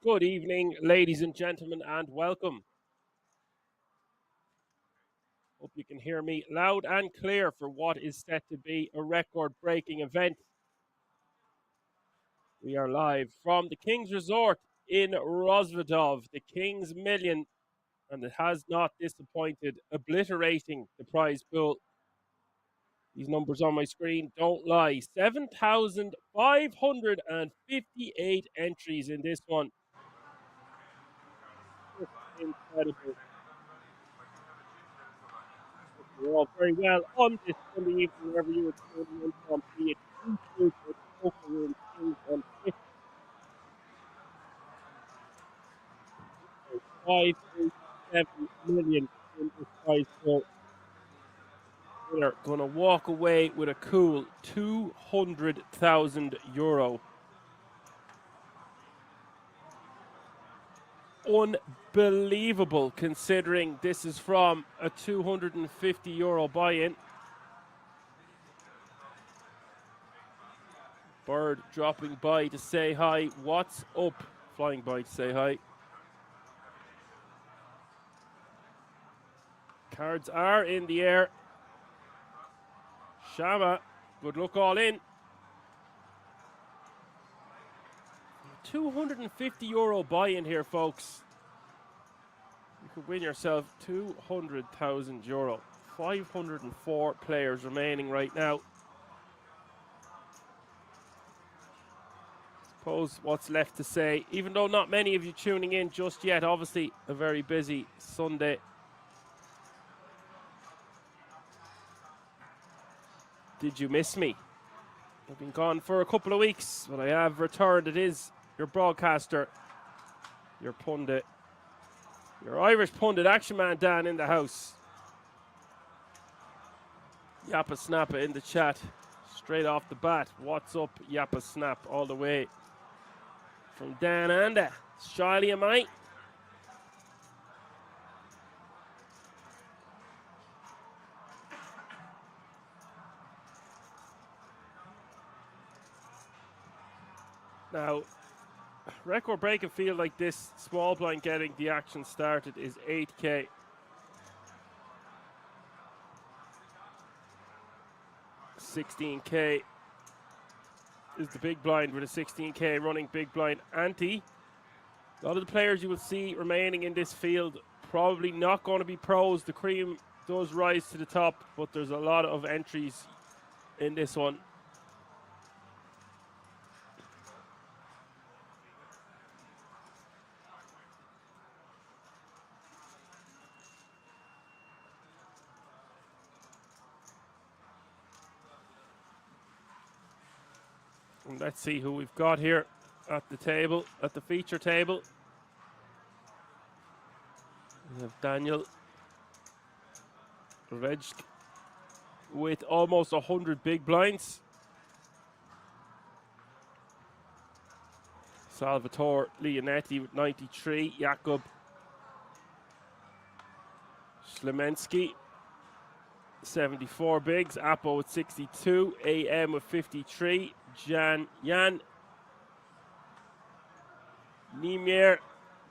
Good evening, ladies and gentlemen, and welcome. Hope you can hear me loud and clear for what is set to be a record breaking event. We are live from the King's Resort in Rosvedov, the King's Million, and it has not disappointed, obliterating the prize pool. These numbers on my screen don't lie. 7,558 entries in this one. Just incredible. You're all very well on this Sunday evening, wherever you are tuning in from, be it YouTube or Poker Room Kings on Twitch. 5.7 million in this prize pool. Winner going to walk away with a cool €200,000. Unbelievable, considering this is from a €250 buy-in. Bird dropping by to say hi. What's up? Flying by to say hi. Cards are in the air. Shama, good luck all in. €250 buy-in here, folks. You could win yourself €200,000. 504 players remaining right now. Suppose what's left to say, even though not many of you tuning in just yet, obviously a very busy Sunday. Did you miss me? I've been gone for a couple of weeks, but I have returned. It is your broadcaster, your pundit, your Irish pundit, Action Man Dan in the house. Yappa Snappa in the chat, straight off the bat. What's up, Yappa Snap, all the way from Dan Under. Shiley am I? Now, record breaking field like this, small blind getting the action started is 8K. $16K is the big blind with a 16K running big blind ante. A lot of the players you will see remaining in this field probably not going to be pros. The cream does rise to the top, but there's a lot of entries in this one. And let's see who we've got here at the table, at the feature table. We have Daniel Rejk with almost 100 big blinds. Salvatore Leonetti with 93. Jakub Slemensky, 74 bigs. Apo with 62. AM with 53. Jan Niemier,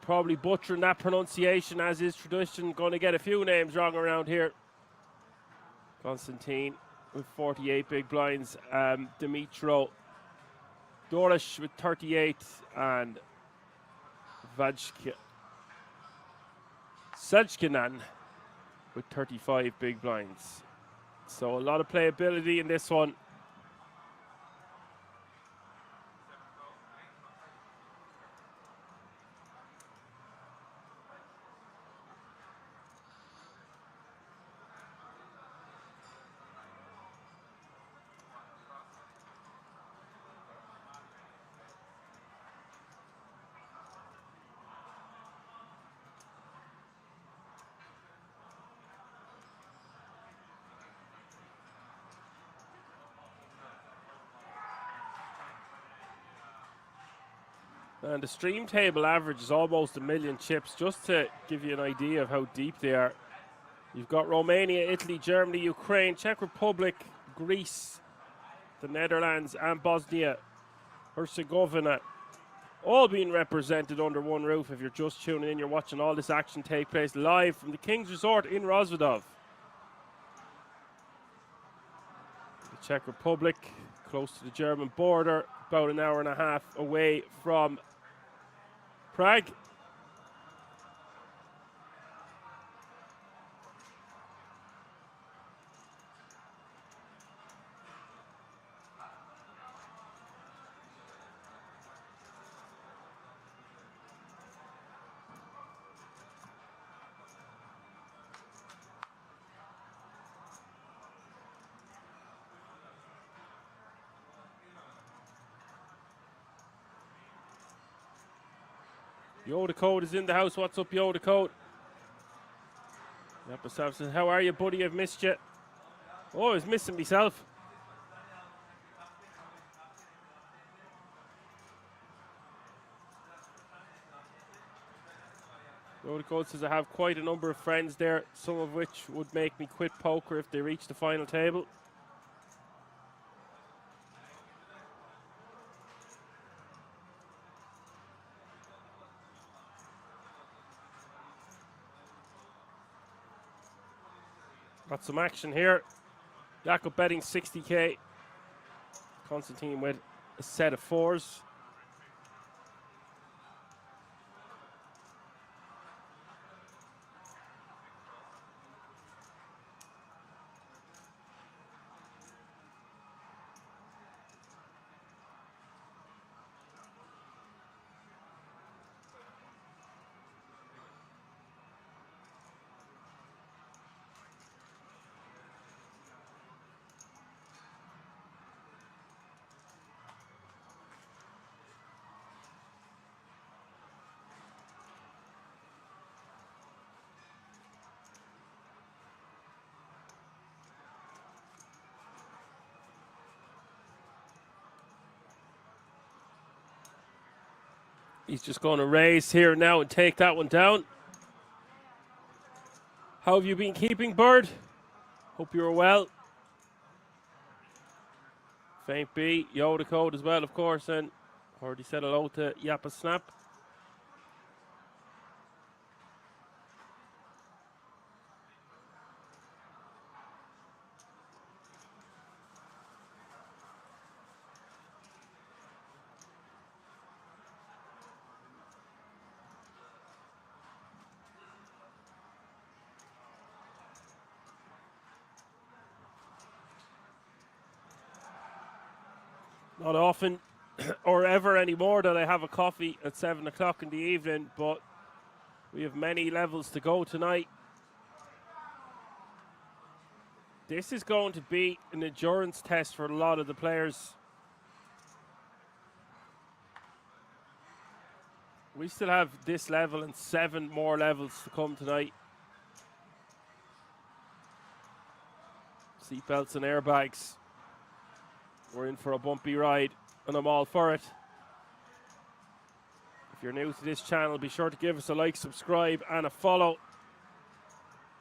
probably butchering that pronunciation as is tradition. Going to get a few names wrong around here. Konstantin with 48 big blinds. Dimitro Dorish with 38 and Sajkinan with 35 big blinds. So a lot of playability in this one. And the stream table average is almost 1 million chips, just to give you an idea of how deep they are. You've got Romania, Italy, Germany, Ukraine, Czech Republic, Greece, the Netherlands, and Bosnia Herzegovina. all being represented under one roof. If you're just tuning in, you're watching all this action take place live from the King's Resort in Rozvadov. The Czech Republic, close to the German border, about an hour and a half away from Prague. Yoda Code is in the house. What's up, Yoda Code? Yep, says, how are you, buddy? I've missed you. Oh, I was missing myself. Yoda Code says I have quite a number of friends there, some of which would make me quit poker if they reach the final table. Got some action here. Jakob betting 60k. Constantine with a set of fours. He's just going to raise here now and take that one down. How have you been keeping, Bird? Hope you're well. Faint B, Yoda Code as well, of course, and already said hello to Yappa Snap. Not often or ever anymore that I have a coffee at 7 o'clock in the evening, but we have many levels to go tonight. This is going to be an endurance test for a lot of the players. We still have this level and 7 more levels to come tonight. Seatbelts and airbags. We're in for a bumpy ride, and I'm all for it. If you're new to this channel, be sure to give us a like, subscribe, and a follow.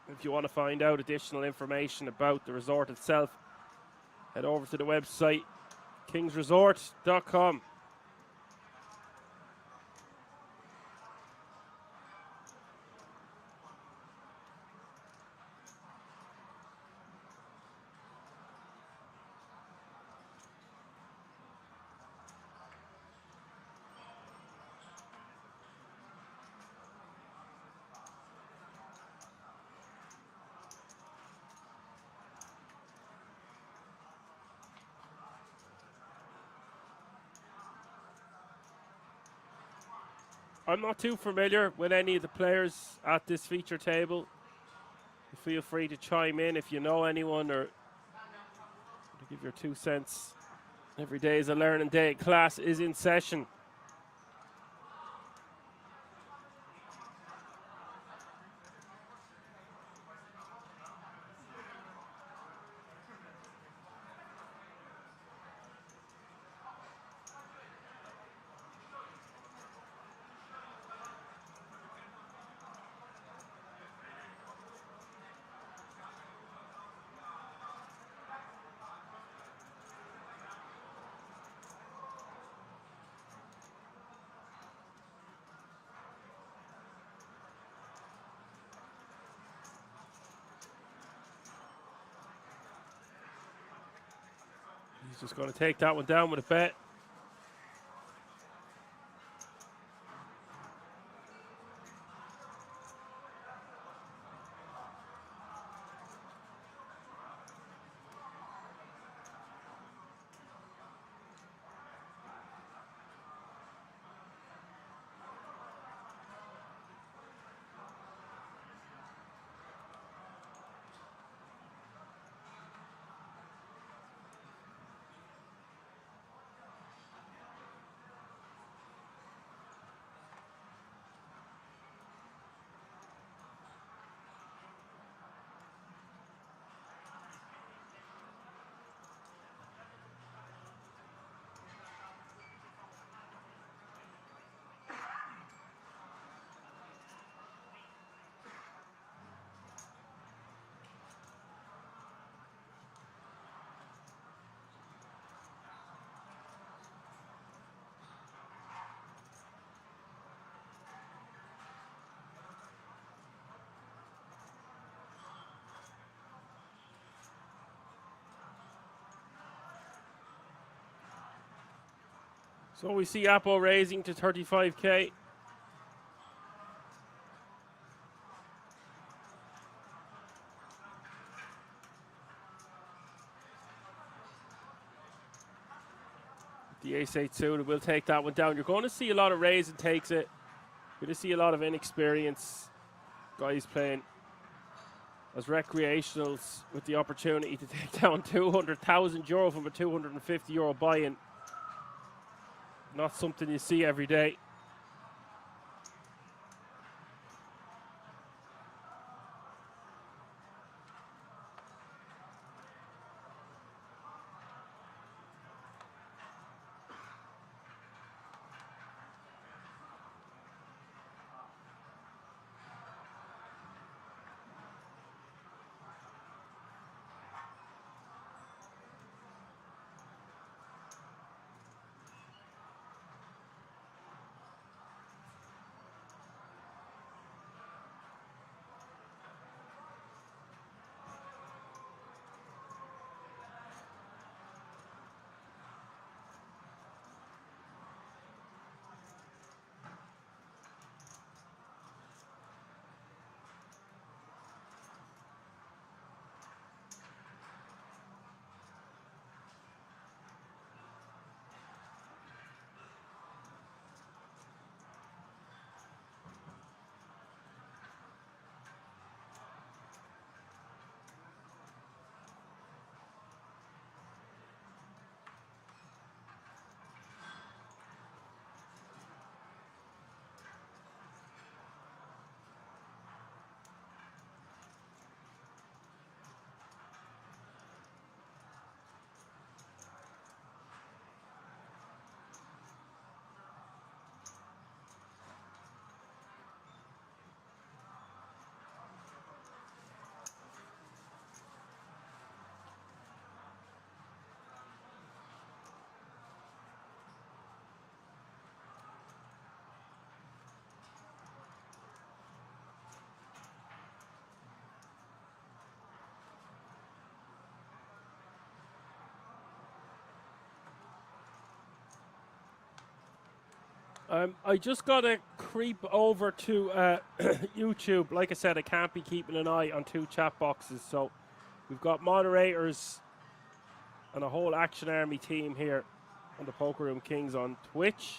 If you want to find out additional information about the resort itself, head over to the website, kingsresort.com. I'm not too familiar with any of the players at this feature table. Feel free to chime in if you know anyone or to give your 2 cents. Every day is a learning day. Class is in session. just going to take that one down with a bet. So we see Apple raising to 35k. The ace-8 suited will take that one down. You're going to see a lot of raise and takes it. You're going to see a lot of inexperienced guys playing as recreationals with the opportunity to take down €200,000 from a €250 buy-in. Not something you see every day. I just got to creep over to YouTube. Like I said, I can't be keeping an eye on two chat boxes. So we've got moderators and a whole Action Army team here on the Poker Room Kings on Twitch.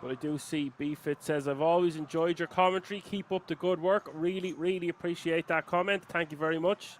But I do see BFit says, I've always enjoyed your commentary. Keep up the good work. Really, really appreciate that comment. Thank you very much.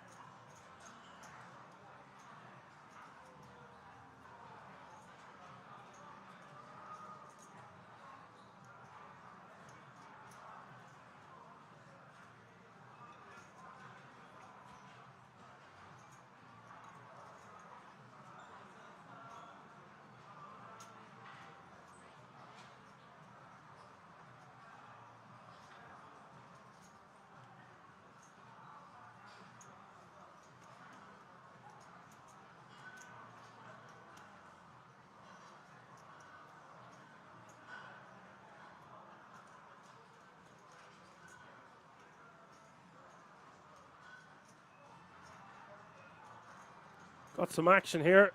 Got some action here.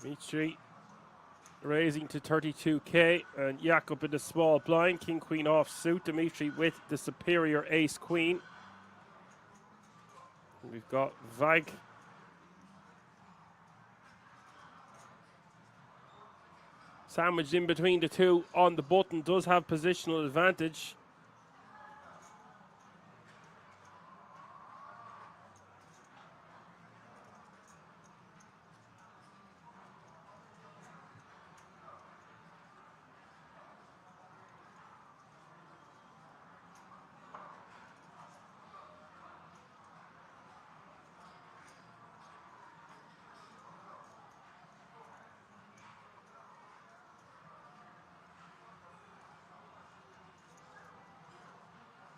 Dimitri raising to 32k, and Jakob in the small blind. King Queen off suit. Dimitri with the superior Ace Queen. And we've got Vag. Sandwiched in between the two on the button, does have positional advantage.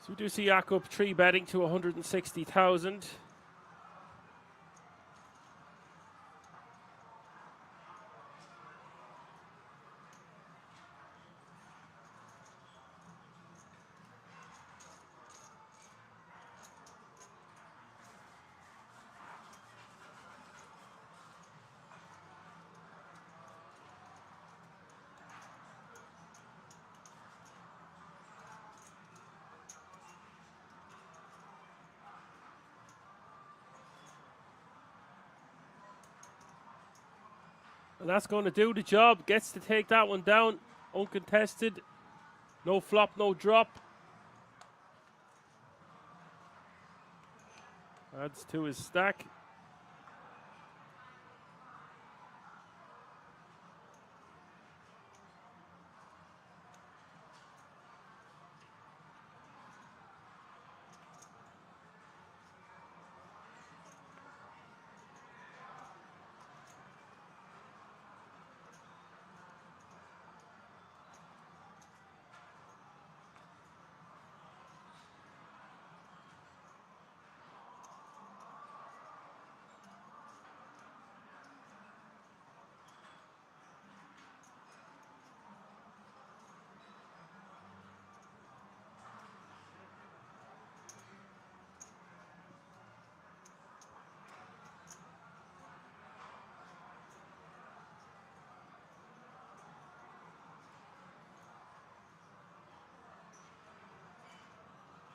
So we do see Jakob 3-betting to 160,000. And that's going to do the job. Gets to take that one down. Uncontested. No flop, no drop. Adds to his stack.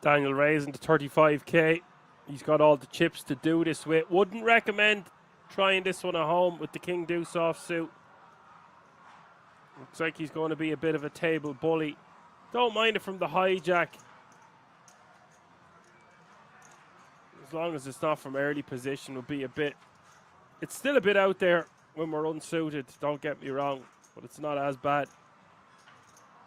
Daniel raising to 35k. He's got all the chips to do this with. Wouldn't recommend trying this one at home with the King Deuce offsuit. Looks like he's going to be a bit of a table bully. Don't mind it from the hijack. As long as it's not from early position, will be a bit. It's still a bit out there when we're unsuited, don't get me wrong, but it's not as bad.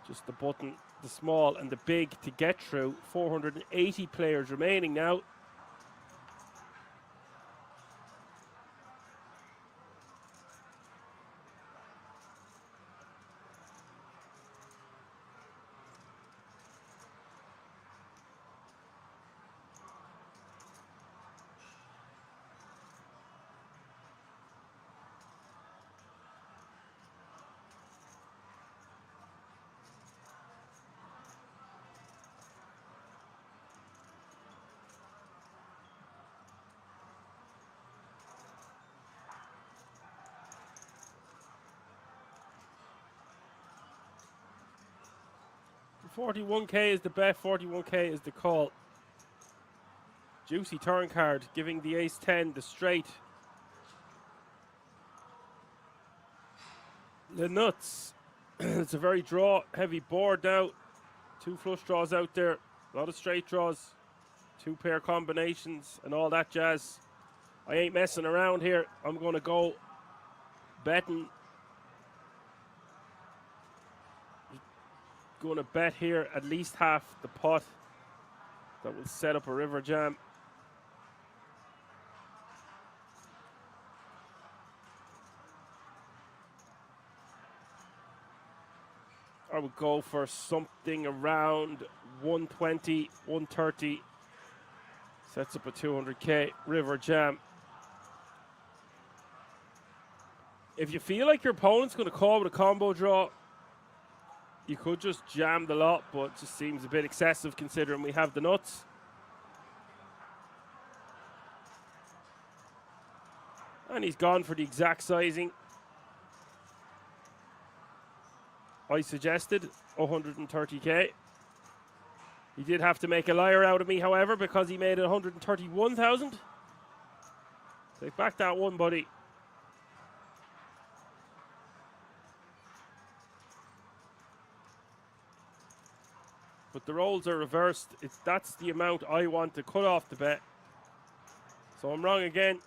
Just the button, the small and the big to get through. 480 players remaining now. So 41k is the bet, 41k is the call. Juicy turn card, giving the ace 10 the straight. The nuts. It's a very draw heavy board now. Two flush draws out there, a lot of straight draws, two pair combinations and all that jazz. I ain't messing around here. I'm going to go betting. Going to bet here at least half the pot. That will set up a river jam. I would go for something around 120, 130. Sets up a 200k river jam. If you feel like your opponent's going to call with a combo draw, you could just jam the lot, but it just seems a bit excessive considering we have the nuts. And he's gone for the exact sizing. I suggested 130k. He did have to make a liar out of me, however, because he made it 131,000. Take back that one, buddy. But the roles are reversed. That's the amount I want to cut off the bet. So I'm wrong again.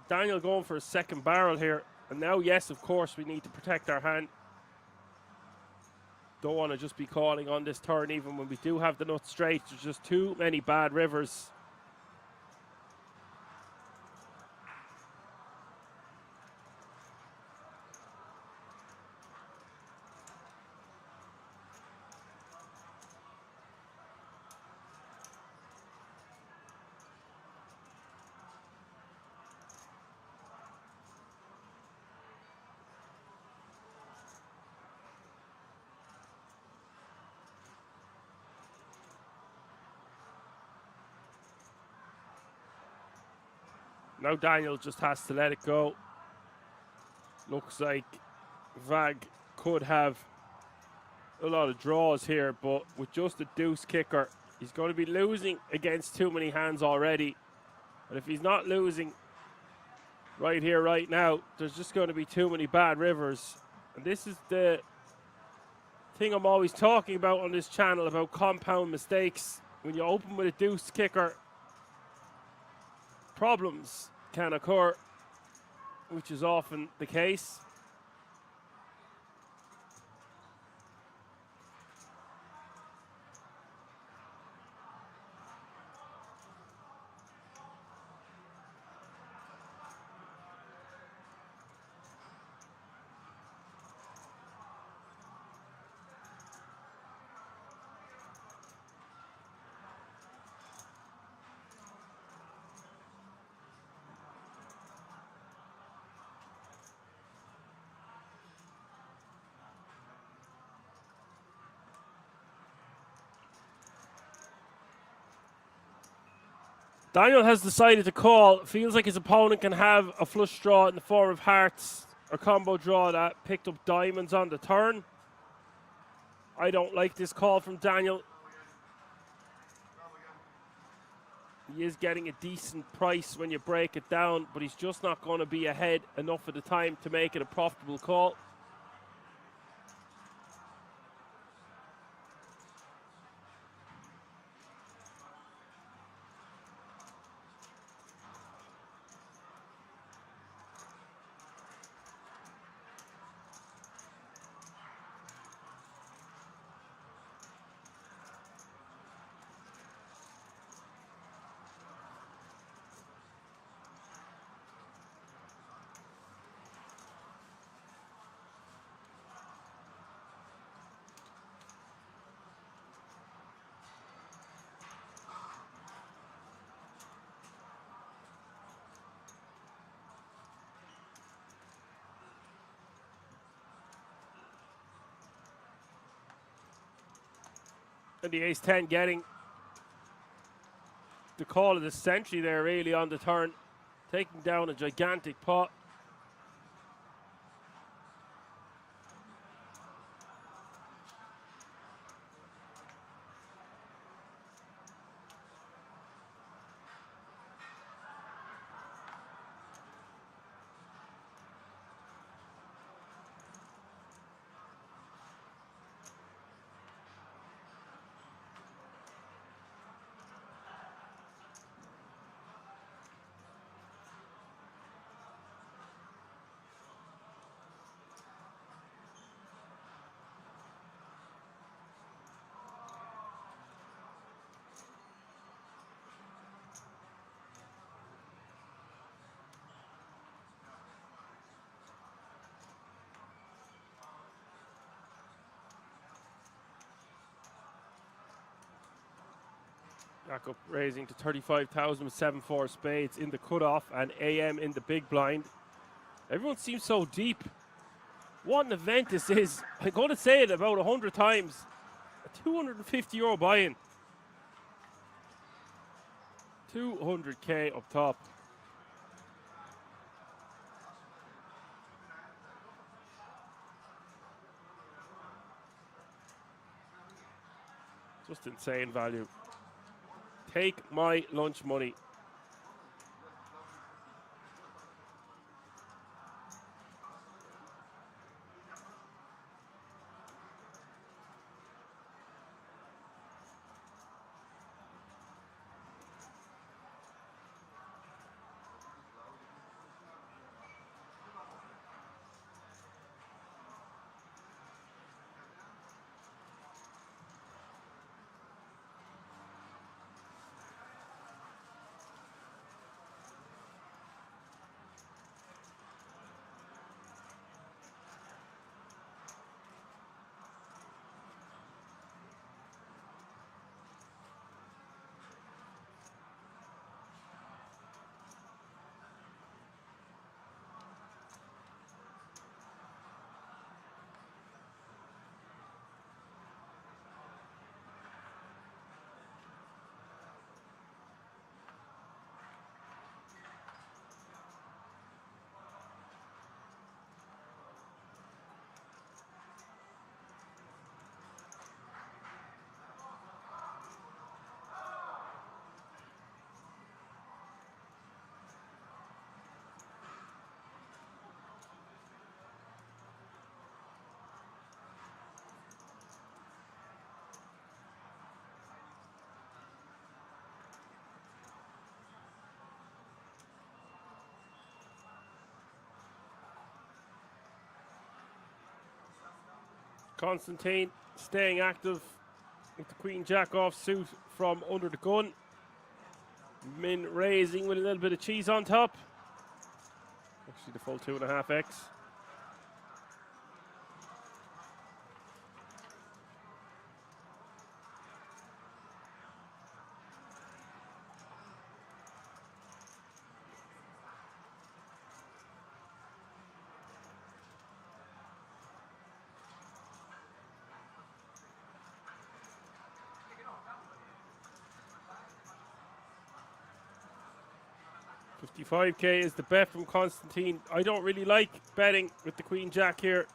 Daniel going for a second barrel here. And now, yes, of course, we need to protect our hand. Don't want to just be calling on this turn even when we do have the nuts straight. There's just too many bad rivers. Now Daniel just has to let it go. Looks like Vag could have a lot of draws here, but with just a deuce kicker, he's going to be losing against too many hands already. And if he's not losing right here, right now, there's just going to be too many bad rivers. And this is the thing I'm always talking about on this channel, about compound mistakes. When you open with a deuce kicker, problems can occur, which is often the case. Daniel has decided to call. Feels like his opponent can have a flush draw in the form of hearts or combo draw that picked up diamonds on the turn. I don't like this call from Daniel. He is getting a decent price when you break it down, but he's just not going to be ahead enough of the time to make it a profitable call. And the ace-10 getting the call of the century there, really, on the turn. Taking down a gigantic pot. Back up, raising to 35,000 with 7-4 spades in the cutoff and AM in the big blind. Everyone seems so deep. What an event this is. I'm going to say it about 100 times. A €250 buy-in. 200k up top. Just insane value. Take my lunch money. Constantine staying active with the Queen Jack off suit from under the gun. Min raising with a little bit of cheese on top. Actually the full 2.5x. $55k is the bet from Constantine. I don't really like betting with the Queen Jack here.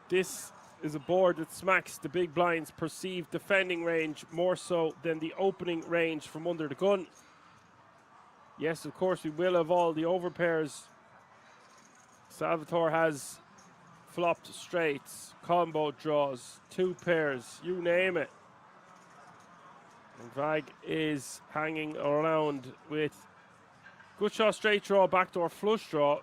This is a board that smacks the big blind's perceived defending range more so than the opening range from under the gun. Yes, of course, we will have all the overpairs. Salvatore has flopped straights, combo draws, two pairs, you name it. And Vag is hanging around with good shot, straight draw, backdoor flush draw.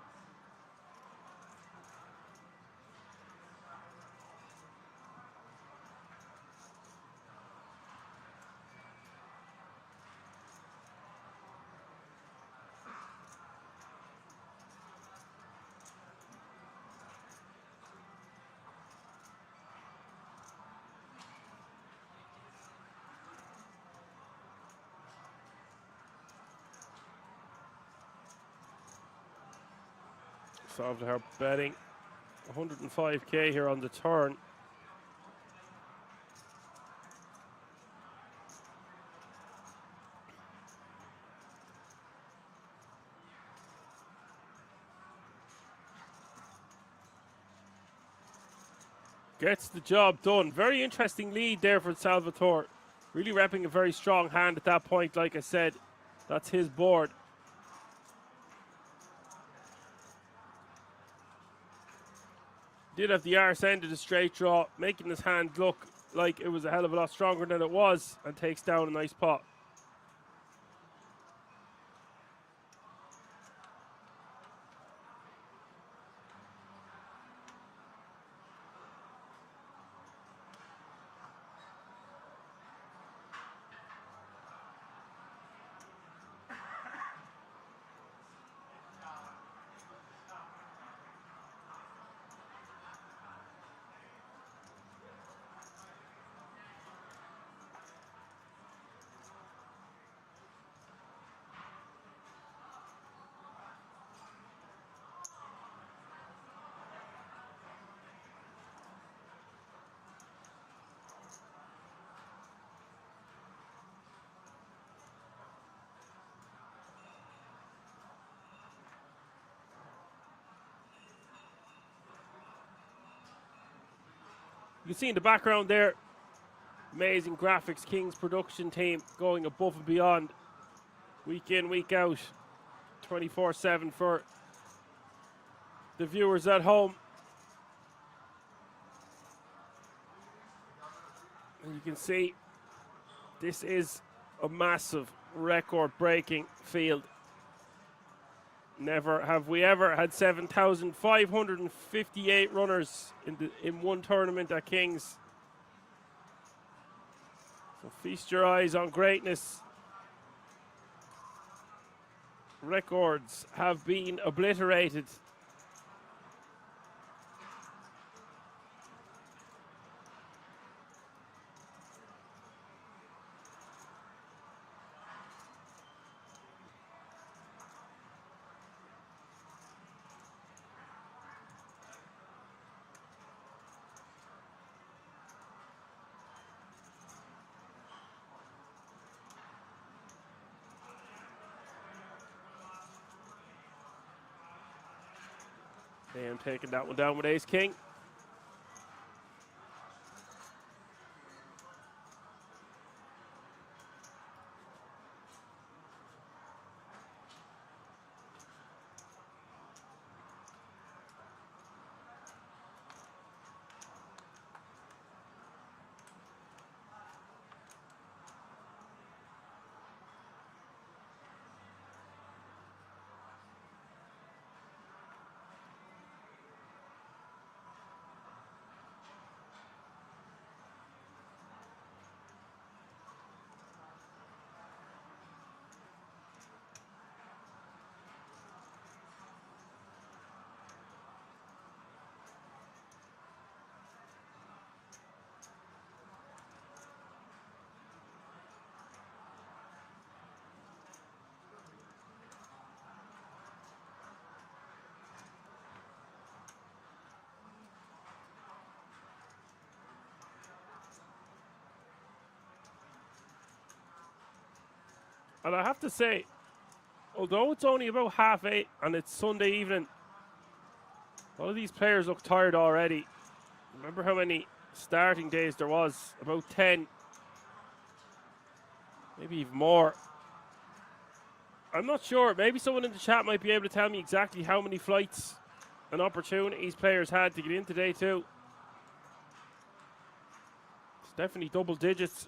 Salvatore betting 105k here on the turn. Gets the job done. Very interesting lead there for Salvatore. Really repping a very strong hand at that point. Like I said, that's his board. Did have the arse end of the straight draw, making his hand look like it was a hell of a lot stronger than it was, and takes down a nice pot. You can see in the background there, Amazing graphics, King's production team going above and beyond week in, week out, 24/7 for the viewers at home. And you can see this is a massive record-breaking field. Never have we ever had 7,558 runners in one tournament at King's. So feast your eyes on greatness. Records have been obliterated. And taking that one down with ace king. And I have to say, although it's only about 8:30 and it's Sunday evening, a lot of these players look tired already. Remember how many starting days there was? About 10, maybe even more. I'm not sure. Maybe someone in the chat might be able to tell me exactly how many flights and opportunities players had to get in today too. It's definitely double digits.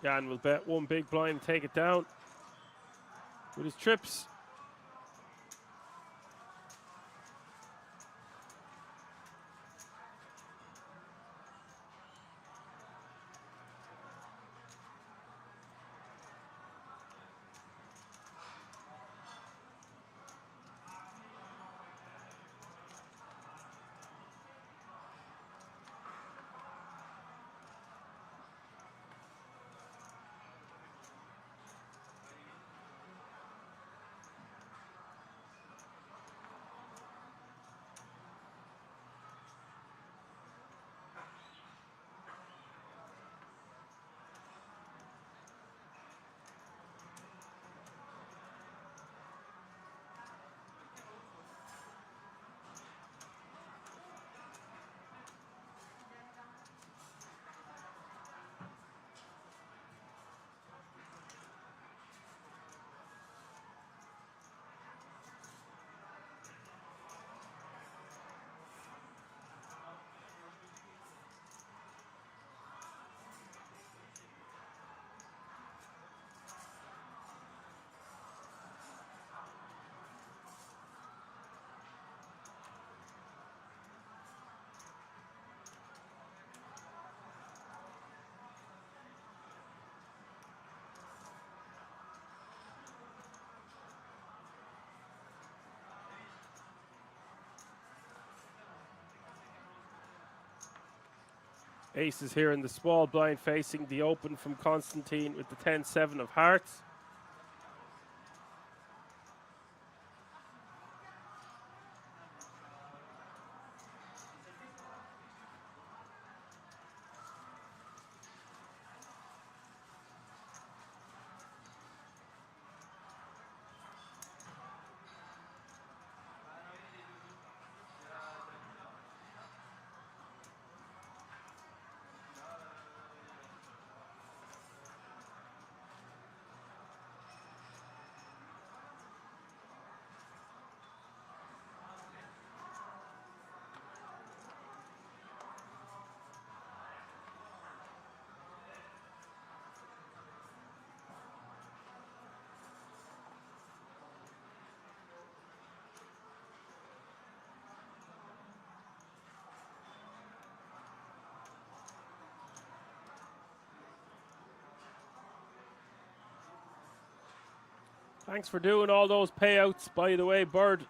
Jan will bet one big blind and take it down with his trips. Aces here in the small blind facing the open from Constantine with the 10-7 of hearts. Thanks for doing all those payouts, by the way, Bird.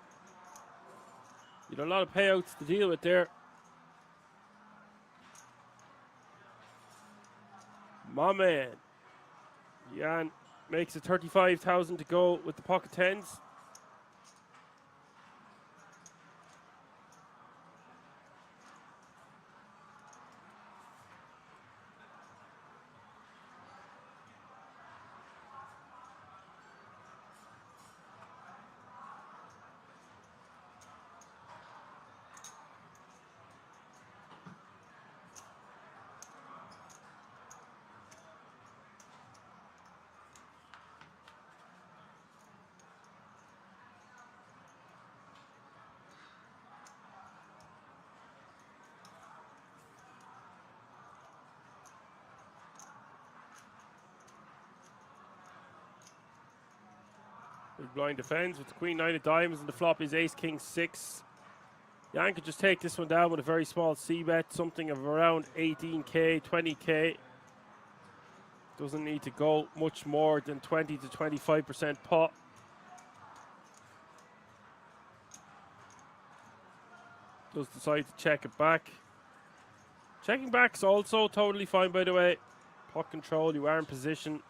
You had a lot of payouts to deal with there. My man. Jan makes it 35,000 to go with the pocket tens. Big blind defends with the queen nine of diamonds and the flop is ace king six. Jan could just take this one down with a very small c bet, something of around 18k, 20k. Doesn't need to go much more than 20 to 25% pot. Does decide to check it back. Checking back's also totally fine, by the way. Pot control, you are in position.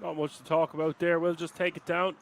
Not much to talk about there. We'll just take it down.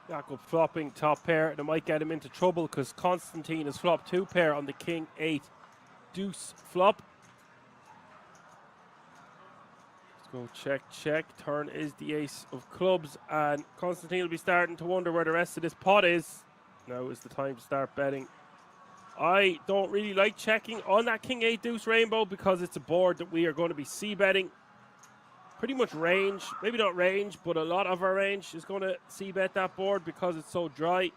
Jakob flopping top pair. That might get him into trouble because Constantine has flopped 2 pair on the king 8 deuce flop. Let's go check, check. Turn is the ace of clubs, and Constantine will be starting to wonder where the rest of this pot is. Now is the time to start betting. I don't really like checking on that king 8 deuce rainbow because it's a board that we are going to be c-betting. Pretty much range, maybe not range, but a lot of our range is going to c-bet that board because it's so dry.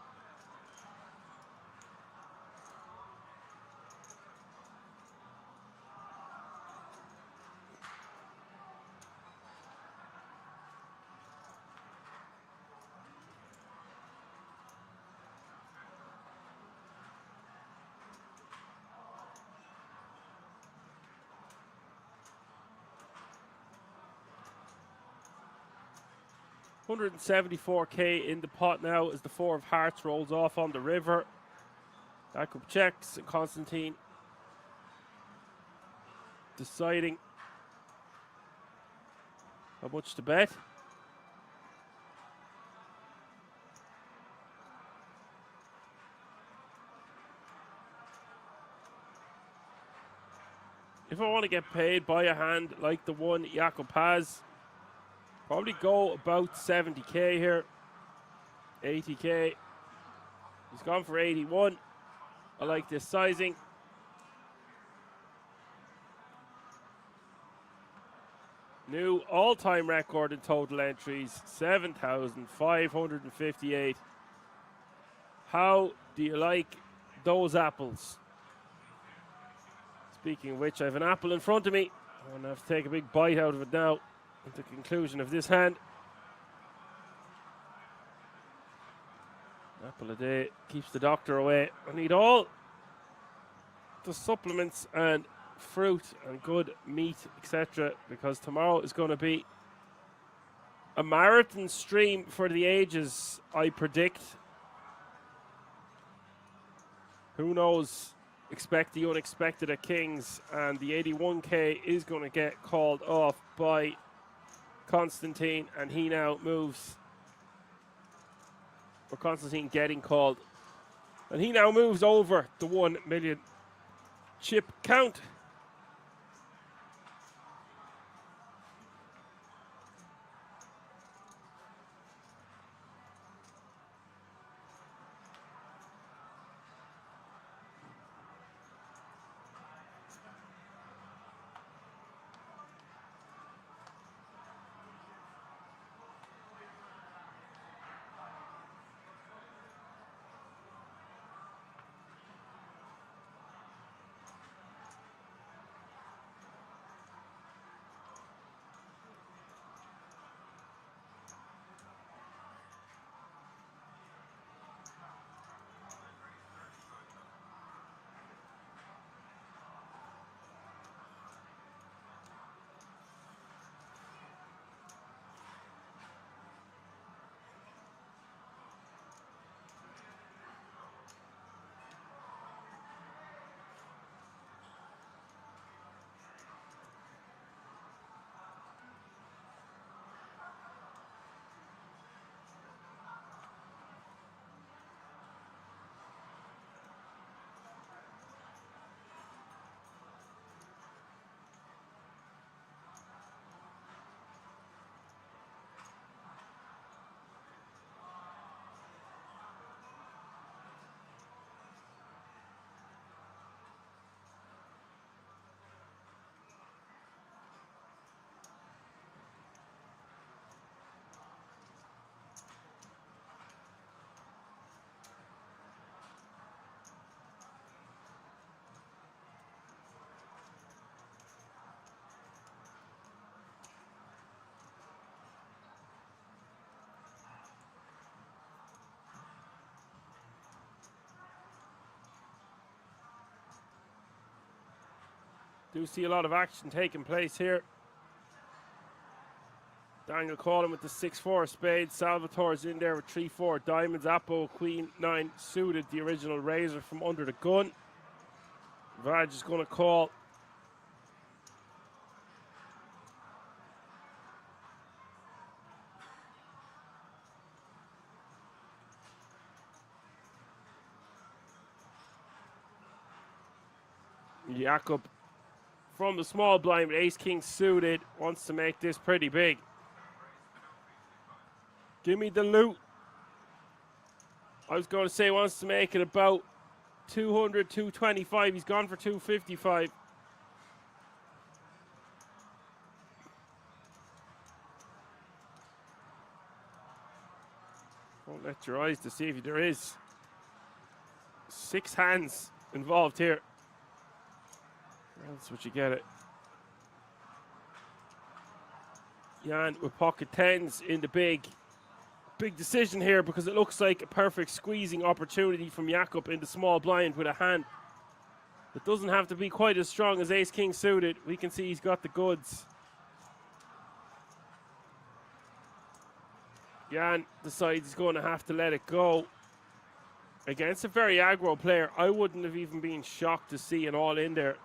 $174k in the pot now as the 4 of hearts rolls off on the river. Jakob checks and Constantine deciding how much to bet. If I want to get paid by a hand like the one Jakob has, probably go about 70k here. 80k. He's gone for 81. I like this sizing. New all-time record in total entries, 7,558. How do you like those apples? Speaking of which, I have an apple in front of me. I'm going to have to take a big bite out of it now at the conclusion of this hand. Apple a day keeps the doctor away. I need all the supplements and fruit and good meat, etc., because tomorrow is going to be a marathon stream for the ages, I predict. Who knows? Expect the unexpected at Kings, and the 81k is going to get called off by Constantine, and he now moves, or Constantine getting called, and he now moves over the 1 million chip count. Do see a lot of action taking place here. Daniel calling with the 6-4 spades. Salvatore's in there with 3-4 diamonds. Apo, Queen 9 suited, the original razor from under the gun. Vaj is going to call. Jakob from the small blind with ace-king suited wants to make this pretty big. Give me the loot. I was going to say wants to make it about 200, 225. He's gone for 255. Don't let your eyes deceive you. There is 6 hands involved here. That's what you get it. Jan with pocket 10s in the big decision here, because it looks like a perfect squeezing opportunity from Jakob in the small blind with a hand that doesn't have to be quite as strong as ace-king suited. We can see he's got the goods. Jan decides he's going to have to let it go. Against a very aggro player, I wouldn't have even been shocked to see an all in there.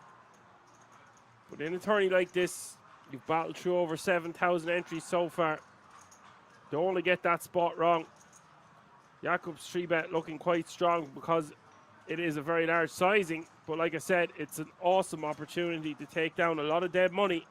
But in a tourney like this, you've battled through over 7,000 entries so far. Don't want to get that spot wrong. Jakob's 3-bet looking quite strong because it is a very large sizing. But like I said, it's an awesome opportunity to take down a lot of dead money.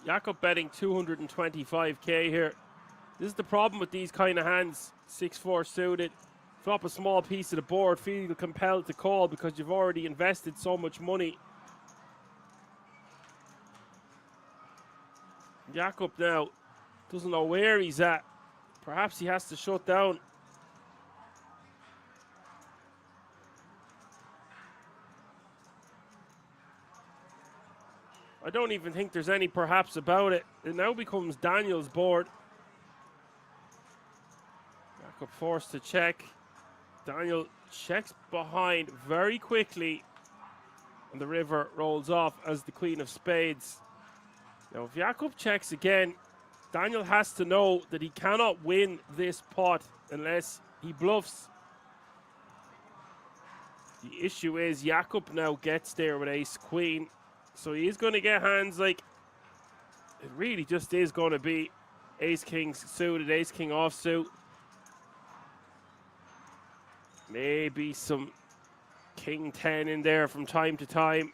Jakob betting 225k here. This is the problem with these kind of hands. 6-4 suited. Flop a small piece of the board, feeling compelled to call because you've already invested so much money. Jakob now doesn't know where he's at. Perhaps he has to shut down. I don't even think there's any perhaps about it. It now becomes Daniel's board. Jakob forced to check. Daniel checks behind very quickly. And the river rolls off as the Queen of Spades. Now if Jakob checks again, Daniel has to know that he cannot win this pot unless he bluffs. The issue is Jakob now gets there with ace queen, so he is going to get hands like it really just is going to be ace king suited, ace king offsuit. Maybe some king 10 in there from time to time.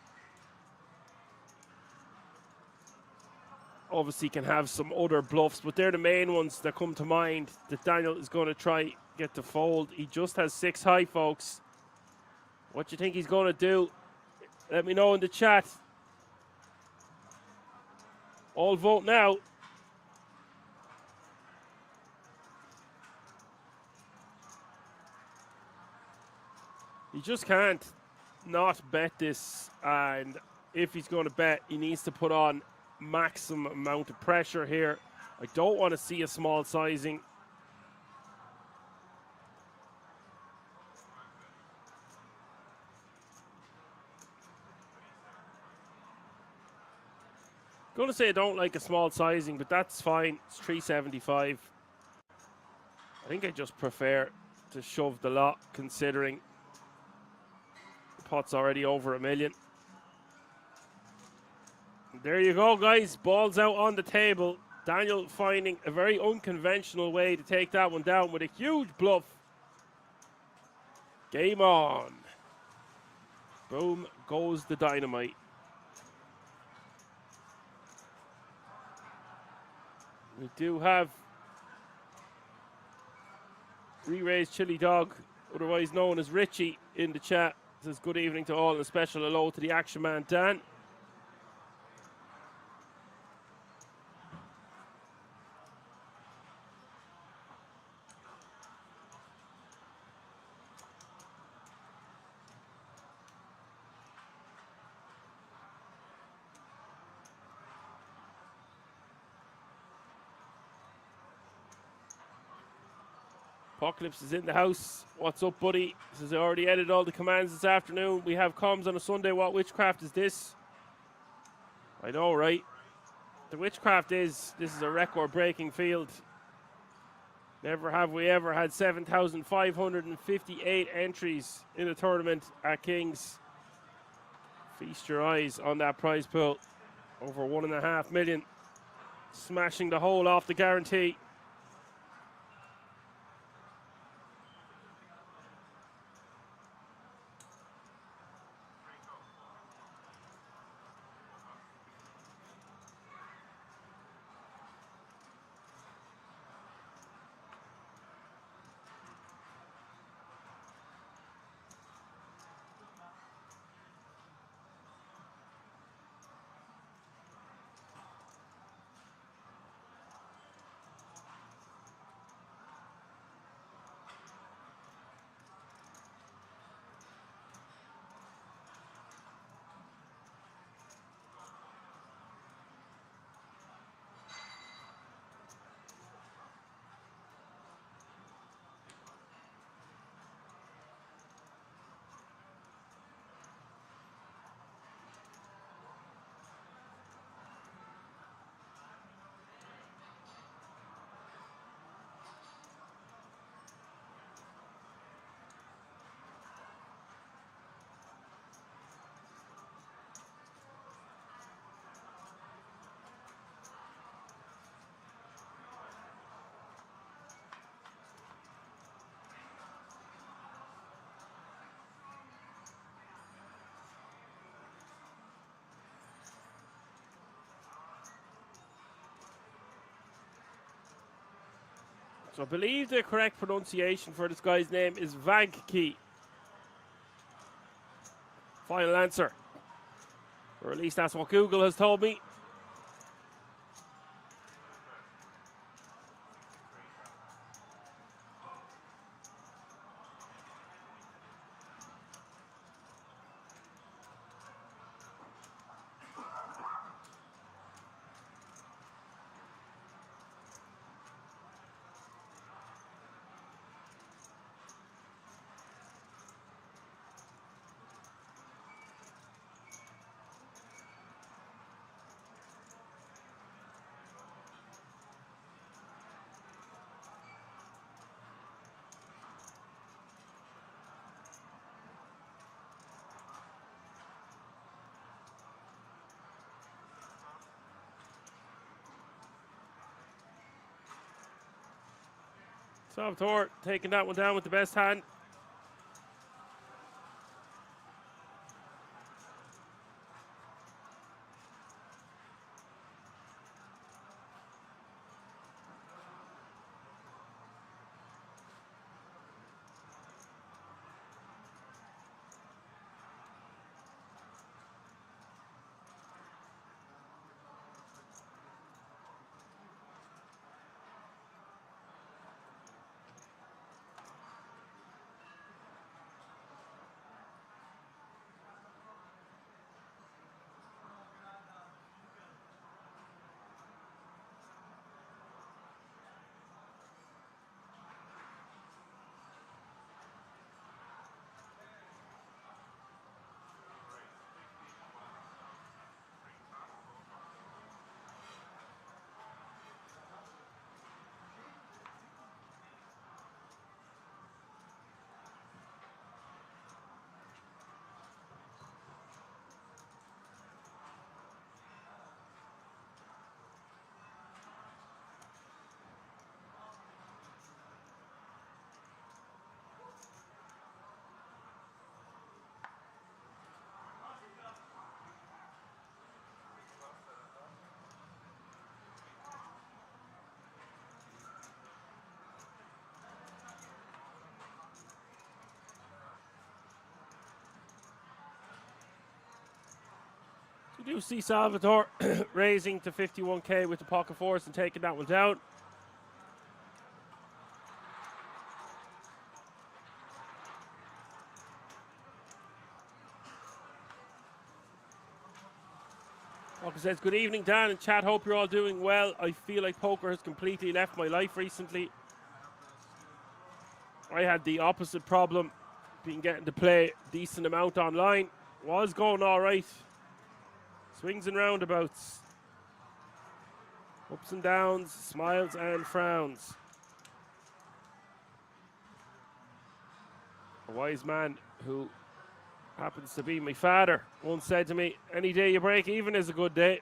Obviously can have some other bluffs, but they're the main ones that come to mind that Daniel is going to try get to fold. He just has 6 high, folks. What do you think he's going to do? Let me know in the chat. All vote now. He just can't not bet this, and if he's going to bet, he needs to put on maximum amount of pressure here. I don't want to see a small sizing. Going to say I don't like a small sizing, but that's fine. It's 375. I think I just prefer to shove the lot, considering the pot's already over $1 million. There you go, guys. Balls out on the table. Daniel finding a very unconventional way to take that one down with a huge bluff. Game on. Boom goes the dynamite. We do have Re-Raised Chili Dog, otherwise known as Richie, in the chat. Says good evening to all and a special hello to the action man Dan. Apocalypse is in the house. What's up, buddy? Says I already edited all the commands this afternoon. We have comms on a Sunday. What witchcraft is this? I know, right? The witchcraft is, this is a record-breaking field. Never have we ever had 7,558 entries in a tournament at Kings. Feast your eyes on that prize pool. Over 1.5 million. Smashing the hole off the guarantee. So I believe the correct pronunciation for this guy's name is Vagki. Final answer. Or at least that's what Google has told me. Salvatore taking that one down with the best hand. You do see Salvatore raising to 51k with the pocket force and taking that one down. Walker says, good evening, Dan and chat. Hope you're all doing well. I feel like poker has completely left my life recently. I had the opposite problem, been getting to play a decent amount online. Was going all right. Swings and roundabouts. Ups and downs, smiles and frowns. A wise man who happens to be my father once said to me, any day you break even is a good day.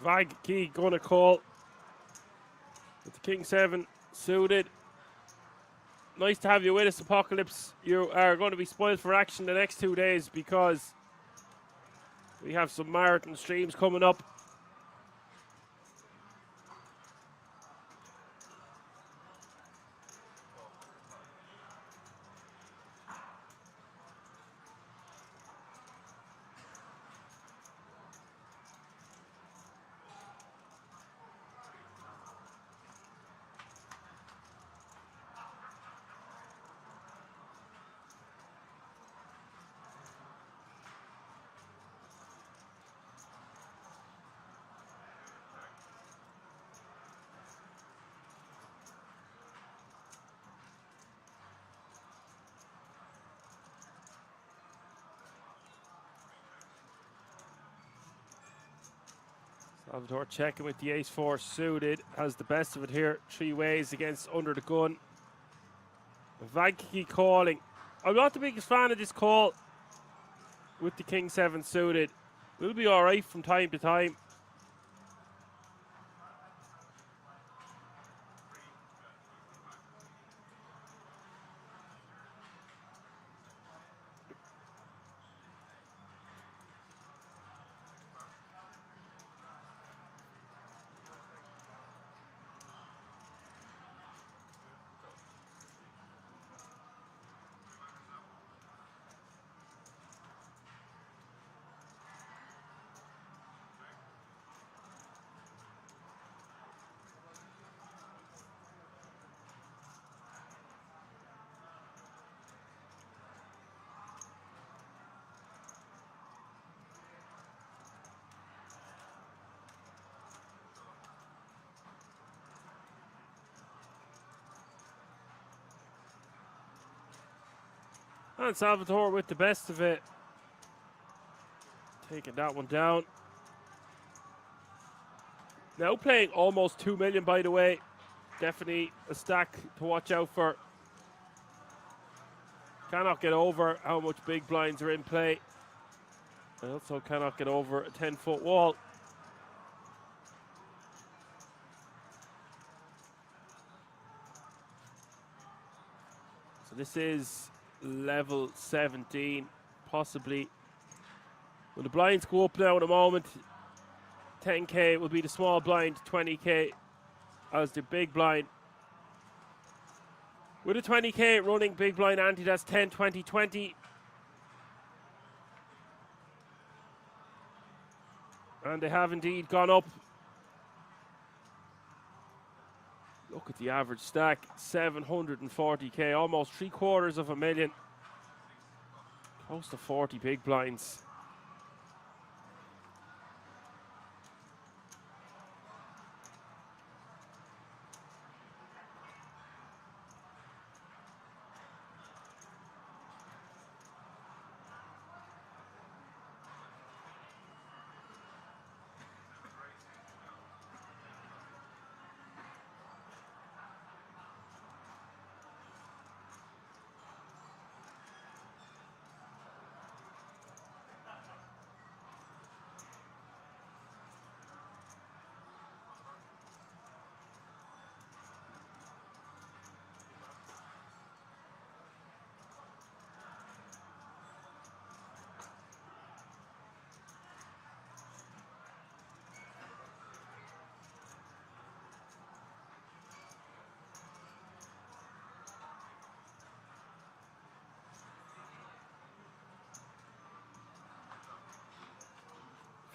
Vag key gonna call with the King 7 suited. Nice to have you with us, Apocalypse. You are going to be spoiled for action the next 2 days because we have some marathon streams coming up. Salvatore checking with the ace-4 suited. Has the best of it here. 3 ways against under the gun. Vagki calling. I'm not the biggest fan of this call with the King 7 suited. We'll be alright from time to time. And Salvatore with the best of it. Taking that one down. Now playing almost 2 million, by the way. Definitely a stack to watch out for. Cannot get over how much big blinds are in play. I also cannot get over a 10-foot wall. So this is level 17, possibly. Well, the blinds go up now in a moment. 10k will be the small blind, 20k as the big blind. With a 20k running big blind ante, that's 10, 20, 20. And they have indeed gone up. Look at the average stack, 740k, almost 750,000. Close to 40 big blinds.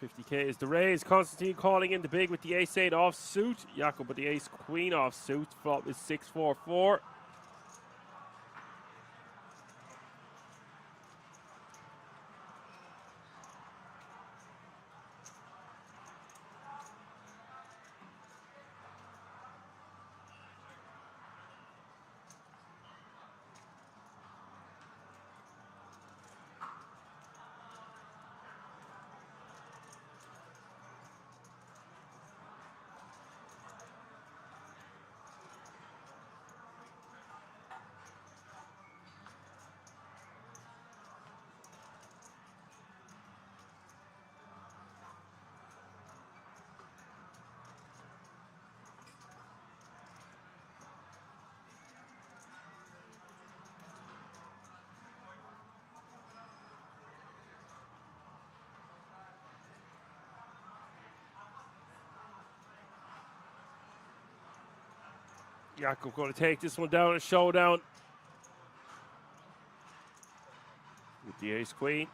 $50k is the raise. Constantine calling in the big with the ace-8 offsuit. Jakob with the ace-queen offsuit. Flop is 6-4-4. Jakob going to take this one down, a showdown with the ace-queen.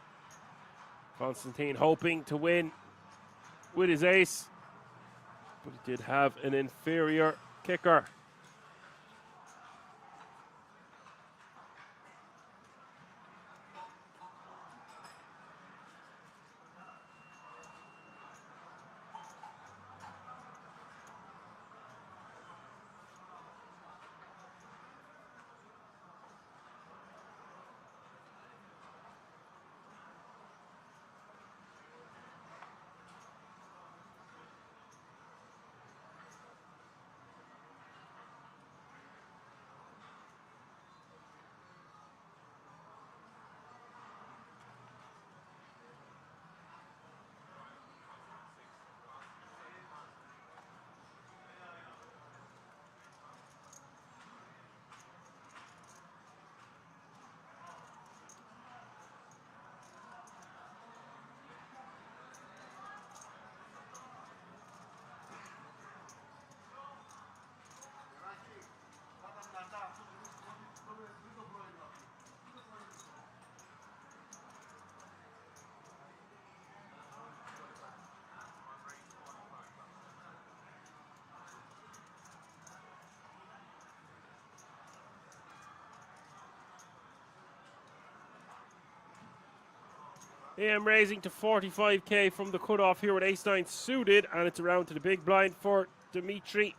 Constantine hoping to win with his ace, but he did have an inferior kicker. AM raising to 45k from the cutoff here with ace-9 suited, and it's around to the big blind for Dimitri.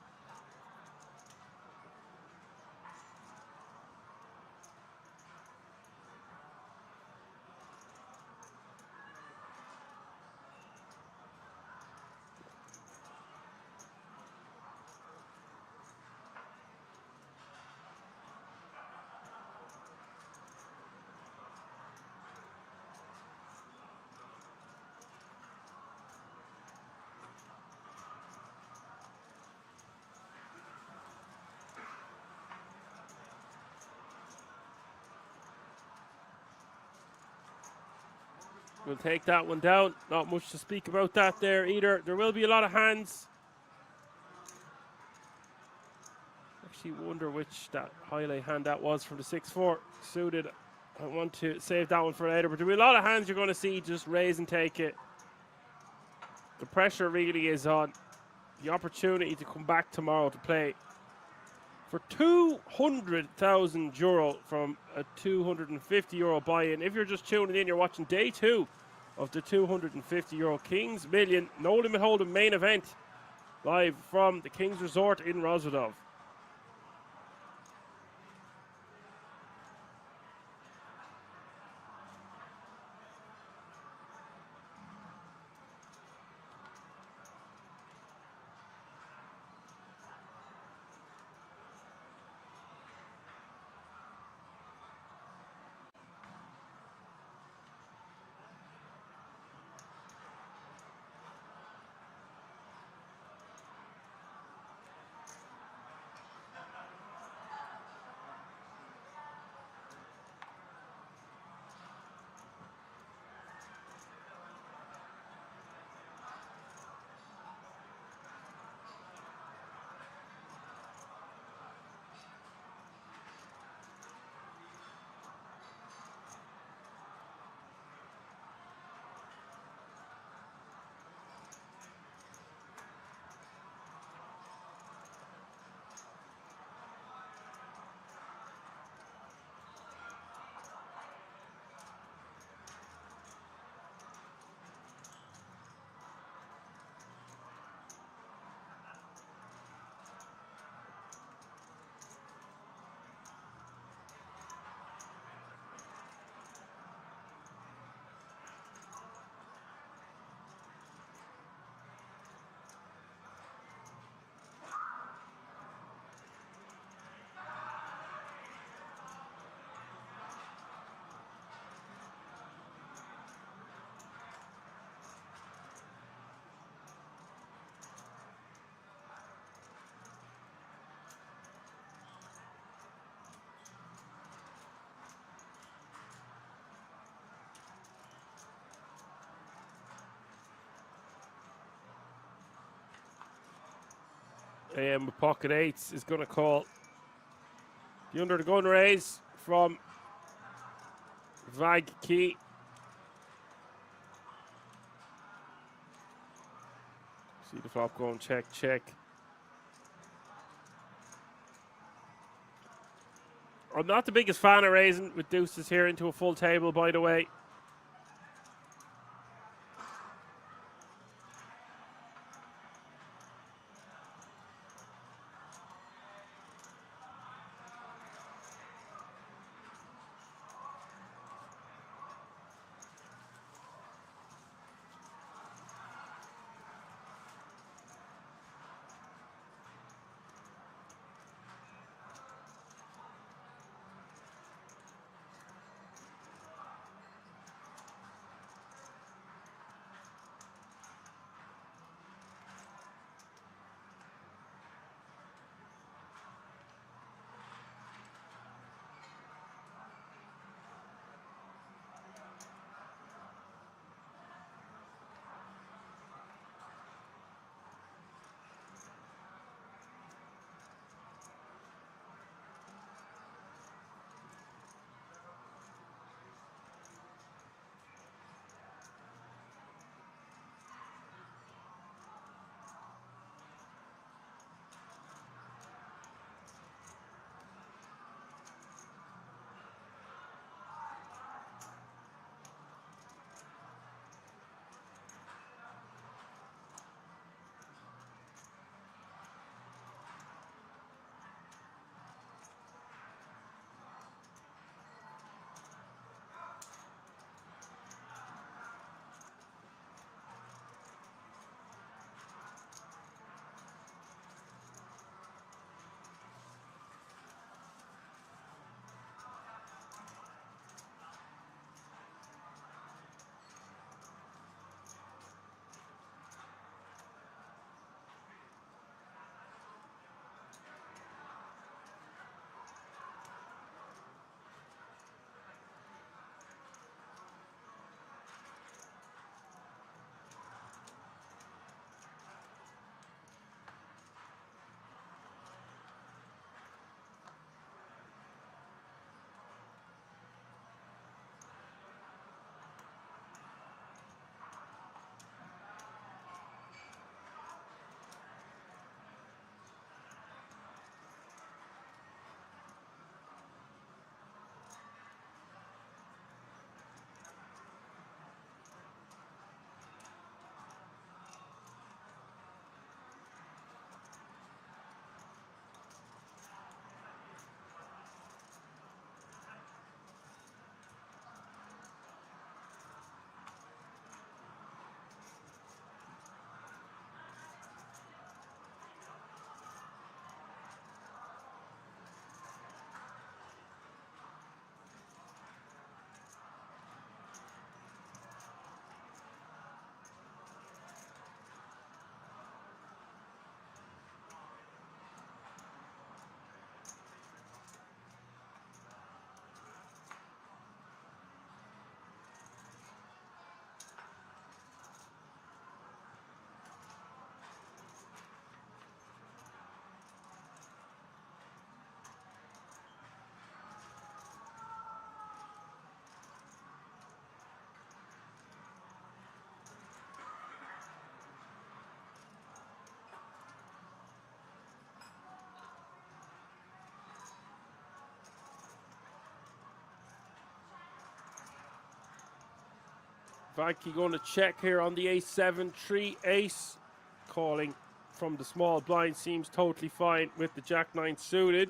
We'll take that one down. Not much to speak about that there either. There will be a lot of hands. Actually wonder which that highlight hand that was from the 6-4 suited. I want to save that one for later, but there'll be a lot of hands you're going to see just raise and take it. The pressure really is on. The opportunity to come back tomorrow to play for €200,000 from a €250 buy-in. If you're just tuning in, you're watching day 2 of the €250 Kings Million No Limit Hold'em main event live from the Kings Resort in Rosvedov. AM with pocket eights is going to call the under the gun raise from Vag Key. See the flop going check, check. I'm not the biggest fan of raising with deuces here into a full table, by the way. Vadke going to check here on the ace-7, 3-ace. Calling from the small blind seems totally fine with the jack-9 suited.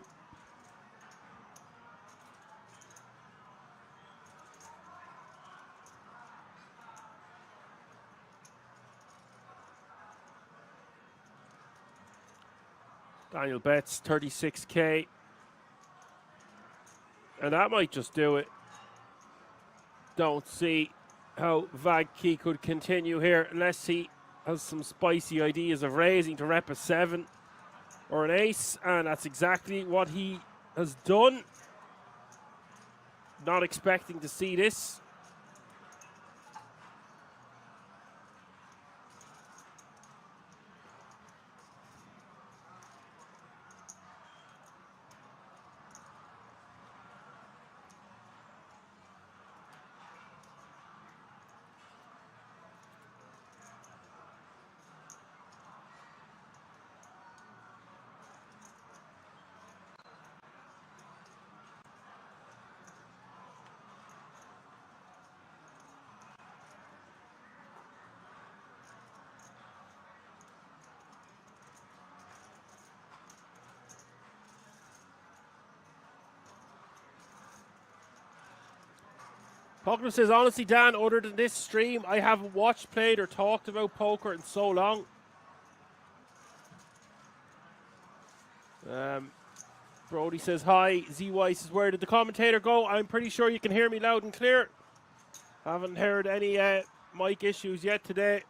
Daniel bets 36k. And that might just do it. Don't see how Vadke could continue here unless he has some spicy ideas of raising to rep a 7 or an ace, and that's exactly what he has done. Not expecting to see this. Poker says, honestly, Dan, other than this stream, I haven't watched, played, or talked about poker in so long. Brody says, hi. ZY says, where did the commentator go? I'm pretty sure you can hear me loud and clear. Haven't heard any mic issues yet today.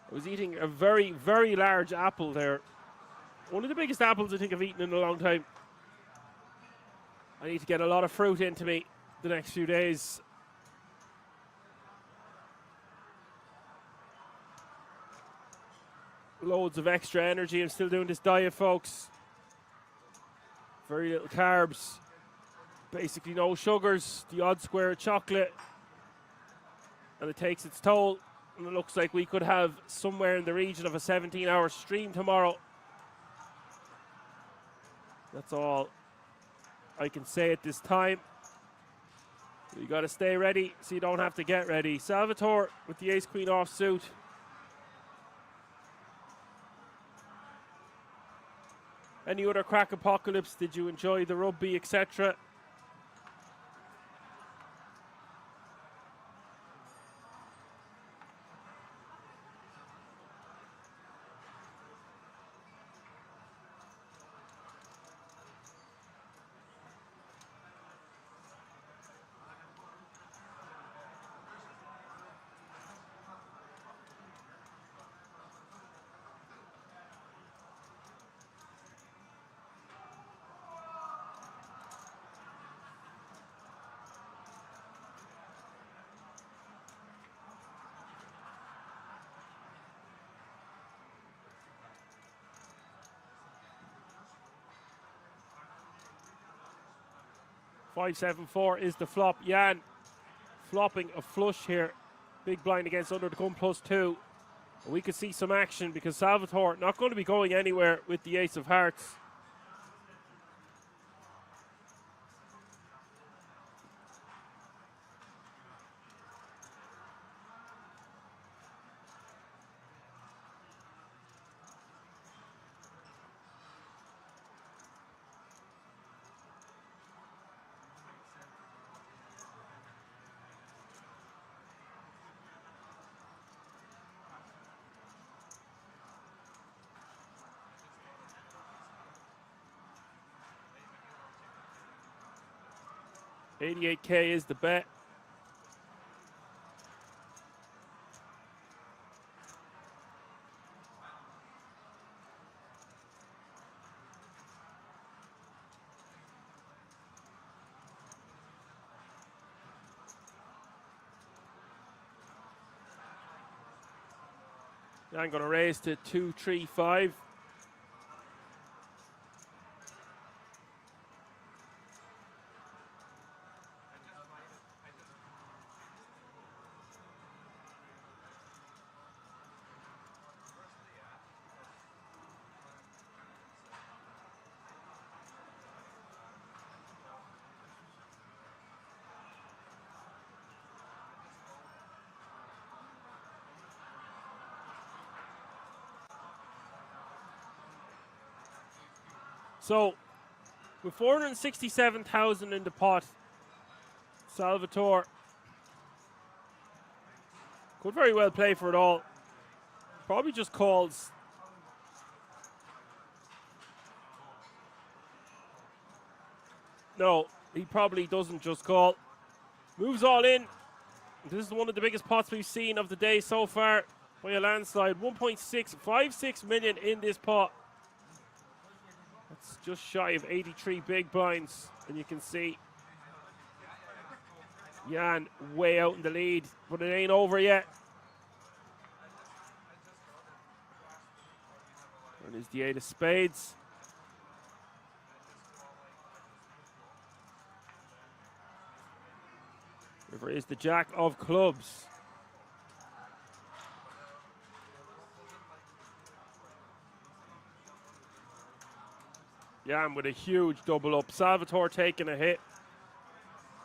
I was eating a very, very large apple there. One of the biggest apples I think I've eaten in a long time. I need to get a lot of fruit into me the next few days. Loads of extra energy. I'm still doing this diet, folks. Very little carbs. Basically no sugars. The odd square of chocolate. And it takes its toll. And it looks like we could have somewhere in the region of a 17-hour stream tomorrow. That's all I can say at this time. You got to stay ready so you don't have to get ready. Salvatore with the ace-queen offsuit. Any other crack apocalypse? Did you enjoy the rugby, etc.? $5-7-4 is the flop. Jan flopping a flush here. Big blind against under the gun +2. We could see some action because Salvatore not going to be going anywhere with the ace of hearts. $88K is the bet. Now I'm going to raise to 2-3-5. So, with 467,000 in the pot, Salvatore could very well play for it all. Probably just calls. No, he probably doesn't just call. Moves all in. This is one of the biggest pots we've seen of the day so far by a landslide. 1.656 million in this pot. That's just shy of 83 big blinds. And you can see Jan way out in the lead, but it ain't over yet. And there's the 8 of spades. River is the jack of clubs. Jan with a huge double up. Salvatore taking a hit.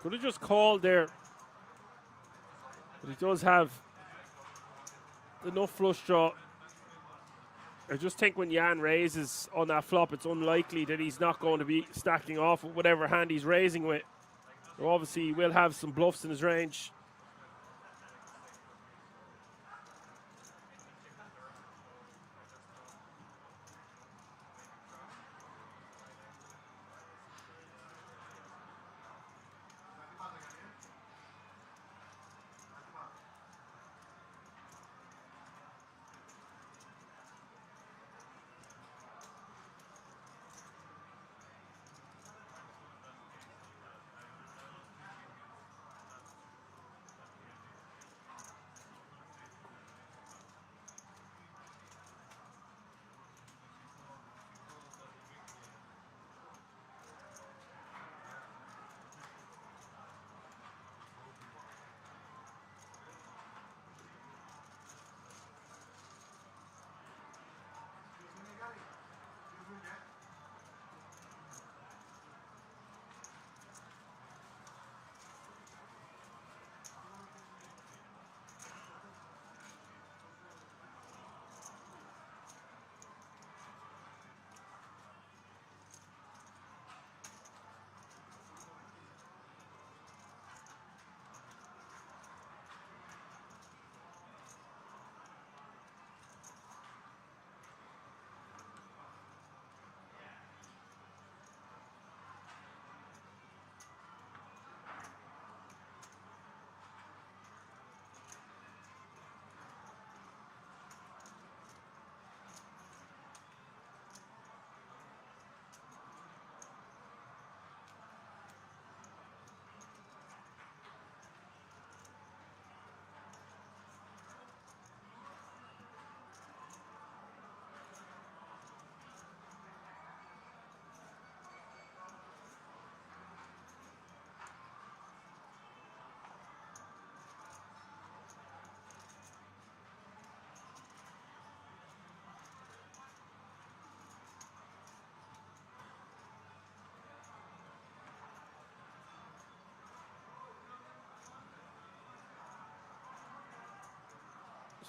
Could have just called there. But he does have enough flush draw. I just think when Jan raises on that flop, it's unlikely that he's not going to be stacking off with whatever hand he's raising with. So obviously, he will have some bluffs in his range.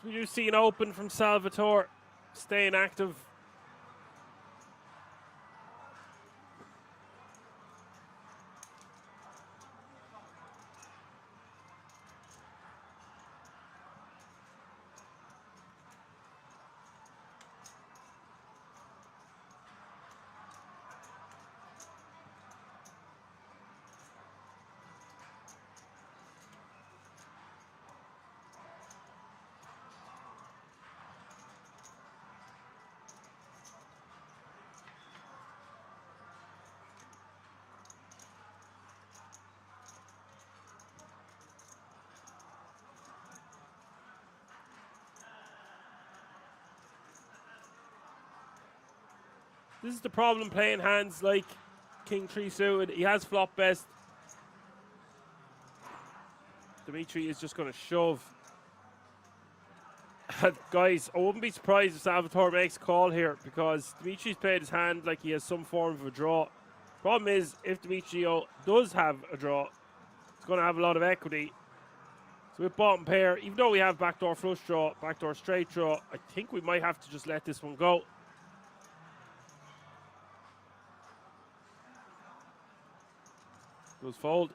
We do see an open from Salvatore, staying active. This is the problem playing hands like King 3 suited. He has flop best. Dimitri is just going to shove. Guys, I wouldn't be surprised if Salvatore makes a call here because Dimitri's played his hand like he has some form of a draw. Problem is, if Dimitrio does have a draw, it's going to have a lot of equity. So with bottom pair, even though we have backdoor flush draw, backdoor straight draw, I think we might have to just let this one go. Goes fold.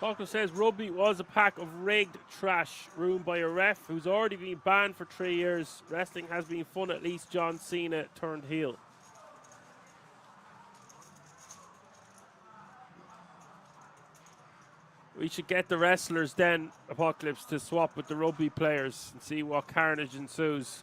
Falco says rugby was a pack of rigged trash ruined by a ref who's already been banned for 3 years. Wrestling has been fun, at least John Cena turned heel. We should get the wrestlers then, Apocalypse, to swap with the rugby players and see what carnage ensues.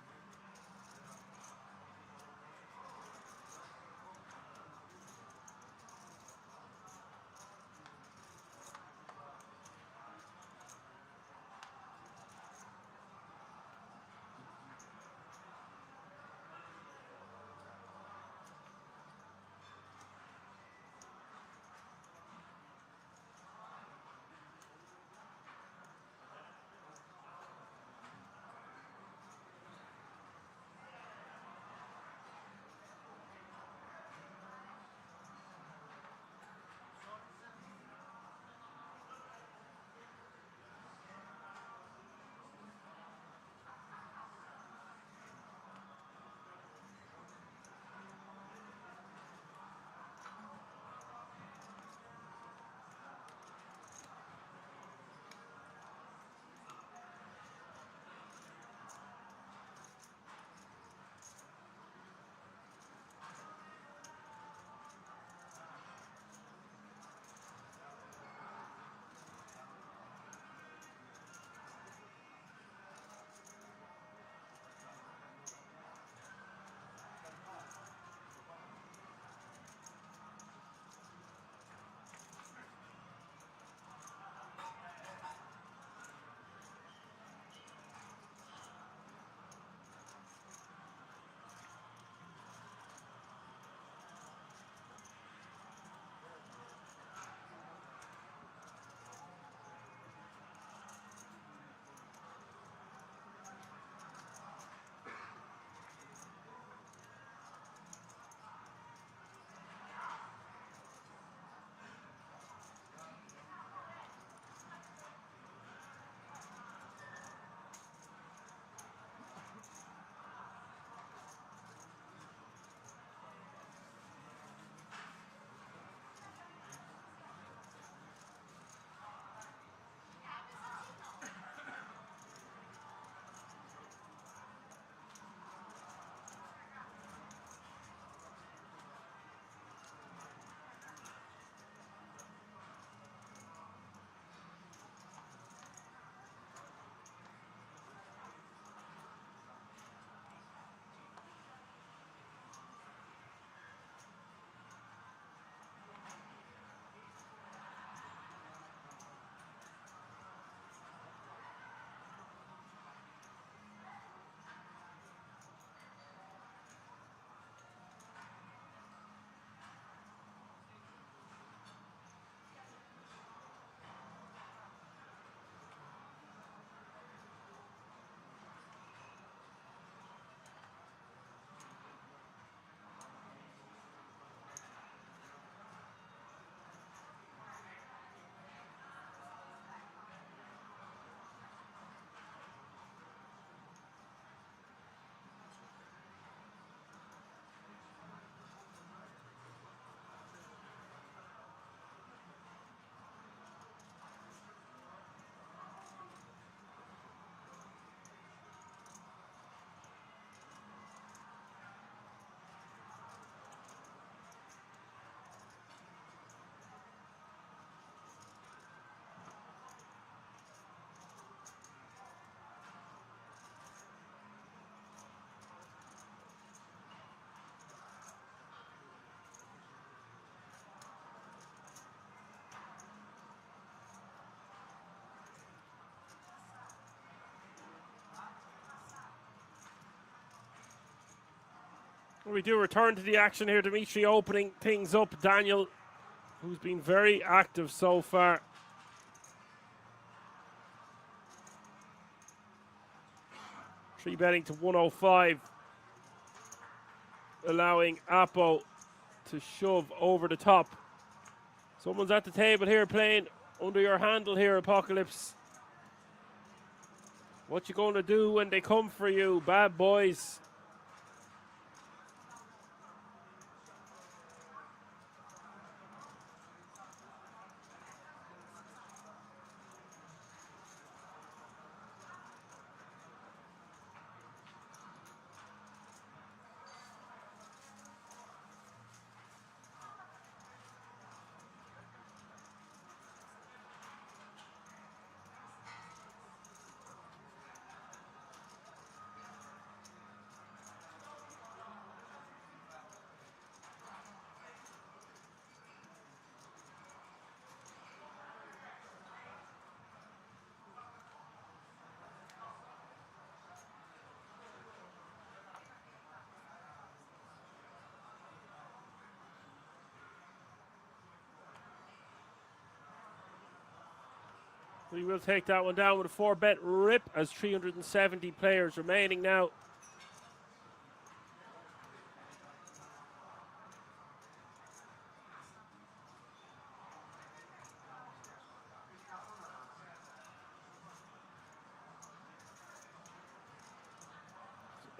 We do return to the action here. Dimitri opening things up. Daniel, who's been very active so far. Three betting to 105. Allowing Apo to shove over the top. Someone's at the table here playing under your handle here, Apocalypse. What you going to do when they come for you, bad boys? We will take that one down with a 4-bet rip as 370 players remaining now.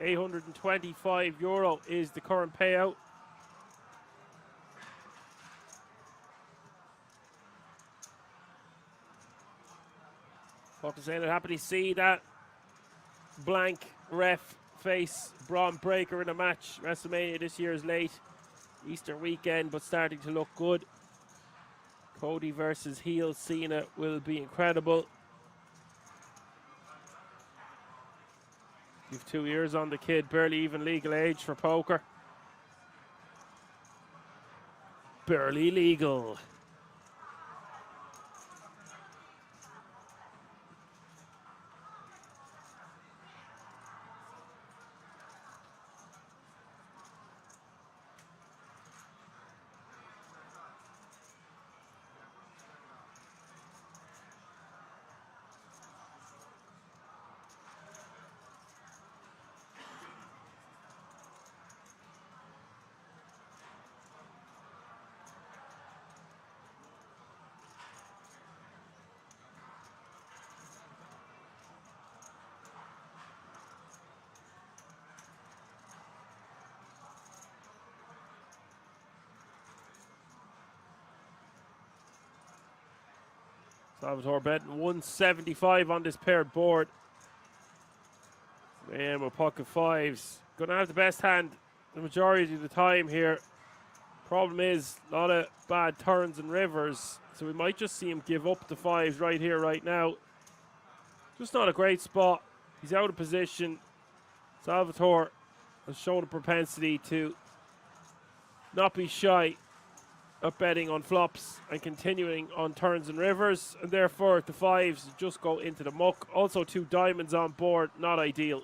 €825 is the current payout. Fucking saying it, happy to see that blank ref face Braun Breaker in a match. WrestleMania this year is late. Easter weekend, but starting to look good. Cody versus heel Cena will be incredible. You've 2 years on the kid, barely even legal age for poker. Barely legal. Salvatore betting 175 on this paired board. And with pocket fives. Gonna have the best hand the majority of the time here. Problem is, a lot of bad turns and rivers. So we might just see him give up the fives right here, right now. Just not a great spot. He's out of position. Salvatore has shown a propensity to not be shy of betting on flops and continuing on turns and rivers, and therefore the fives just go into the muck. Also 2 diamonds on board, not ideal.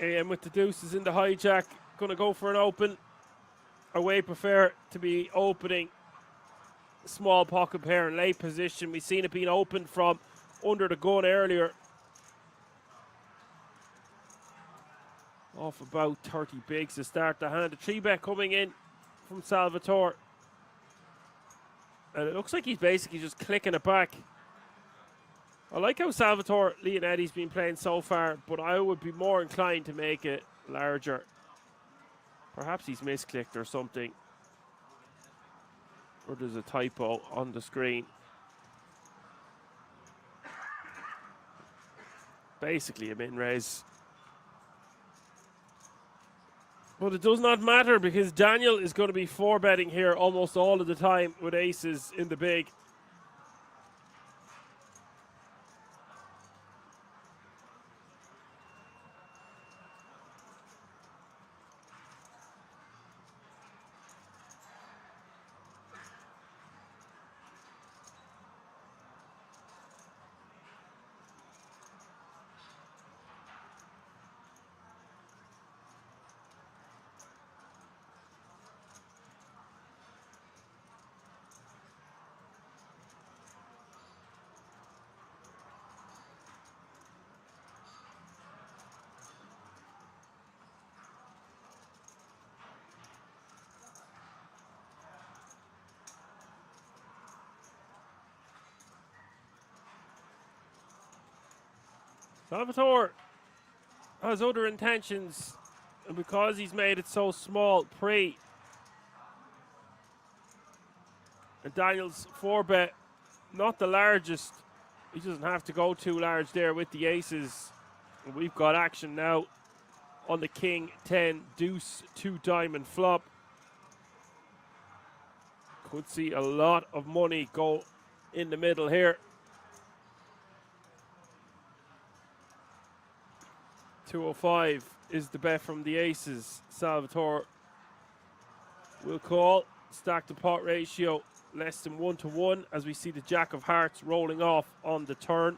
AM with the deuces in the hijack. Gonna go for an open. Away prefer to be opening small pocket pair in late position. We've seen it being opened from under the gun earlier. Off about 30 bigs to start the hand. A 3-bet coming in from Salvatore. And it looks like he's basically just clicking it back. I like how Salvatore Leonetti's been playing so far, but I would be more inclined to make it larger. Perhaps he's misclicked or something. Or there's a typo on the screen. Basically a min-raise. But it does not matter because Daniel is going to be 4-betting here almost all of the time with aces in the big. Salvatore has other intentions, and because he's made it so small pre, and Daniel's 4-bet, not the largest, he doesn't have to go too large there with the aces. And we've got action now on the king 10 deuce 2 diamond flop. Could see a lot of money go in the middle here. 205 is the bet from the aces. Salvatore will call. Stack to pot ratio less than 1-1 as we see the jack of hearts rolling off on the turn.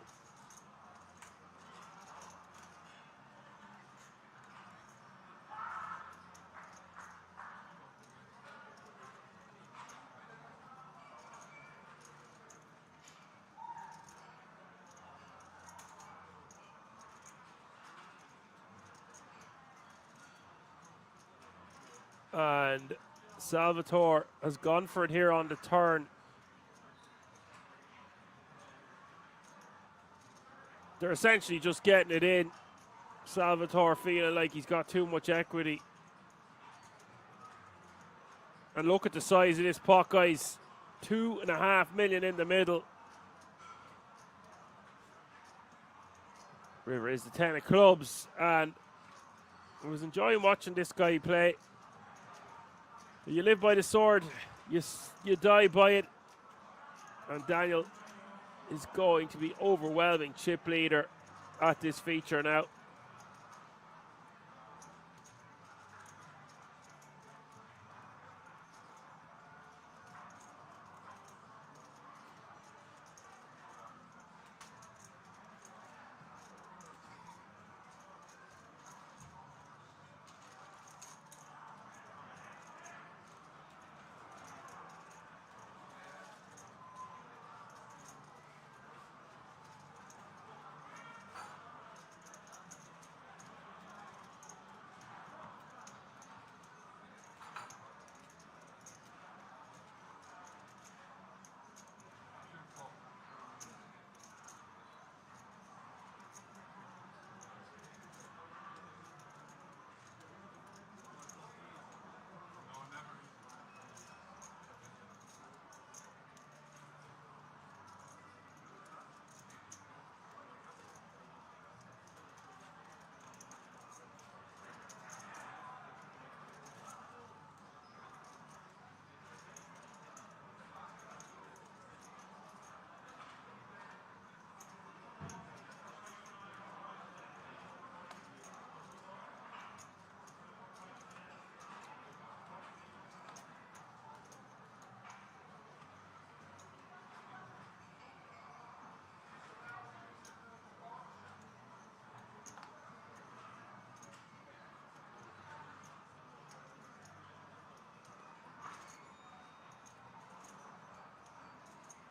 And Salvatore has gone for it here on the turn. They're essentially just getting it in. Salvatore feeling like he's got too much equity. And look at the size of this pot, guys. 2.5 million in the middle. River is the 10 of clubs, and I was enjoying watching this guy play. You live by the sword, you die by it. And Daniel is going to be overwhelming chip leader at this feature now.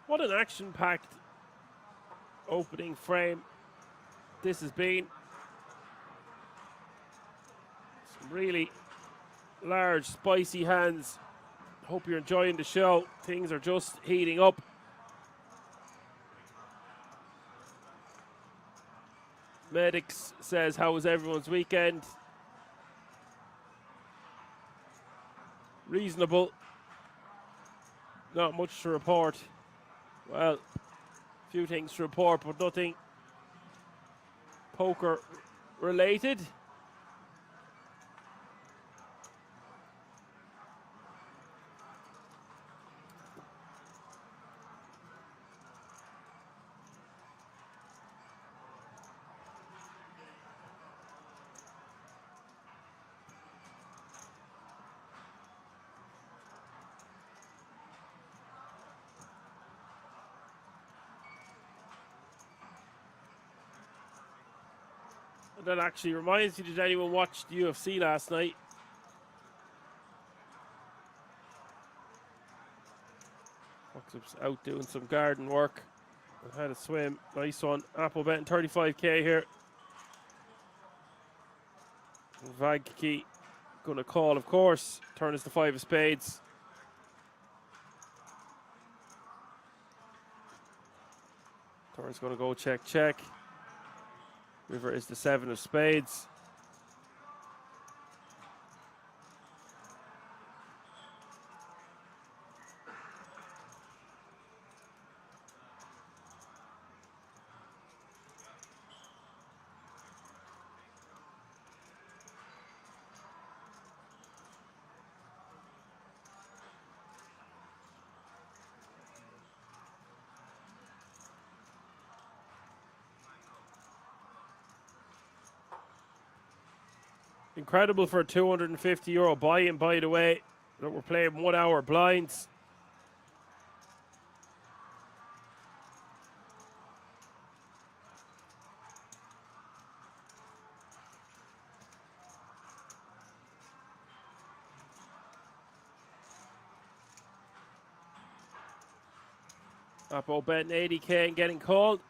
What an action-packed opening frame this has been. really large, spicy hands. Hope you're enjoying the show. Things are just heating up. Medics says, how was everyone's weekend? Reasonable. Not much to report. Well, a few things to report, but nothing poker related. And that actually reminds me, did anyone watch the UFC last night? Fox out doing some garden work. I had a swim. Nice one. Apple betting 35k here. Vagki gonna call, of course. Turn is the 5 of spades. Turn's gonna go check, check. River is the 7 of spades. Incredible for a €250 buy-in, by the way. That we're playing 1 hour blinds. Apple betting 80k and getting called.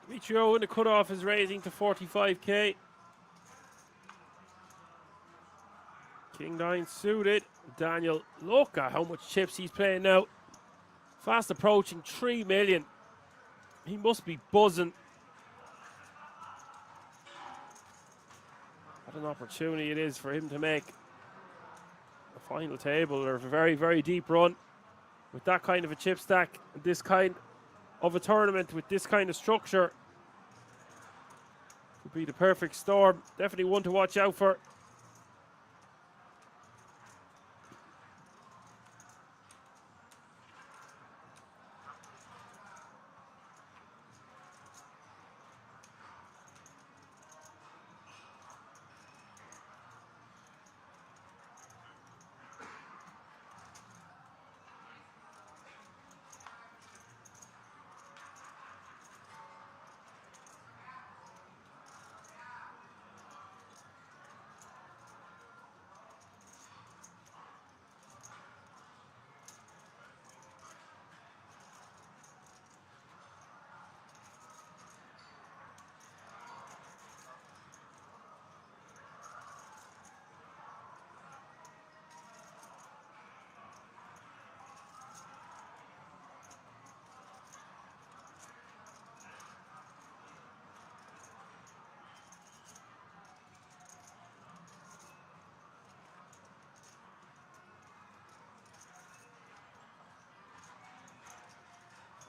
Mitro in the cutoff is raising to 45k. King 9 suited. Daniel, look at how much chips he's playing now. Fast approaching 3 million. He must be buzzing. What an opportunity it is for him to make a final table or a very, very deep run with that kind of a chip stack, this kind of a tournament with this kind of structure. Could be the perfect storm. Definitely one to watch out for.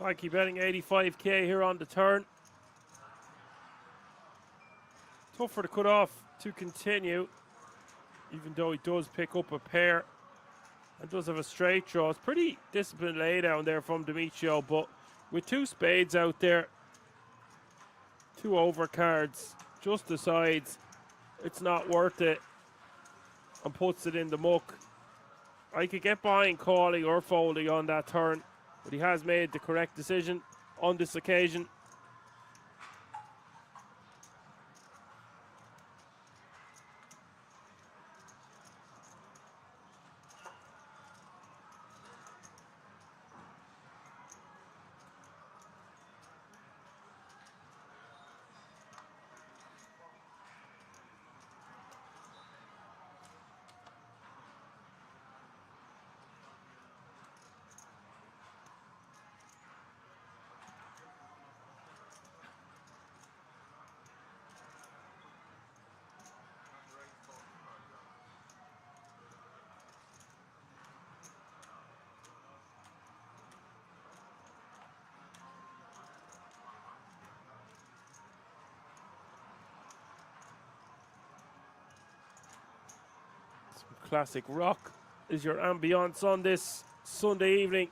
I keep betting 85k here on the turn. Tough for the cut-off to continue, even though he does pick up a pair and does have a straight draw. It's pretty disciplined lay down there from Demetrio, but with two spades out there, two overcards, just decides it's not worth it and puts it in the muck. I could get behind calling or folding on that turn, but he has made the correct decision on this occasion. Classic rock is your ambience on this Sunday evening.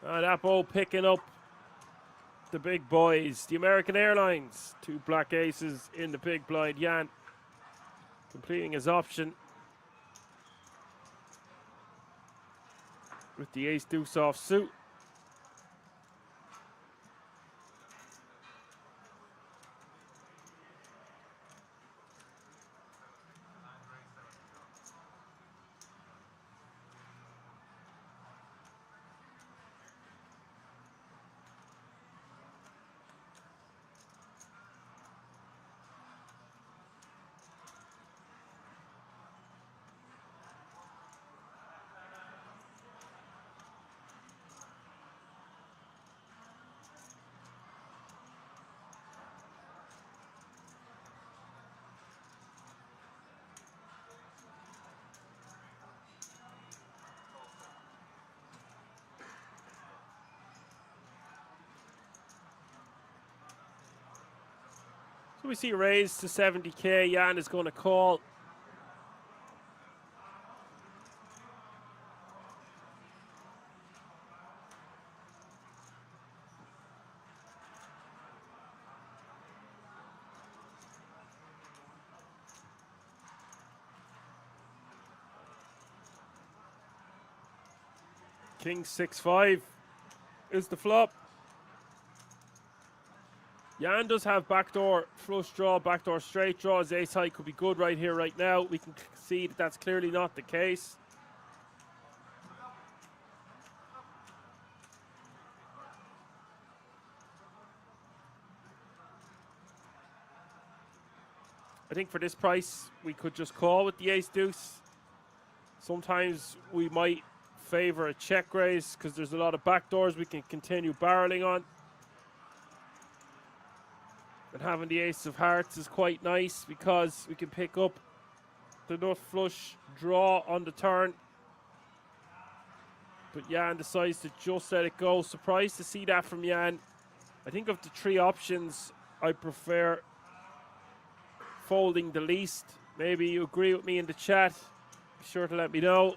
That ball picking up the big boys. The American Airlines, two black aces in the big blind. Jan completing his option with the ace deuce off suit. So we see a raise to 70k. Jan is going to call. King 6-5 is the flop. Jan does have backdoor flush draw, backdoor straight draw. His ace high could be good right here, right now. We can see that that's clearly not the case. I think for this price, we could just call with the ace deuce. Sometimes we might favor a check raise because there's a lot of backdoors we can continue barreling on. And having the ace of hearts is quite nice because we can pick up the nut flush draw on the turn. But Jan decides to just let it go. Surprised to see that from Jan. I think of the three options, I prefer folding the least. Maybe you agree with me in the chat. Be sure to let me know.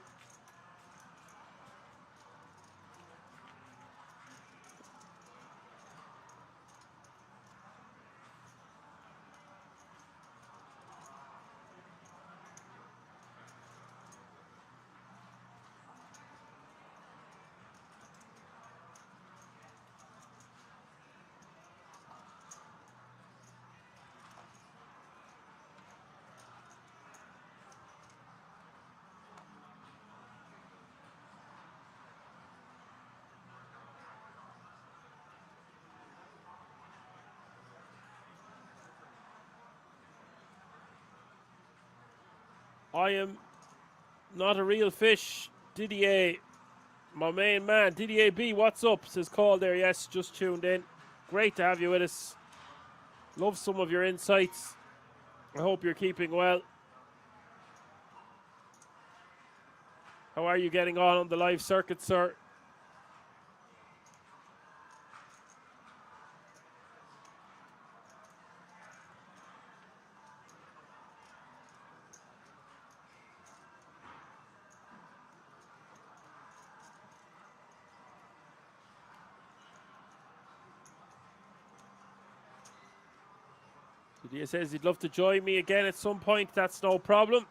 I am not a real fish. Didier, my main man. Didier B, what's up? Says call there. Yes, just tuned in. Great to have you with us. Love some of your insights. I hope you're keeping well. How are you getting on the live circuit, sir? Didier says he'd love to join me again at some point. That's no problem.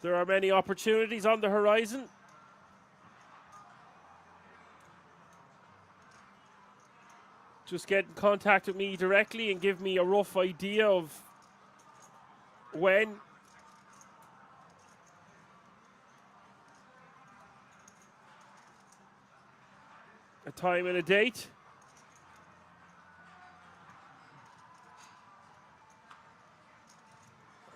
There are many opportunities on the horizon. Just get in contact with me directly and give me a rough idea of when. A time and a date.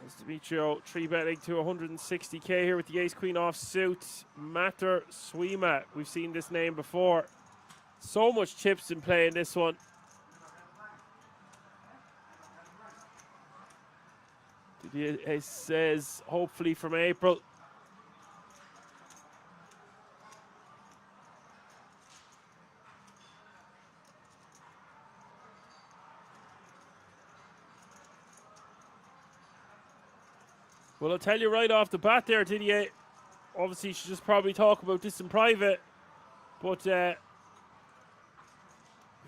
As Demetrio 3-betting to 160k here with the ace-queen offsuit. Matter Swima. We've seen this name before. So much chips in play in this one. It says hopefully from April. Well, I'll tell you right off the bat there, Didier. Obviously, you should just probably talk about this in private. But you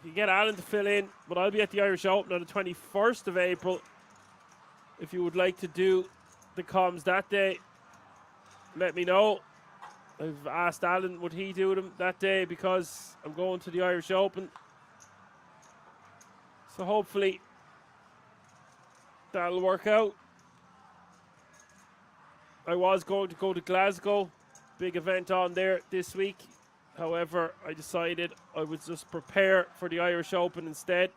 can get Alan to fill in. But I'll be at the Irish Open on the 21st of April. If you would like to do the comms that day, let me know. I've asked Alan would he do them that day because I'm going to the Irish Open. So hopefully that'll work out. I was going to go to Glasgow, big event on there this week. However, I decided I would just prepare for the Irish Open instead.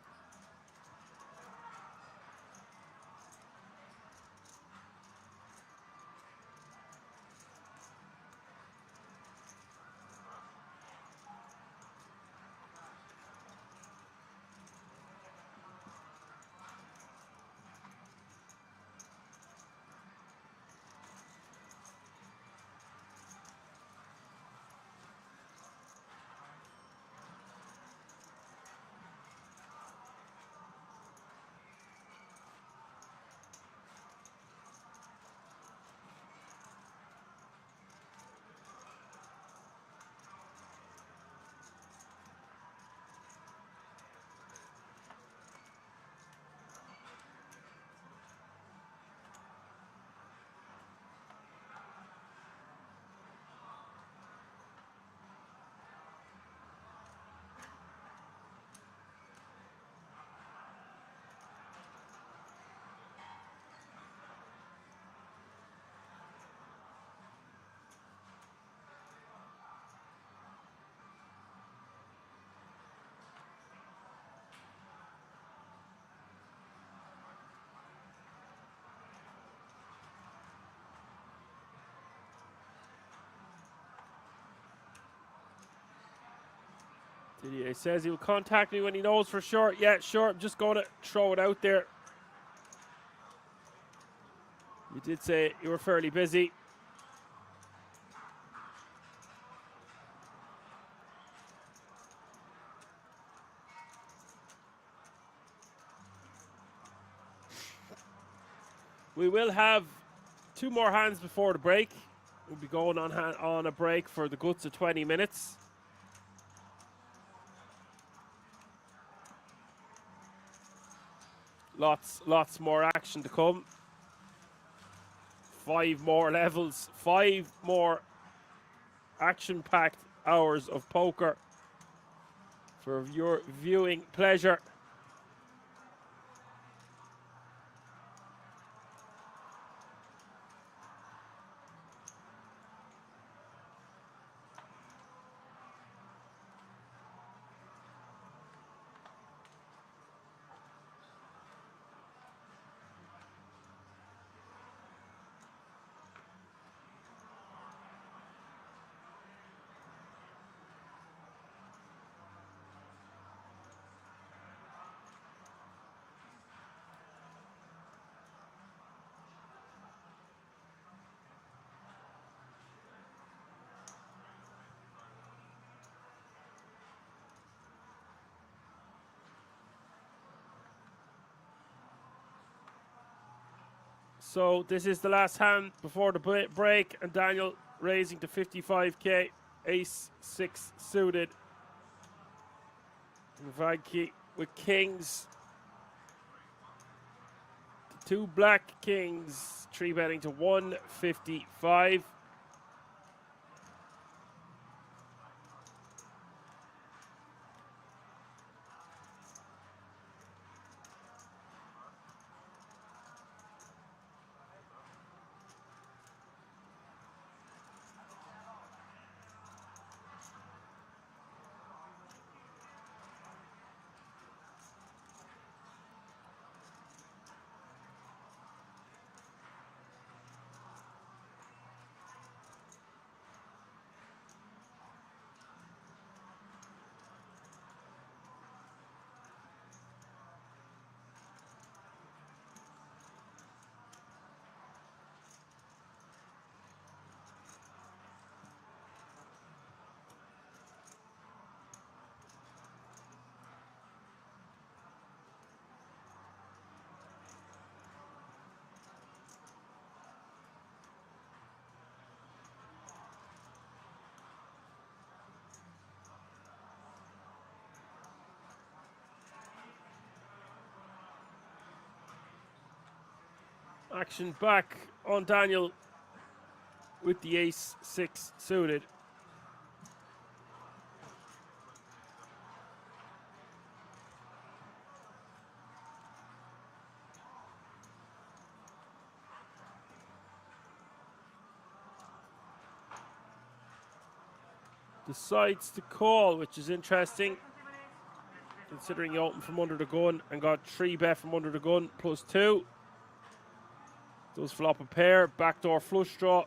Didier says he will contact me when he knows for sure. Yeah, sure. I'm just going to throw it out there. You did say you were fairly busy. We will have 2 more hands before the break. We'll be going on a break for the guts of 20 minutes. Lots more action to come. 5 more levels, 5 more action-packed hours of poker for your viewing pleasure. So this is the last hand before the break, and Daniel raising to 55k, ace 6 suited. Vanke with kings. 2 black kings, 3 betting to 155. Action back on Daniel with the ace 6 suited. Decides to call, which is interesting, considering he opened from under the gun and got 3 bet from under the gun plus 2. Does flop a pair, backdoor flush draw.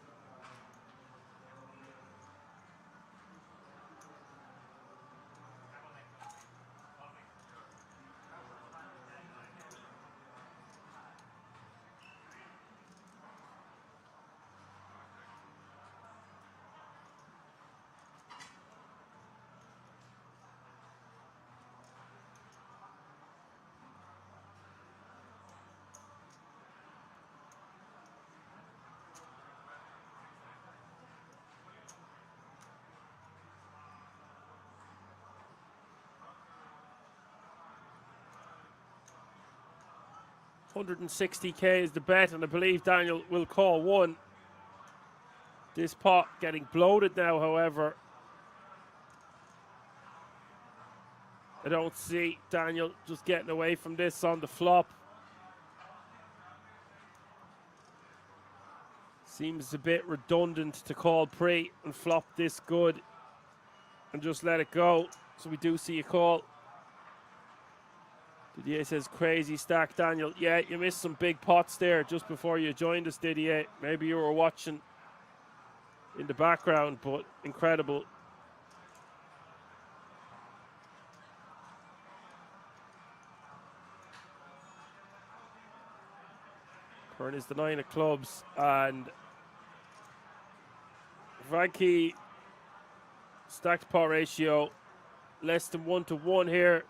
$160k is the bet, and I believe Daniel will call 1. This pot getting bloated now, however. I don't see Daniel just getting away from this on the flop. Seems a bit redundant to call pre and flop this good and just let it go. So we do see a call. Didier says crazy stack, Daniel. Yeah, you missed some big pots there just before you joined us, Didier. Maybe you were watching in the background, but incredible. Turn is the 9 of clubs, and Vanky stacked pot ratio less than 1-to-1 here.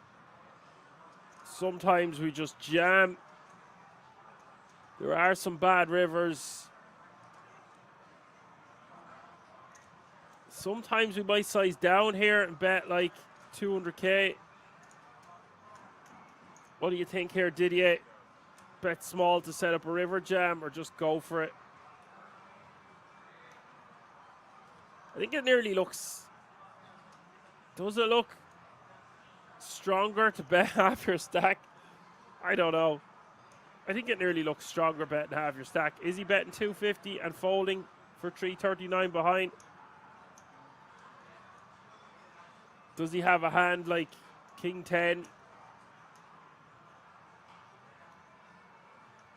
Sometimes we just jam. There are some bad rivers. Sometimes we might size down here and bet like 200k. What do you think here, Didier? Bet small to set up a river jam or just go for it? I think it nearly looks... Does it look stronger to bet half your stack? I don't know. I think it nearly looks stronger betting half your stack. Is he betting 250 and folding for 339 behind? Does he have a hand like King 10?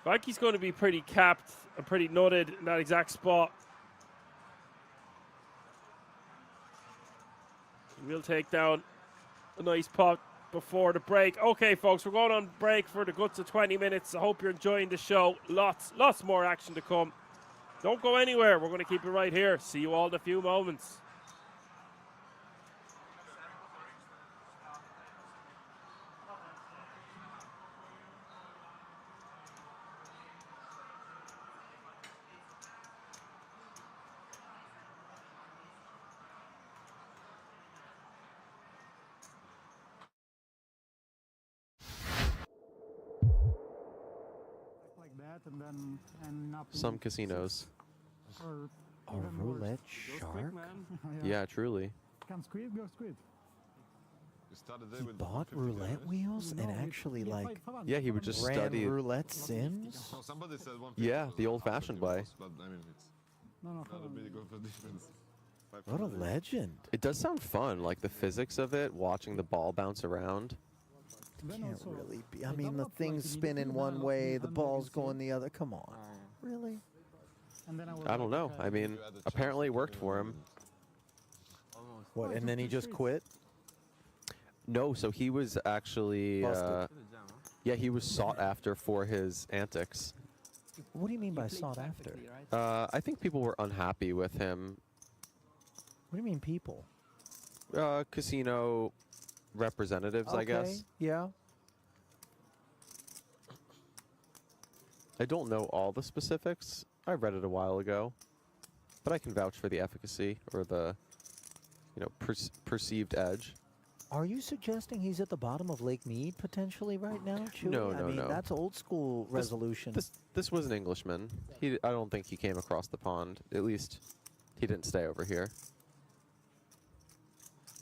I think he's going to be pretty capped and pretty nutted in that exact spot. We'll take down a nice pot before the break. Okay, folks, we're going on break for the guts of 20 minutes. I hope you're enjoying the show. Lots more action to come. Don't go anywhere. We're going to keep it right here. See you all in a few moments. Some casinos. A roulette shark? Yeah, truly. He bought roulette wheels and actually like Yeah, he would just ran study. roulette sims? Yeah, the old-fashioned way. What a legend. It does sound fun, like the physics of it, watching the ball bounce around. Can't really be. I mean, the thing's spinning one way, the ball's going the other. Come on. Really? I don't know. I mean, apparently it worked for him. What, and then he just quit? No, so he was actually, yeah, he was sought after for his antics. What do you mean by sought after? I think people were unhappy with him. What do you mean people? Casino representatives, I guess. Yeah. I don't know all the specifics. I read it a while ago, but I can vouch for the efficacy or the, you know, perceived edge. Are you suggesting he's at the bottom of Lake Mead potentially right now, Chewy? No, I mean, no. that's old school resolution. This was an Englishman. I don't think he came across the pond. At least, he didn't stay over here.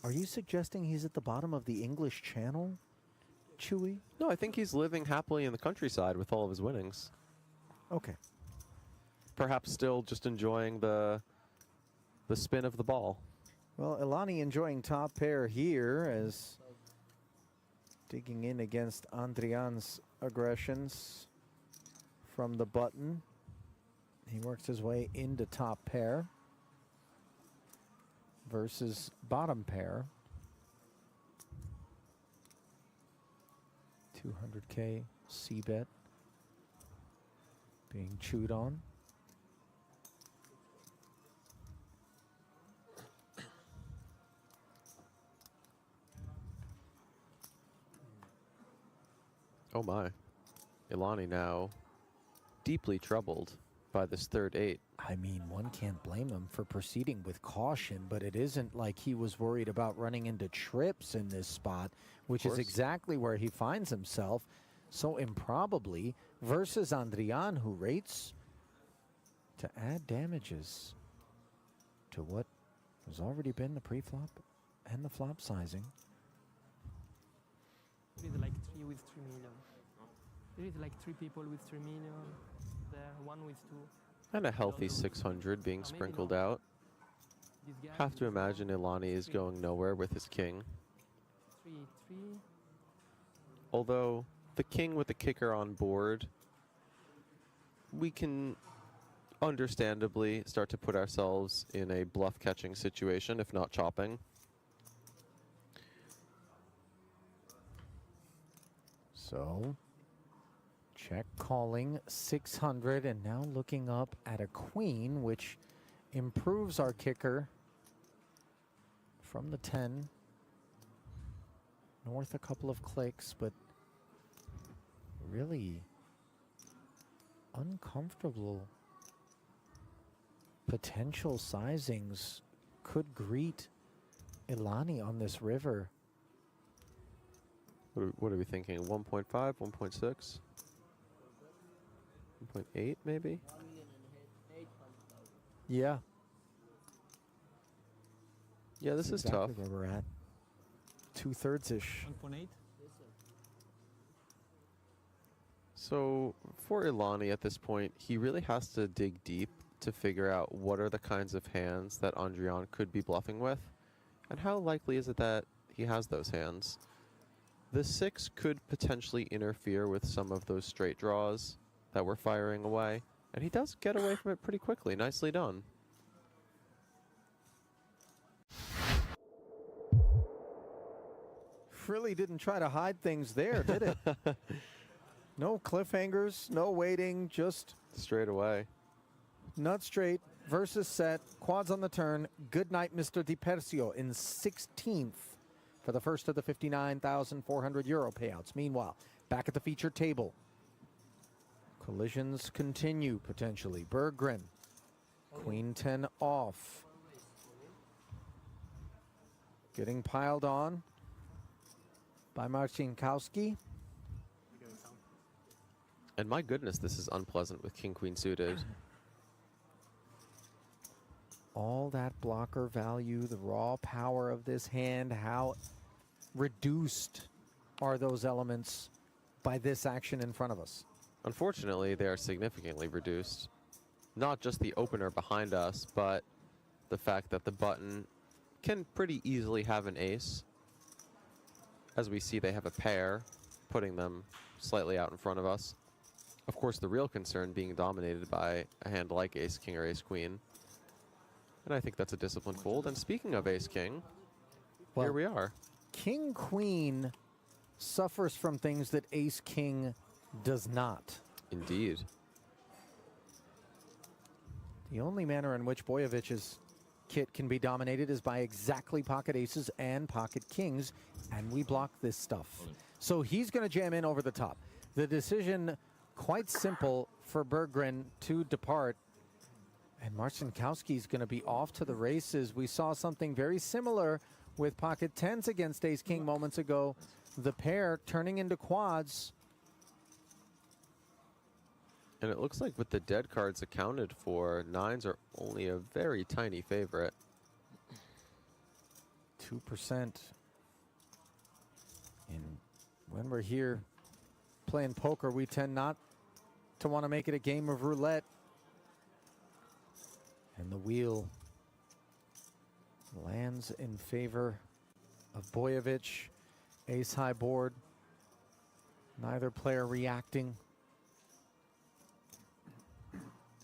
Are you suggesting he's at the bottom of the English Channel, Chewy? No, I think he's living happily in the countryside with all of his winnings. Okay. Perhaps still just enjoying the spin of the ball. Well, Elani enjoying top pair here as digging in against Andrian's aggressions from the button. He works his way into top pair versus bottom pair. 200K C-bet being chewed on. Oh my. Ilani now deeply troubled by this third 8. I mean, one can't blame him for proceeding with caution, but it isn't like he was worried about running into trips in this spot, which is exactly where he finds himself so improbably versus Andrian, who rates to add damages to what has already been the pre-flop and the flop sizing. With like 3 with 3 million. There is like 3 people with 3 million. There, 1 with 2. And a healthy 600 being sprinkled out. Have to imagine Ilani is going nowhere with his king. 3, 3. Although the king with the kicker on board, we can understandably start to put ourselves in a bluff catching situation, if not chopping. So, Check calling 600 and now looking up at a queen, which improves our kicker from the 10. North a couple of clicks, but really uncomfortable potential sizings could greet Ilani on this river. What are we thinking? 1.5, 1.6? 1.8 maybe? Yeah. Yeah, this is tough. Where we're at. 2/3-ish. 1.8. So for Ilani at this point, he really has to dig deep to figure out what are the kinds of hands that Andrian could be bluffing with, and how likely is it that he has those hands. The 6 could potentially interfere with some of those straight draws that we're firing away, and he does get away from it pretty quickly. Nicely done. Really didn't try to hide things there, did it? No cliffhangers, no waiting, just Straight away. nut straight versus set, quads on the turn. Good night, Mr. Di Persio in 16th for the first of the 59,400 euro payouts. Meanwhile, back at the featured table, collisions continue potentially. Berggren, Queen 10 off. Getting piled on by Marcinkowski. And my goodness, this is unpleasant with King Queen suited. All that blocker value, the raw power of this hand, how reduced are those elements by this action in front of us? Unfortunately, they are significantly reduced. Not just the opener behind us, but the fact that the button can pretty easily have an ace. As we see, they have a pair, putting them slightly out in front of us. Of course, the real concern being dominated by a hand like ace-king or ace-queen. And I think that's a disciplined fold. And speaking of ace-king, Well, here we are. King-queen suffers from things that ace-king does not. Indeed. The only manner in which Boyevic's kit can be dominated is by exactly pocket aces and pocket kings, and we block this stuff. So he's going to jam in over the top. The decision, quite simple for Berggren to depart, and Marcinkowski is going to be off to the races. We saw something very similar with pocket tens against ace-king moments ago. The pair turning into quads. And it looks like with the dead cards accounted for, nines are only a very tiny favorite. 2%. And when we're here playing poker, we tend not to want to make it a game of roulette. And the wheel lands in favor of Bojevic. Ace high board. Neither player reacting.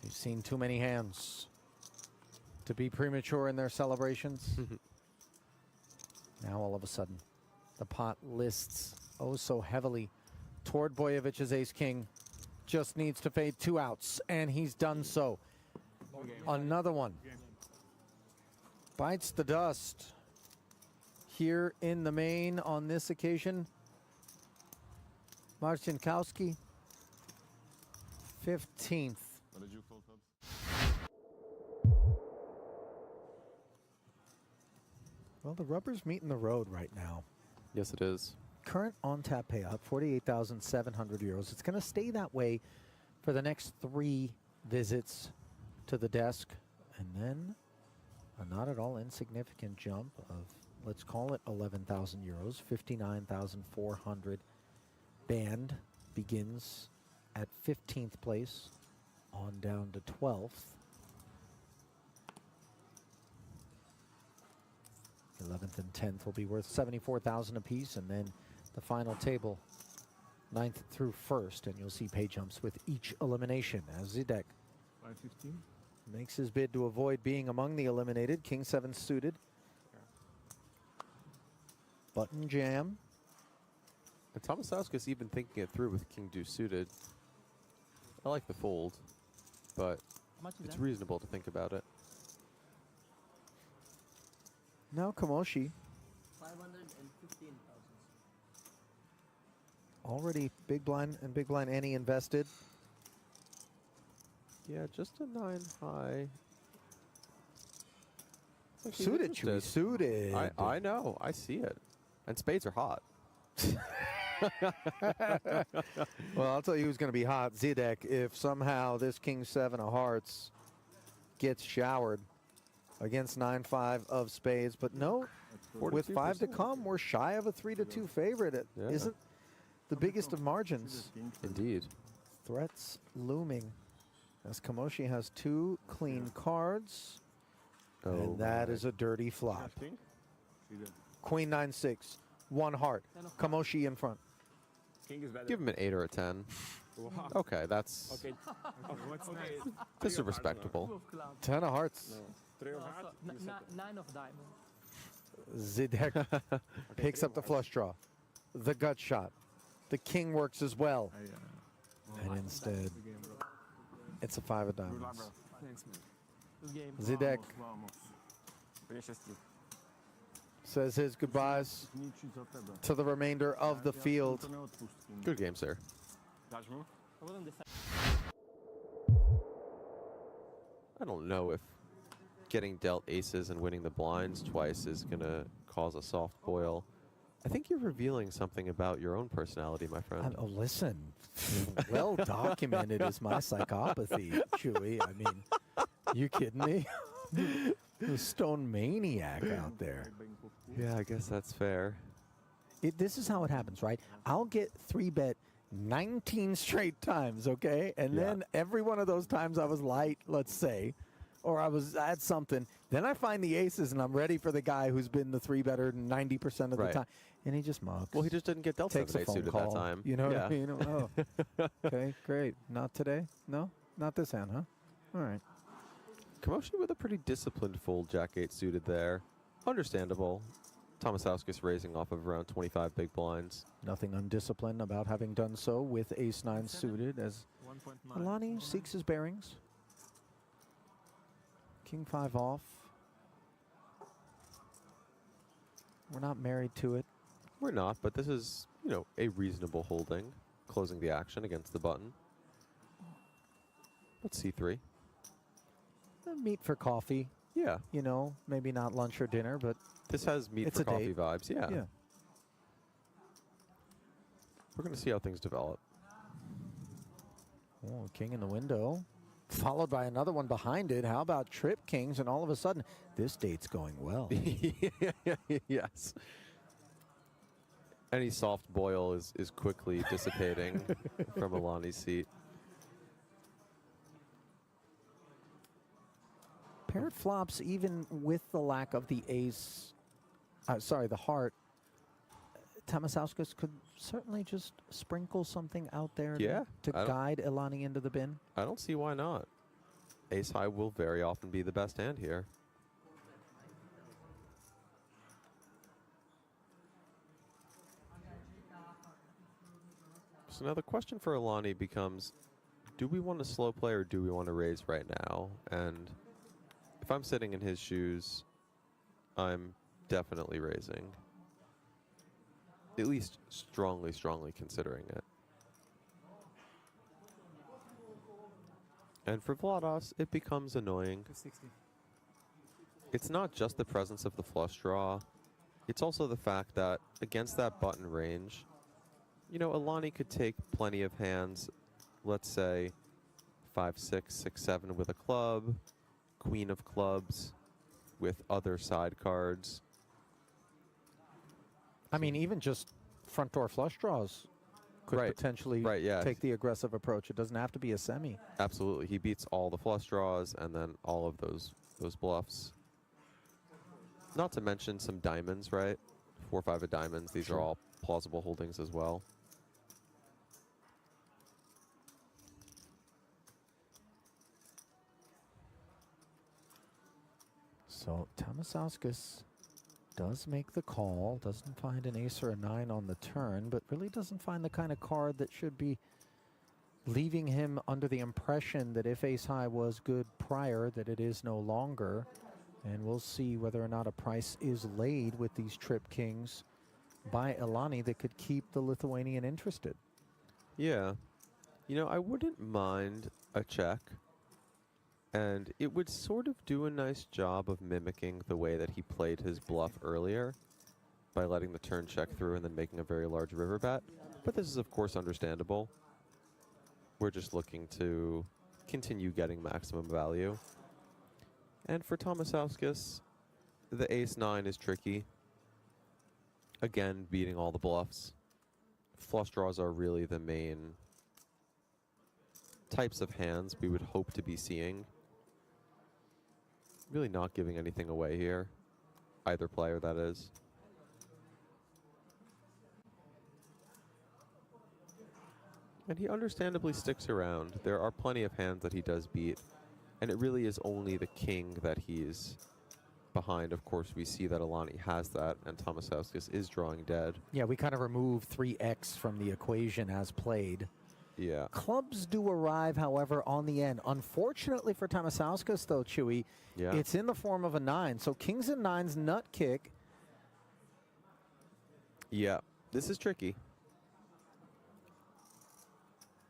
They've seen too many hands to be premature in their celebrations. Now all of a sudden, the pot lists oh so heavily toward Boyevic's ace-king. Just needs to fade 2 outs, and he's done so. Another one. Bites the dust. Here in the main on this occasion, Marcinkowski, 15th. Well, the rubber's meeting the road right now. Yes, it is. Current on-tap payout, 48,700 euros. It's going to stay that way for the next 3 visits to the desk. And then a not at all insignificant jump of, let's call it 11,000 euros, 59,400. Band begins at 15th place on down to 12th. 11th and 10th will be worth 74,000 apiece, and then the final table, 9th through 1st, and you'll see pay jumps with each elimination as Zidek 515. makes his bid to avoid being among the eliminated. King 7 suited. Button jam. And Tomasowski's even thinking it through with King Deuce suited. I like the fold, but How much is it's that? reasonable to think about it. Now Kamoshi 515,000. already big blind and big blind Annie invested. Yeah, just a 9 high. Like he's Suited, Chewy, interested. suited. I know. I see it. And spades are hot. Well, I'll tell you who's going to be hot. Zidek, if somehow this King 7 of hearts gets showered against 9-5 of spades. But no, with 5 to 42%. come, we're shy of a 3-2 favorite. It Yeah. isn't the biggest of margins. Indeed. Threats looming as Kamoshi has 2 clean cards. Oh, And that my. is a dirty flop. Queen 9-6, 1 heart. Kamoshi in front. King is better. Give him an 8 or a 10. Wow. Okay, that's Okay. What's nice? this is respectable. Two of clubs. 10 of hearts. No. 3 of No, hearts. so you settle. 9 of diamonds. Zidek picks up the flush draw. The gut shot. The king works as well. And instead, it's a 5 of diamonds. Thanks, man. Good game. Zidek Finish Steve. says his goodbyes to the remainder of the field. Good game, sir. Dodge move. I wasn't decided. I don't know if getting dealt aces and winning the blinds twice is going to cause a soft boil. I think you're revealing something about your own personality, my friend. Oh, listen, well documented is my psychopathy, Chewy. I mean, you kidding me? The stone maniac out there. Yeah, I guess that's fair. This is how it happens, right? I'll get 3-bet 19 straight times, okay? And Yeah. then every one of those times I was light, let's say, or I was at something. Then I find the aces and I'm ready for the guy who's been the 3-better 90% of the Right. time. And he just mugs. Well, he just didn't get dealt takes a 7-8 phone suited call. that time. You know what yeah. I mean? Oh, okay, great. Not today? No? Not this hand, huh? All right. Kamoshi with a pretty disciplined fold Jack-8 suited there. Understandable. Tomasowskis raising off of around 25 big blinds. Nothing undisciplined about having done so with ace-9 suited as 1.9. Alani seeks his bearings. King 5 off. We're not married to it. We're not, but this is, you know, a reasonable holding. Closing the action against the button. Let's C3. Meet for coffee, Yeah. you know, maybe not lunch or dinner, but This has meat It's for a coffee date. vibes. Yeah. yeah. We're going to see how things develop. Oh, king in the window, followed by another one behind it. How about trip kings? And all of a sudden, this date's going well. Yes. Any soft boil is quickly dissipating from Alani's seat. Paired flops, even with the lack of the ace, the heart, Tomasowskis could certainly just sprinkle something out there Yeah, to I don't- guide Elani into the bin. I don't see why not. Ace high will very often be the best hand here. So now the question for Alani becomes, do we want to slow play or do we want to raise right now? And if I'm sitting in his shoes, I'm definitely raising. At least strongly, strongly considering it. And for Vlados, it becomes annoying. 260. It's not just the presence of the flush draw. It's also the fact that against that button range, you know, Alani could take plenty of hands, let's say 5, 6, 6, 7 with a club, queen of clubs with other side cards. I mean, even just front door flush draws could Right. potentially Right, yeah. take the aggressive approach. It doesn't have to be a semi. Absolutely. He beats all the flush draws and then all of those bluffs. Not to mention some diamonds, right? 4, 5 of diamonds. These Sure. are all plausible holdings as well. So Tomasowskis does make the call, doesn't find an ace or a 9 on the turn, but really doesn't find the kind of card that should be leaving him under the impression that if ace high was good prior, that it is no longer. And we'll see whether or not a price is laid with these trip kings by Elani that could keep the Lithuanian interested. Yeah. You know, I wouldn't mind a check. And it would sort of do a nice job of mimicking the way that he played his bluff earlier by letting the turn check through and then making a very large river bet. But this is, of course, understandable. We're just looking to continue getting maximum value. And for Tomasauskas, the ace-9 is tricky. Again, beating all the bluffs. Flush draws are really the main types of hands we would hope to be seeing. Really not giving anything away here. Either player, that is. And he understandably sticks around. There are plenty of hands that he does beat. And it really is only the king that he's behind. Of course, we see that Elani has that, and Tomasauskas is drawing dead. Yeah, we kind of remove 3x from the equation as played. Yeah. Clubs do arrive, however, on the end. Unfortunately for Tomasauskas, though, Chewy, Yeah. it's in the form of a 9. So kings and 9s nut kick. Yeah. This is tricky.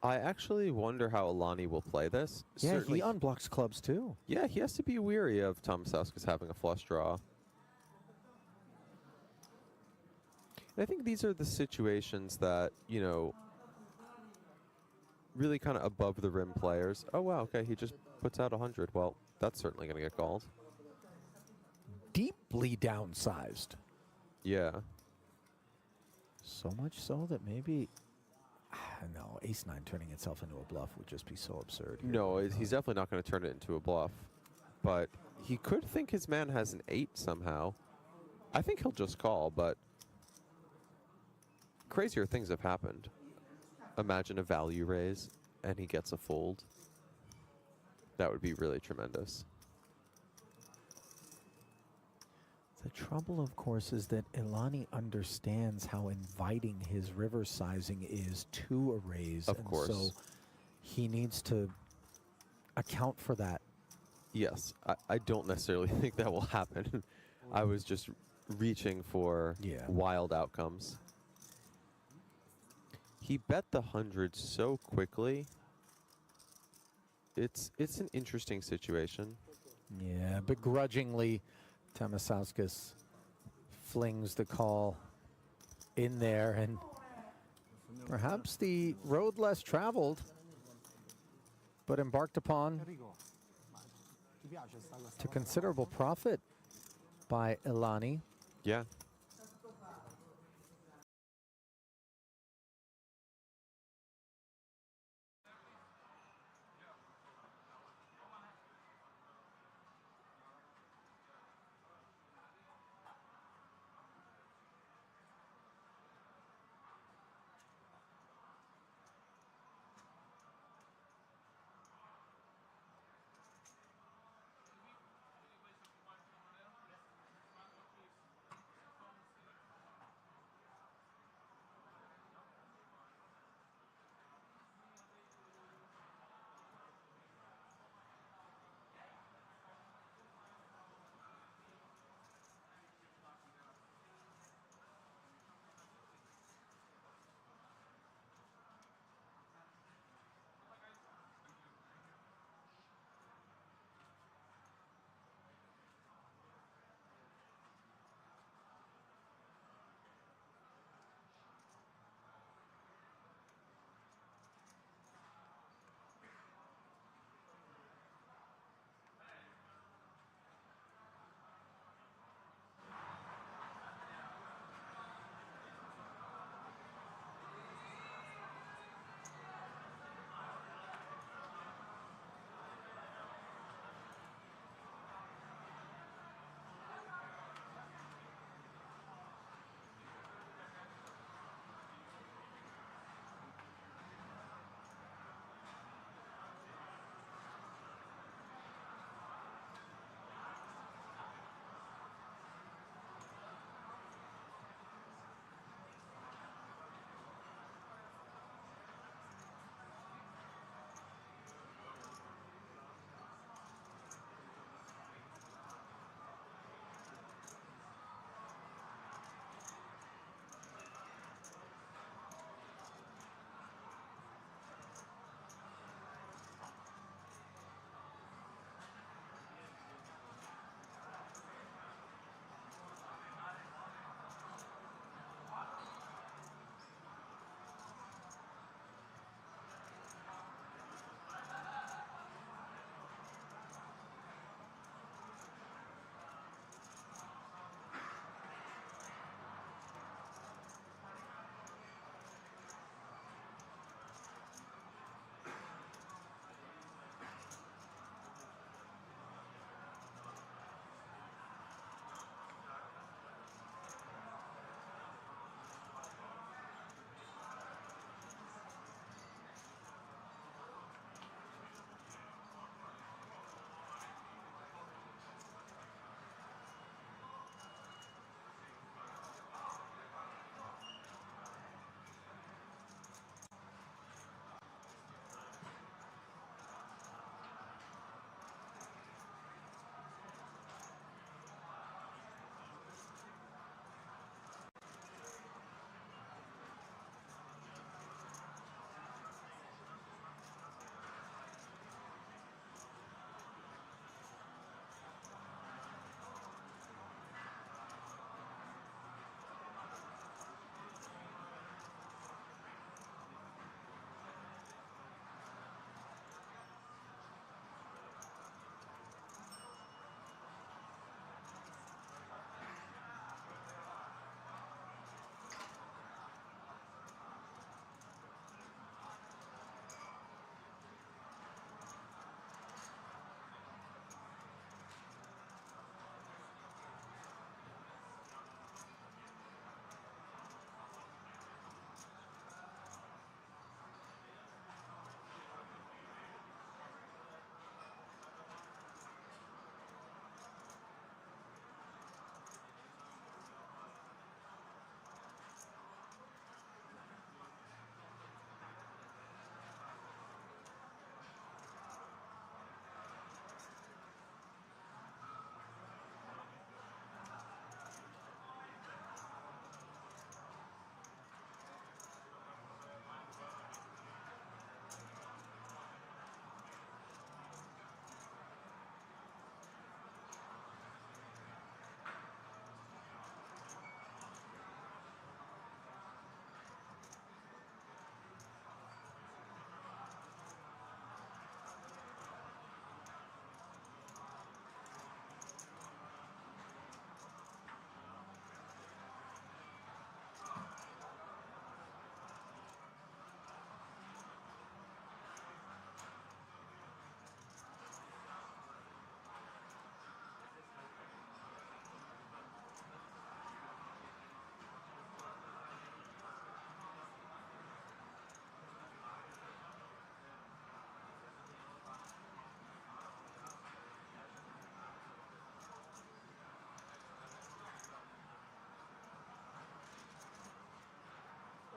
I actually wonder how Elani will play this. Yeah, Certainly, he unblocks clubs too. yeah, he has to be weary of Tomasauskas having a flush draw. And I think these are the situations that, you know, really kind of above the rim players. Oh, wow, okay, he just puts out 100. Well, that's certainly going to get called. Deeply downsized. Yeah. So much so that maybe... No, ace-9 turning itself into a bluff would just be so absurd. Here. No, he's definitely not going to turn it into a bluff. But he could think his man has an 8 somehow. I think he'll just call, but crazier things have happened. Imagine a value raise, and he gets a fold. That would be really tremendous. The trouble, of course, is that Elani understands how inviting his river sizing is to a raise. Of course. So he needs to account for that. Yes, I don't necessarily think that will happen. I was just reaching for wild outcomes. He bet the 100 so quickly. It's an interesting situation. Yeah, begrudgingly, Tomasauskas flings the call in there, and perhaps the road less traveled, but embarked upon to considerable profit by Elani. Yeah.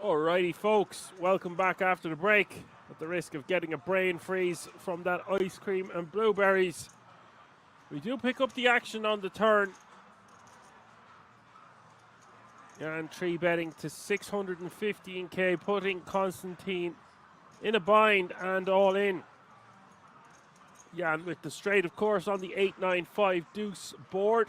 Alrighty, folks, welcome back after the break. At the risk of getting a brain freeze from that ice cream and blueberries, we do pick up the action on the turn. And 3 betting to 615k, putting Constantine in a bind and all in. Yeah, and with the straight, of course, on the 8-9-5 deuce board.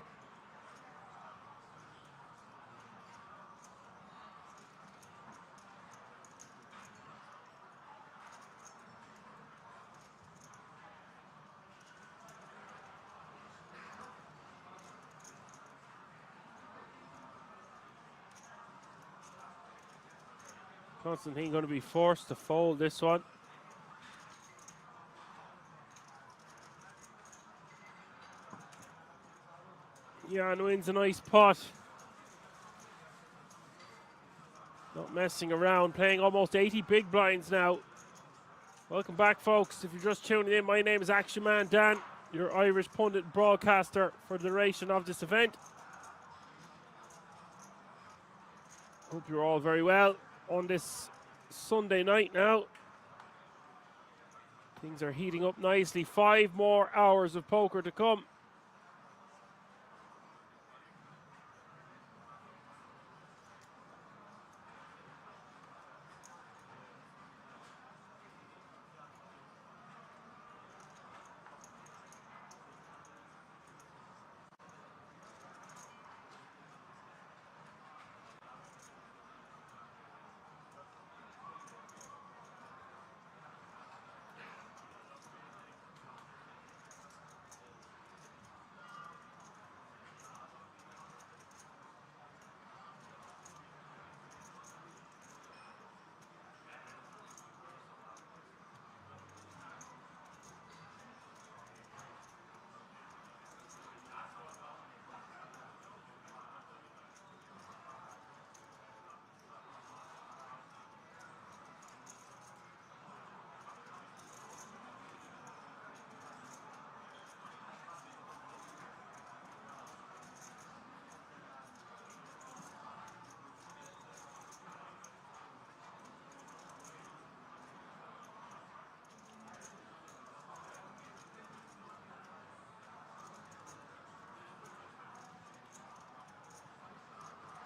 Constantine going to be forced to fold this one. Jan wins a nice pot. Not messing around, playing almost 80 big blinds now. Welcome back, folks. If you're just tuning in, my name is Action Man Dan, your Irish pundit broadcaster for the duration of this event. Hope you're all very well on this Sunday night now. Things are heating up nicely. 5 more hours of poker to come.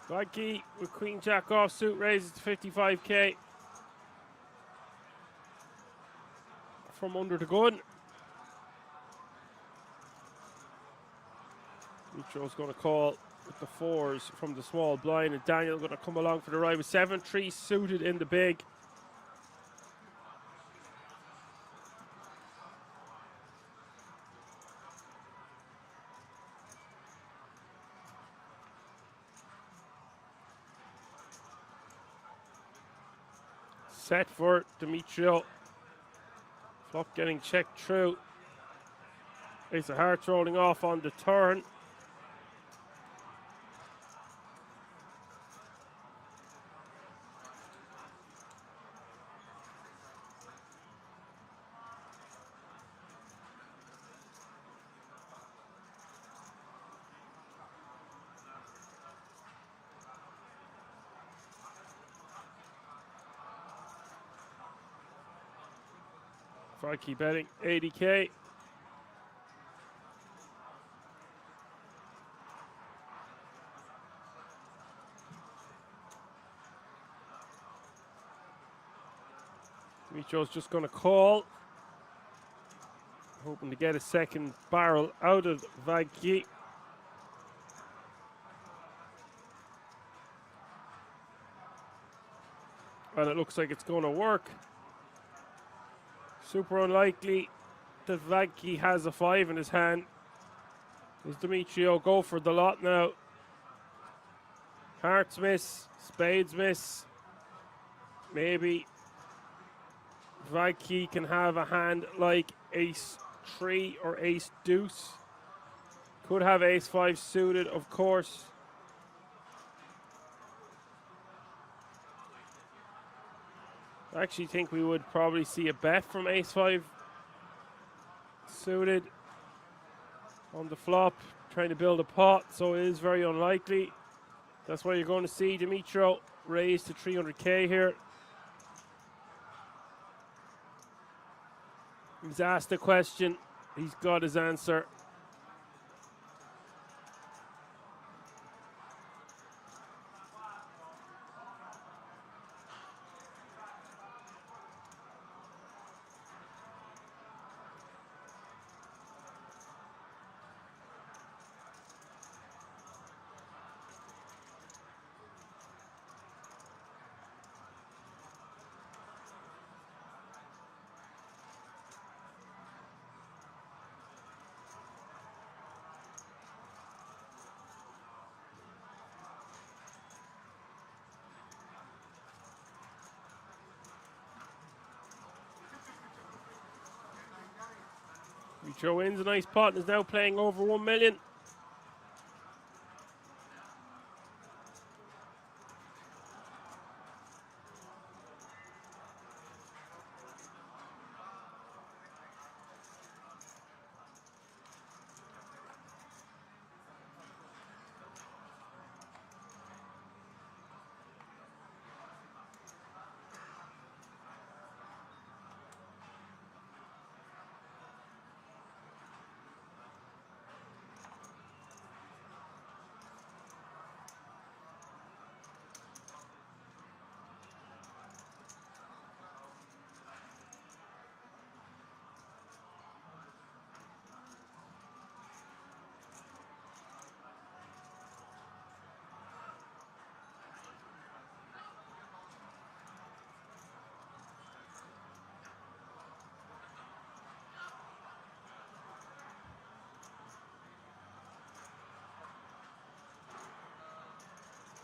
Vodke with Queen Jack offsuit raises to 55k from under the gun. Mitro's going to call with the 4s from the small blind, and Daniel going to come along for the ride with 7-3 suited in the big. Set for Demetrio. Flop getting checked through. Ace of Hearts rolling off on the turn. Frankie betting 80k. Dimitro's just going to call, hoping to get a second barrel out of Vagki. And it looks like it's going to work. Super unlikely that Vagki has a 5 in his hand. Does Demetrio go for the lot now? Hearts miss, spades miss. Maybe Vagki can have a hand like ace 3 or ace deuce. Could have ace 5 suited, of course. I actually think we would probably see a bet from ace 5 suited on the flop, trying to build a pot, so it is very unlikely. That's why you're going to see Dimitro raise to 300k here. He's asked a question. He's got his answer. Joe wins a nice pot and is now playing over 1 million.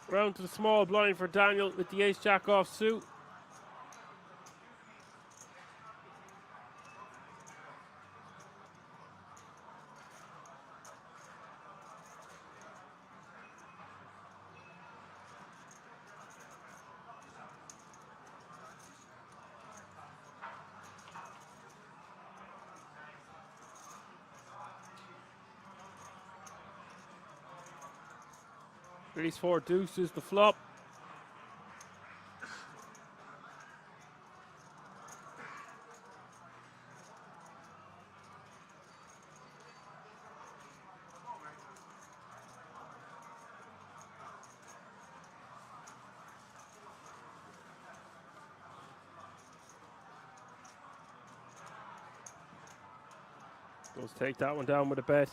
Round to the small blind for Daniel with the ace-jack off suit. Release 4 deuces, the flop. Does take that one down with a bet.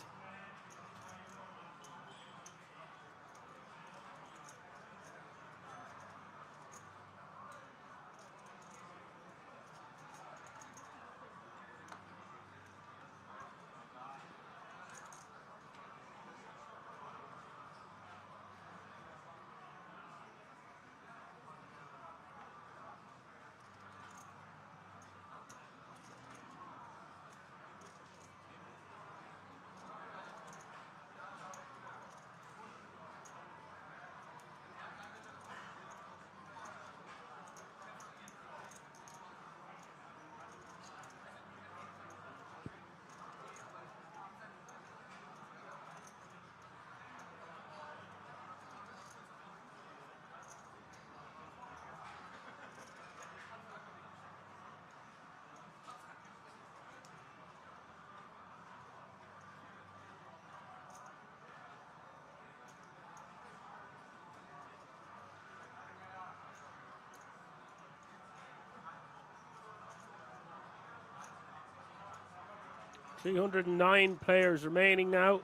$309 players remaining now.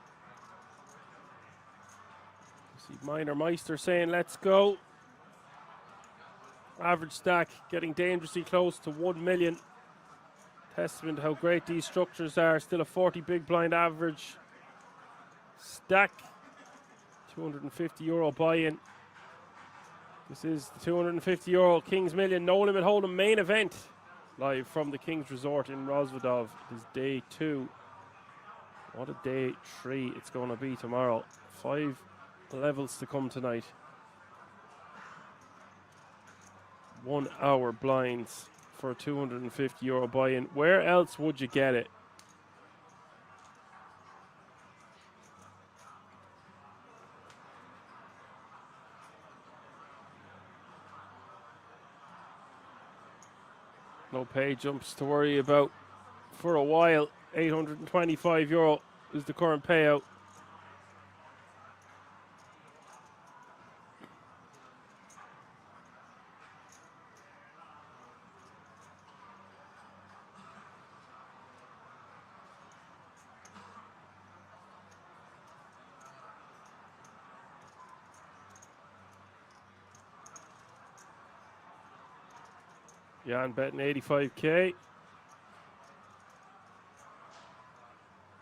See Minor Meister saying let's go. Average stack getting dangerously close to 1 million. Testament to how great these structures are. Still a 40 big blind average stack. €250 buy-in. This is the €250 Kings Million No Limit Hold'em main event. Live from the King's Resort in Rosvedov. It is day 2. What a day 3 it's going to be tomorrow. 5 levels to come tonight. 1 hour blinds for a €250 buy-in. Where else would you get it? No pay jumps to worry about for a while. €825 is the current payout. Jan betting 85k.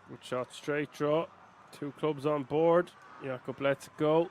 Good shot, straight draw. 2 clubs on board. Jakob lets it go.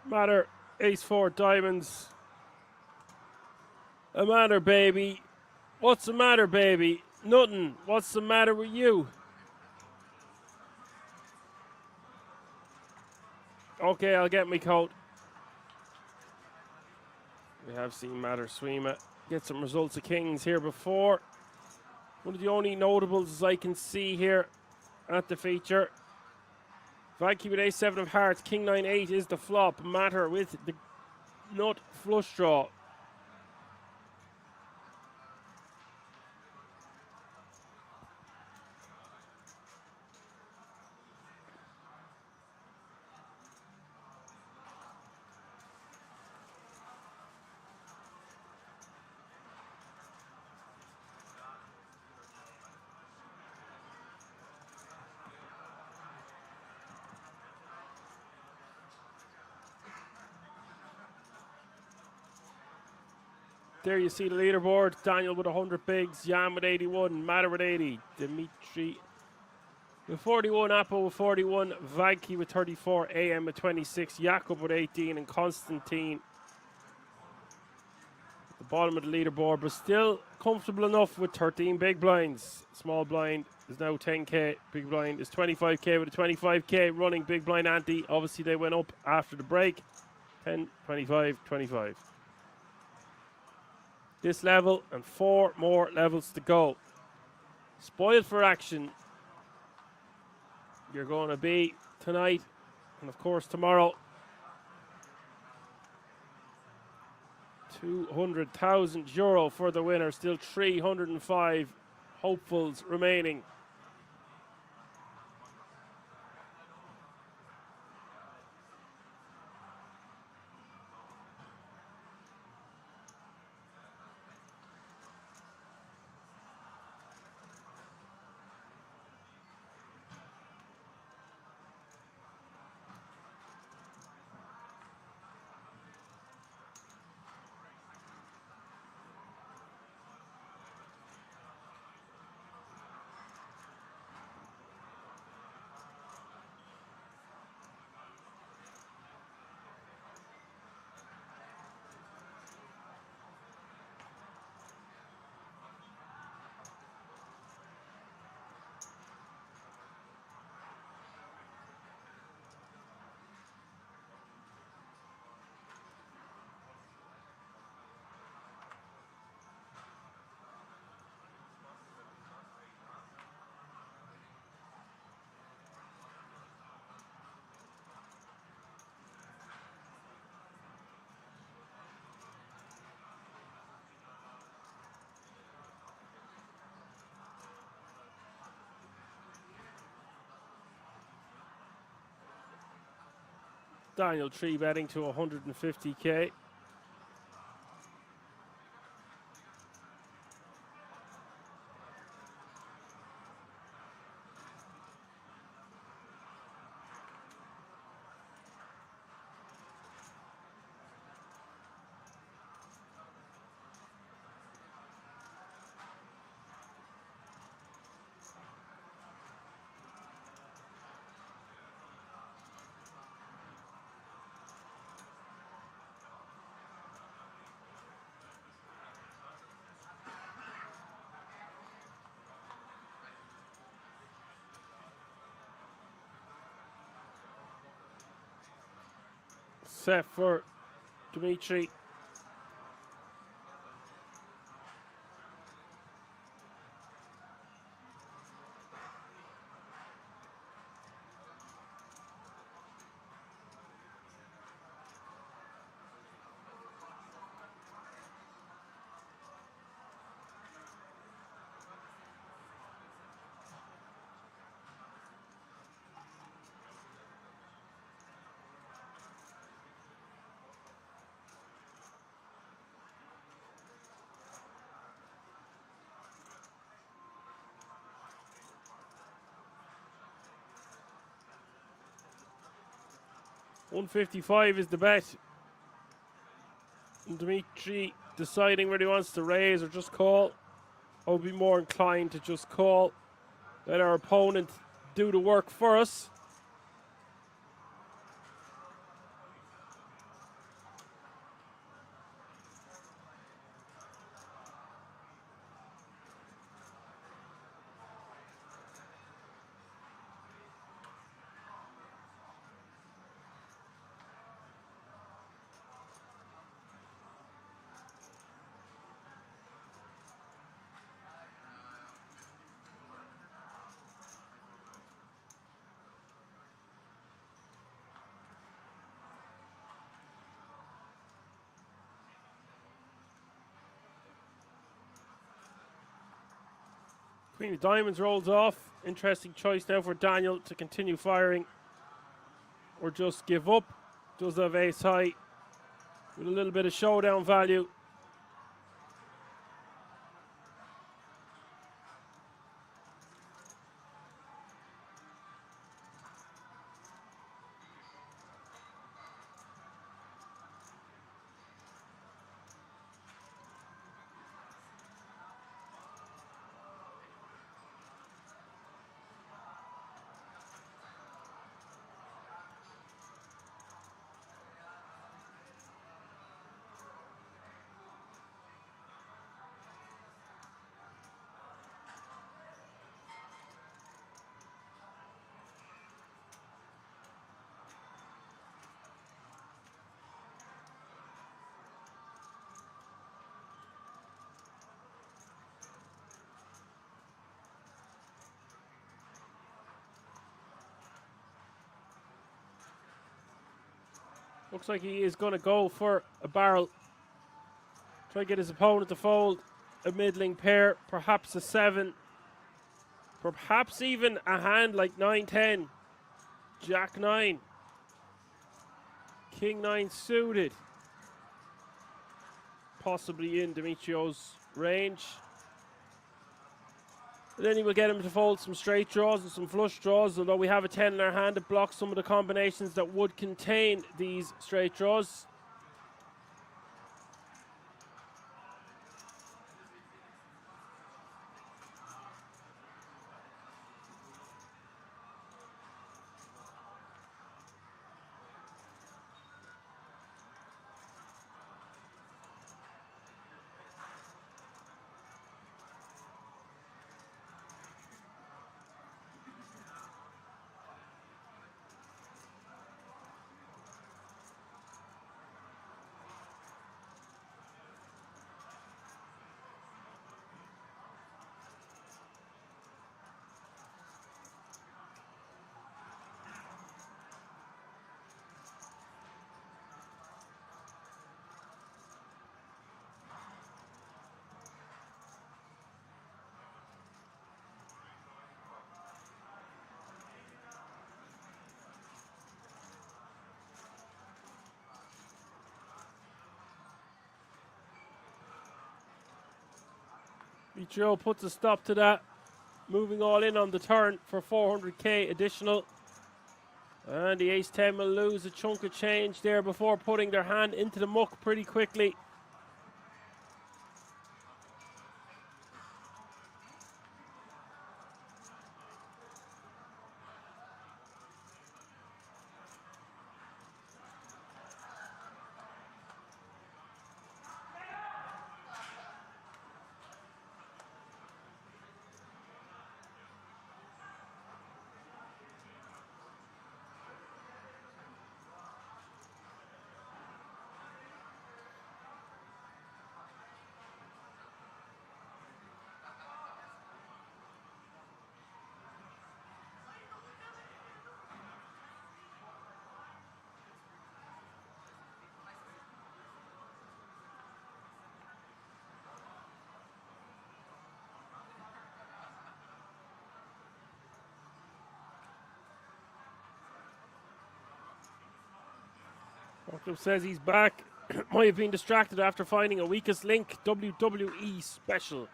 Matter, ace 4 diamonds. A matter, baby. What's the matter, baby? Nothing. What's the matter with you? Okay, I'll get me coat. We have seen Matter Swima get some results of kings here before. One of the only notables as I can see here at the feature. Viking with ace 7 of hearts. King 9-8 is the flop. Matter with the nut flush draw. There you see the leaderboard. Daniel with 100 bigs, Jan with 81, Matter with 80, Dimitri with 41, Apo with 41, Vanki with 34, AM with 26, Jakob with 18, and Constantine at the bottom of the leaderboard, but still comfortable enough with 13 big blinds. Small blind is now 10k, big blind is 25k with a 25k running big blind ante. Obviously they went up after the break. 10, 25, 25. This level and 4 more levels to go. Spoiled for action. You're going to be tonight and of course tomorrow. €200,000 for the winner. Still 305 hopefuls remaining. Daniel 3 betting to 150k. Set for Dimitri. $155 is the bet. And Dimitri deciding whether he wants to raise or just call. I would be more inclined to just call. Let our opponent do the work for us. Queen of Diamonds rolls off. Interesting choice now for Daniel to continue firing or just give up. Does have ace high with a little bit of showdown value. Looks like he is going to go for a barrel. Try to get his opponent to fold a middling pair, perhaps a 7. Perhaps even a hand like 9-10. Jack 9. King 9 suited. Possibly in Dimitrio's range. And then he will get him to fold some straight draws and some flush draws, although we have a 10 in our hand that blocks some of the combinations that would contain these straight draws. Joe puts a stop to that. Moving all in on the turn for 400k additional. And the ace-10 will lose a chunk of change there before putting their hand into the muck pretty quickly. Club says he's back. Might have been distracted after finding a weakest link WWE special.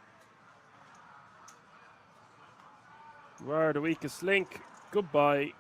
You are the weakest link. Goodbye.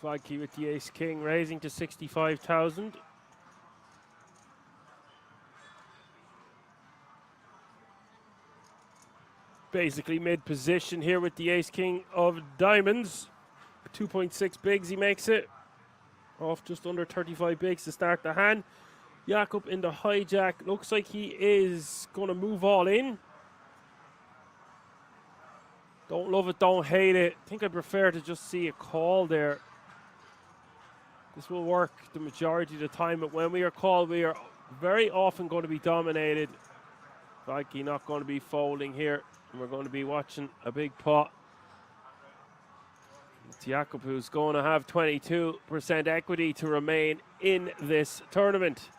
Flag key with the ace king raising to 65,000. Basically mid position here with the ace king of diamonds. 2.6 bigs he makes it. Off just under 35 bigs to start the hand. Jakob in the hijack. Looks like he is going to move all in. Don't love it, don't hate it. I think I prefer to just see a call there. This will work the majority of the time, but when we are called, we are very often going to be dominated. Vikey not going to be folding here, and we're going to be watching a big pot. It's Jakob who's going to have 22% equity to remain in this tournament.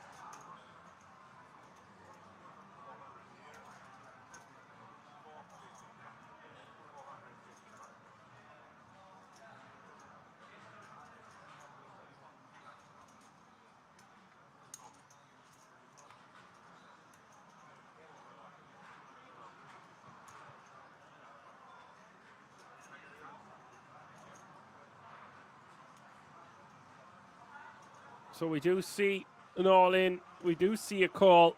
So we do see an all-in. We do see a call.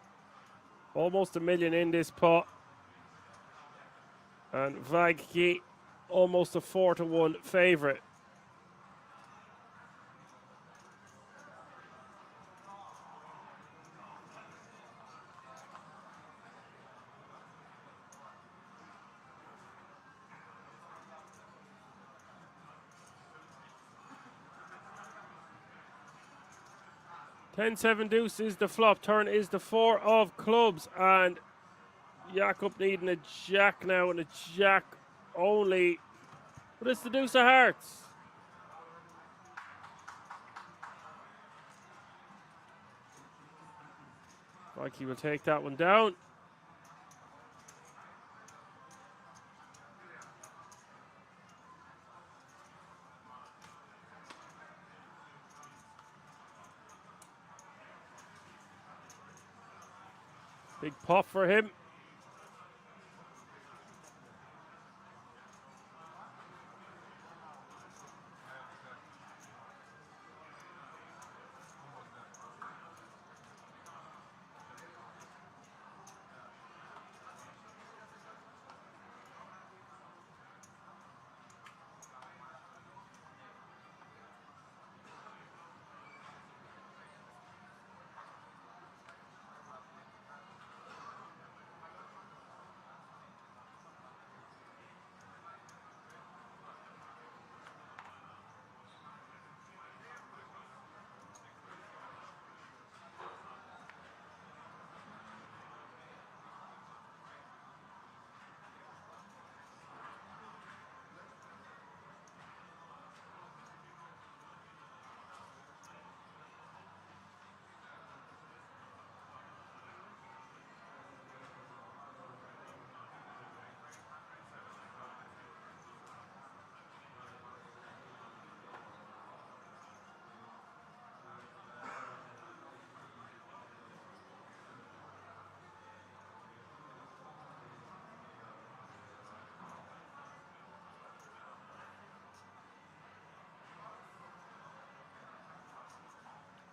Almost $1 million in this pot. And Vagki, almost a 4-1 favourite. $10-7 deuce is the flop. Turn is the 4 of clubs. And Jakob needing a jack now, and a jack only. But it's the deuce of hearts. Mikey will take that one down. Big pop for him.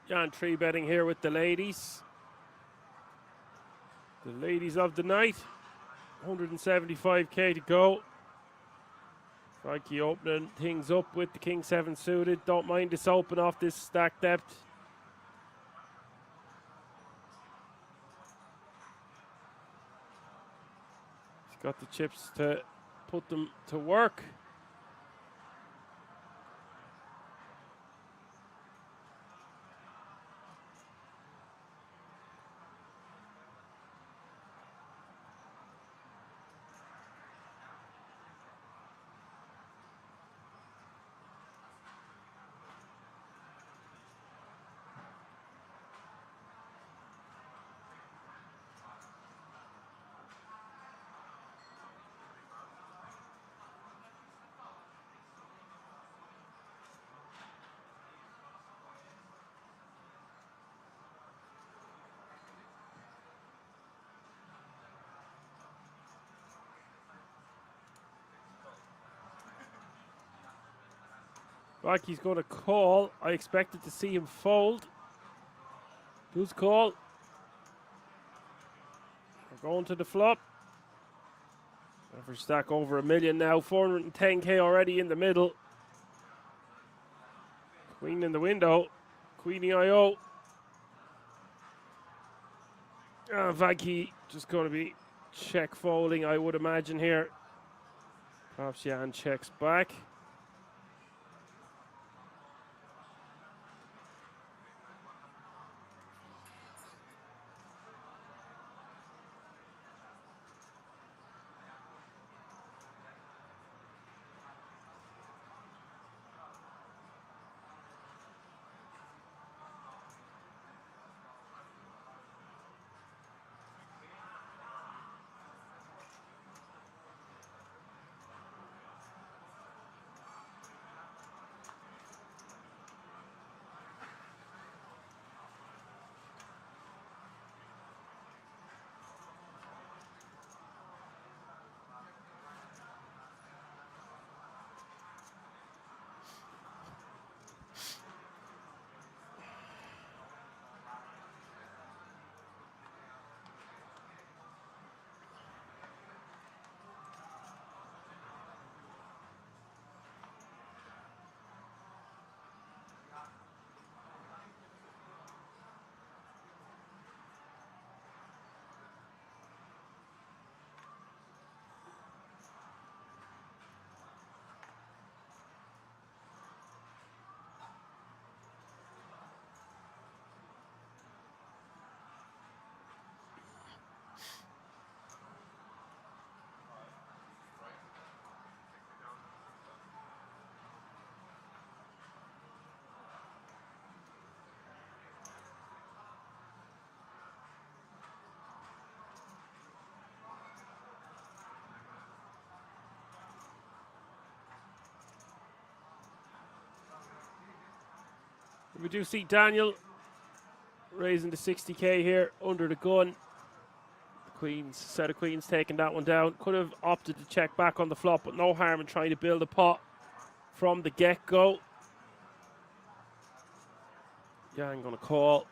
John Tree betting here with the ladies. The ladies of the night. 175k to go. Frankie opening things up with the King 7 suited. Don't mind this open off this stack depth. He's got the chips to put them to work. Rocky's going to call. I expected to see him fold. Who's call? We're going to the flop. Average stack over $1 million now. 410k already in the middle. Queen in the window. Queenie IO. Vagki just going to be check folding, I would imagine here. Perhaps Jan checks back. We do see Daniel raising the 60k here under the gun. Queens, set of queens taking that one down. Could have opted to check back on the flop, but no harm in trying to build a pot from the get-go. Yang gonna call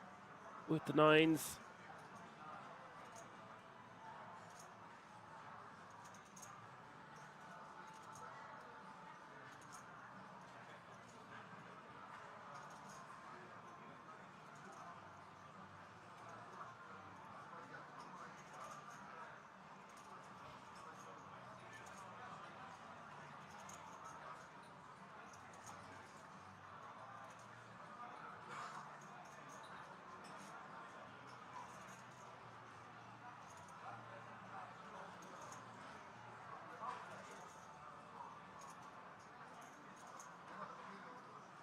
with the nines.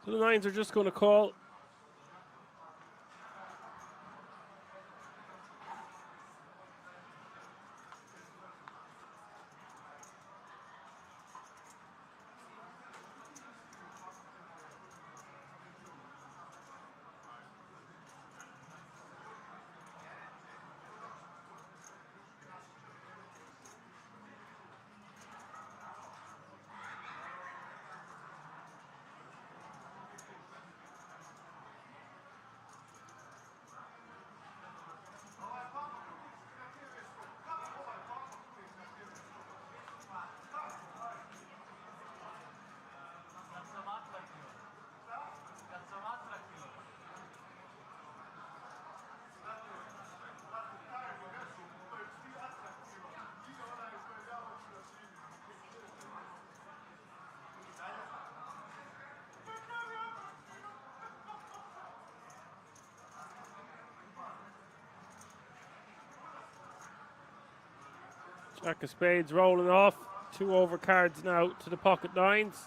So the nines are just going to call. Jack of spades rolling off. 2 overcards now to the pocket nines.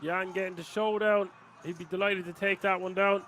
Jan getting the showdown. He'd be delighted to take that one down.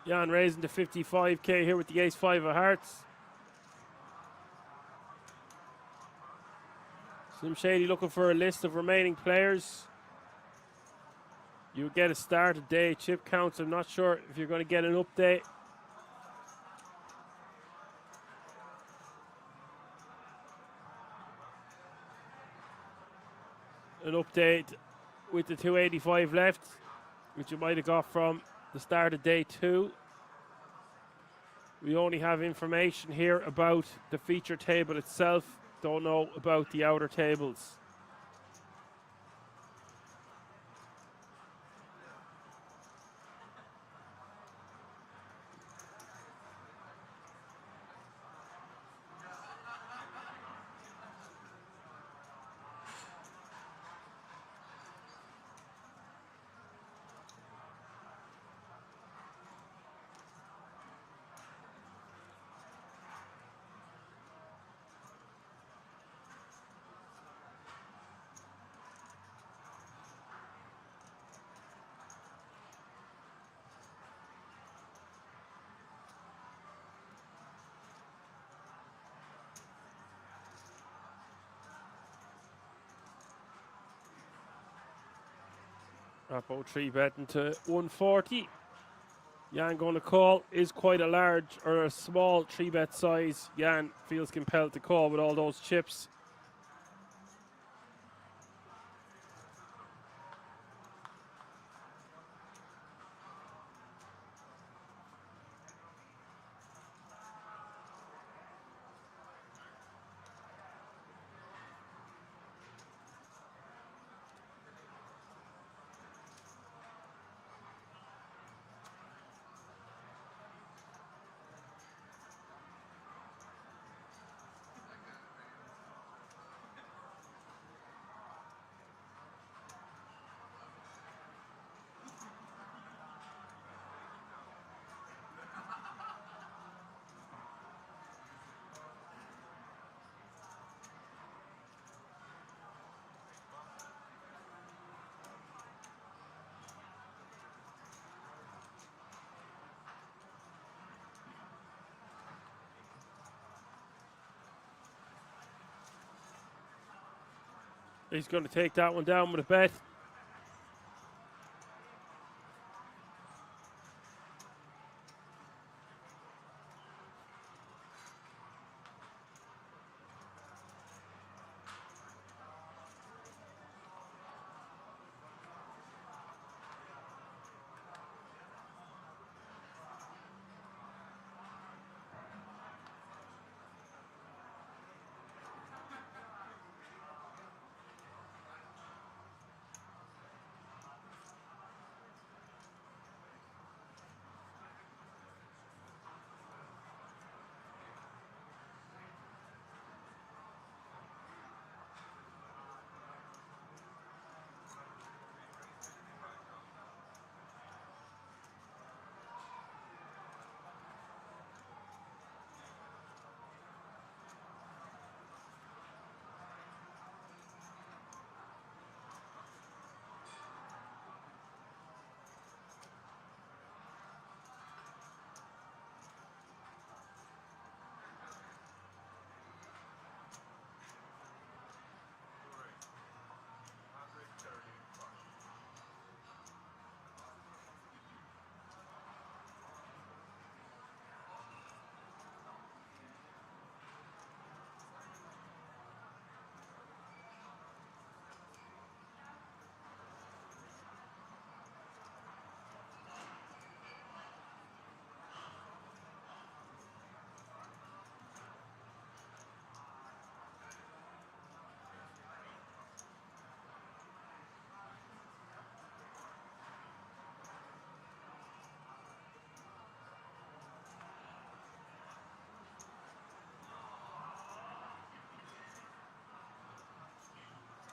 Jan raising to 55k here with the ace-5 of hearts. Slim Shady looking for a list of remaining players. You get a start of day chip counts. I'm not sure if you're going to get an update. An update with the 285 left, which you might have got from the start of day 2. We only have information here about the feature table itself. Don't know about the outer tables. Rapo 3 betting to 140. Jan going to call is quite a large or a small 3-bet size. Jan feels compelled to call with all those chips. He's going to take that one down with a bet.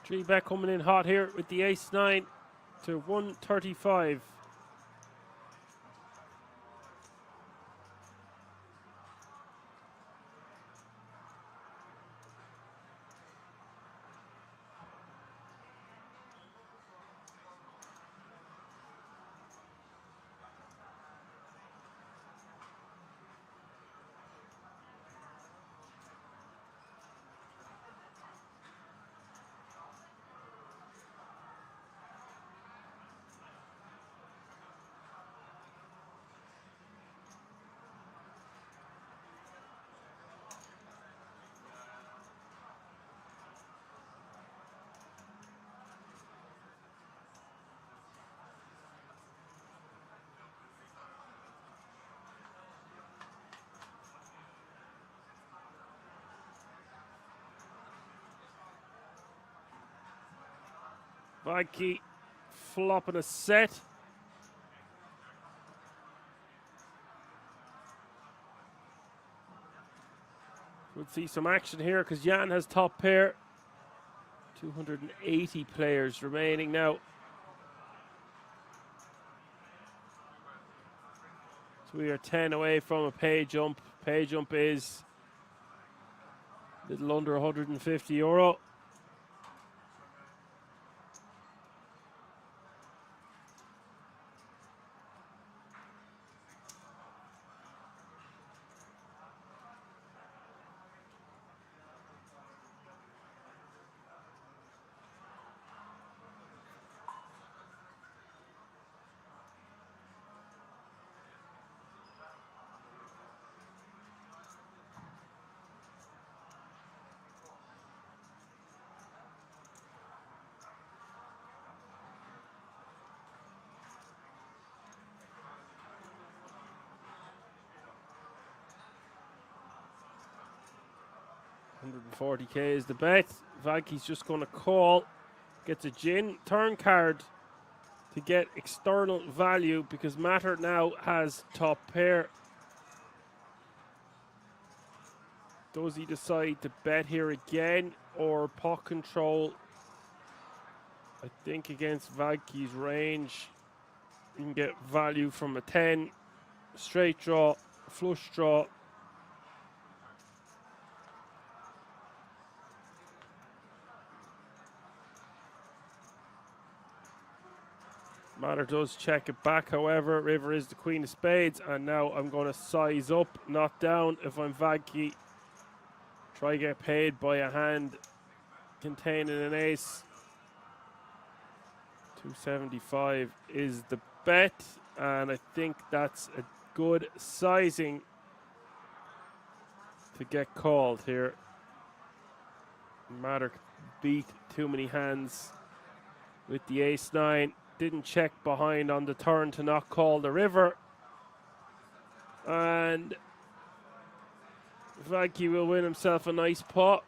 Three bet coming in hot here with the ace-9 to 135. Vikey flopping a set. We'll see some action here because Jan has top pair. 280 players remaining now. So we are 10 away from a pay jump. Pay jump is a little under €150. $140K is the bet. Vikey's just going to call. Gets a gin turn card to get external value because Matter now has top pair. Does he decide to bet here again or pot control? I think against Vikey's range, you can get value from a 10, straight draw, flush draw. Matter does check it back, however. River is the queen of spades, and now I'm going to size up, not down. If I'm Vikey, try get paid by a hand containing an ace. 275 is the bet, and I think that's a good sizing to get called here. Matter beat too many hands with the ace-9. Didn't check behind on the turn to not call the river. And Vikey will win himself a nice pot.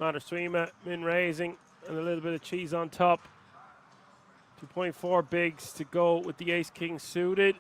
Matter Swima, min raising, and a little bit of cheese on top. 2.4 bigs to go with the ace-king suited.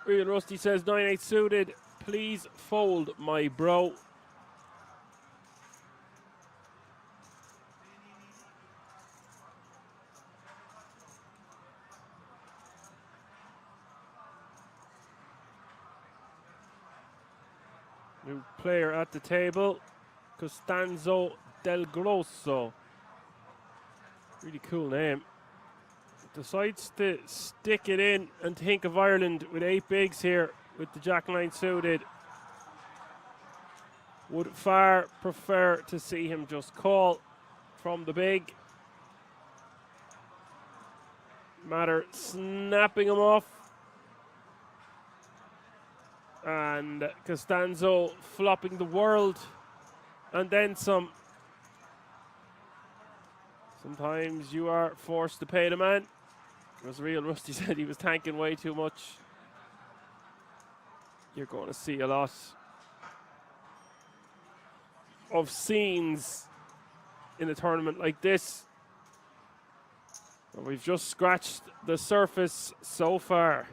Real Rusty says 9-8 suited. Please fold, my bro. New player at the table, Costanzo Del Grosso. Really cool name. Decides to stick it in and think of Ireland with 8 bigs here with the Jack 9 suited. Would far prefer to see him just call from the big. Matter snapping him off. And Costanzo flopping the world. And then some. Sometimes you are forced to pay the man. As Real Rusty said, he was tanking way too much. You're going to see a lot of scenes in a tournament like this. And we've just scratched the surface so far.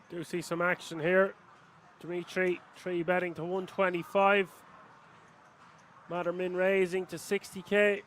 Do see some action here. Dimitri, 3 betting to 125. Mattermin raising to 60k.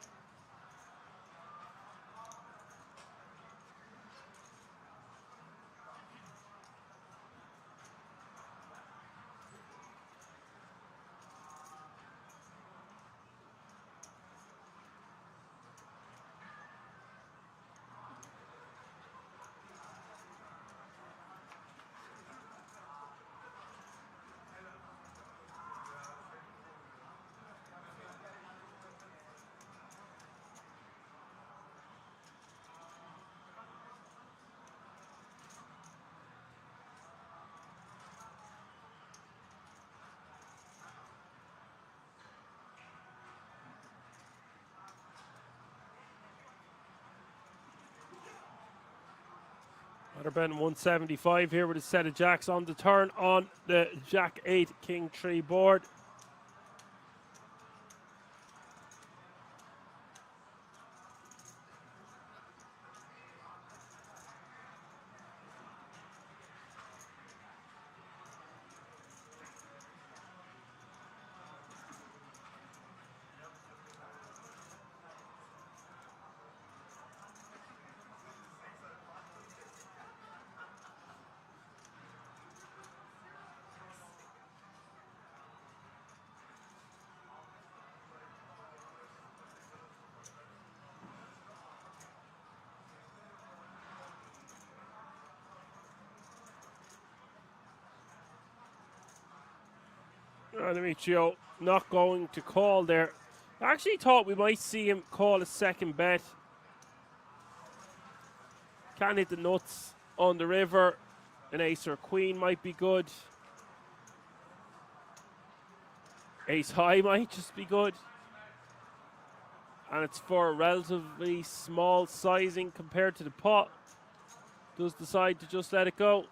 Matterben 175 here with a set of jacks on the turn on the Jack 8 King 3 board. Demetrio not going to call there. I actually thought we might see him call a second bet. Can't hit the nuts on the river. An ace or queen might be good. Ace high might just be good. And it's for a relatively small sizing compared to the pot. Does decide to just let it go.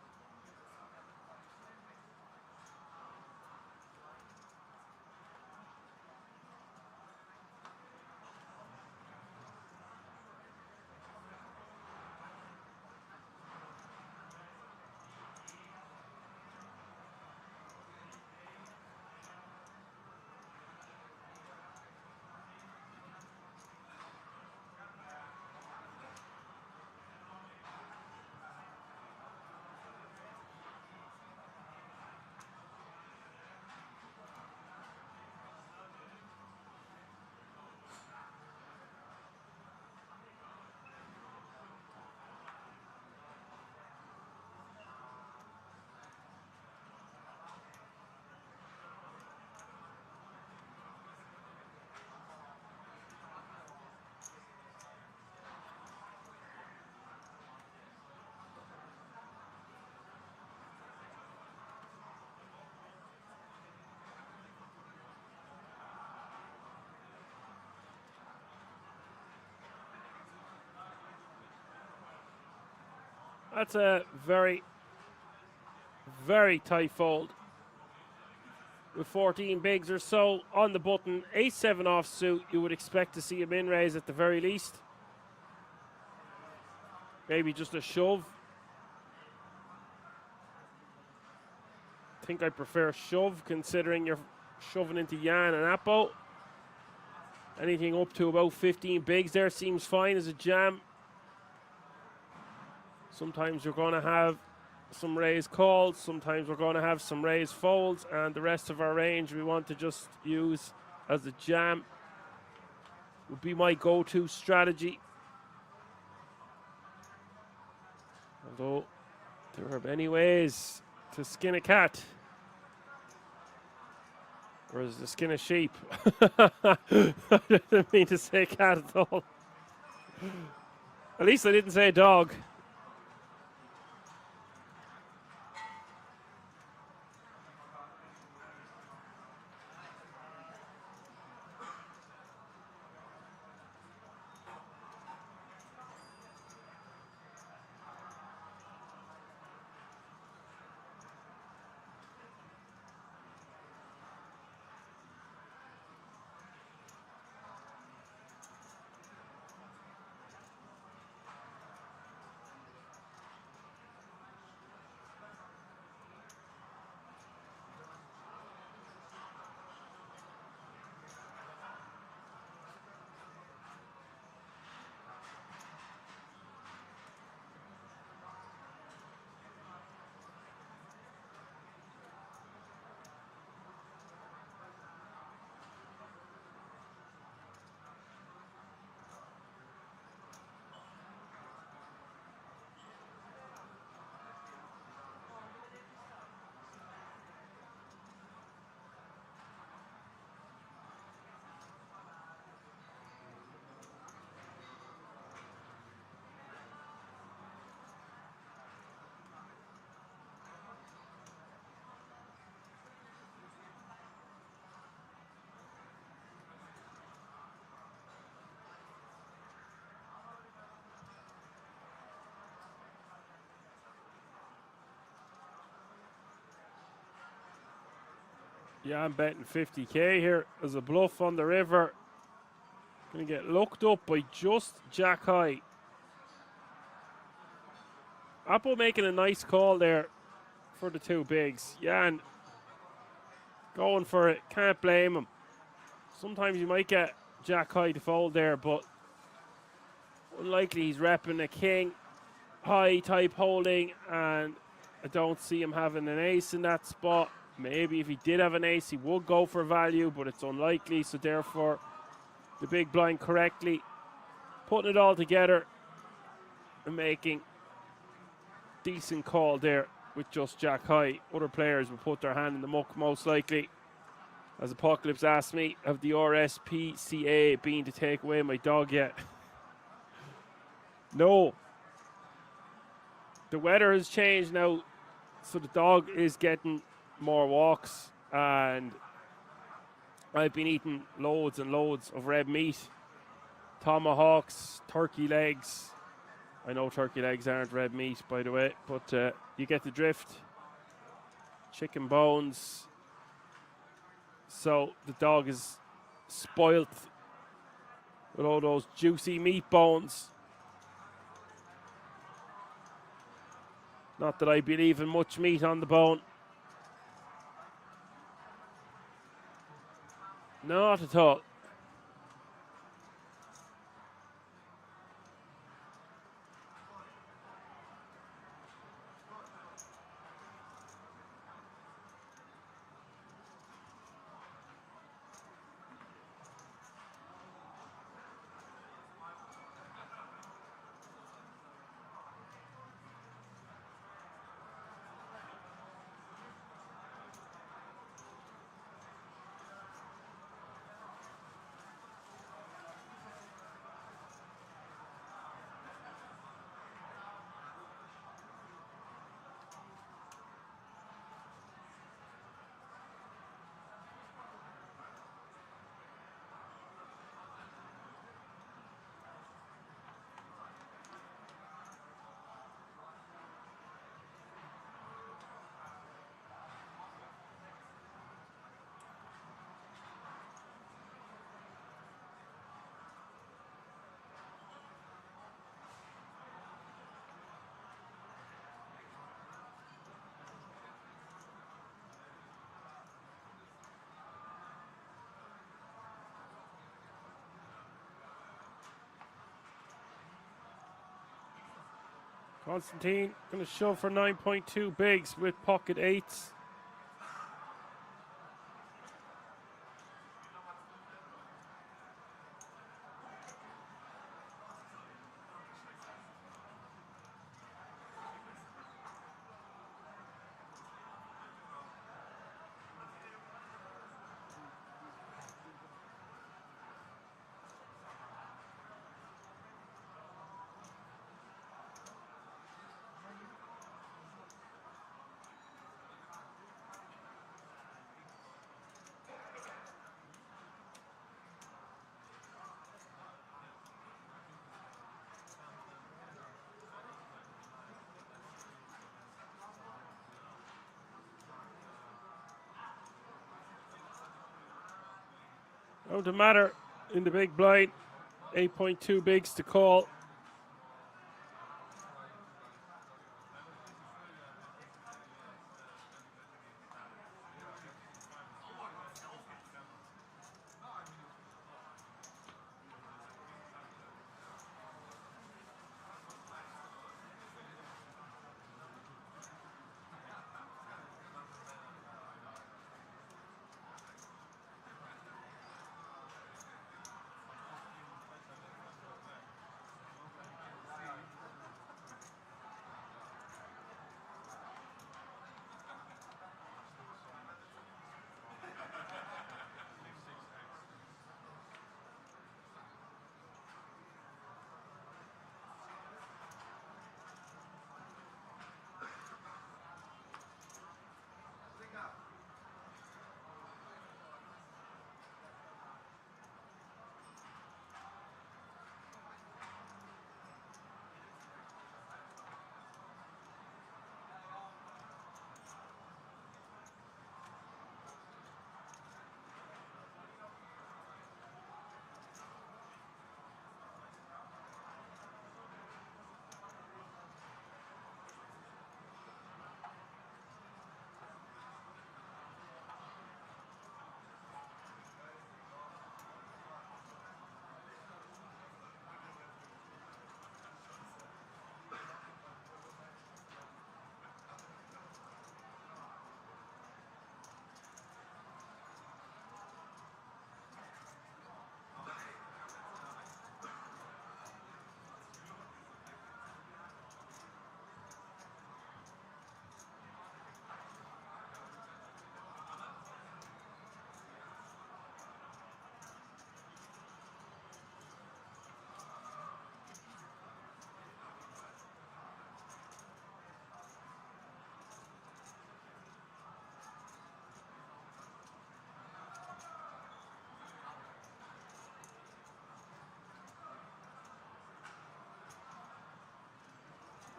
That's a very, very tight fold. With 14 bigs or so on the button, ace-7 offsuit, you would expect to see a min raise at the very least. Maybe just a shove. I think I prefer shove, considering you're shoving into Yan and Apo. Anything up to about 15 bigs there seems fine as a jam. Sometimes you're going to have some raised calls, sometimes we're going to have some raised folds, and the rest of our range we want to just use as a jam. Would be my go-to strategy. Although there are many ways to skin a cat. Or is it to skin a sheep? I didn't mean to say cat at all. At least I didn't say dog. Yeah, I'm betting 50k here as a bluff on the river. Gonna get looked up by just Jack High. Apple making a nice call there for the two bigs. Jan going for it. Can't blame him. Sometimes you might get Jack High to fold there, but unlikely. He's repping a king high type holding, and I don't see him having an ace in that spot. Maybe if he did have an ace, he would go for value, but it's unlikely. So therefore, the big blind correctly putting it all together and making decent call there with just Jack High. Other players will put their hand in the muck most likely. As Apocalypse asked me, have the RSPCA been to take away my dog yet? No. The weather has changed now, so the dog is getting more walks, and I've been eating loads and loads of red meat. Tomahawks, turkey legs. I know turkey legs aren't red meat, by the way, but you get the drift. Chicken bones. So the dog is spoilt with all those juicy meat bones. Not that I believe in much meat on the bone. Not at all. Constantine going to shove for 9.2 bigs with pocket eights. Don't matter in the big blind. 8.2 bigs to call.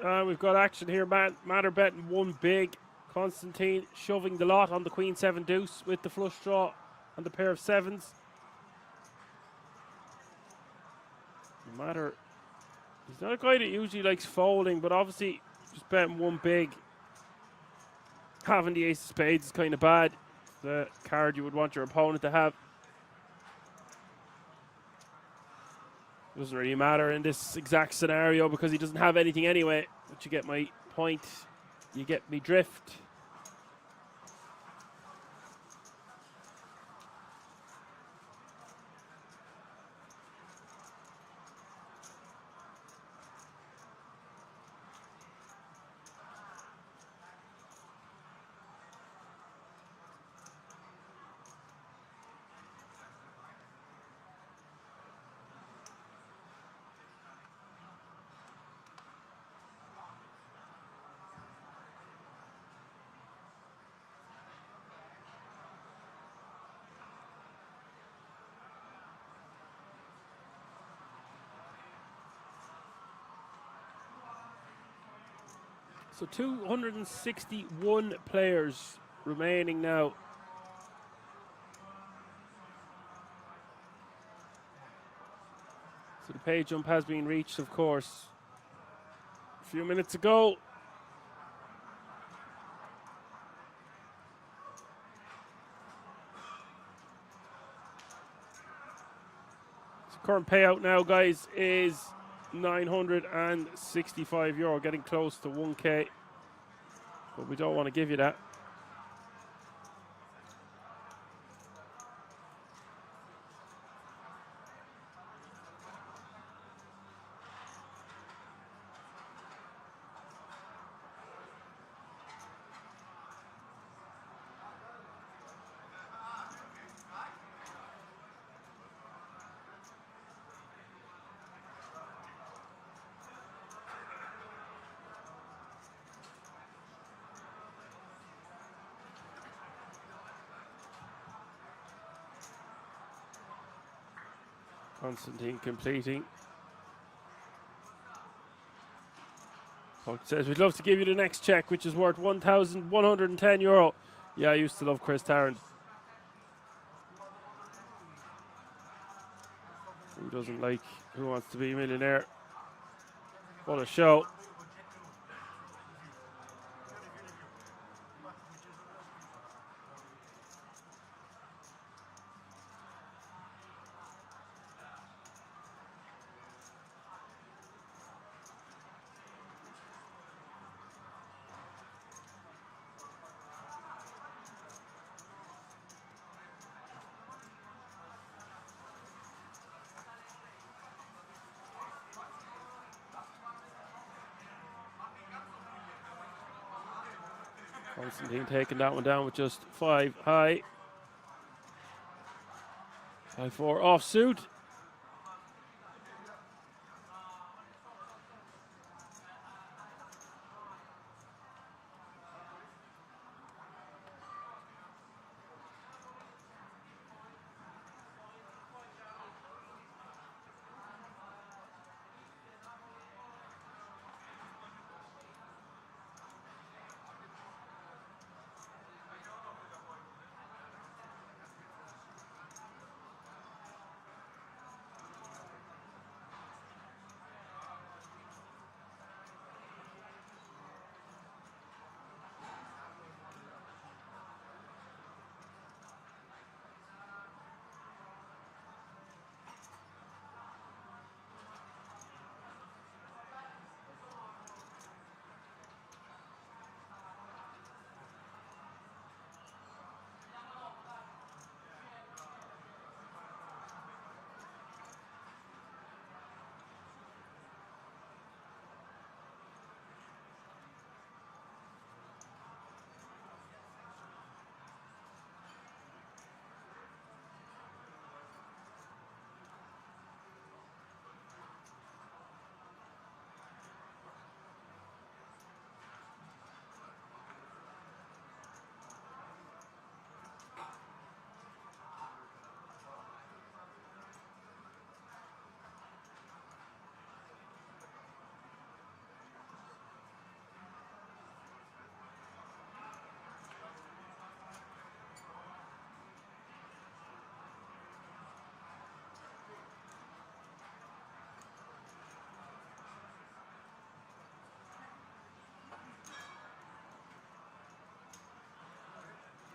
We've got action here. Matter betting one big. Constantine shoving the lot on the Queen 7 deuce with the flush draw and the pair of sevens. Matter, he's not a guy that usually likes folding, but obviously just betting one big. Having the ace of spades is kind of bad. The card you would want your opponent to have. Doesn't really matter in this exact scenario because he doesn't have anything anyway. But you get my point. You get me drift. So 261 players remaining now. So the pay jump has been reached, of course, a few minutes ago. So current payout now, guys, is €965, getting close to 1K. But we don't want to give you that. Constantine completing. Coach says, we'd love to give you the next check, which is worth €1,110. Yeah, I used to love Chris Tarrant. Who doesn't like Who Wants to Be a Millionaire? What a show. Constantine taking that one down with just 5 high. 5-4 offsuit.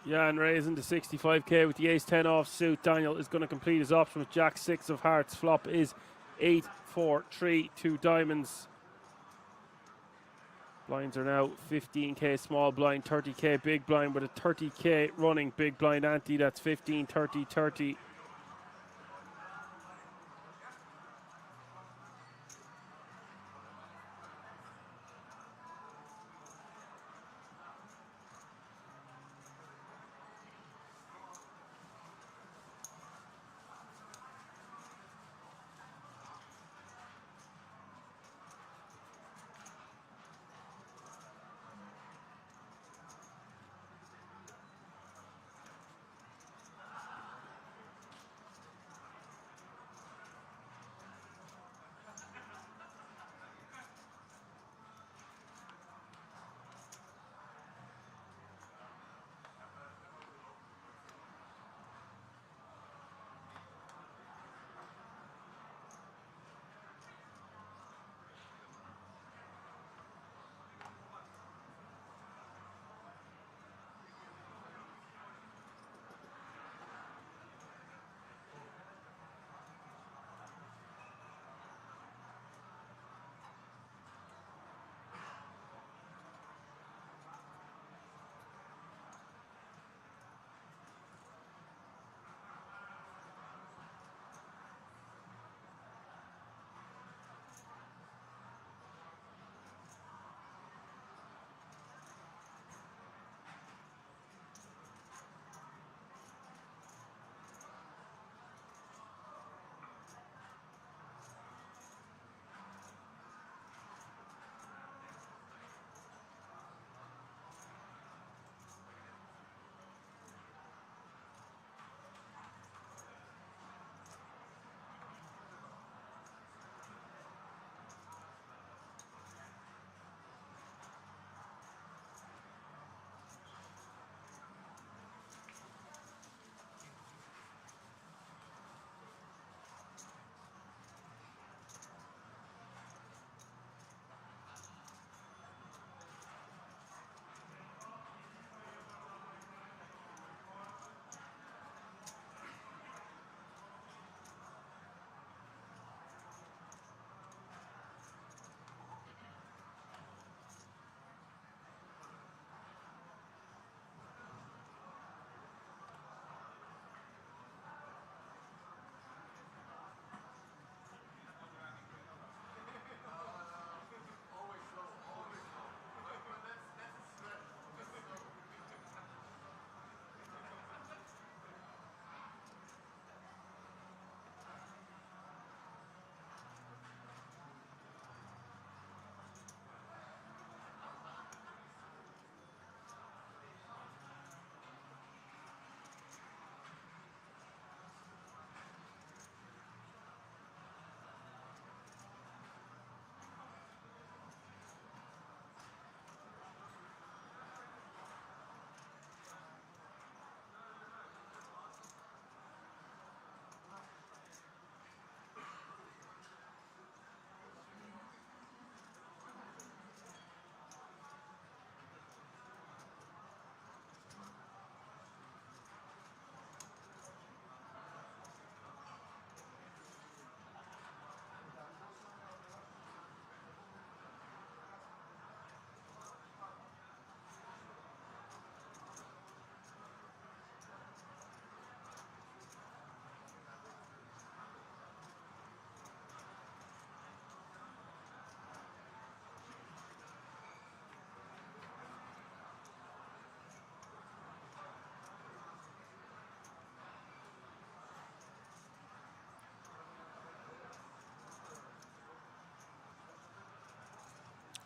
Yeah, and raising to 65k with the ace-10 offsuit. Daniel is going to complete his option with jack-6 of hearts. Flop is 8-4-3, 2 diamonds. Blinds are now 15k small blind, 30k big blind with a 30k running big blind ante. That's 15, 30, 30.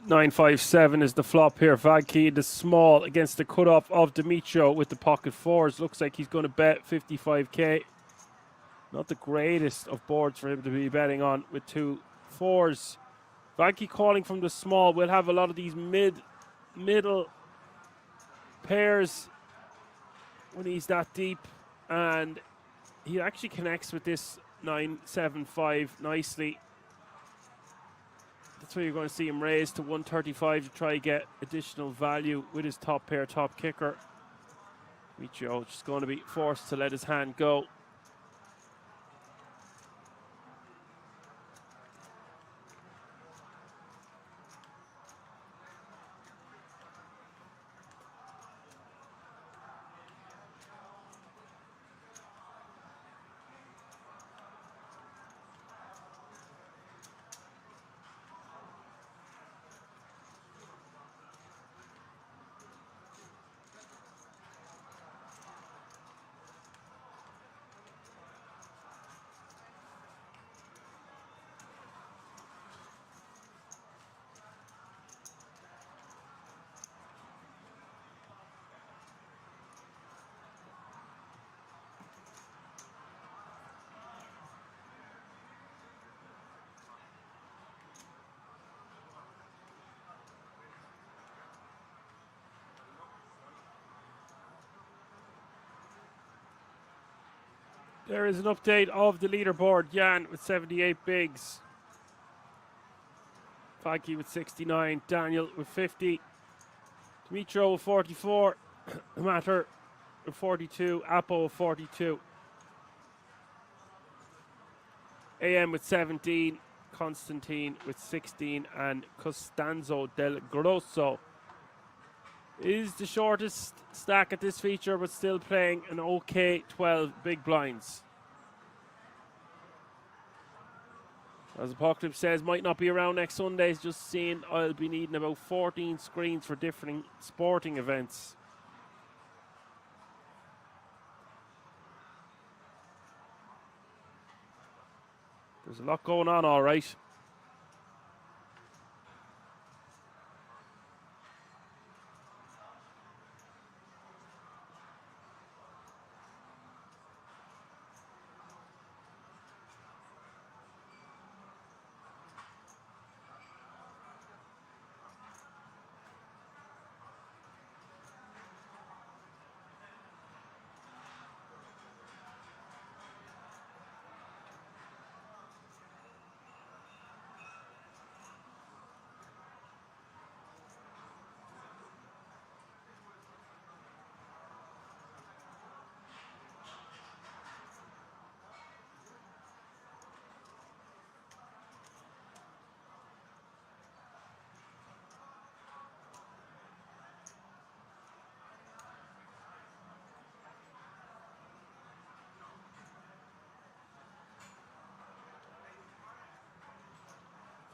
Nine five seven is the flop here. Vadki the small against the cutoff of Demetrio with the pocket fours. Looks like he's going to bet 55k. Not the greatest of boards for him to be betting on with 2 fours. Vadki calling from the small. We'll have a lot of these middle pairs when he's that deep, and he actually connects with this 9-7-5 nicely. That's where you're going to see him raise to 135 to try to get additional value with his top pair, top kicker. Micho just going to be forced to let his hand go. There is an update of the leaderboard. Jan with 78 bigs. Faggy with 69. Daniel with 50. Dimitro with 44. Matter with 42. Apo with 42. AM with 17. Constantine with 16. And Costanzo del Grosso is the shortest stack at this feature, but still playing an okay 12 big blinds. As Apocalypse says, might not be around next Sunday. Just seeing I'll be needing about 14 screens for different sporting events. There's a lot going on, all right.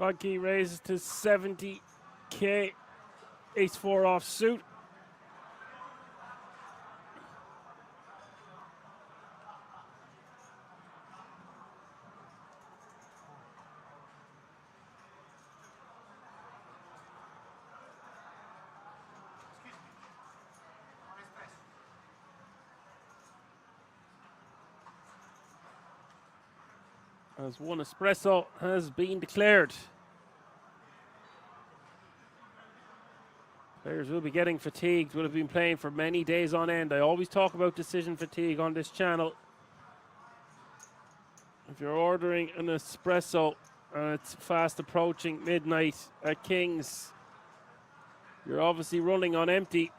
Vodke raises to 70k. Ace 4 off suit. As one espresso has been declared. Players will be getting fatigued, will have been playing for many days on end. I always talk about decision fatigue on this channel. If you're ordering an espresso and it's fast approaching midnight at King's, you're obviously running on empty.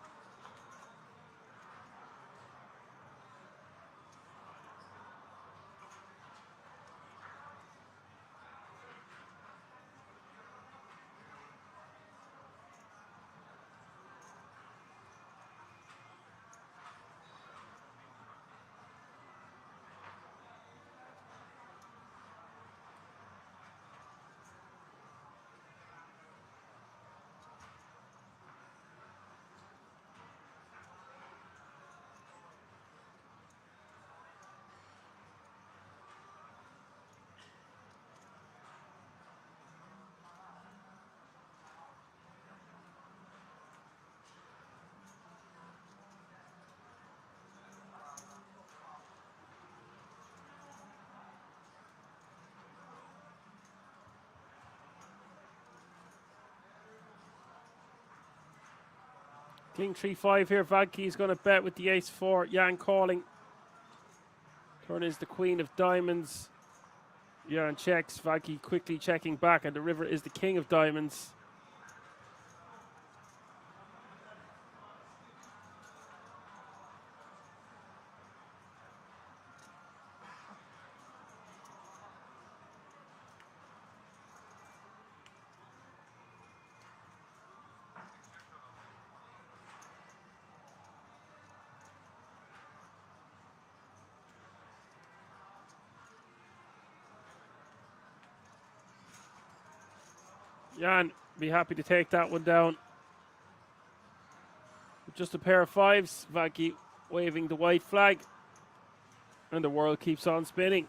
King 3-5 here. Vadke is going to bet with the ace 4. Jan calling. Turn is the queen of diamonds. Jan checks. Vadke quickly checking back, and the river is the king of diamonds. Jan, be happy to take that one down. With just a pair of fives, Vaki waving the white flag. And the world keeps on spinning.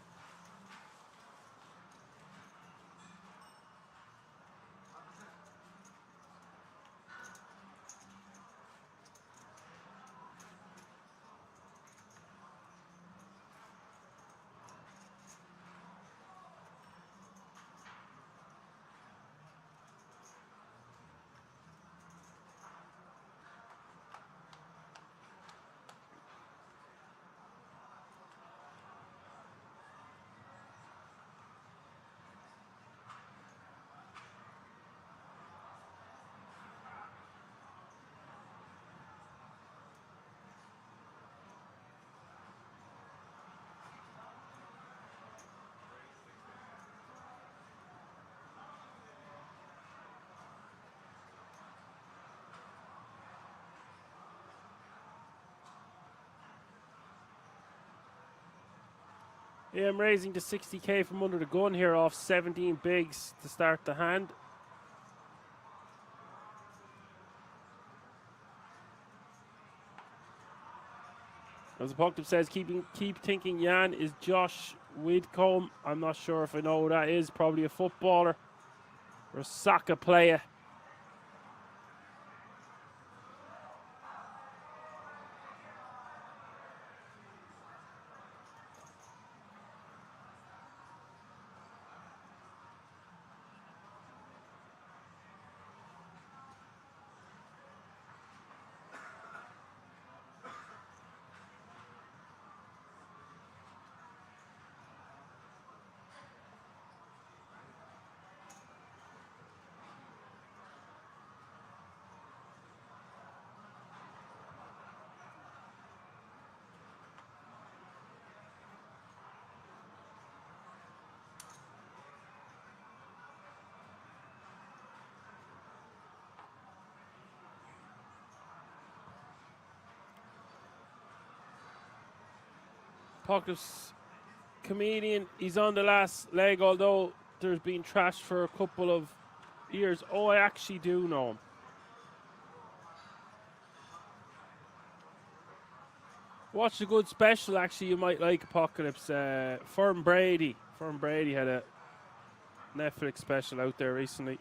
Yeah, I'm raising to 60k from under the gun here off 17 bigs to start the hand. As the puck says, keep thinking Jan is Josh Widcombe. I'm not sure if I know who that is. Probably a footballer or a soccer player. Puck's comedian, he's on the last leg, although there's been trashed for a couple of years. Oh, I actually do know him. Watched a good special, actually, you might like, Apocalypse. Fern Brady. Fern Brady had a Netflix special out there recently.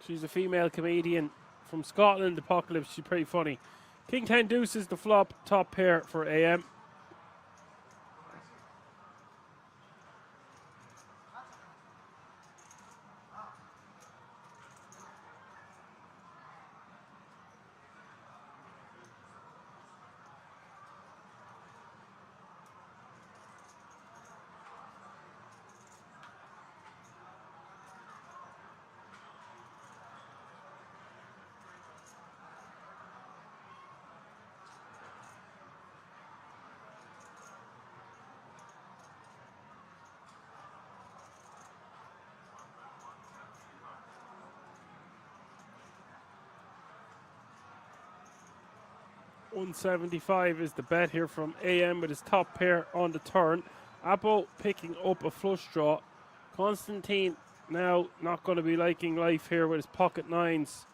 She's a female comedian from Scotland, Apocalypse. She's pretty funny. King 10 Deuce is the flop, top pair for AM. $175 is the bet here from AM with his top pair on the turn. Apo picking up a flush draw. Constantine now not going to be liking life here with his pocket nines.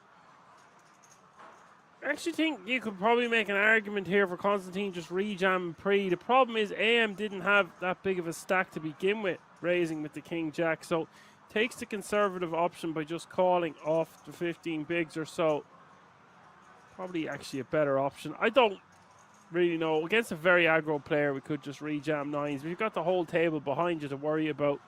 I actually think you could probably make an argument here for Constantine just rejam pre. The problem is AM didn't have that big of a stack to begin with, raising with the King Jack. So takes the conservative option by just calling off the 15 bigs or so. Probably actually a better option. I don't really know. Against a very aggro player, we could just rejam nines. But you've got the whole table behind you to worry about.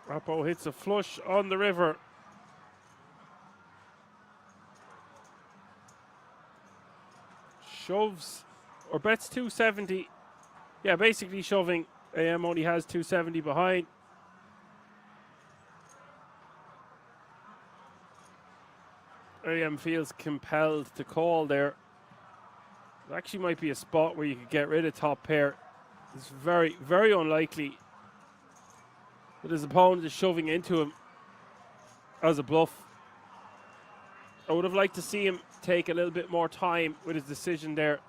Rappo hits a flush on the river. Shoves or bets 270. Yeah, basically shoving. AM only has 270 behind. AM feels compelled to call there. It actually might be a spot where you could get rid of top pair. It's very, very unlikely that his opponent is shoving into him as a bluff. I would have liked to see him take a little bit more time with his decision there,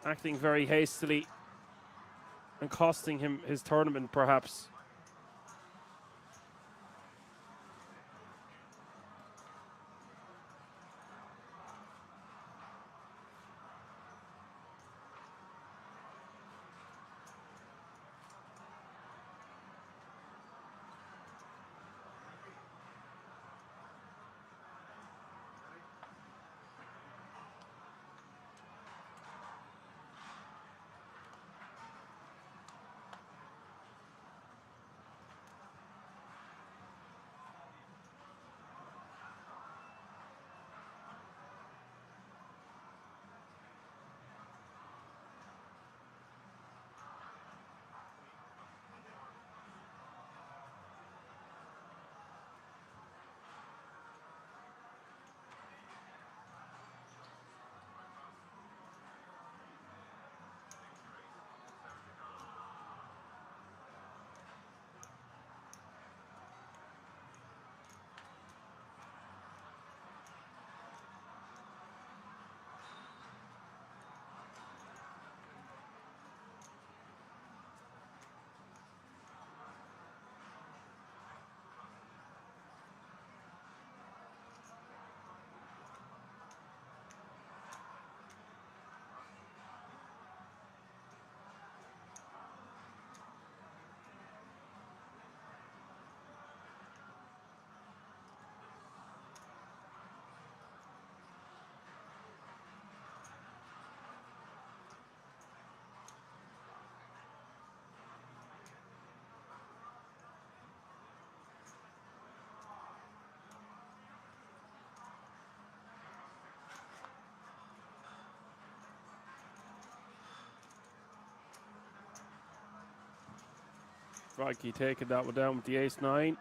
acting very hastily and costing him his tournament perhaps. Frankie taking that one down with the ace-9.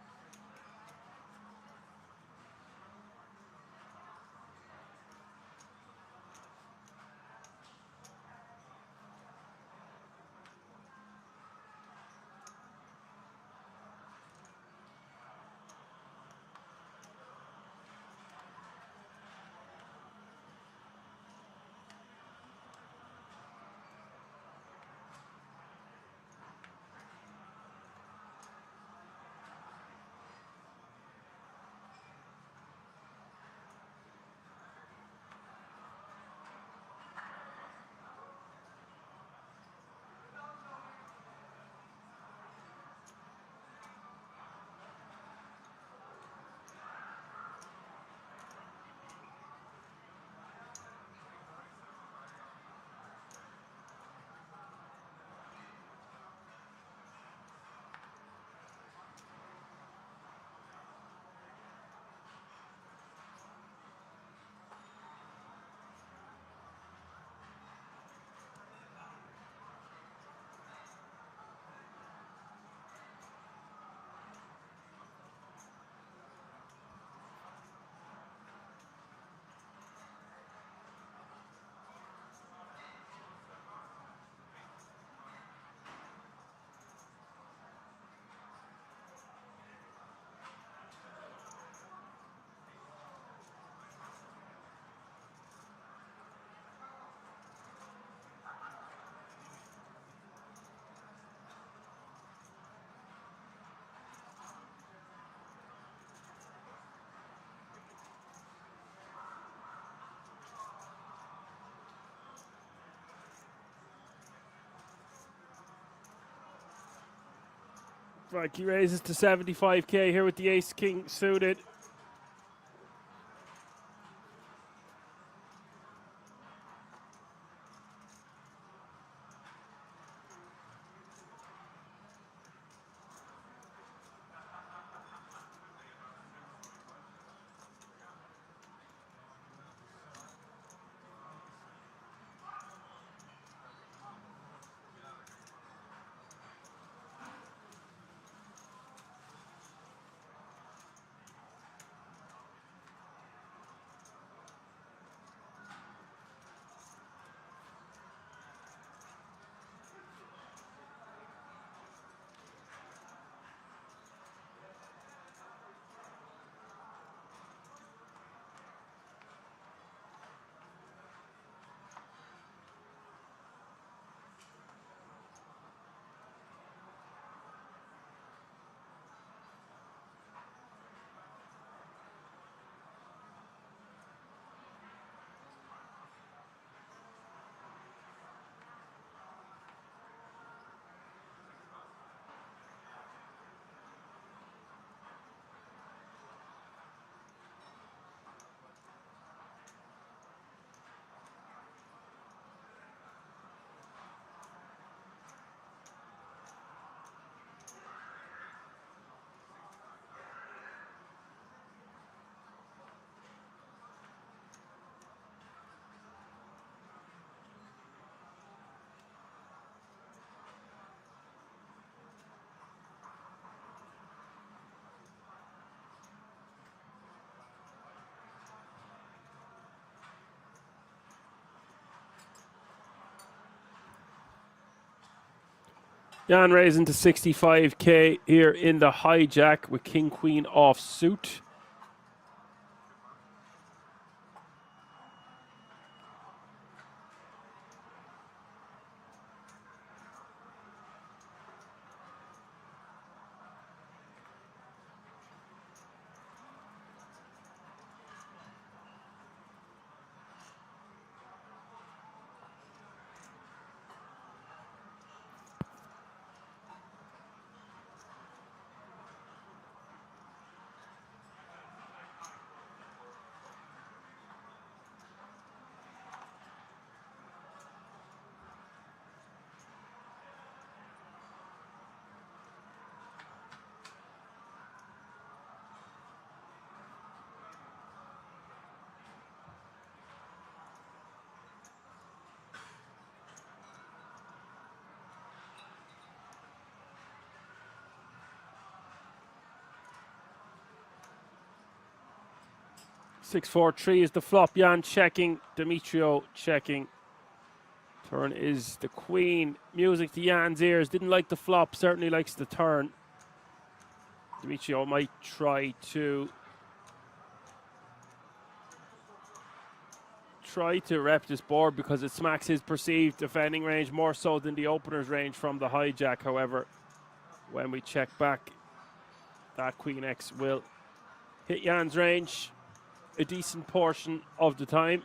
Frankie raises to 75k here with the ace-king suited. Jan raising to 65k here in the hijack with King Queen off suit. Six, 4, 3 is the flop. Jan checking. Demetrio checking. Turn is the queen. Music to Jan's ears. Didn't like the flop. Certainly likes the turn. Demetrio might try to rep this board because it smacks his perceived defending range more so than the opener's range from the hijack. However, when we check back, that Queen X will hit Jan's range a decent portion of the time.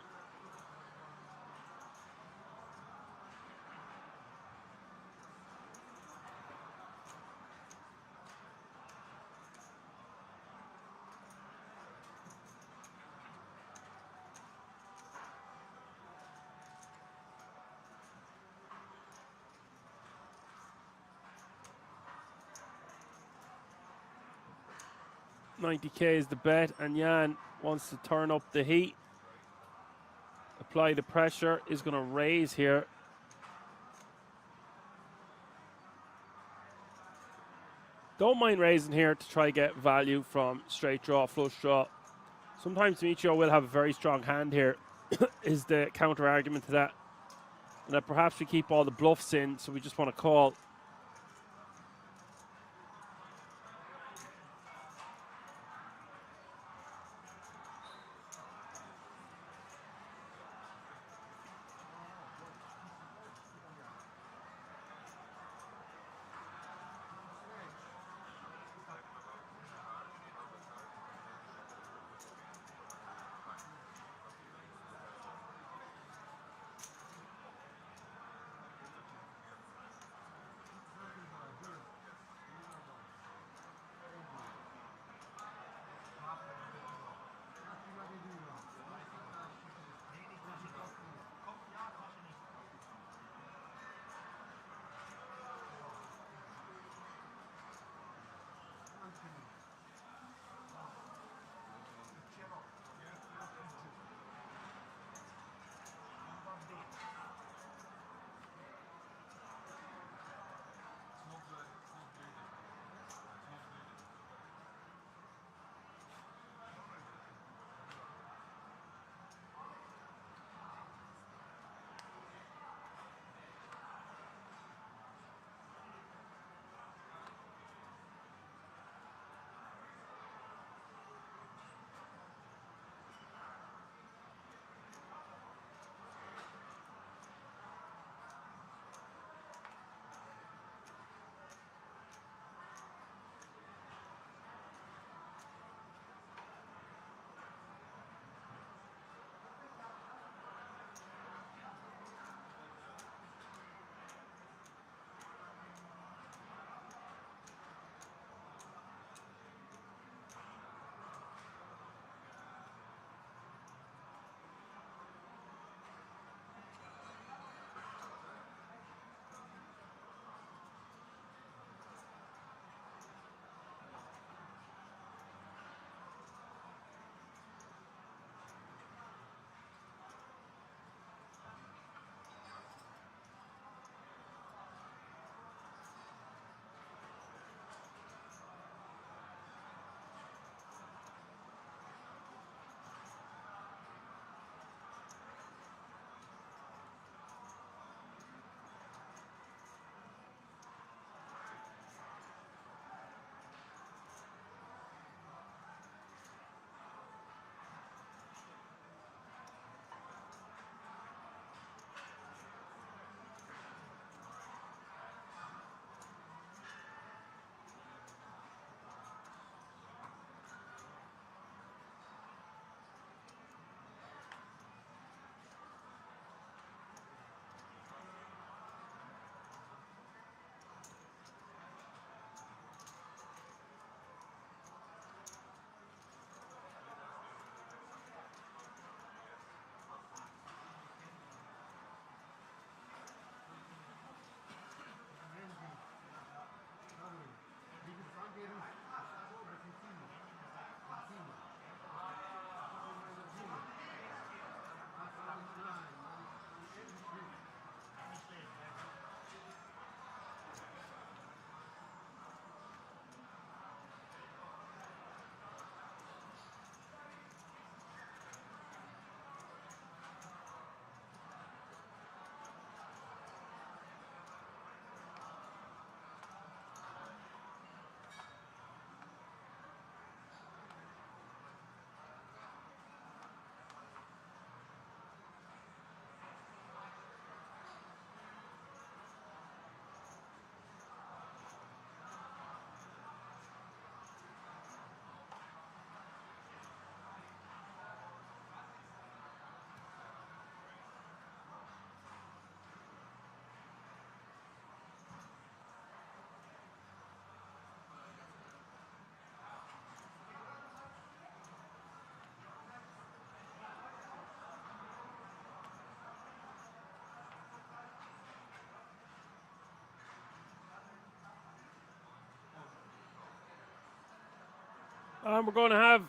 $90k is the bet, and Jan wants to turn up the heat. Apply the pressure, is going to raise here. Don't mind raising here to try get value from straight draw, flush draw. Sometimes Demetrio will have a very strong hand here, is the counter argument to that. And that perhaps we keep all the bluffs in, so we just want to call. And we're going to have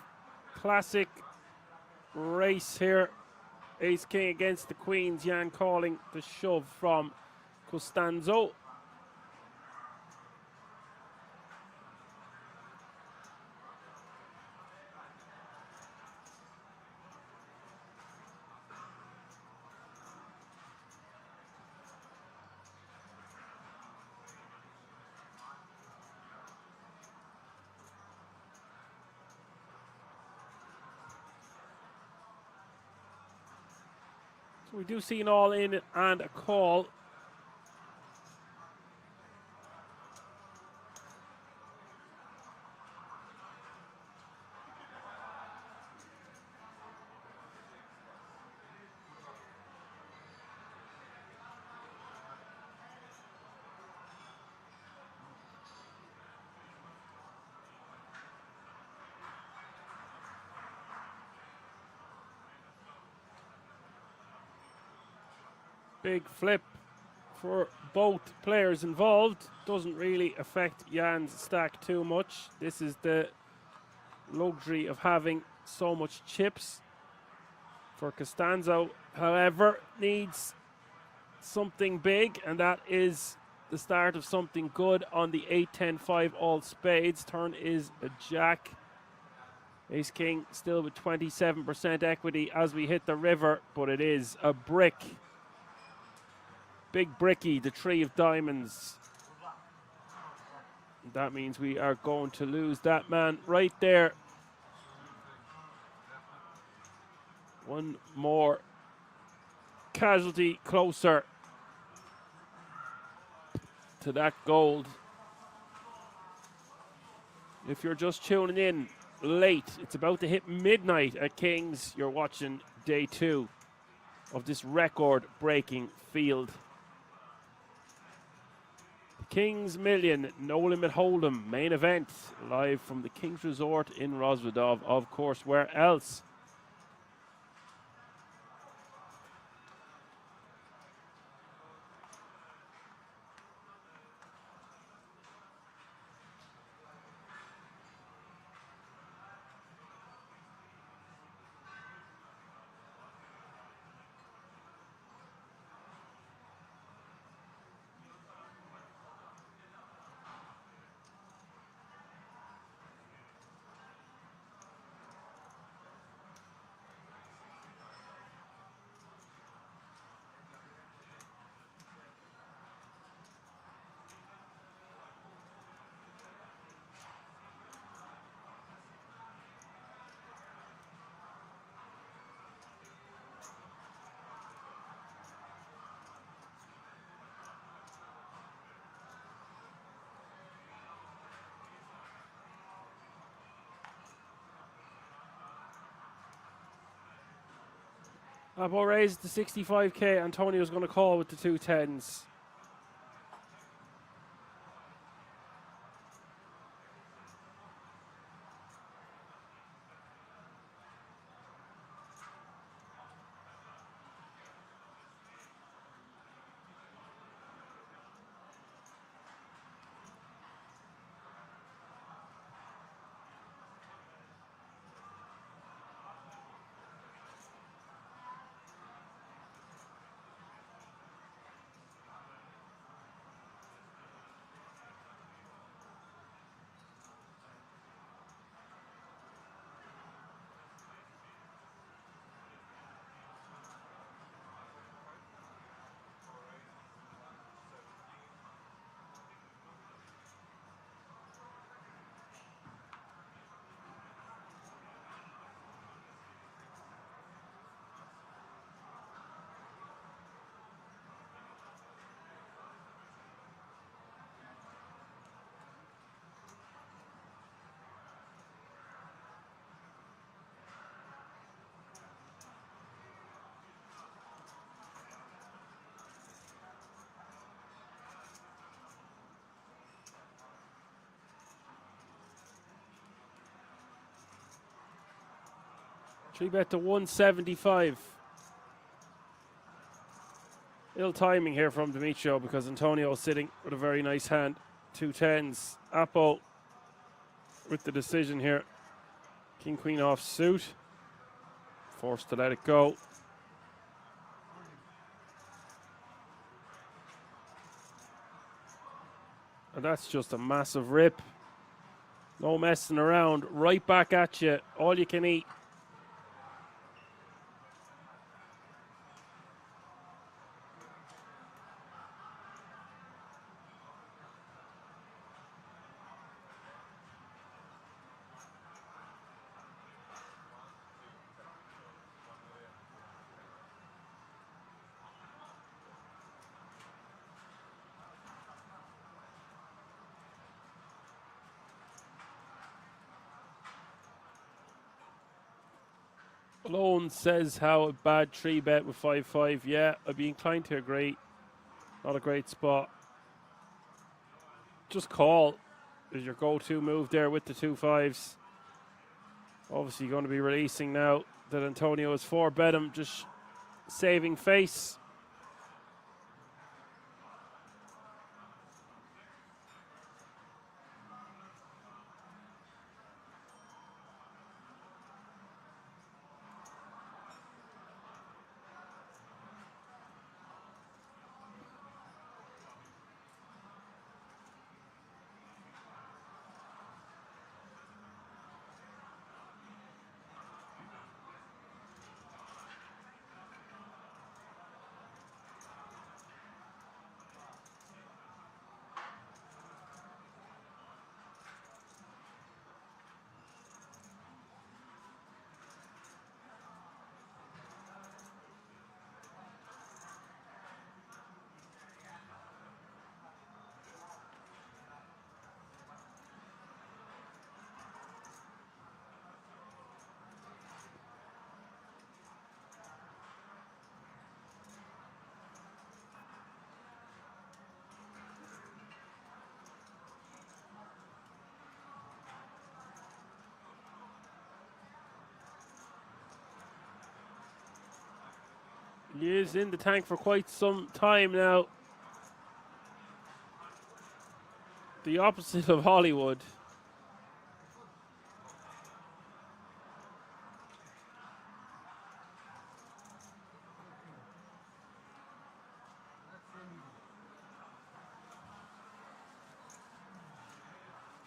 classic race here. Ace King against the Queens. Jan calling the shove from Costanzo. So we do see an all in and a call. Big flip for both players involved. Doesn't really affect Jan's stack too much. This is the luxury of having so much chips. For Costanzo, however, needs something big, and that is the start of something good on the 8-10-5 all spades. Turn is a jack. Ace King still with 27% equity as we hit the river, but it is a brick. Big bricky, the tree of diamonds. That means we are going to lose that man right there. One more casualty closer to that gold. If you're just tuning in late, it's about to hit midnight at Kings. You're watching day 2 of this record-breaking field. Kings Million, No Limit Hold'em, main event, live from the Kings Resort in Rosvedov. Of course, where else? Apo raised to 65k. Antonio's going to call with the 210s. Three bet to 175. Ill timing here from Demetrio because Antonio is sitting with a very nice hand. 210s. Apo with the decision here. King queen off suit. Forced to let it go. And that's just a massive rip. No messing around. Right back at you. All you can eat. Malone says how a bad 3-bet with 5-5. Yeah, I'd be inclined to agree. Not a great spot. Just call is your go-to move there with the 2-5s. Obviously going to be releasing now that Antonio is 4-bet him, just saving face. He is in the tank for quite some time now. The opposite of Hollywood.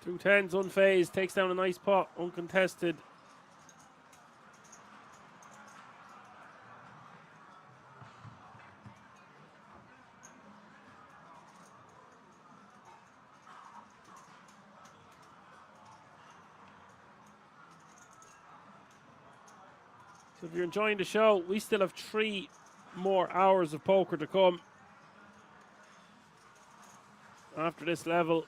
Two tens unfazed, takes down a nice pot, uncontested. So if you're enjoying the show, we still have 3 more hours of poker to come after this level.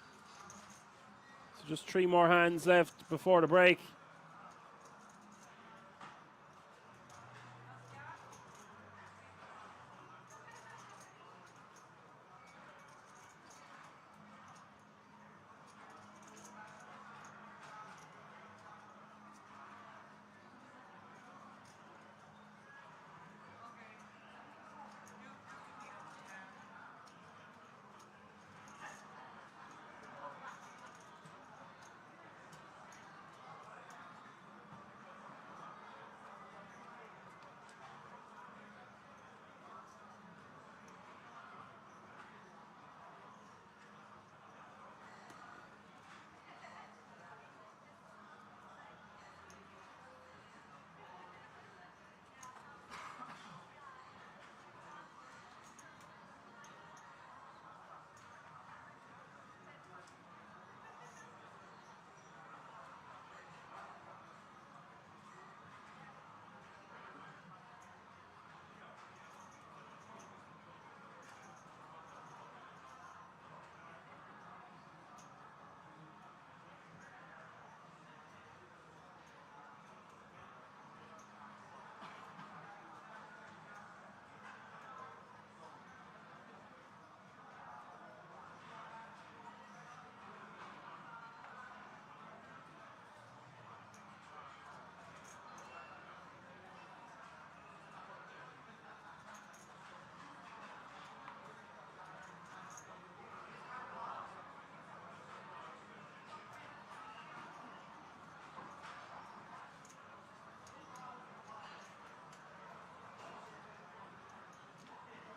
So just 3 more hands left before the break.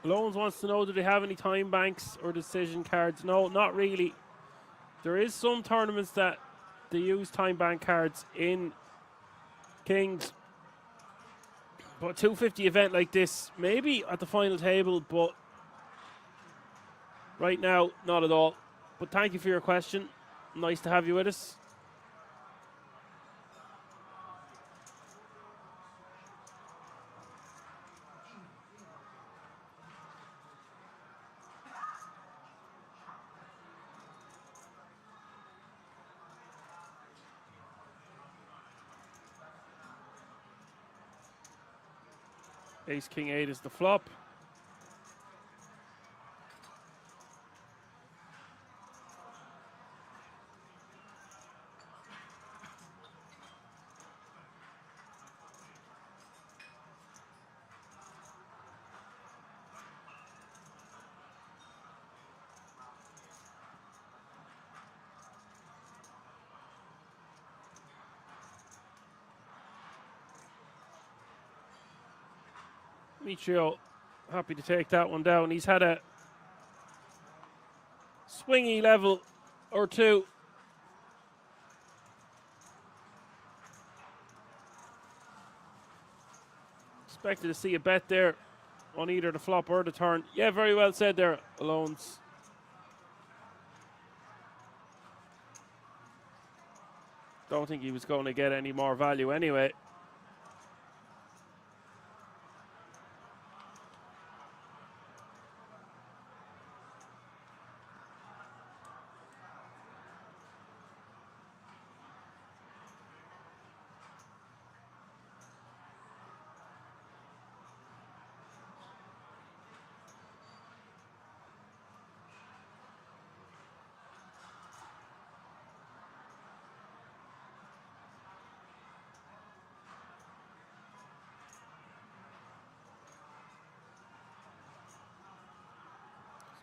Loans wants to know, do they have any time banks or decision cards? No, not really. There is some tournaments that they use time bank cards in Kings. But a 250 event like this, maybe at the final table, but right now, not at all. But thank you for your question. Nice to have you with us. Ace King 8 is the flop. Michio, happy to take that one down. He's had a swingy level or two. Expected to see a bet there on either the flop or the turn. Yeah, very well said there, Alones. Don't think he was going to get any more value anyway.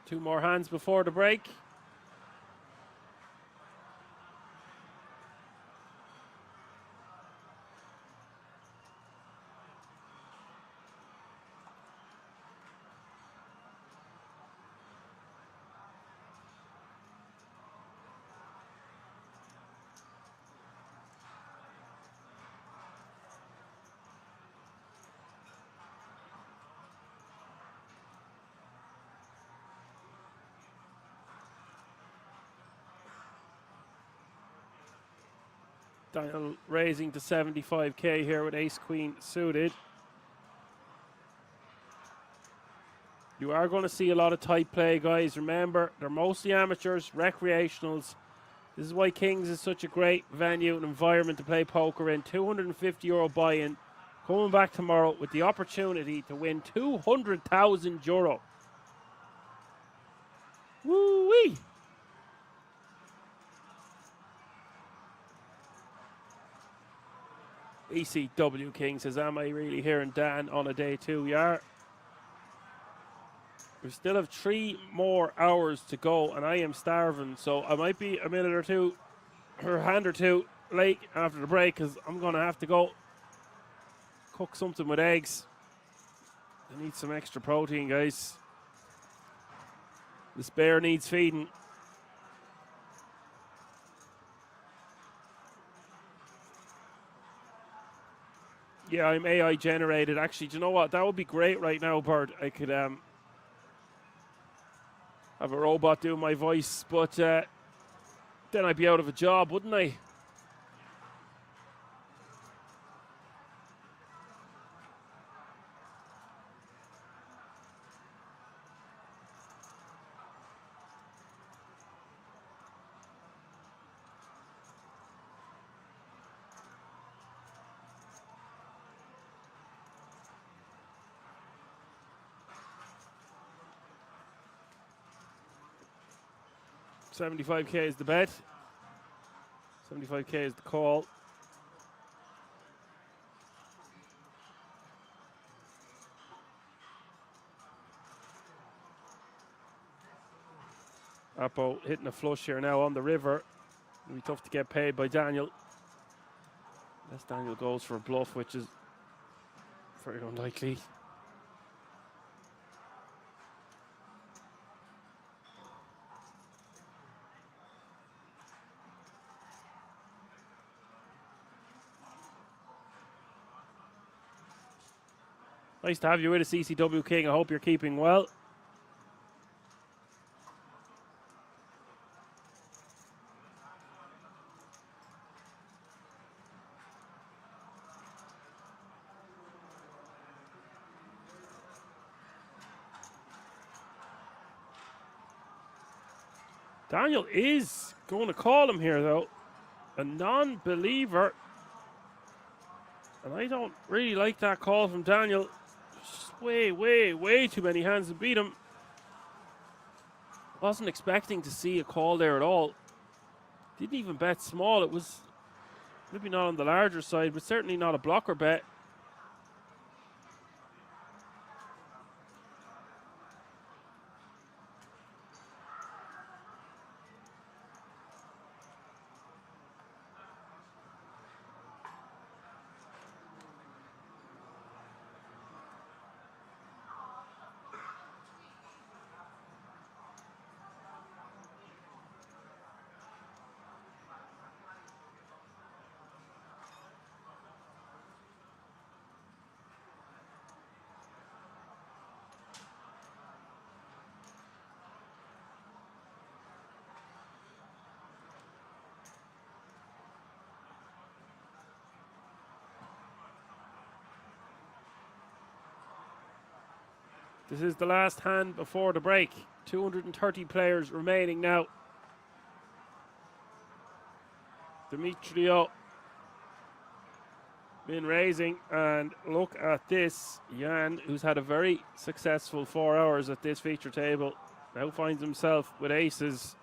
Two more hands before the break. Daniel raising to 75k here with ace queen suited. You are going to see a lot of tight play, guys. Remember, they're mostly amateurs, recreationals. This is why Kings is such a great venue and environment to play poker in. €250 buy-in. Coming back tomorrow with the opportunity to win €200,000. Woo-wee! ECW King says, am I really hearing Dan on a day two? We are. We still have 3 more hours to go, and I am starving, so I might be a minute or two, or a hand or two late after the break, because I'm going to have to go cook something with eggs. I need some extra protein, guys. This bear needs feeding. Yeah, I'm AI generated. Actually, do you know what? That would be great right now, Bert. I could have a robot do my voice, but then I'd be out of a job, wouldn't I? $75k is the bet. 75k is the call. Apo hitting a flush here now on the river. It'll be tough to get paid by Daniel. Unless Daniel goes for a bluff, which is very unlikely. Nice to have you with us, CCW King. I hope you're keeping well. Daniel is going to call him here, though. A non-believer. And I don't really like that call from Daniel. Just way too many hands to beat him. Wasn't expecting to see a call there at all. Didn't even bet small. It was maybe not on the larger side, but certainly not a blocker bet. This is the last hand before the break. 230 players remaining now. Demetrio been raising, and look at this. Jan, who's had a very successful 4 hours at this feature table, now finds himself with aces.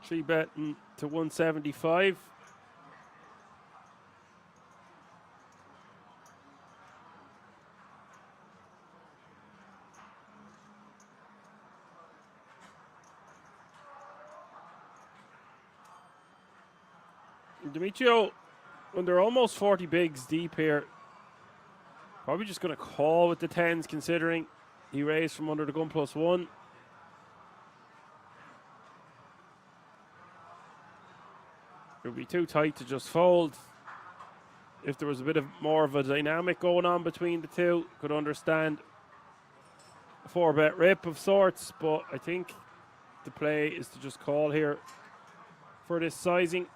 Three betting to 175. Demetrio, when they're almost 40 bigs deep here, probably just going to call with the tens, considering he raised from under the gun +1. It would be too tight to just fold. If there was a bit of more of a dynamic going on between the two, could understand a 4-bet rip of sorts, but I think the play is to just call here for this sizing.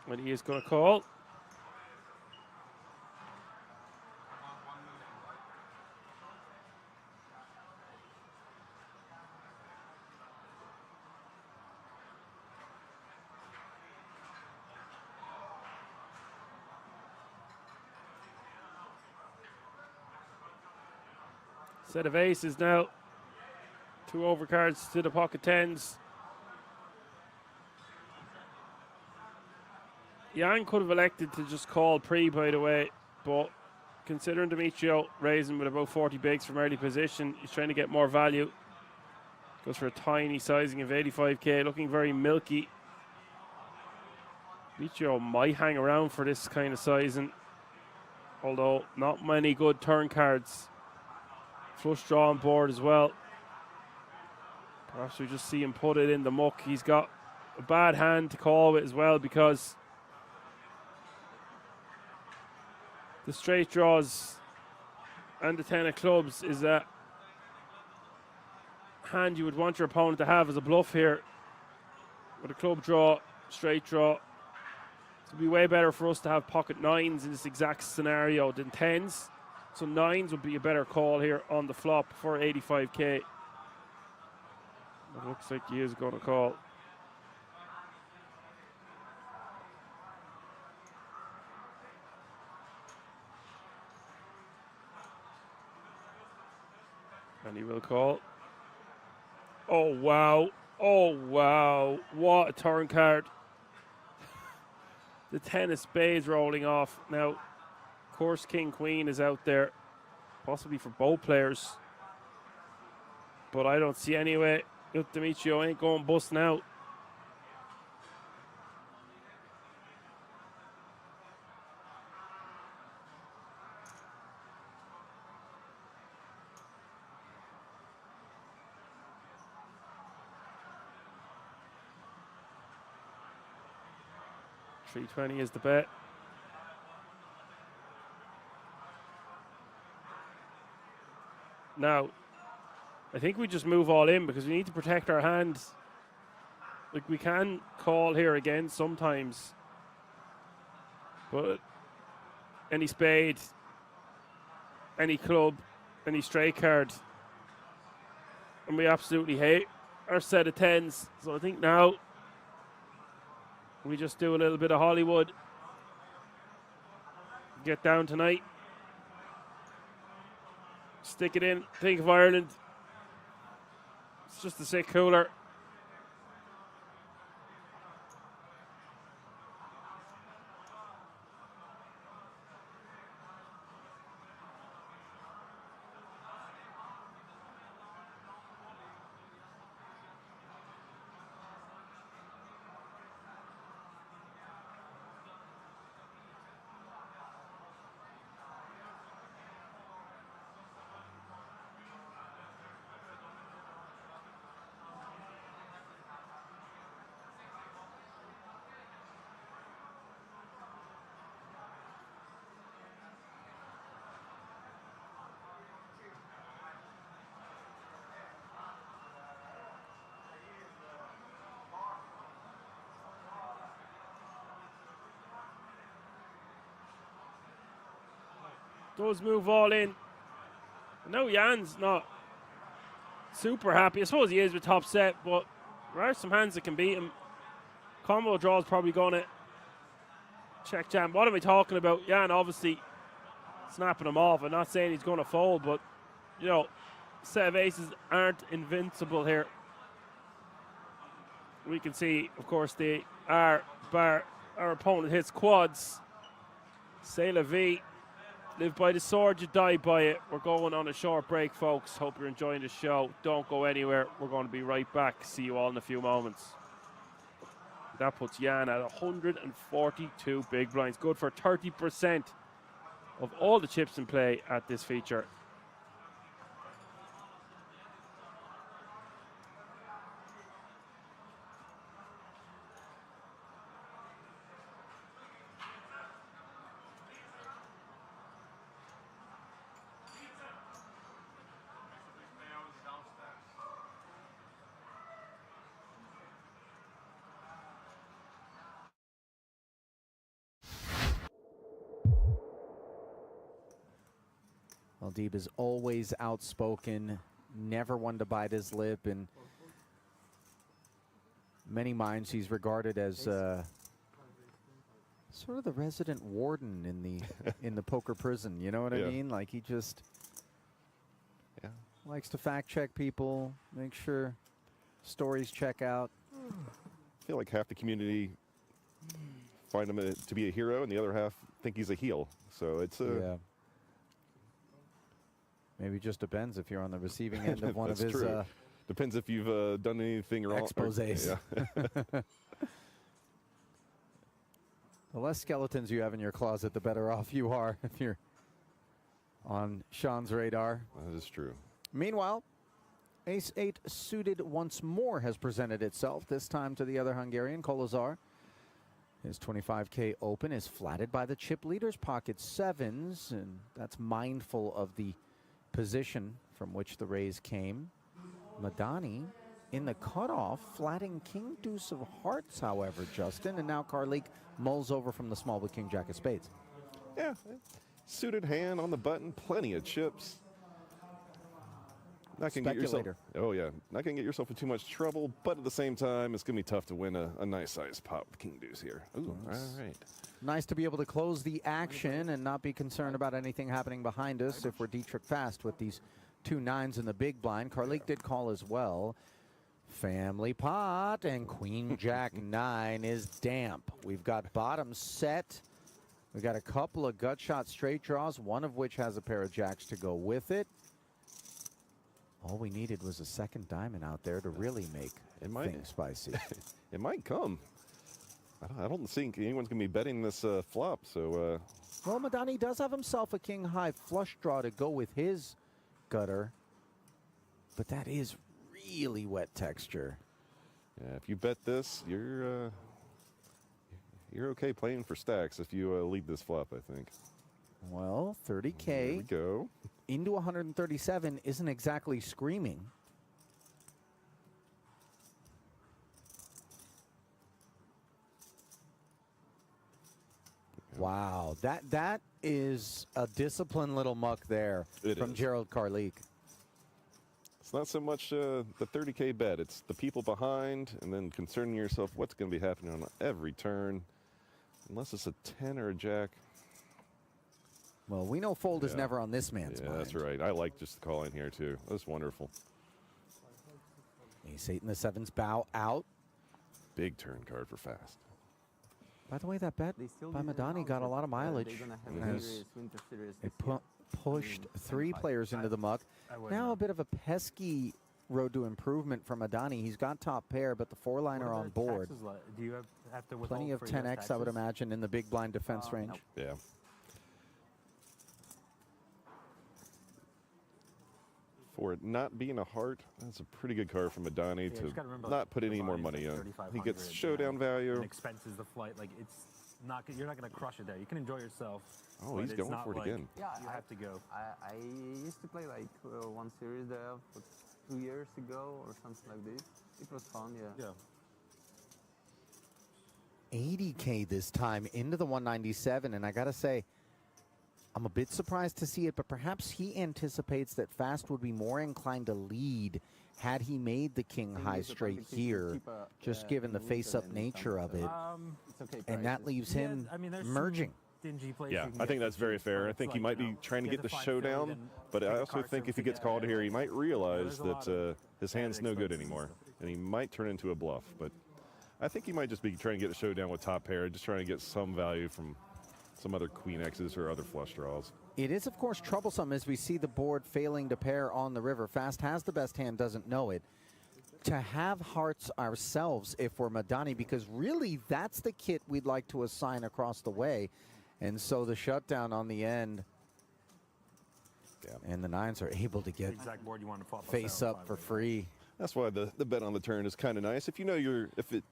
And he is going to call. Set of aces now. 2 overcards to the pocket tens. Jan could have elected to just call pre, by the way, but considering Demetrio raising with about 40 bigs from early position, he's trying to get more value. Goes for a tiny sizing of 85k, looking very milky. Demetrio might hang around for this kind of sizing, although not many good turn cards. Flush draw on board as well. Perhaps we just see him put it in the muck. He's got a bad hand to call with as well, because the straight draws and the 10 of clubs is a hand you would want your opponent to have as a bluff here. With a club draw, straight draw. It would be way better for us to have pocket 9s in this exact scenario than 10s. So 9s would be a better call here on the flop for 85k. It looks like he is going to call. And he will call. Oh, wow. Oh, wow. What a turn card. The 10 of spades rolling off. Now, of course, King Queen is out there, possibly for both players. But I don't see any way. Demetrio ain't going busting out. $320 is the bet. Now, I think we just move all in because we need to protect our hands. Like, we can call here again sometimes. But any spade, any club, any straight card. And we absolutely hate our set of 10s. So I think now we just do a little bit of Hollywood. Get down tonight. Stick it in. Think of Ireland. It's just a sick cooler. Does move all in. No, Jan's not super happy. I suppose he is with top set, but there are some hands that can beat him. Combo draw is probably going to check jam. What am I talking about? Jan obviously snapping him off. I'm not saying he's going to fold, but, you know, set of aces aren't invincible here. We can see, of course, our opponent hits quads. C'est la vie. Live by the sword, you die by it. We're going on a short break, folks. Hope you're enjoying the show. Don't go anywhere. We're going to be right back. See you all in a few moments. That puts Jan at 142 big blinds. Good for 30% of all the chips in play at this feature. Deeb is always outspoken, never one to bite his lip, and many minds he's regarded as sort of the resident warden in the poker prison. You know what I mean? Like, he just likes to fact check people, make sure stories check out. I feel like half the community find him to be a hero, and the other half think he's a heel. So it's maybe just depends if you're on the receiving end of one of his depends if you've done anything wrong. Exposés. The less skeletons you have in your closet, the better off you are if you're on Sean's radar. That is true. Meanwhile, Ace-8 suited once more has presented itself, this time to the other Hungarian, Kolozar. His 25K open is flatted by the chip leader's pocket sevens, and that's mindful of the position from which the raise came. Madani in the cutoff, flatting King Deuce of Hearts, however, Justin, and now Karlik mulls over from the small with King Jack of Spades. Yeah, suited hand on the button, plenty of chips. Not gonna get yourself, not gonna get yourself in too much trouble, but at the same time, it's gonna be tough to win a nice sized pot with King Deuce here. Ooh, all right. Nice to be able to close the action and not be concerned about anything happening behind us if we're Dietrich fast with these 2 9s in the big blind. Carlik did call as well. Family pot, and Queen Jack 9 is damp. We've got bottom set. We've got a couple of gut shot straight draws, one of which has a pair of jacks to go with it. All we needed was a second diamond out there to really make things spicy. It might come. I don't think anyone's going to be betting this flop, so... Well, Madani does have himself a king high flush draw to go with his gutter, but that is really wet texture. Yeah, if you bet this, you're okay playing for stacks if you lead this flop, I think. Well, 30K There we go. into 137 isn't exactly screaming. Wow, that is a disciplined little muck there from Gerald Carlik. It's not so much the 30K bet. It's the people behind and then concerning yourself what's going to be happening on every turn. Unless it's a 10 or a jack. Well, we know fold is never on this man's mind. Yeah, that's right. I like just the call in here, too. That's wonderful. Ace 8 and the 7s bow out. Big turn card for fast. By the way, that bet by Madani got a lot of mileage as it pushed 3 players into the muck. Now a bit of a pesky road to improvement from Madani. He's got top pair, but the 4-liner on board. Do you have to Plenty of 10x, I would imagine, in the big blind defense range. Yeah. For it not being a heart, that's a pretty good card from Madani to not put any more money on. He gets showdown value. And expenses the flight. Like, it's not, you're not going to crush it there. You can enjoy yourself. Oh, he's going for it again. Yeah, You have to go. I used to play like one series there 2 years ago or something like this. It was fun, yeah. 80K this time into the 197, and I gotta say, I'm a bit surprised to see it, but perhaps he anticipates that Fast would be more inclined to lead had he made the king high straight here, just given the face-up nature of it, and that leaves him merging. Yeah, I think that's very fair. I think he might be trying to get the showdown, but I also think if he gets called here, he might realize that his hand's no good anymore, and he might turn into a bluff. But I think he might just be trying to get a showdown with top pair, just trying to get some value from some other queen X's or other flush draws. It is, of course, troublesome as we see the board failing to pair on the river. Fast has the best hand, doesn't know it. To have hearts ourselves if we're Madani, because really that's the kit we'd like to assign across the way. And so the shutdown on the end, and the 9s are able to get face up for free. That's why the bet on the turn is kind of nice. If you know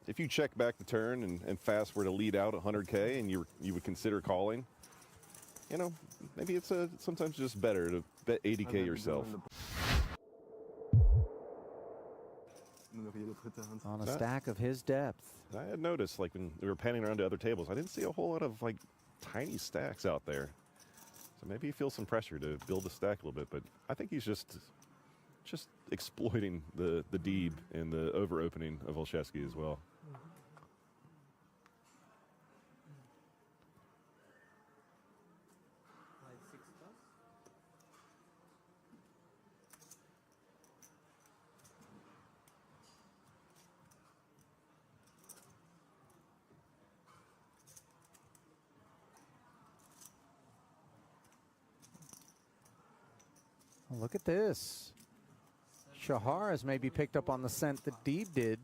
if you check back the turn and Fast were to lead out 100K and you would consider calling, you know, maybe it's sometimes just better to bet 80K yourself. On a stack of his depth. I had noticed, like when we were panning around to other tables, I didn't see a whole lot of like tiny stacks out there. So maybe he feels some pressure to build a stack a little bit, but I think he's just exploiting the deeb and the over opening of Olszewski as well. Well, look at this. Shahar has maybe picked up on the scent that Deeb did,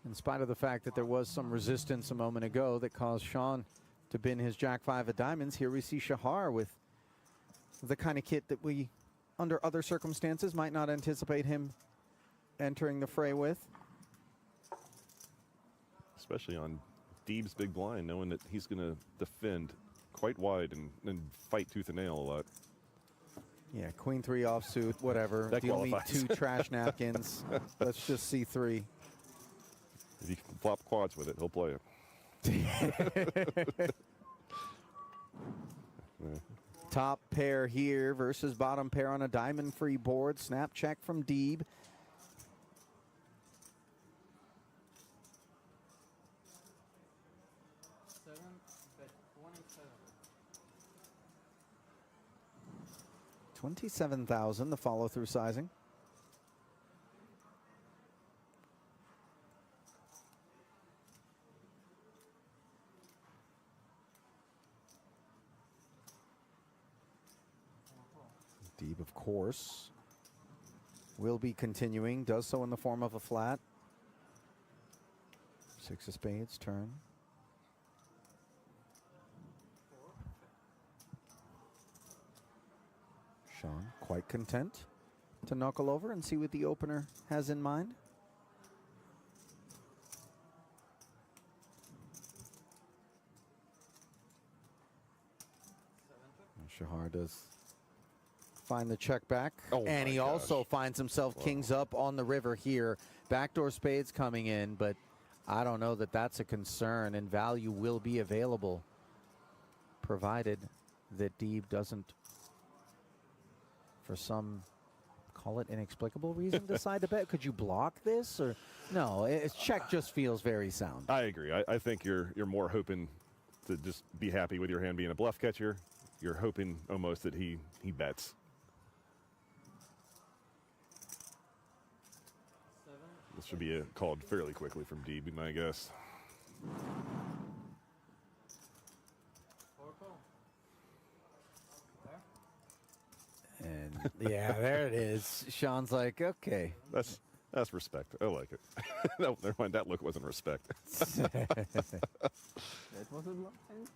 in spite of the fact that there was some resistance a moment ago that caused Sean to bin his Jack 5 of diamonds. Here we see Shahar with the kind of kit that we, under other circumstances, might not anticipate him entering the fray with. Especially on Deeb's big blind, knowing that he's going to defend quite wide and fight tooth and nail a lot. Yeah, queen 3 offsuit, whatever. That Deal me qualifies. 2 trash napkins. Let's just see 3. If you can flop quads with it, he'll play it. Top pair here versus bottom pair on a diamond-free board. Snap check from Deeb. 27,000, the follow-through sizing. Deeb, of course, will be continuing, does so in the form of a flat. 6 of spades, turn. Sean, quite content to knuckle over and see what the opener has in mind. Shahar does find the check back, and he also finds himself kings up on the river here. Backdoor spades coming in, but I don't know that that's a concern, and value will be available, provided that Deeb doesn't, for some, call it inexplicable reason, decide to bet. Could you block this? Or no, check just feels very sound. I agree. I think you're more hoping to just be happy with your hand being a bluff catcher. You're hoping almost that he bets. This should be called fairly quickly from Deeb, my guess. And yeah, there it is. Sean's like, okay. That's respect. I like it. No, never mind. That look wasn't respect. That was a bluff hand?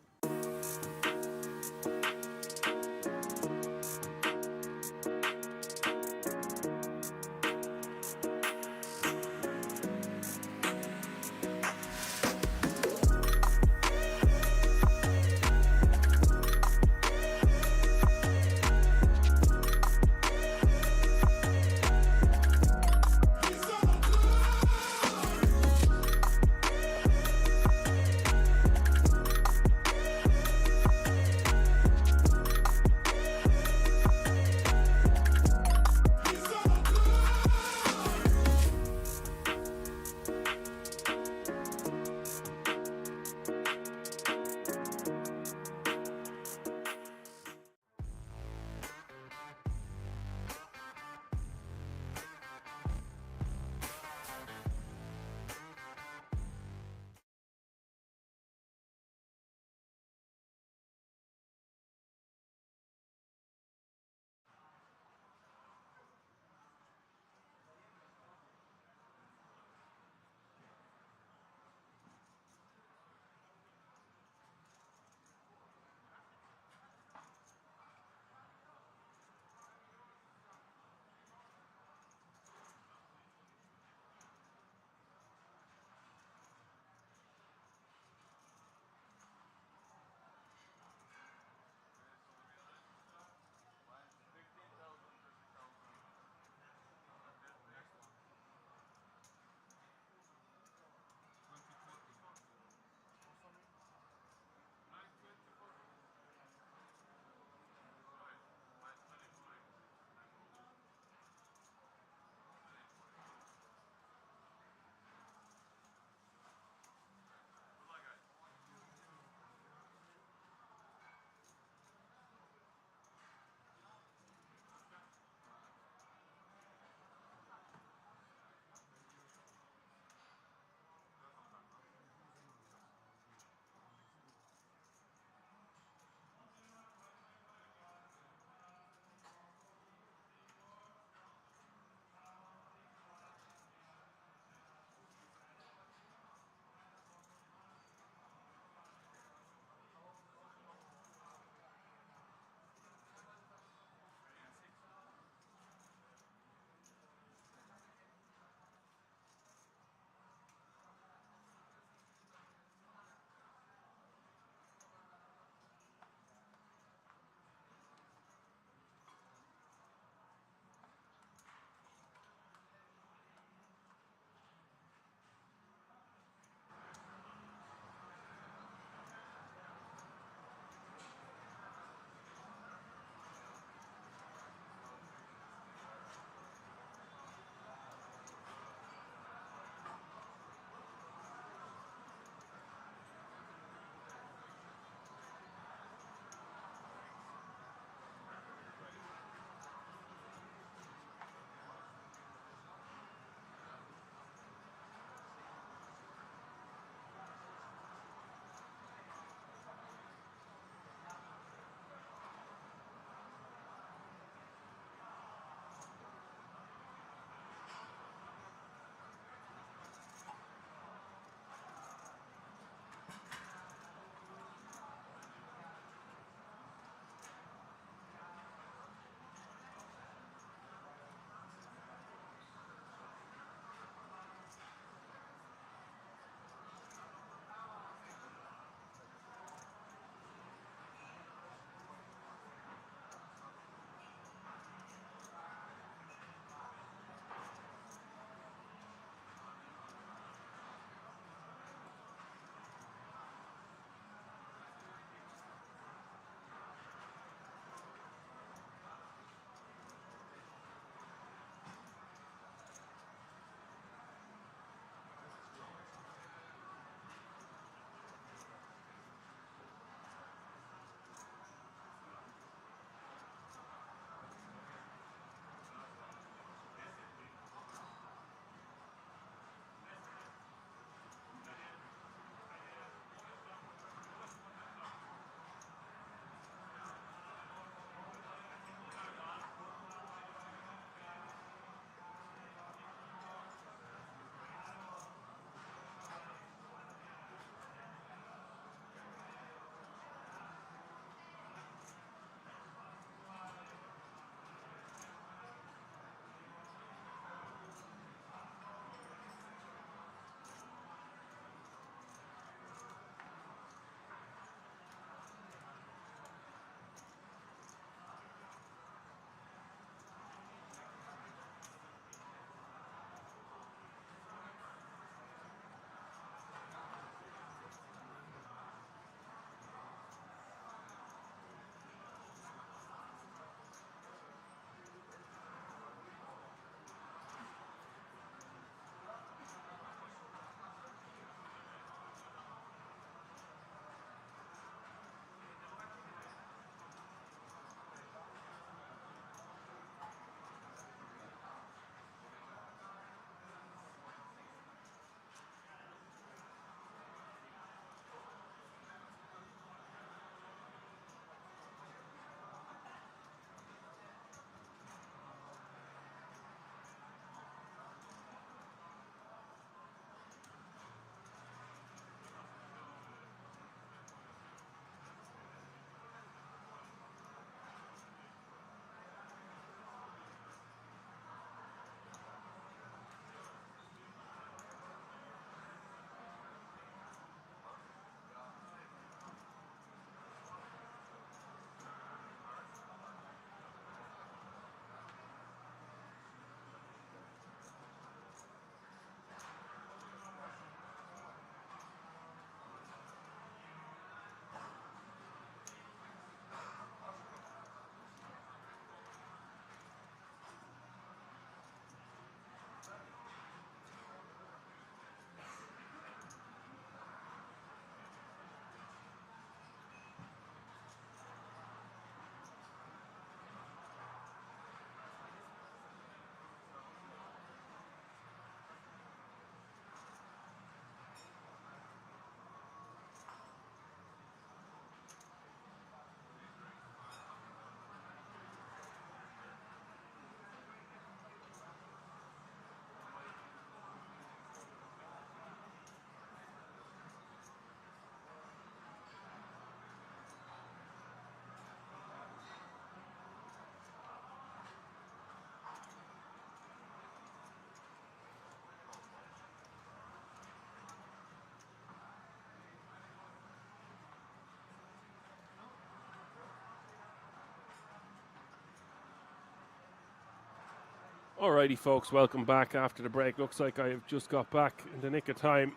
Alrighty, folks, welcome back after the break. Looks like I have just got back in the nick of time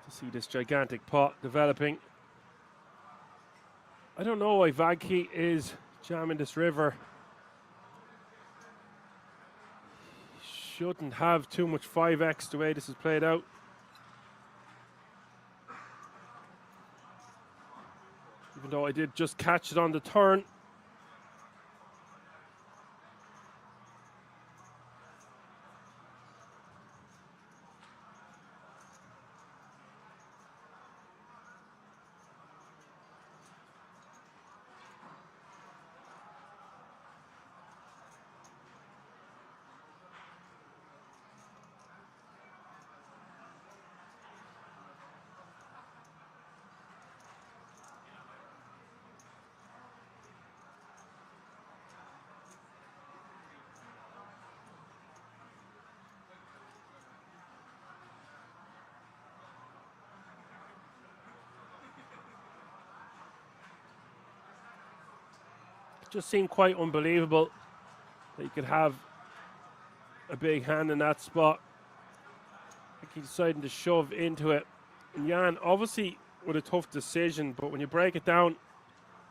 to see this gigantic pot developing. I don't know why Vagke is jamming this river. Shouldn't have too much 5x the way this is played out. Even though I did just catch it on the turn. Just seemed quite unbelievable that you could have a big hand in that spot. I think he decided to shove into it. And Jan, obviously, with a tough decision, but when you break it down,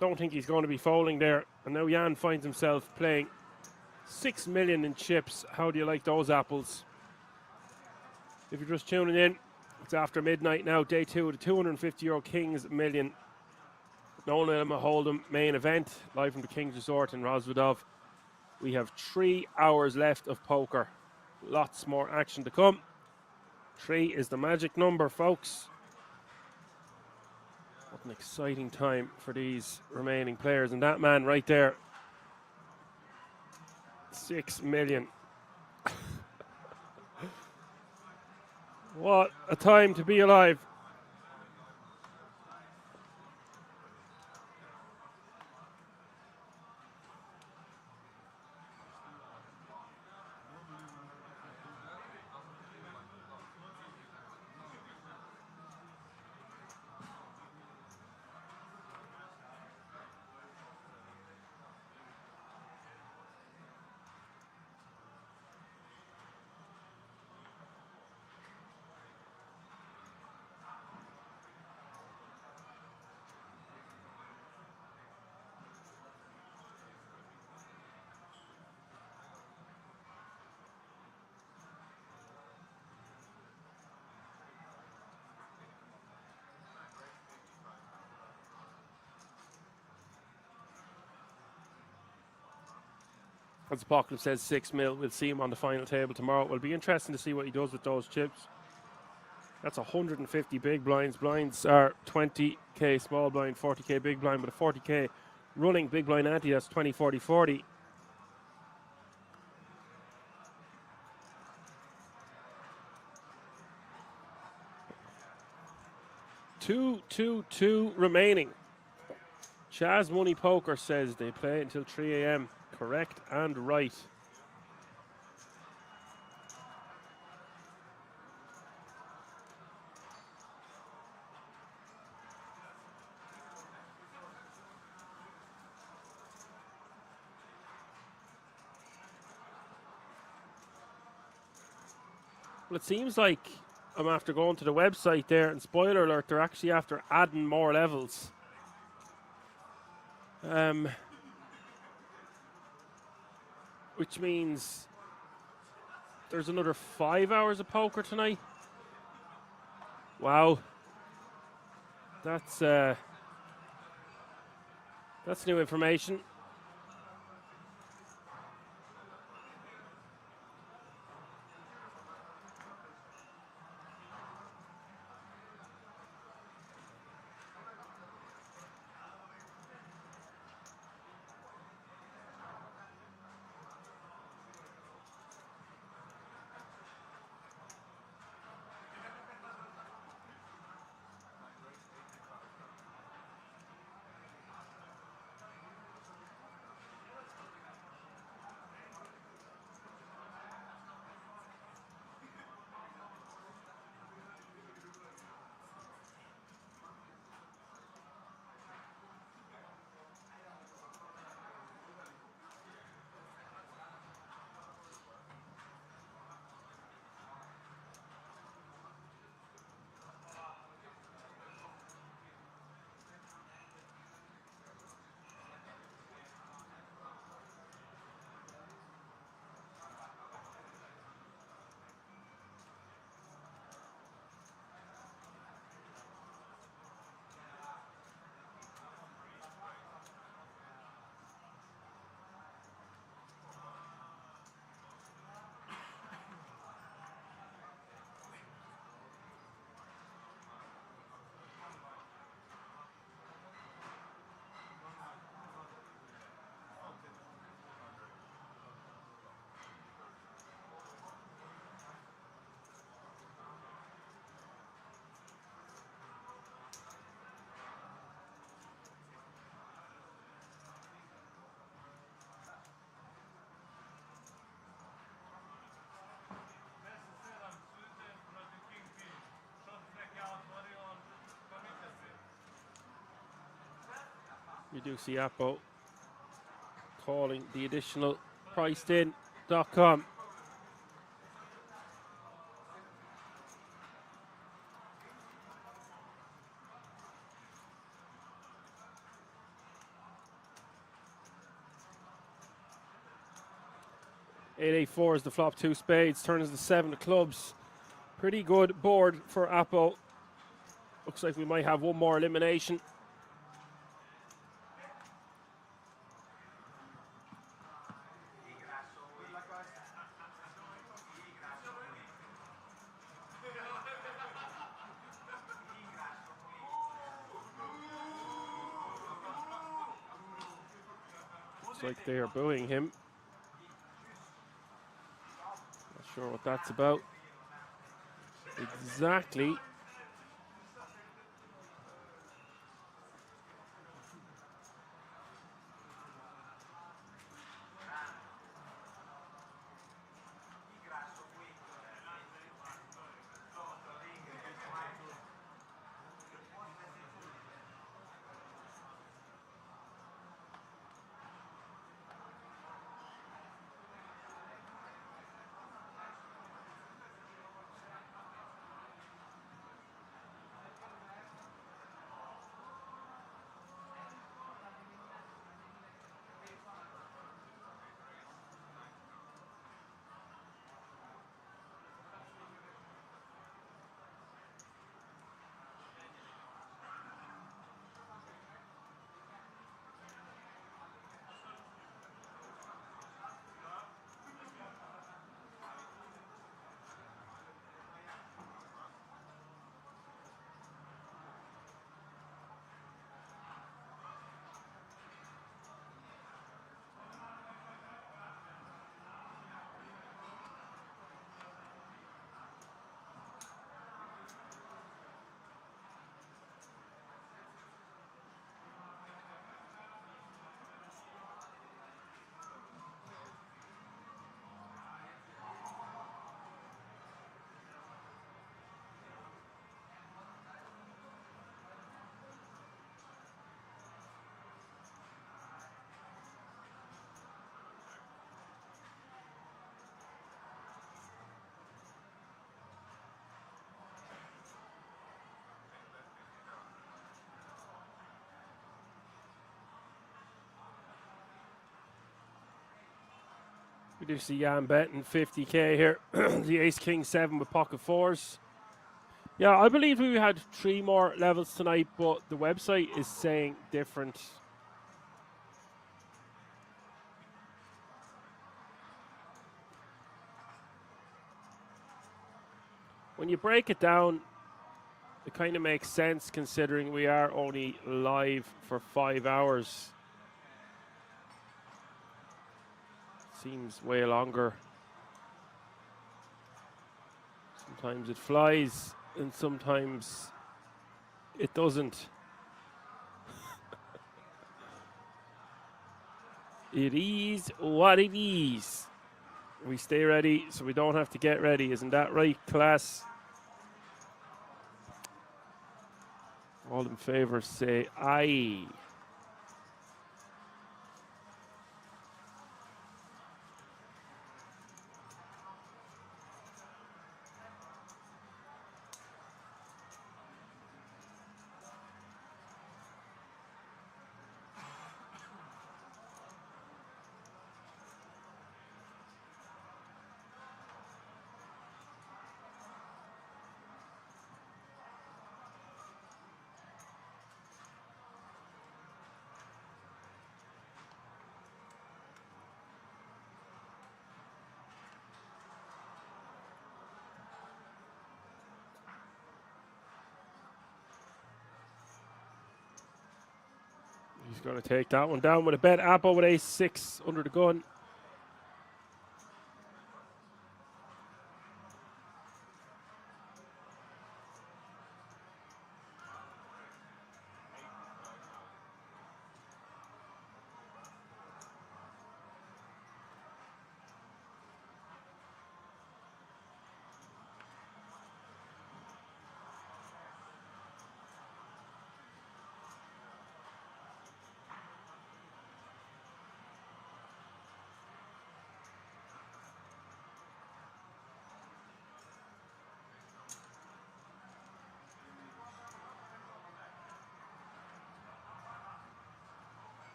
don't think he's going to be folding there. And now Jan finds himself playing 6 million in chips. How do you like those apples? If you're just tuning in, it's after midnight now, day 2 of the €250 Kings Million. Nolan Ilma Hold'em main event, live from the King's Resort in Rosvedov. We have 3 hours left of poker. Lots more action to come. 3 is the magic number, folks. What an exciting time for these remaining players. And that man right there, 6 million. What a time to be alive. As Apocalypse says, 6 mil. We'll see him on the final table tomorrow. It'll be interesting to see what he does with those chips. That's 150 big blinds. Blinds are 20k small blind, 40k big blind, but a 40k running big blind ante, that's 20, 40, 40. Two remaining. Chaz Money Poker says they play until 3 a.m. Correct and right. Well, it seems like I'm after going to the website there, and spoiler alert, they're actually after adding more levels. Which means there's another 5 hours of poker tonight. Wow. That's new information. You do see Apple calling the additional priced-in.com. Eight, 8-4 is the flop, 2 spades. Turn is the 7 of clubs. Pretty good board for Apple. Looks like we might have one more elimination. Looks like they are booing him. Not sure what that's about. Exactly. We do see Jan betting 50k here. The ace king 7 with pocket fours. Yeah, I believe we had 3 more levels tonight, but the website is saying different. When you break it down, it kind of makes sense considering we are only live for 5 hours. Seems way longer. Sometimes it flies and sometimes it doesn't. It is what it is. We stay ready so we don't have to get ready. Isn't that right, class? All in favor say aye. He's going to take that one down with a bet. Apple with ace 6 under the gun.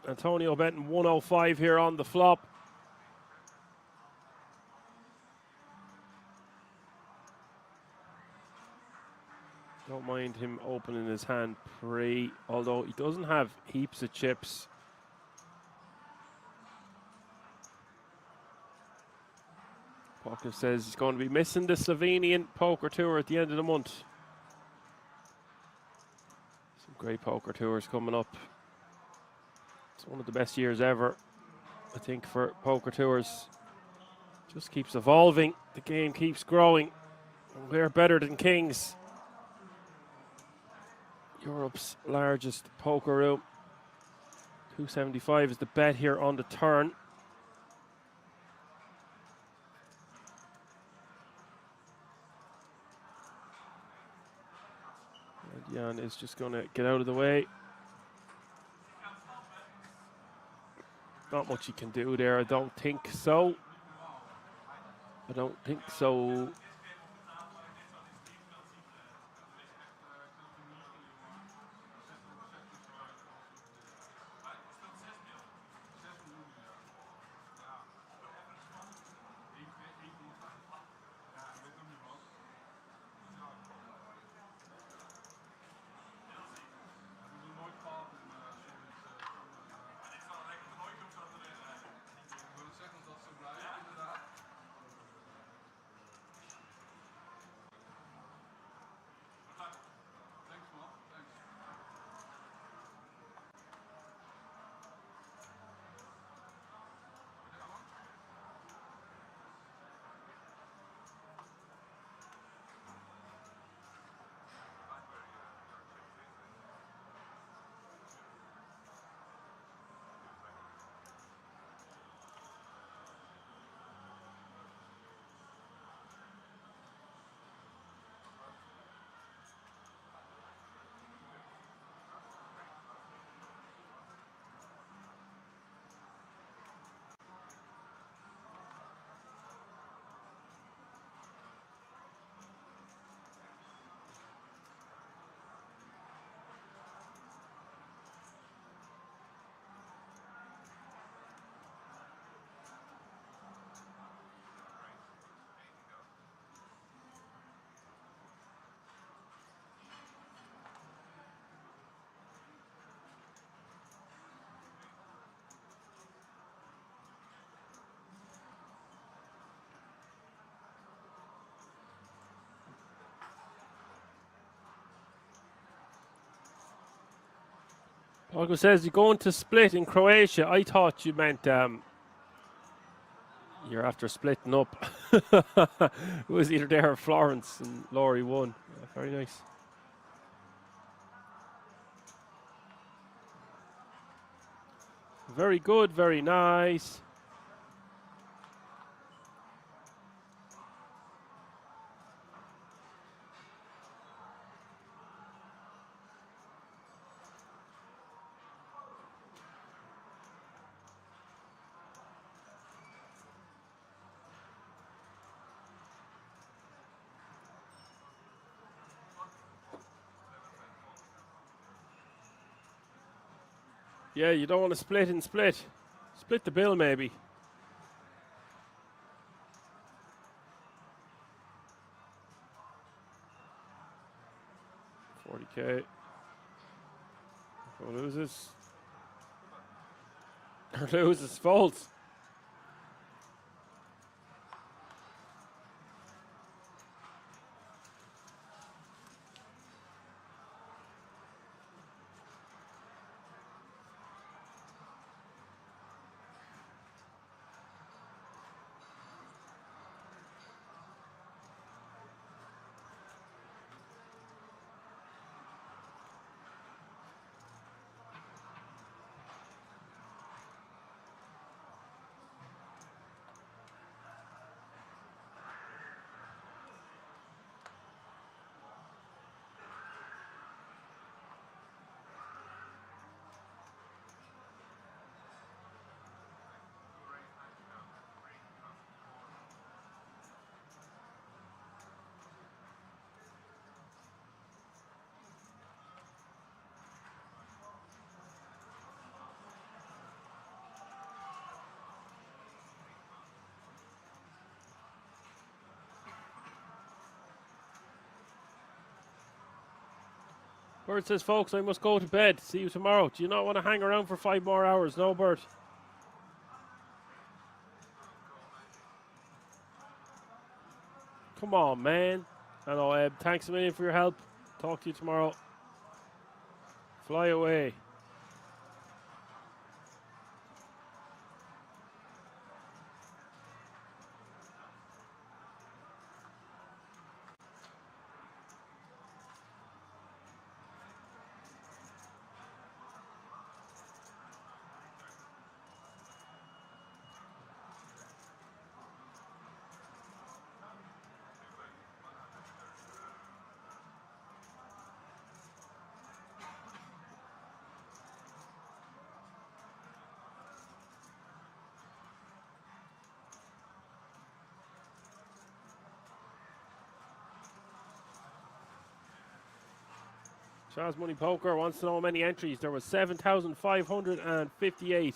Antonio betting 105 here on the flop. Don't mind him opening his hand pre, although he doesn't have heaps of chips. Poker says he's going to be missing the Slovenian poker tour at the end of the month. Some great poker tours coming up. It's one of the best years ever, I think, for poker tours. Just keeps evolving. The game keeps growing. We're better than kings. Europe's largest poker room. 275 is the bet here on the turn. And Jan is just going to get out of the way. Not much he can do there, I don't think so. I don't think so. Olga says you're going to Split in Croatia. I thought you meant you're after splitting up. It was either there or Florence, and Laurie won. Yeah, very nice. Very good, very nice. Yeah, you don't want to split and split. Split the bill, maybe. $40K. Who loses? Or loses, folds. Bert says, folks, I must go to bed. See you tomorrow. Do you not want to hang around for 5 more hours? No, Bert. Come on, man. Hello, Eb. Thanks a million for your help. Talk to you tomorrow. Fly away. Charles Money Poker wants to know how many entries. There was 7,558.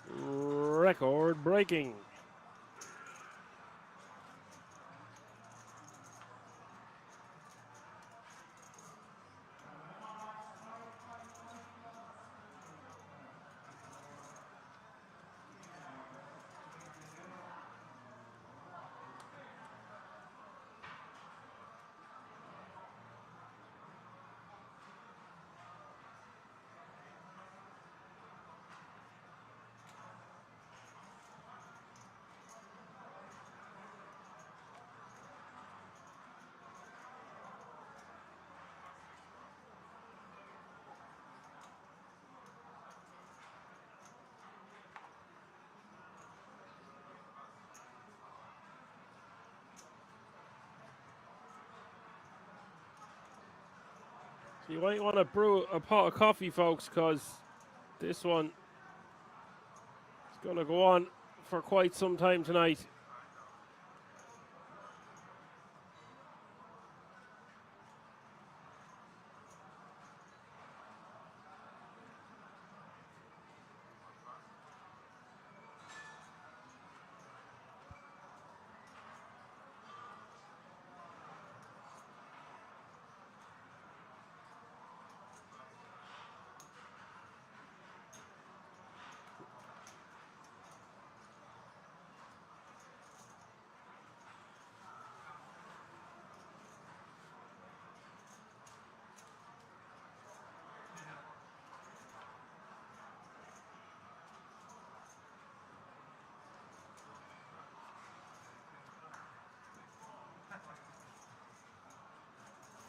Record breaking. You might want to brew a pot of coffee, folks, because this one is going to go on for quite some time tonight.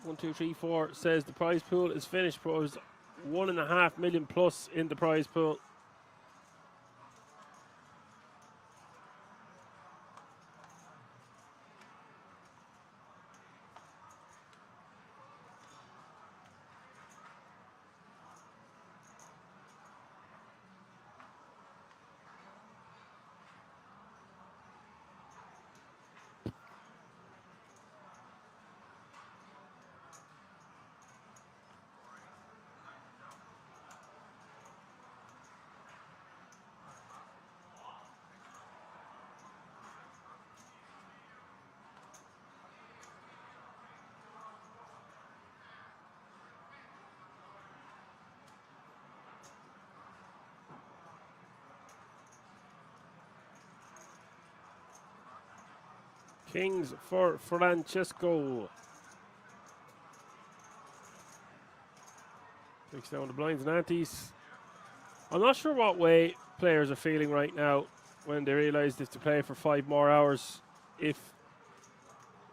One, two, three, four says the prize pool is finished, but it was 1.5 million plus in the prize pool. Kings for Francesco. Takes down the blinds and antes. I'm not sure what way players are feeling right now when they realise they have to play for 5 more hours, if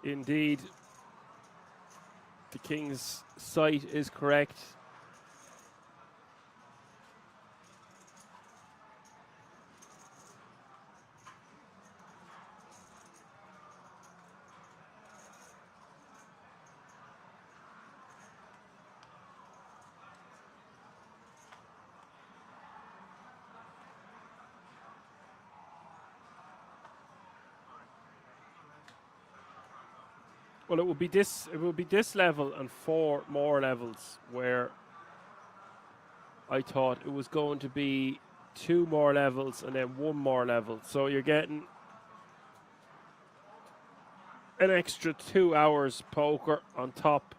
indeed the King's sight is correct. Well, it would be this level and 4 more levels where I thought it was going to be 2 more levels and then 1 more level. So you're getting an extra 2 hours poker on top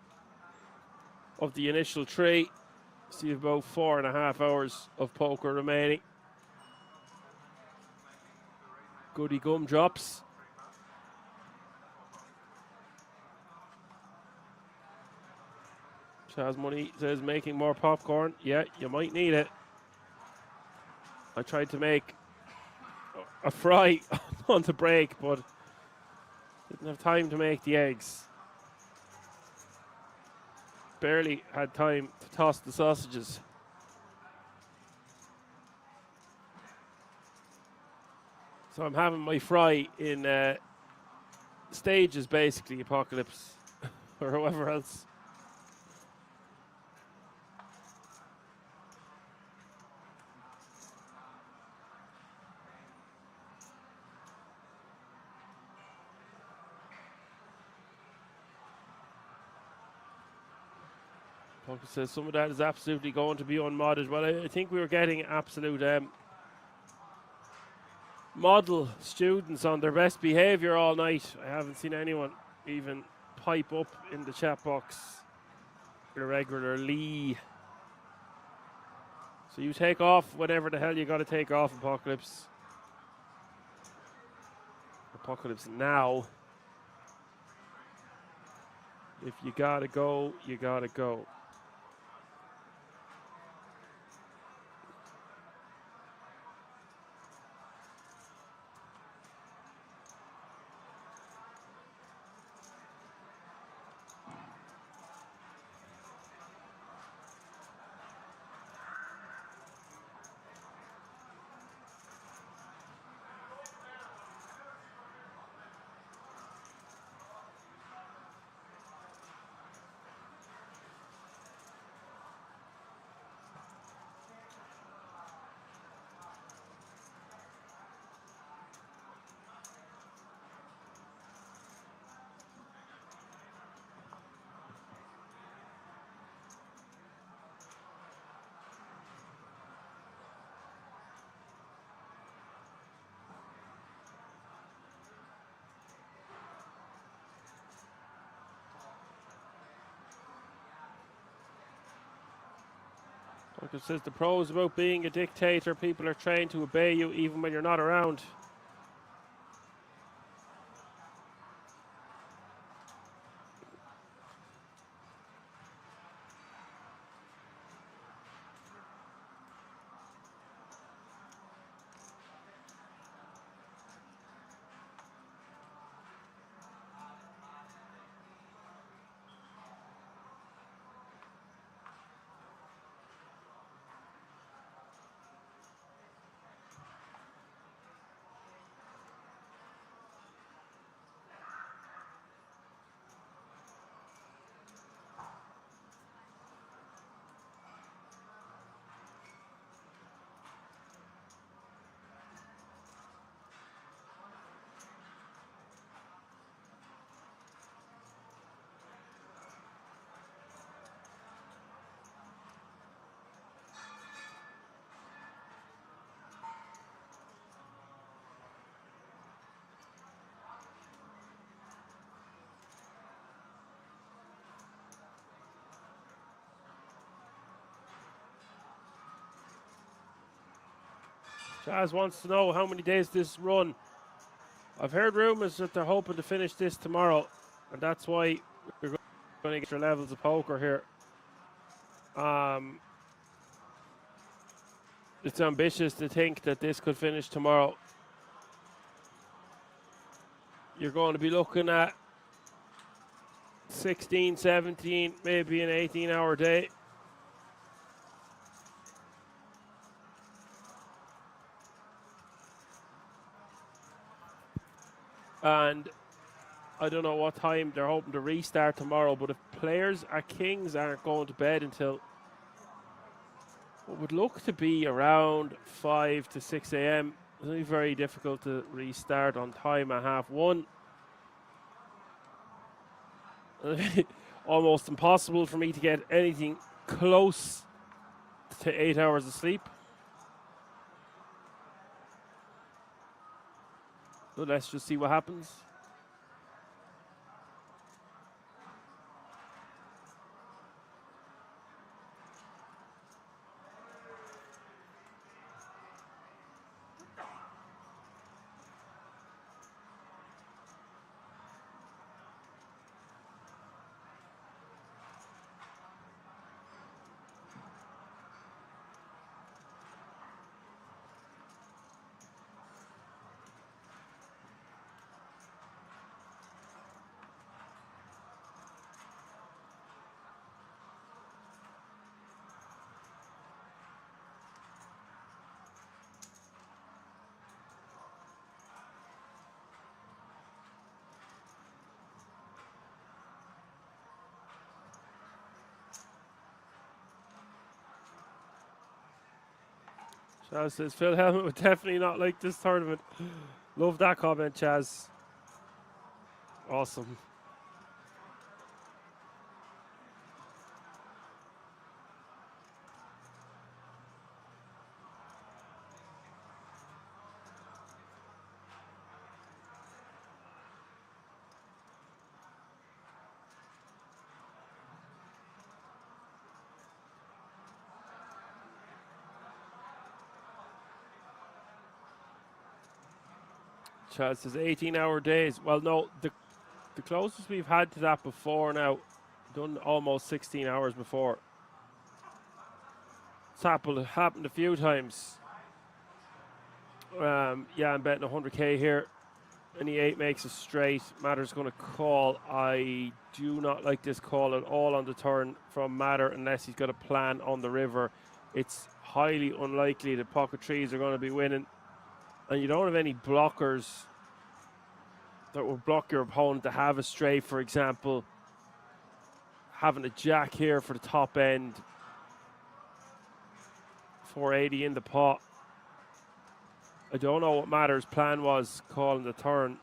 of the initial 3. So you have about 4.5 hours of poker remaining. Goody gumdrops. Chaz Money says making more popcorn. Yeah, you might need it. I tried to make a fry on the break, but didn't have time to make the eggs. Barely had time to toss the sausages. So I'm having my fry in stages, basically, Apocalypse, or whoever else. Apocalypse says some of that is absolutely going to be unmodded. Well, I think we were getting absolute model students on their best behaviour all night. I haven't seen anyone even pipe up in the chat box irregularly. So you take off whatever the hell you got to take off, Apocalypse. Apocalypse now. If you gotta go, you gotta go. Like it says, the pros about being a dictator, people are trained to obey you even when you're not around. Jazz wants to know how many days this run. I've heard rumours that they're hoping to finish this tomorrow, and that's why we're going to get your levels of poker here. It's ambitious to think that this could finish tomorrow. You're going to be looking at 16, 17, maybe an 18-hour day. And I don't know what time they're hoping to restart tomorrow, but if players at Kings aren't going to bed until what would look to be around 5 to 6 a.m., it's going to be very difficult to restart on time at 1:30. Almost impossible for me to get anything close to 8 hours of sleep. So let's just see what happens. Chaz says Phil Hellman would definitely not like this tournament. Love that comment, Chaz. Awesome. Chaz says 18-hour days. Well, no, the closest we've had to that before now, done almost 16 hours before. It's happened a few times. Yeah, I'm betting 100k here. Any 8 makes a straight. Matter's going to call. I do not like this call at all on the turn from Matter unless he's got a plan on the river. It's highly unlikely that pocket trees are going to be winning. And you don't have any blockers that will block your opponent to have a straight, for example. Having a jack here for the top end. 480 in the pot. I don't know what Matter's plan was calling the turn,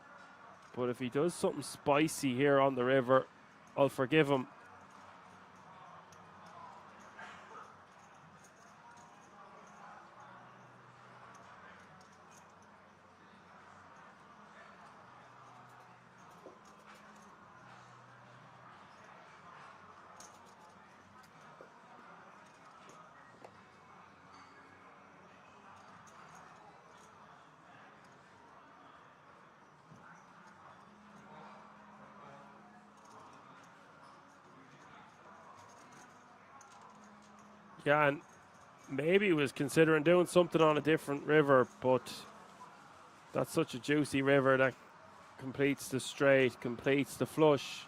but if he does something spicy here on the river, I'll forgive him. Yeah, and maybe he was considering doing something on a different river, but that's such a juicy river that completes the straight, completes the flush.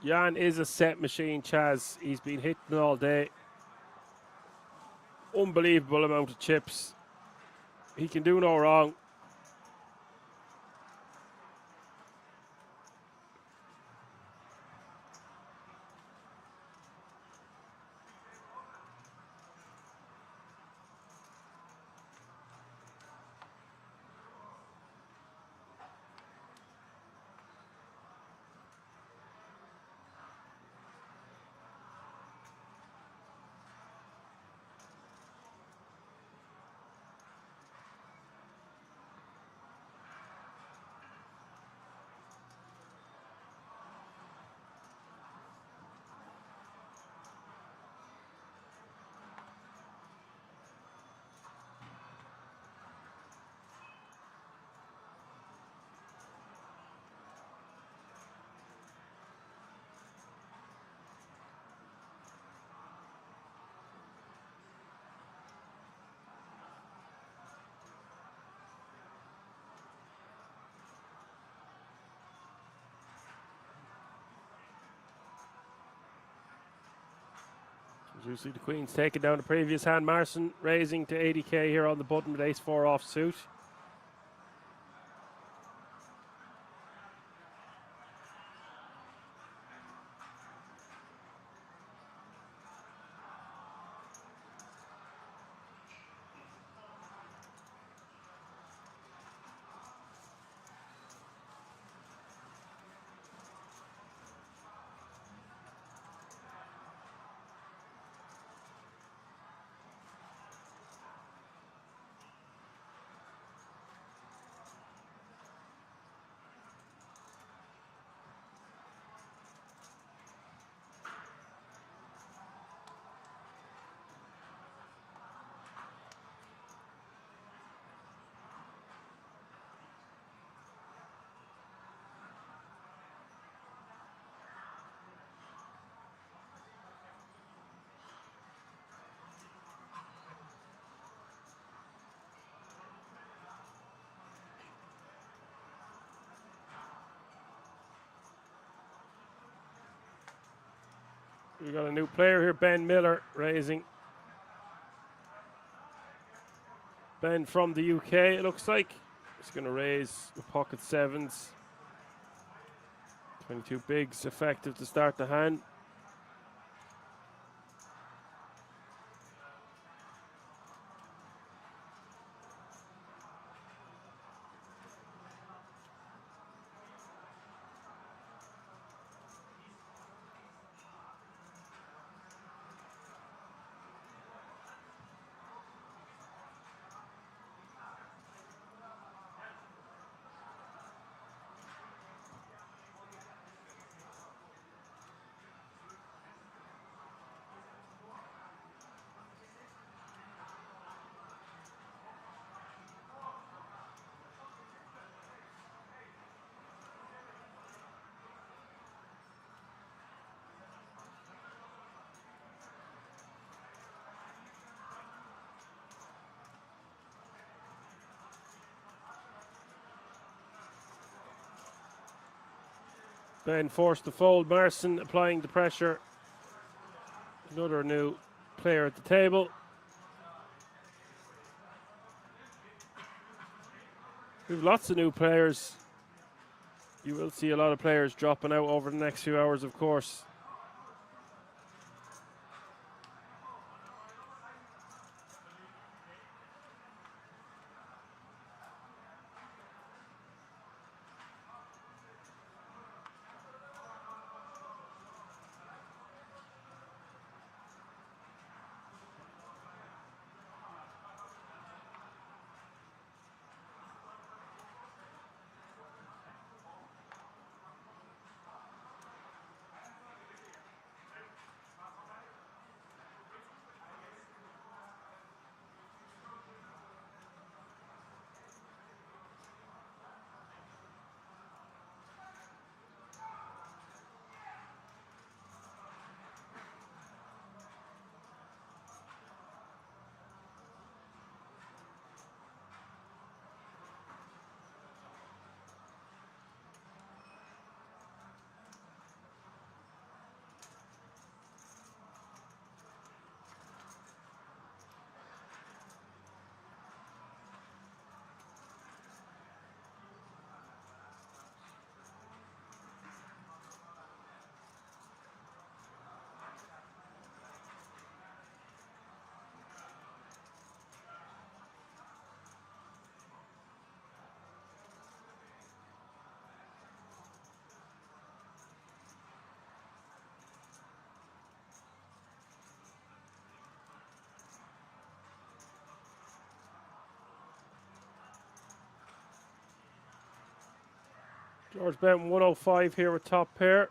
Jan is a set machine, Chaz. He's been hitting all day. Unbelievable amount of chips. He can do no wrong. You see the Queen's taking down the previous hand. Marson raising to 80k here on the button with ace-4 offsuit. We got a new player here, Ben Miller, raising. Ben from the UK, it looks like. He's going to raise the pocket sevens. 22 bigs, effective to start the hand. Ben forced to fold. Marson applying the pressure. Another new player at the table. We have lots of new players. You will see a lot of players dropping out over the next few hours, of course. George Benton 105 here with top pair.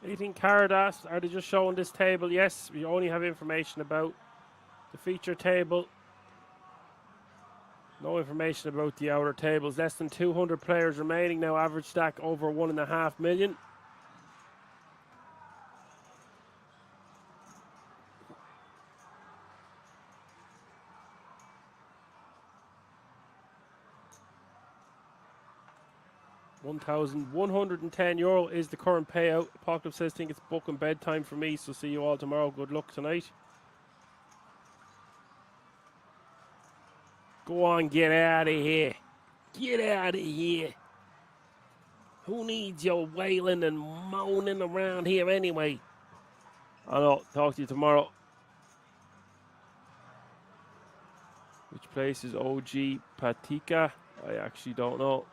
Anything Card asked, are they just showing this table? Yes, we only have information about the feature table. No information about the outer tables. Less than 200 players remaining now. Average stack over 1.5 million. €1,110 is the current payout. Apocalypse says, think it's booking bedtime for me, so see you all tomorrow. Good luck tonight. Go on, get out of here. Get out of here. Who needs your wailing and moaning around here anyway? I know. Talk to you tomorrow. Which place is OG Patika? I actually don't know.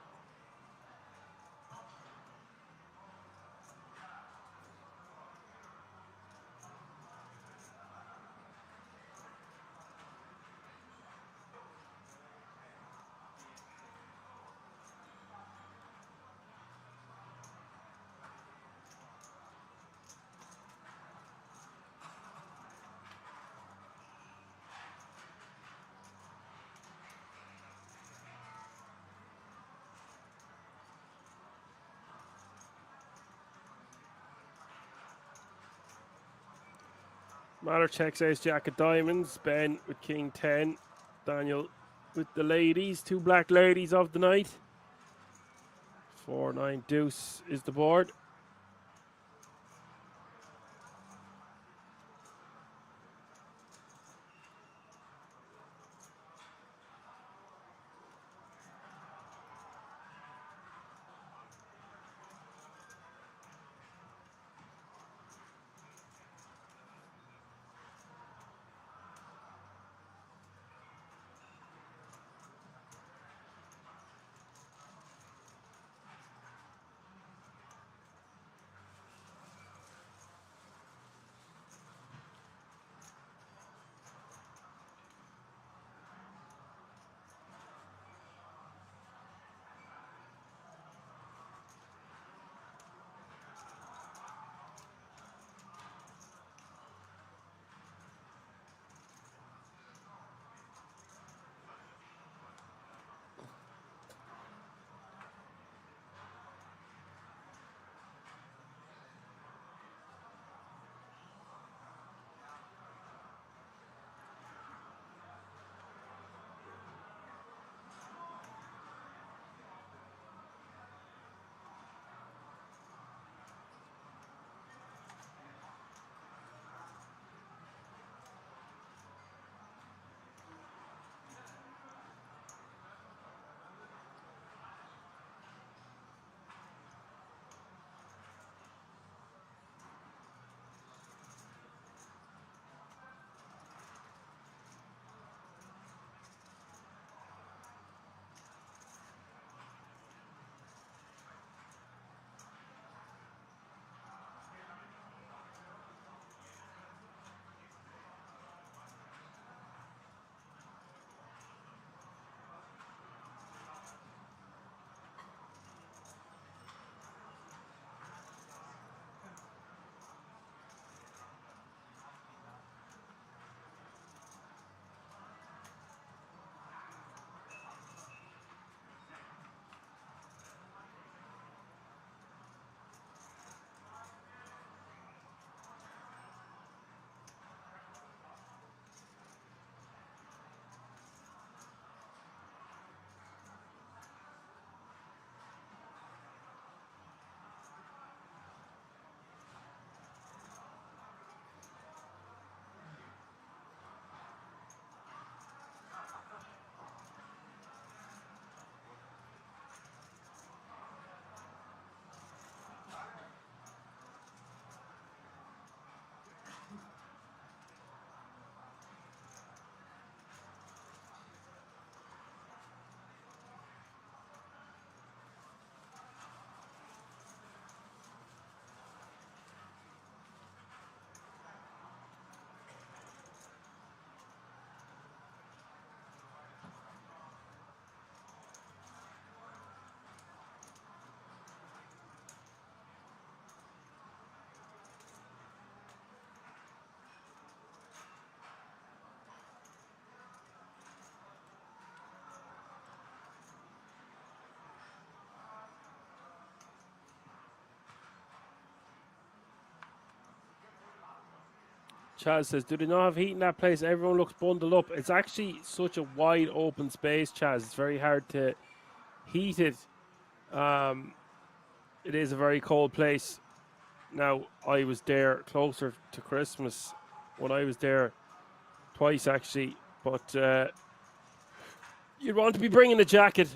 Maller checks ace jack of diamonds. Ben with king 10. Daniel with the ladies. 2 black ladies of the night. 4-9 deuce is the board. Chaz says, do they not have heat in that place? Everyone looks bundled up. It's actually such a wide open space, Chaz. It's very hard to heat it. It is a very cold place. Now, I was there closer to Christmas when I was there twice, actually. But you'd want to be bringing a jacket.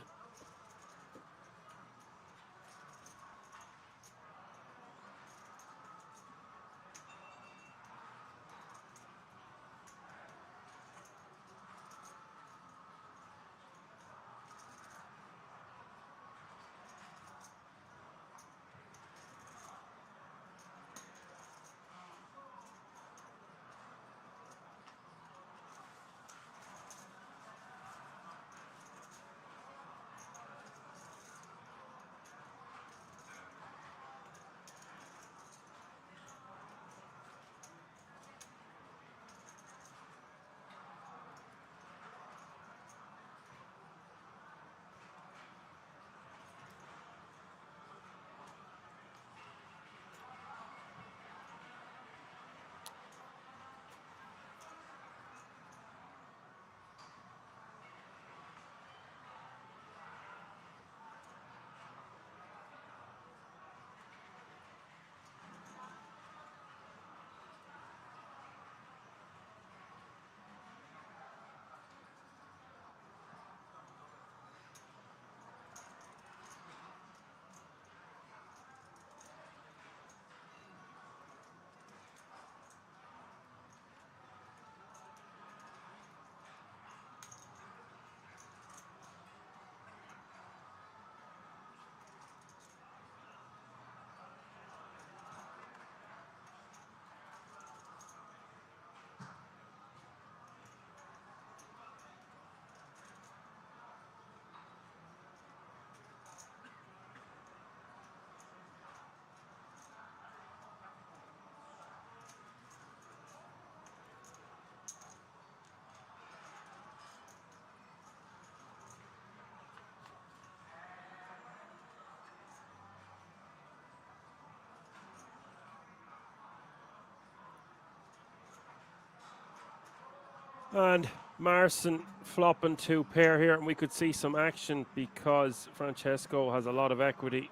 And Marson flopping to pair here, and we could see some action because Francesco has a lot of equity.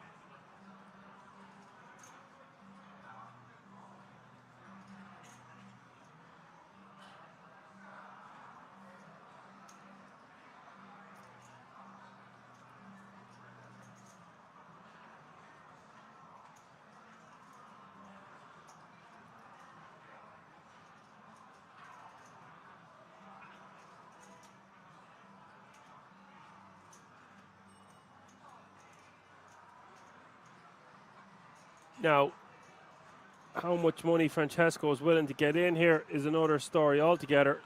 Now, how much money Francesco is willing to get in here is another story altogether.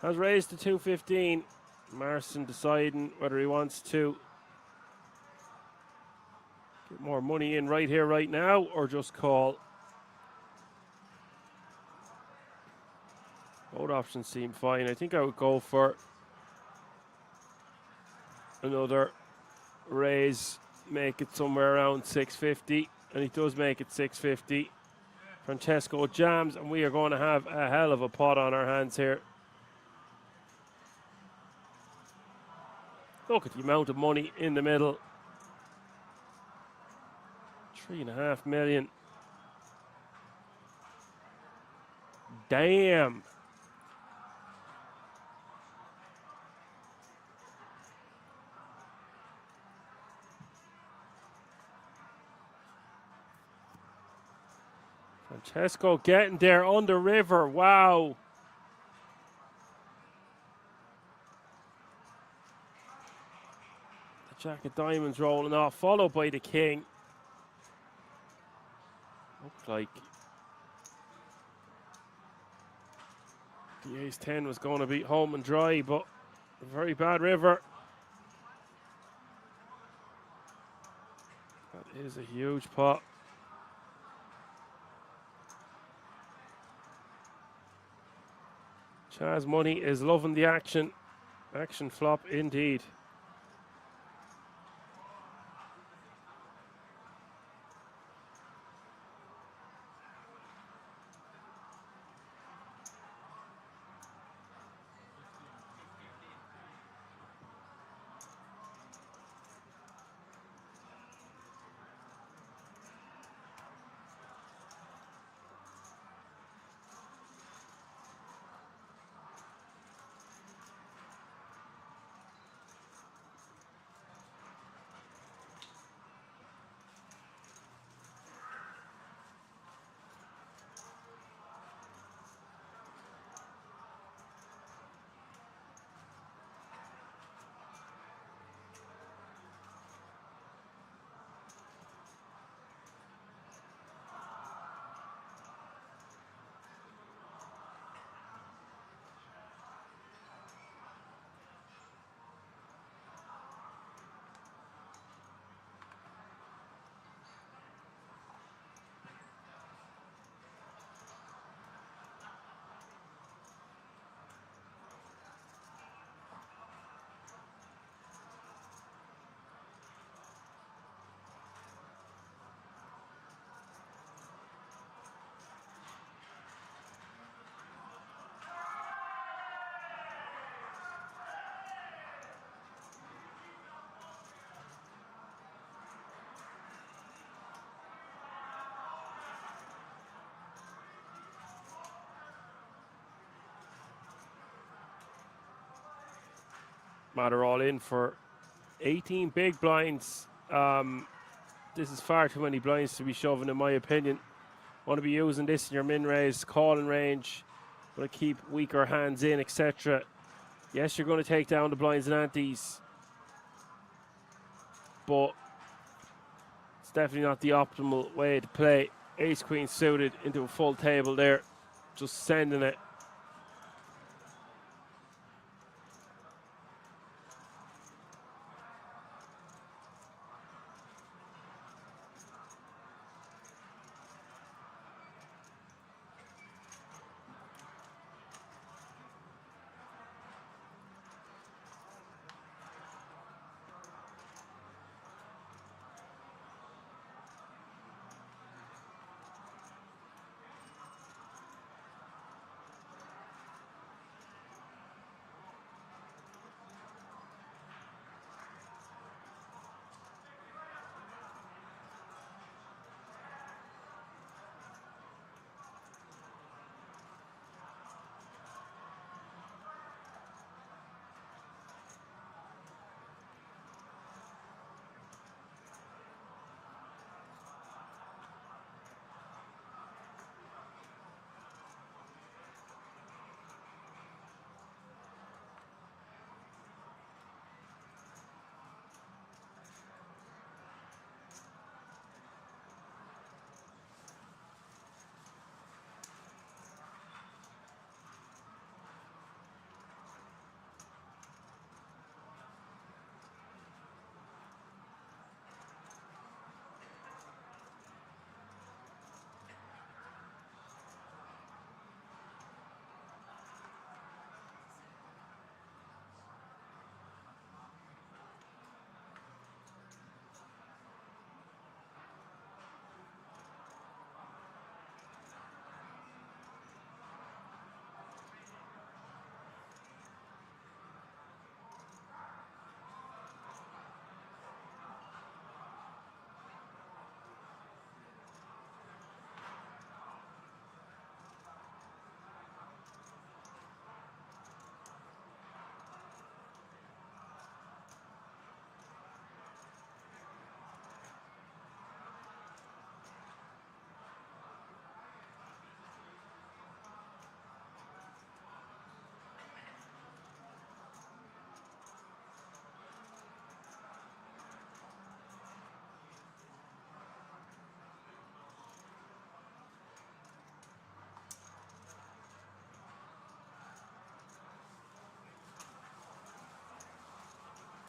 Has raised to 215. Marson deciding whether he wants to get more money in right here, right now, or just call. Both options seem fine. I think I would go for another raise, make it somewhere around 650, and he does make it 650. Francesco jams, and we are going to have a hell of a pot on our hands here. Look at the amount of money in the middle. 3.5 million. Damn. Francesco getting there on the river. Wow. The Jack of Diamonds rolling off, followed by the King. Looked like the Ace 10 was going to be home and dry, but a very bad river. That is a huge pot. Chaz Money is loving the action. Action flop indeed. Matter all in for 18 big blinds. This is far too many blinds to be shoving, in my opinion. Want to be using this in your min raise, calling range. Want to keep weaker hands in, etc. Yes, you're going to take down the blinds and antes, but it's definitely not the optimal way to play. Ace Queen suited into a full table there, just sending it.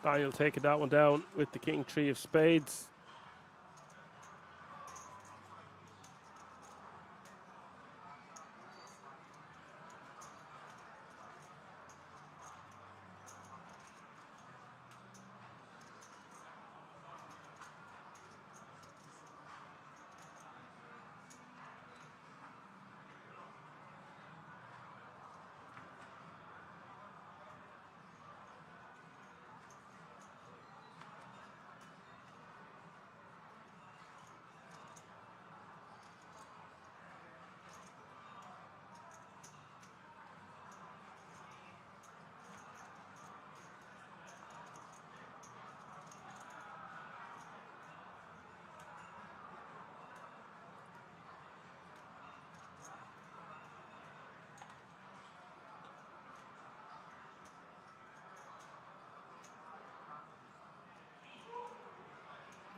Daniel taking that one down with the king three of spades.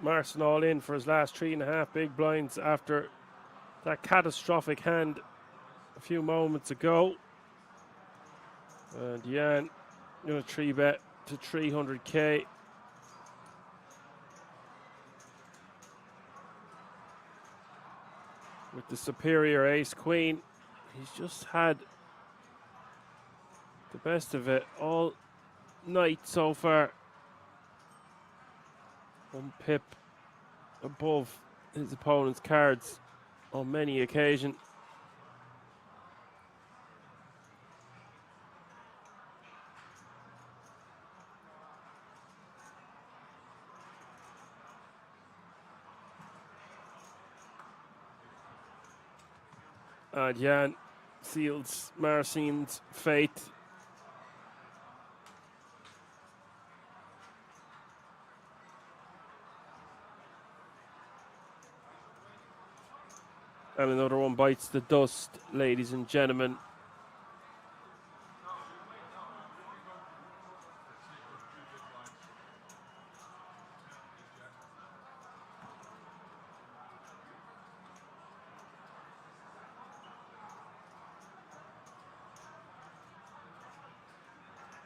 Marson all in for his last 3.5 big blinds after that catastrophic hand a few moments ago. And Jan going to 3-bet to 300k. With the superior ace queen. He's just had the best of it all night so far. 1 pip above his opponent's cards on many occasions. Jan seals Marcin's fate. And another one bites the dust, ladies and gentlemen.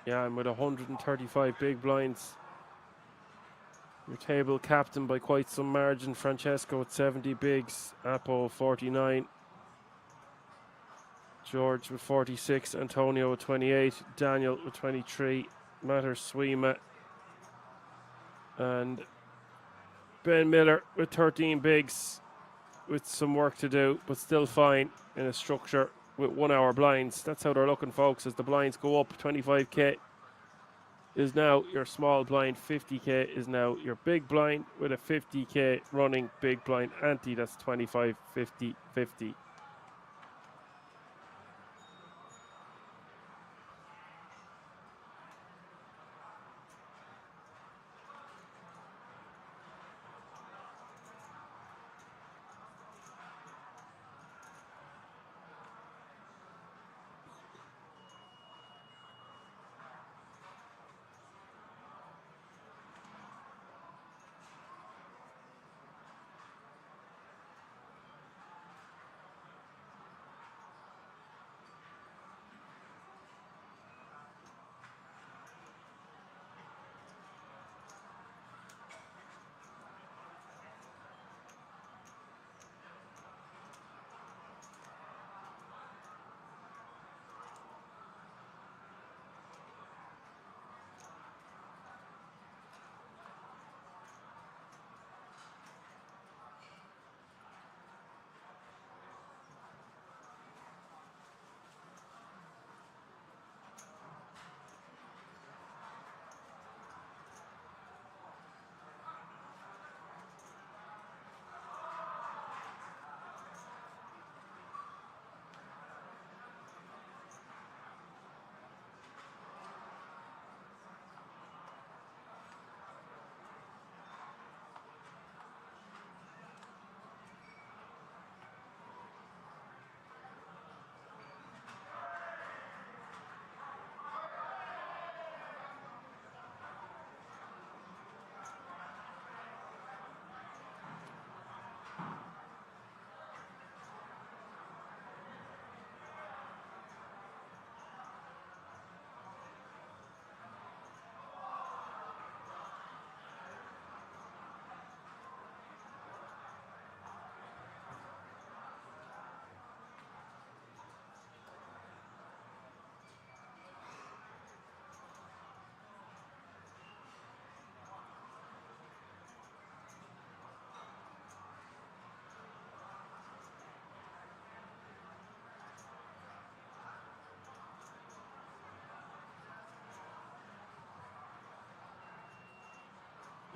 Yeah, I'm with 135 big blinds. Your table captain by quite some margin. Francesco at 70 bigs. Apo 49. George with 46. Antonio with 28. Daniel with 23. Matter Swima. And Ben Miller with 13 bigs. With some work to do, but still fine in a structure with 1 hour blinds. That's how they're looking, folks, as the blinds go up. 25k is now your small blind, 50k is now your big blind with a 50k running big blind ante. That's 25, 50, 50.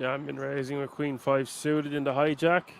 Yeah, I've been raising with Queen 5 suited in the hijack.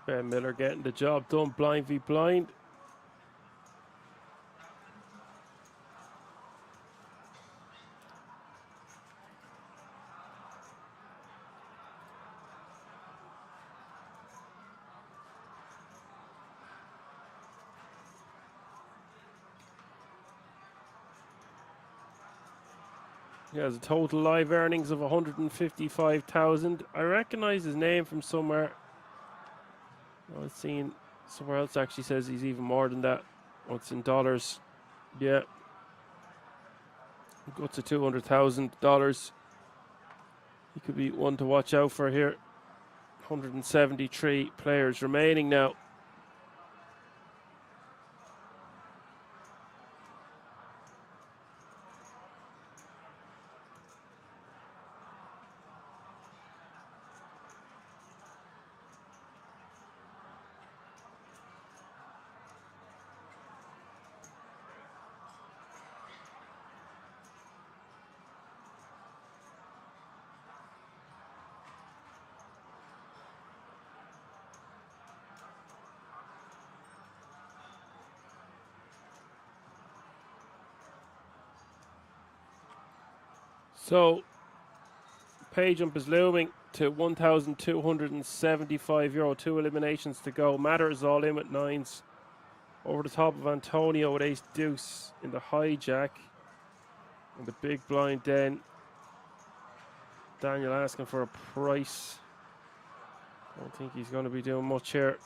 Ben Miller getting the job done, blind v blind. He has a total live earnings of 155,000. I recognize his name from somewhere. I was seeing somewhere else actually says he's even more than that. What's in dollars? Yeah. Go to $200,000. He could be one to watch out for here. 173 players remaining now. So, pay jump is looming to €1,275. 2 eliminations to go. Matter is all in with nines. Over the top of Antonio with ace deuce in the hijack. And the big blind then. Daniel asking for a price. Don't think he's going to be doing much here.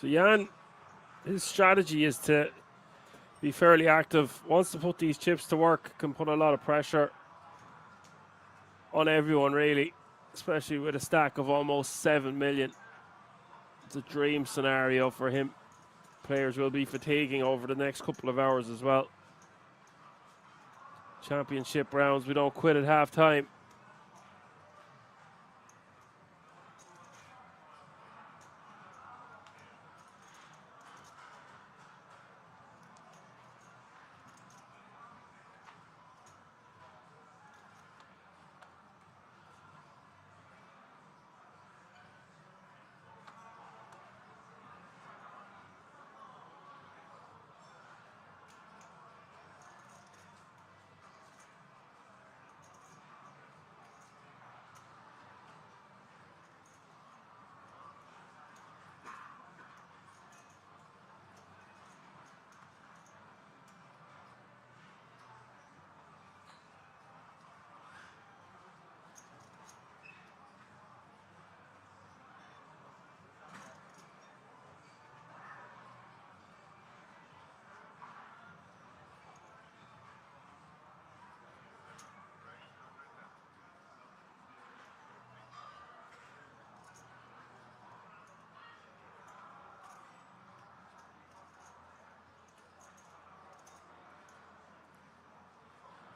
So Jan, his strategy is to be fairly active. Wants to put these chips to work. Can put a lot of pressure on everyone, really, especially with a stack of almost 7 million. It's a dream scenario for him. Players will be fatiguing over the next couple of hours as well. Championship rounds, we don't quit at half time.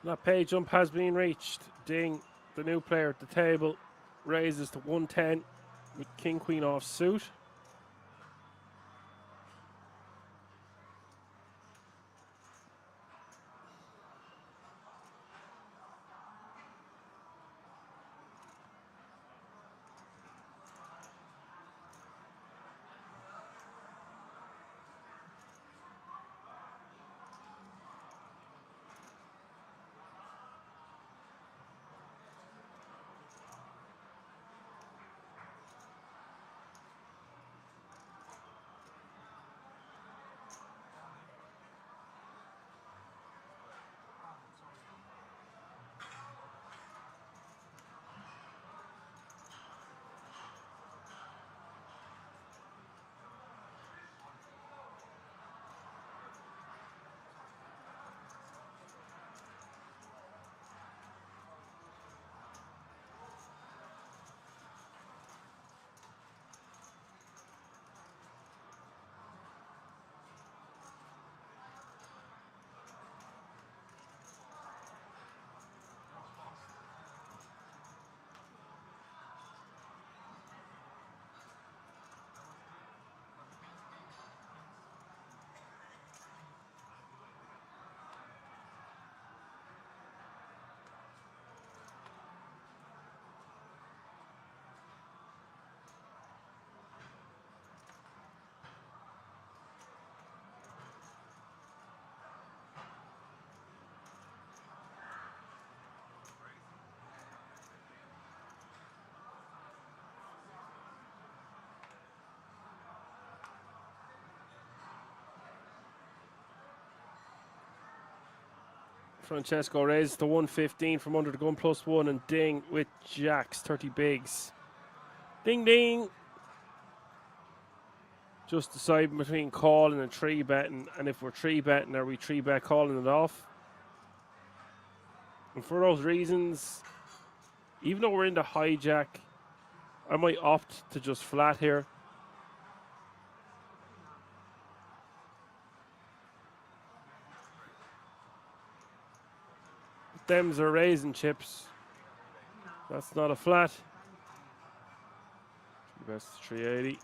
That pay jump has been reached. Ding, the new player at the table, raises to 110 with king queen off suit. Francesco raises to 115 from under the gun +1, and Ding with jacks, 30 bigs. Ding ding. Just deciding between calling and 3-betting, and if we're 3-betting, are we 3-bet calling it off? And for those reasons, even though we're in the hijack, I might opt to just flat here. Dems are raising chips. That's not a flat. Best 380.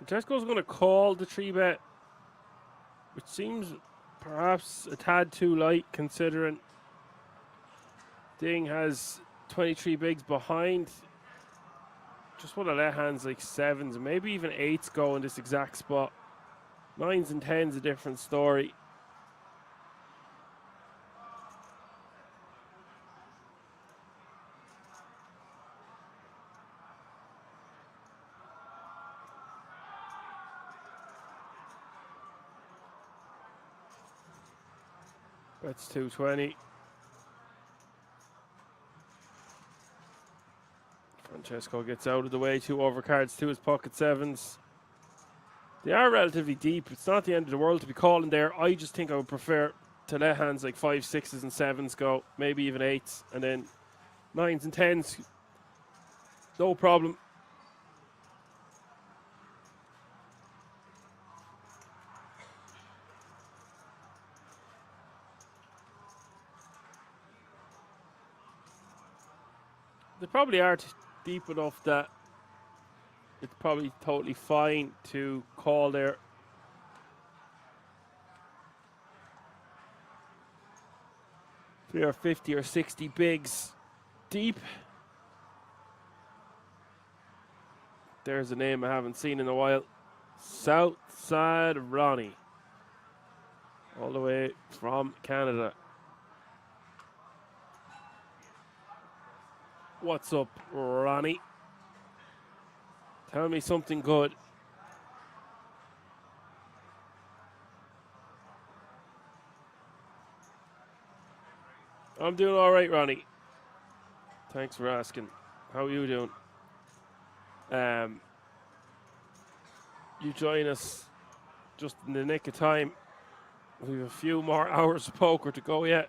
Francesco's going to call the 3-bet, which seems perhaps a tad too light considering Ding has 23 bigs behind. Just want to let hands like 7s, maybe even 8s go in this exact spot. 9s and 10s a different story. That's 220. Francesco gets out of the way. 2 overcards to his pocket 7s. They are relatively deep. It's not the end of the world to be calling there. I just think I would prefer to let hands like 5s, 6s, and 7s go. Maybe even 8s. And then 9s and 10s. No problem. They probably are deep enough that it's probably totally fine to call there. Three or 50 or 60 bigs deep. There's a name I haven't seen in a while. Southside Ronnie. All the way from Canada. What's up, Ronnie? Tell me something good. I'm doing all right, Ronnie. Thanks for asking. How are you doing? You join us just in the nick of time. We have a few more hours of poker to go yet.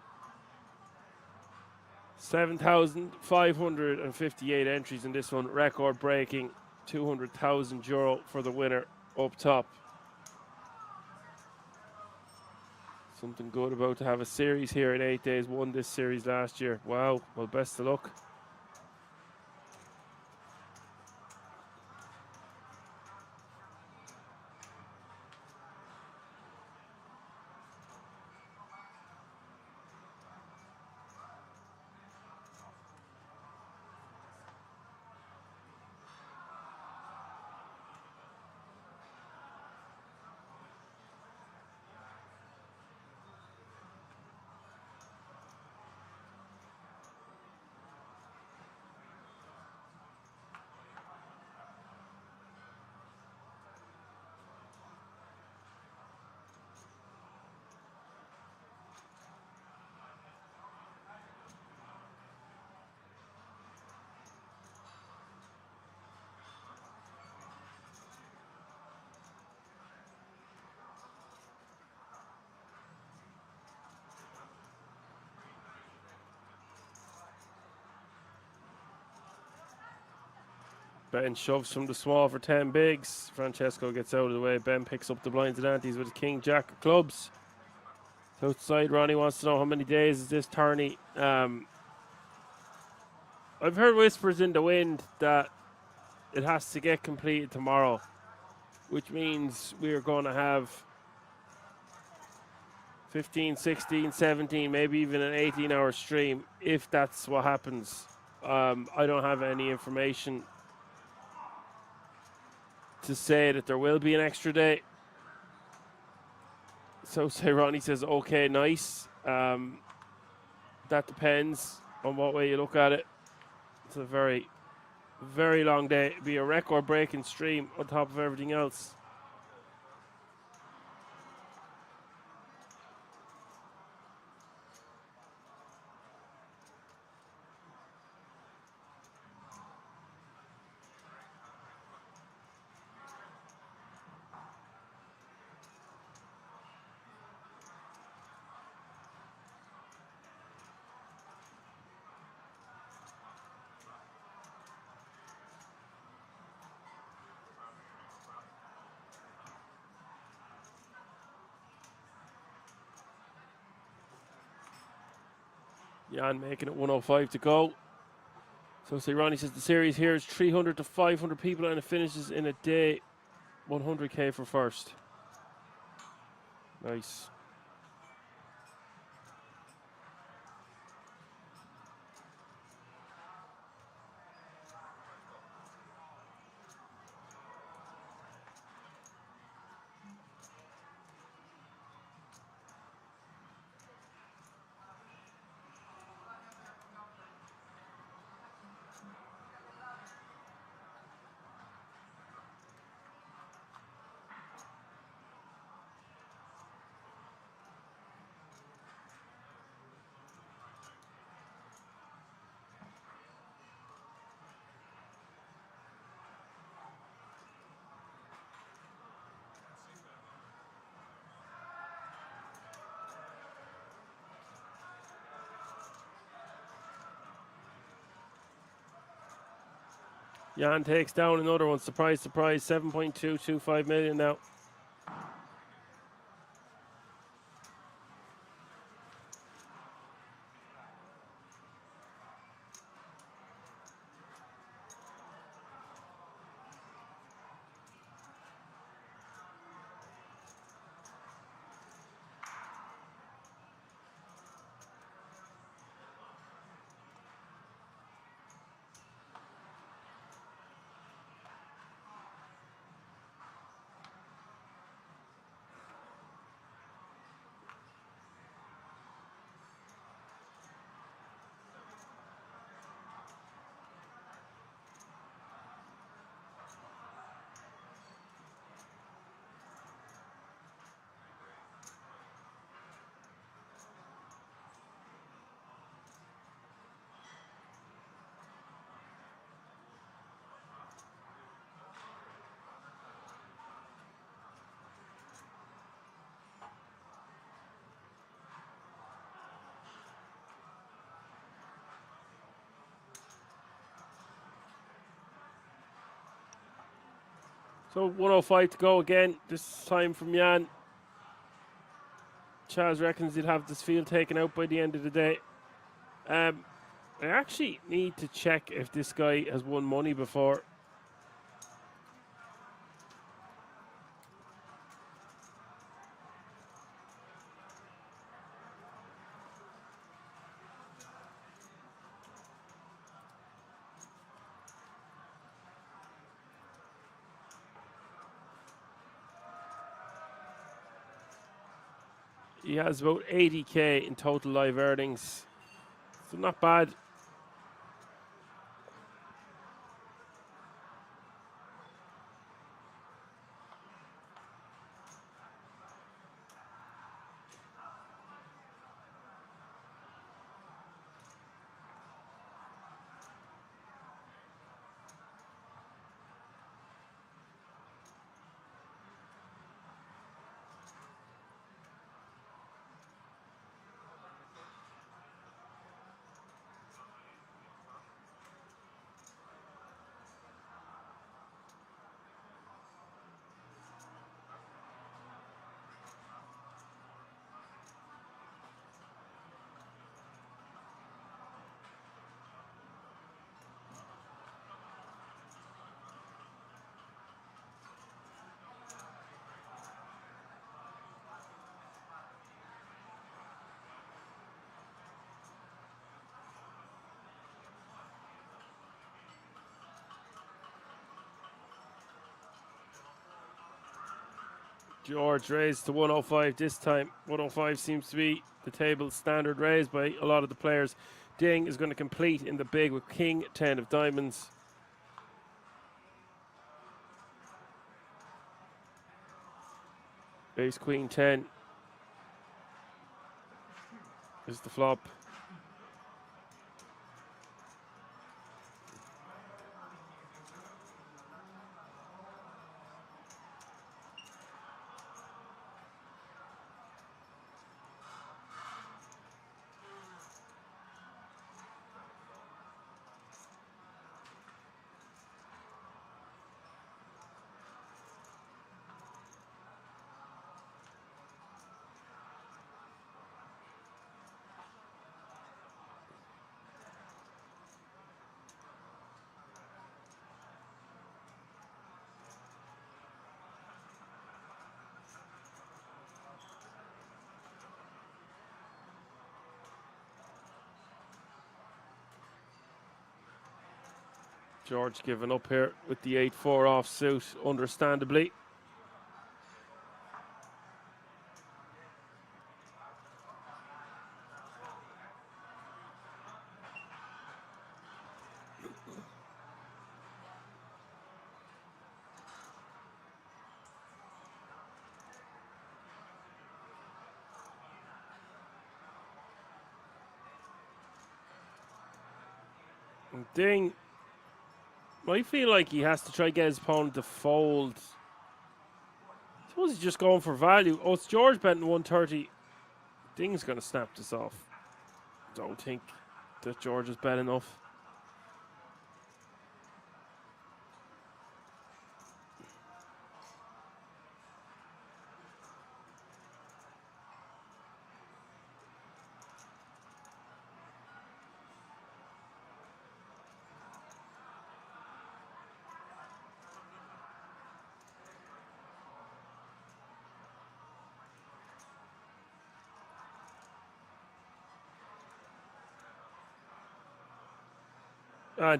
7,558 entries in this one. Record breaking. €200,000 for the winner up top. Something good about to have a series here in 8 days. Won this series last year. Wow. Well, best of luck. Ben shoves from the small for 10 bigs. Francesco gets out of the way. Ben picks up the blinds and antes with a king jack of clubs. Outside, Ronnie wants to know how many days is this tourney. I've heard whispers in the wind that it has to get completed tomorrow, which means we're going to have 15, 16, 17, maybe even an 18-hour stream if that's what happens. I don't have any information to say that there will be an extra day. So say Ronnie says, okay, nice. That depends on what way you look at it. It's a very, very long day. It'll be a record-breaking stream on top of everything else. Jan making it 105 to go. So say Ronnie says the series here is 300 to 500 people and it finishes in a day. 100k for first. Nice. Jan takes down another one. Surprise, surprise. 7.225 million now. So 105 to go again, this time from Jan. Chaz reckons he'll have this field taken out by the end of the day. I actually need to check if this guy has won money before. He has about 80k in total live earnings. So not bad. George raised to 105 this time. 105 seems to be the table standard raise by a lot of the players. Ding is going to complete in the big with King 10 of diamonds. Ace Queen 10 is the flop. George giving up here with the 8-4 off suit, understandably. And Ding, I feel like he has to try to get his opponent to fold. I suppose he's just going for value. Oh, it's George betting 130. Ding's going to snap this off. Don't think that George is bet enough.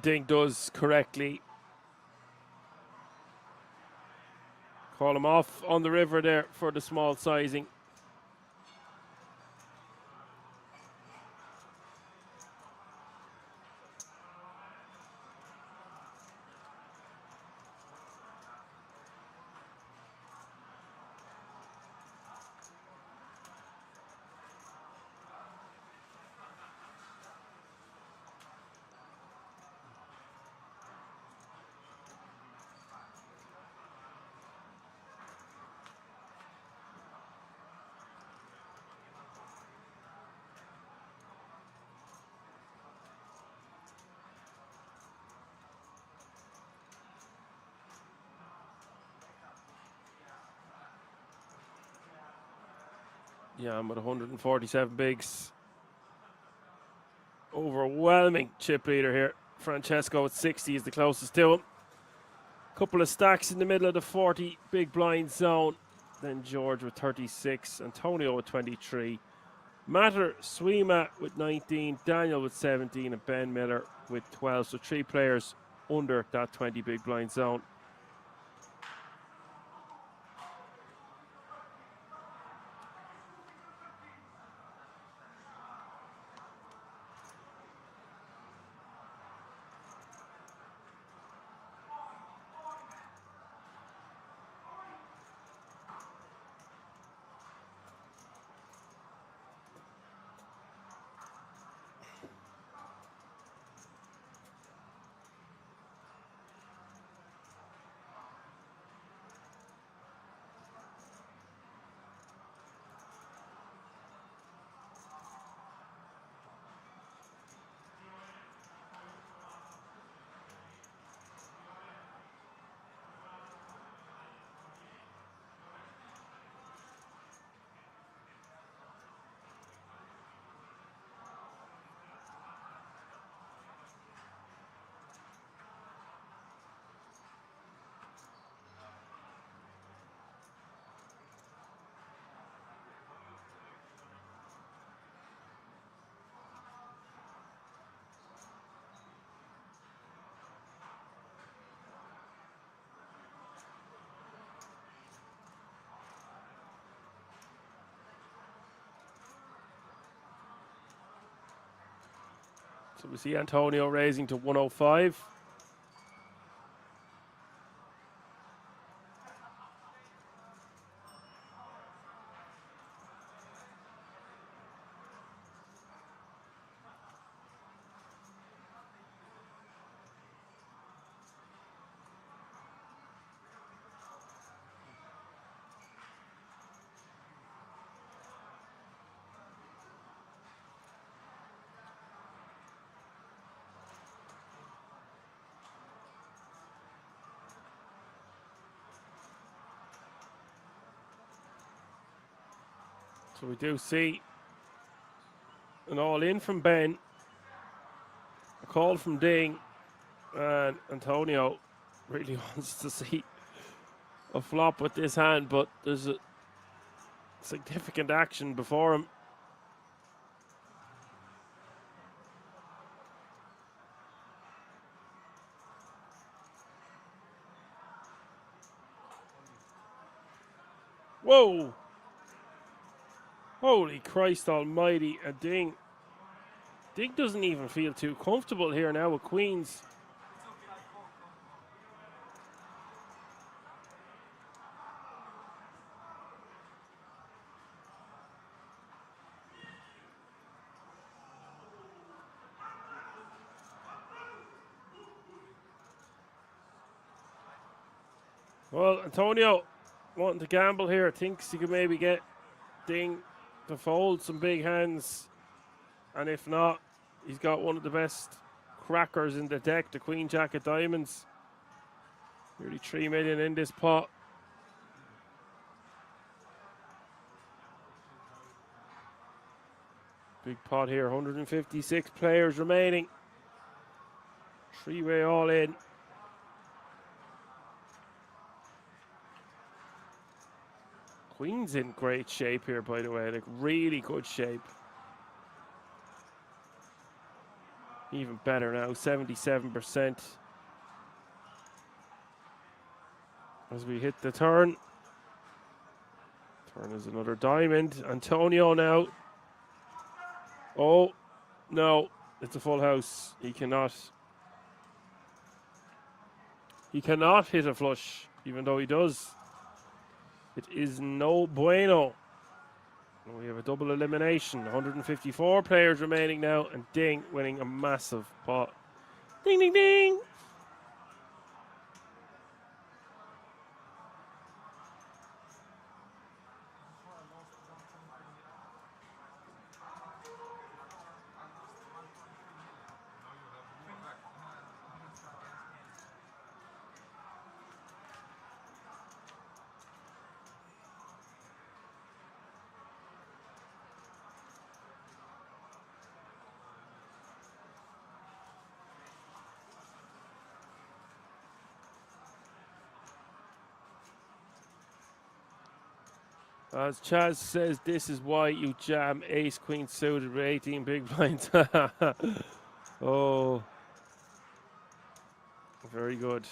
Ding does correctly call him off on the river there for the small sizing. Yeah, I'm at 147 bigs. Overwhelming chip leader here. Francesco at 60 is the closest to him. Couple of stacks in the middle of the 40 big blind zone. Then George with 36, Antonio with 23. Matter Swima with 19, Daniel with 17, and Ben Miller with 12. So 3 players under that 20 big blind zone. So we see Antonio raising to 105. So we do see an all-in from Ben, a call from Ding, and Antonio really wants to see a flop with this hand, but there's a significant action before him. Whoa! Holy Christ almighty, a ding. Ding doesn't even feel too comfortable here now with queens. Well, Antonio wanting to gamble here, thinks he could maybe get Ding to fold some big hands. And if not, he's got one of the best crackers in the deck, the Queen Jack of Diamonds. Nearly 3 million in this pot. Big pot here, 156 players remaining. Three-way all in. Queen's in great shape here, by the way, like really good shape. Even better now, 77%. As we hit the turn. Turn is another diamond. Antonio now. Oh, no, it's a full house. He cannot hit a flush, even though he does. It is no bueno. We have a double elimination. 154 players remaining now, and Ding winning a massive pot. Ding, ding, ding. As Chaz says, this is why you jam ace queen suited with 18 big blinds. Oh, very good.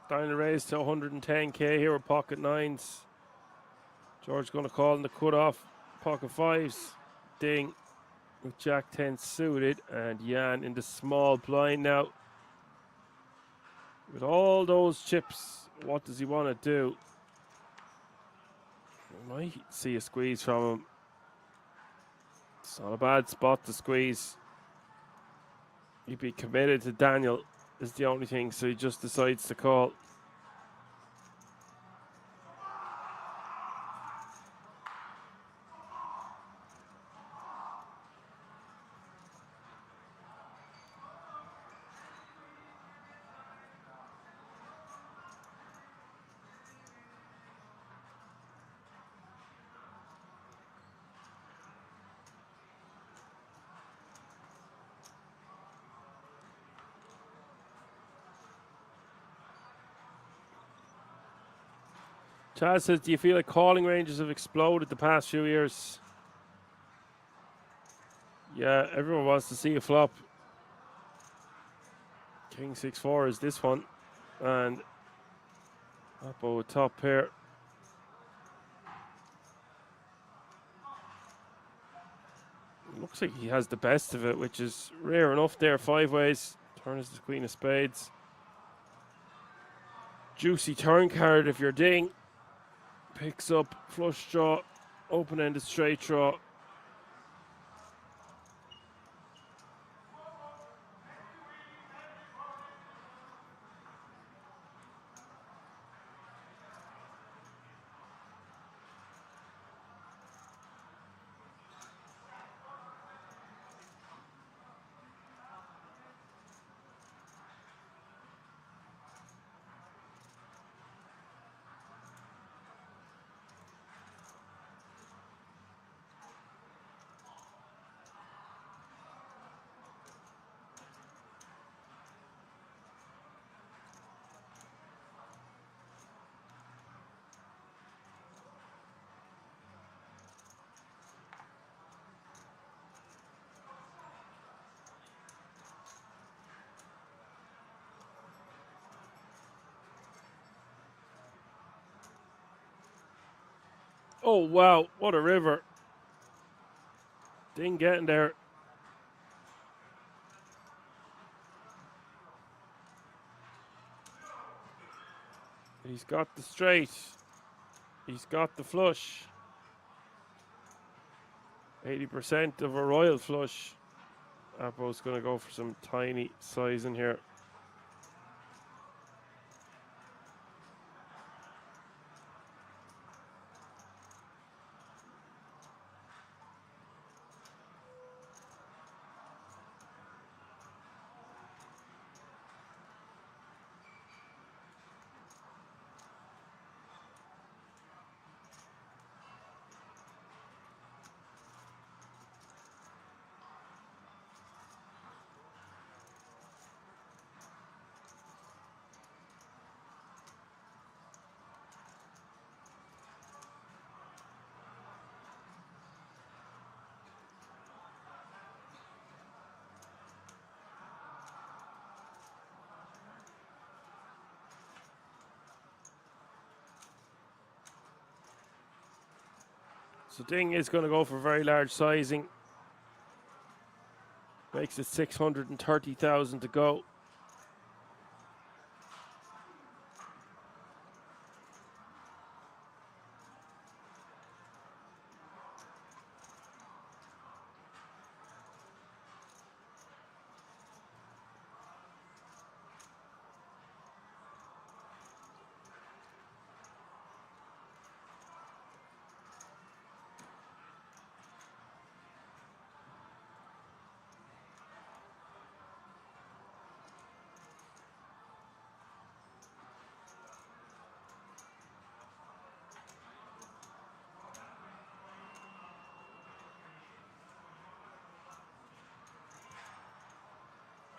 Trying to raise to 110k here with pocket nines. George going to call in the cutoff. Pocket fives. Ding with Jack 10 suited. And Jan in the small blind now. With all those chips, what does he want to do? We might see a squeeze from him. It's not a bad spot to squeeze. He'd be committed to Daniel is the only thing, so he just decides to call. Chaz says, do you feel like calling ranges have exploded the past few years? Yeah, everyone wants to see a flop. King 6-4 is this one. And up over top pair. Look Looks like he has the best of it, which is rare enough there. 5 ways. Turn is the queen of spades. Juicy turn card if you're ding. Picks up flush draw, open-ended straight draw. Oh, wow. What a river. Ding getting there. He's got the straight. He's got the flush. 80% of a royal flush. Apo's going to go for some tiny sizing here. So Ding is going to go for very large sizing. Makes it 630,000 to go.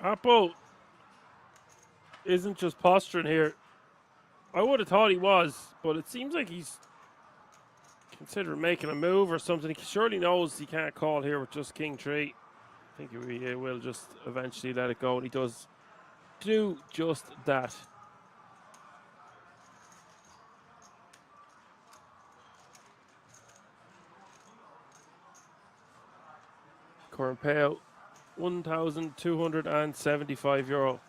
Apo isn't just posturing here. I would have thought he was, but it seems like he's considering making a move or something. He surely knows he can't call here with just king 3. I think he will just eventually let it go, and he does do just that. Current payout €1,275.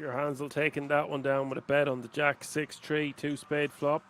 Peter Hansel taking that one down with a bet on the Jack 6-3 2-spade flop.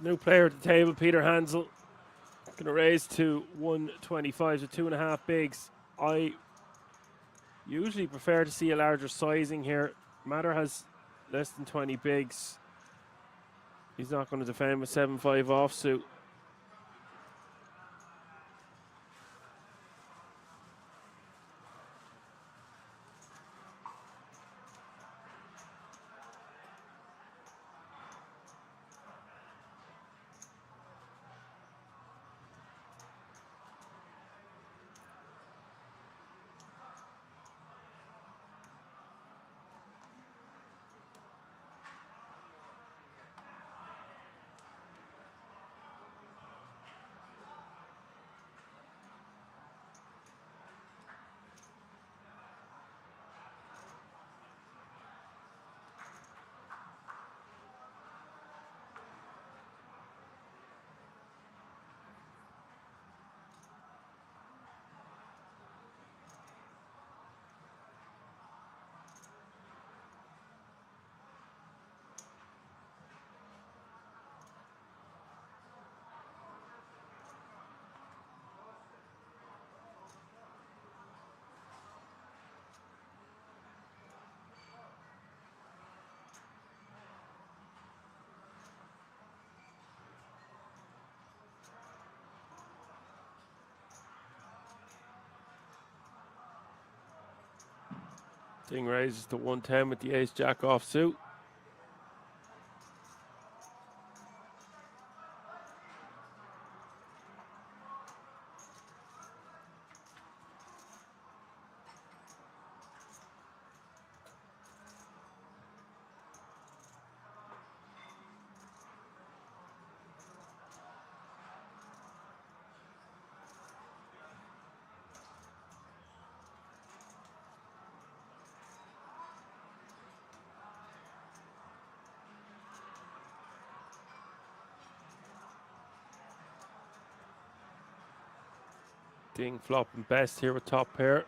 New player at the table, Peter Hansel. Going to raise to 125, so 2.5 bigs. I usually prefer to see a larger sizing here. Matter has less than 20 bigs. He's not going to defend with 7-5 offsuit. Ding raises to 110 with the ace-jack offsuit. Ding flopping best here with top pair.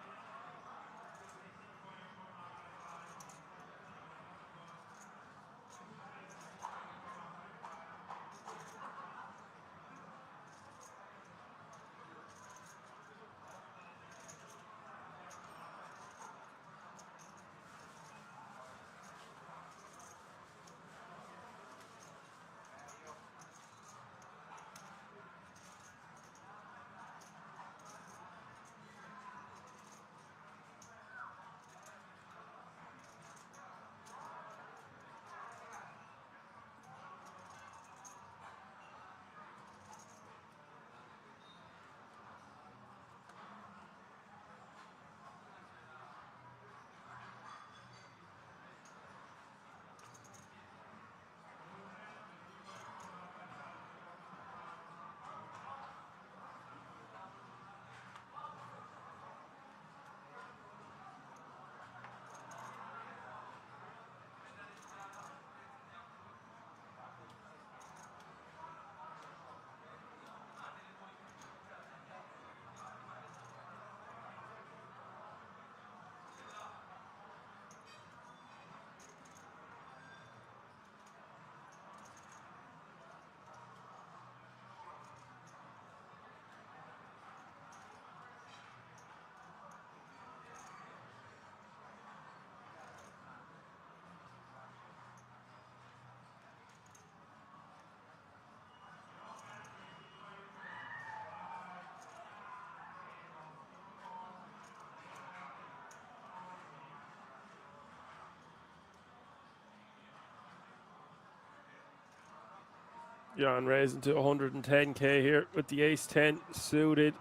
Jan raising to 110k here with the ace 10 suited.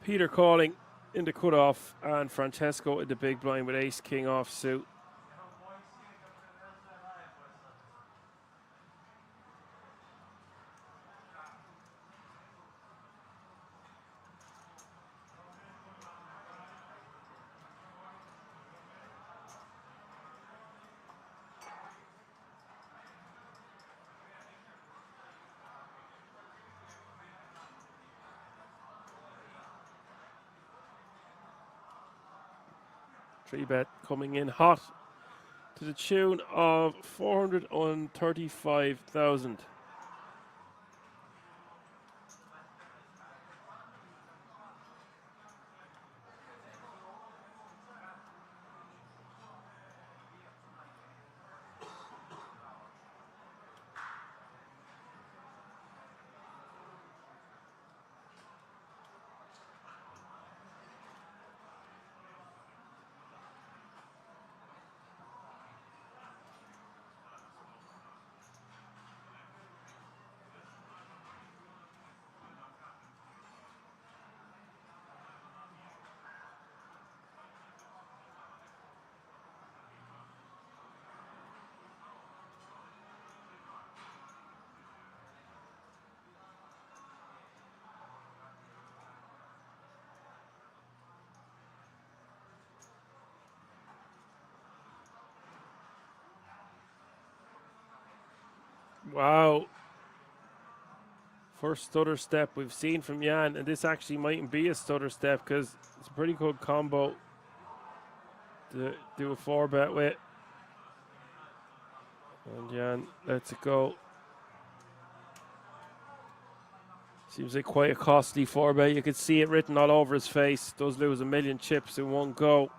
Peter calling in the cutoff and Francesco in the big blind with ace king off suit. Three bet coming in hot to the tune of 435,000. Wow. First stutter step we've seen from Jan, and this actually mightn't be a stutter step because it's a pretty good combo to do a 4-bet with. And Jan lets it go. Seems like quite a costly 4-bet. You could see it written all over his face. Does lose 1,000,000 chips in one go.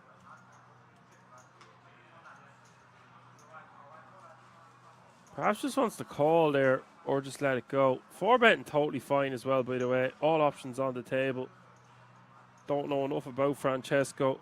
Perhaps just wants to call there or just let it go. 4-betting totally fine as well, by the way. All options on the table. Don't know enough about Francesco.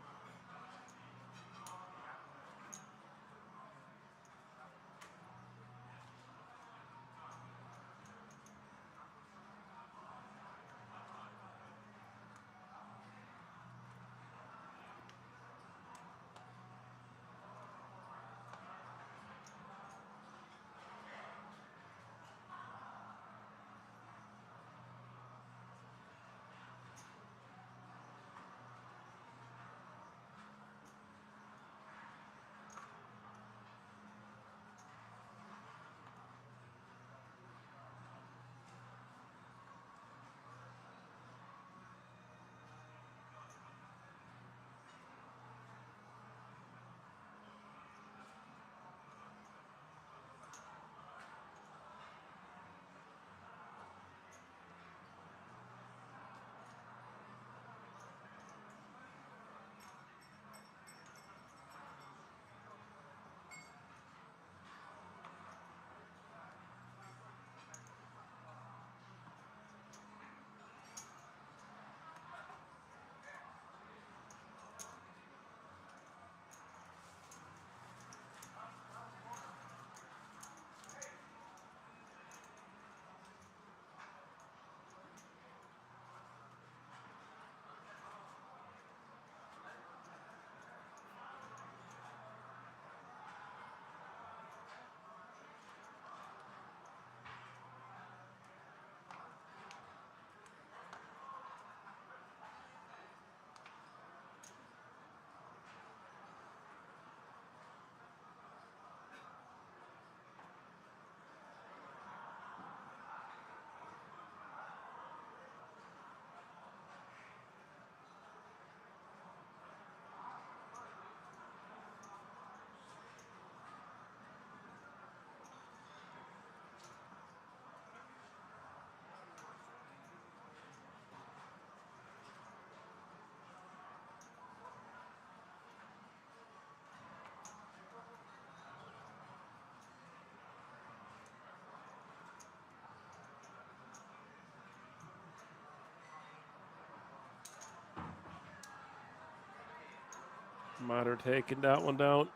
Matter taking that one down.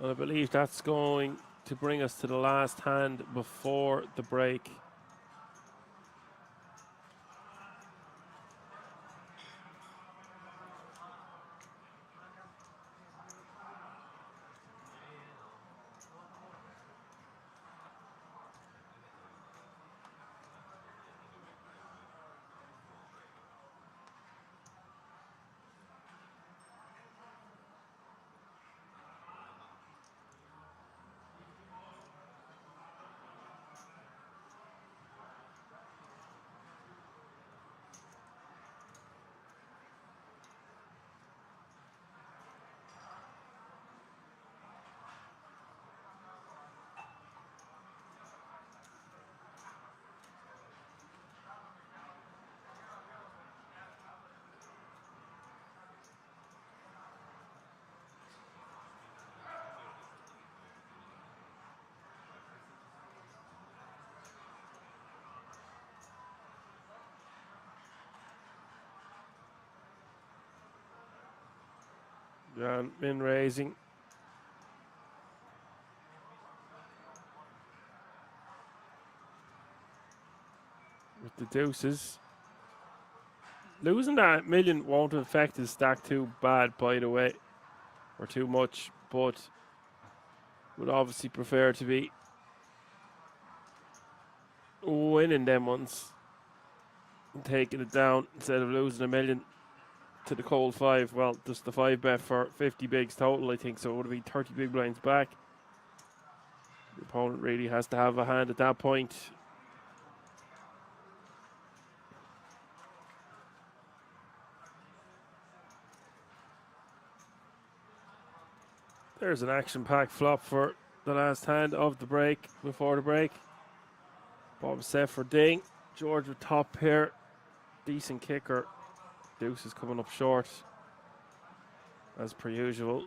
And I believe that's going to bring us to the last hand before the break. John min raising. With the deuces. Losing that million won't affect his stack too bad, by the way, or too much, but would obviously prefer to be winning them ones and taking it down instead of losing a million to the cold 5. Well, just the 5 bet for 50 bigs total, I think, so it would have been 30 big blinds back. The opponent really has to have a hand at that point. There's an action-packed flop for the last hand of the break, before the break. Bob set for ding. George with top pair. Decent kicker. Deuce is coming up short, as per usual.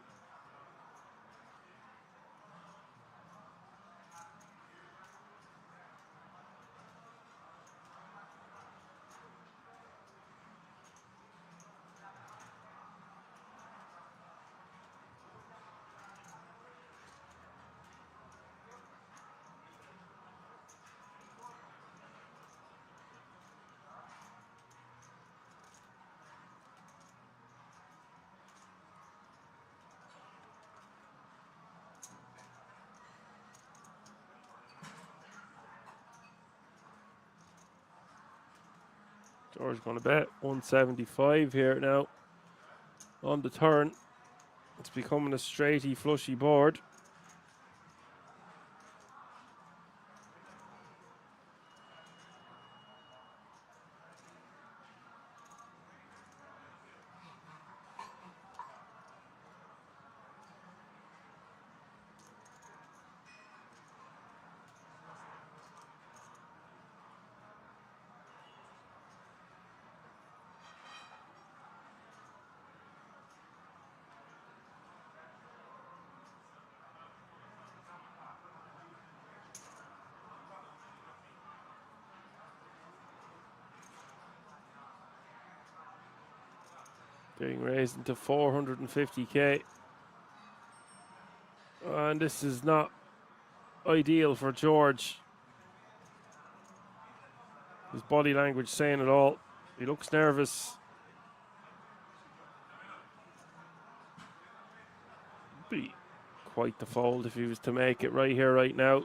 George going to bet 175 here now on the turn. It's becoming a straighty, flushy board. Being raised into 450k. And this is not ideal for George. His body language saying it all. He looks nervous. Be quite the fold if he was to make it right here, right now.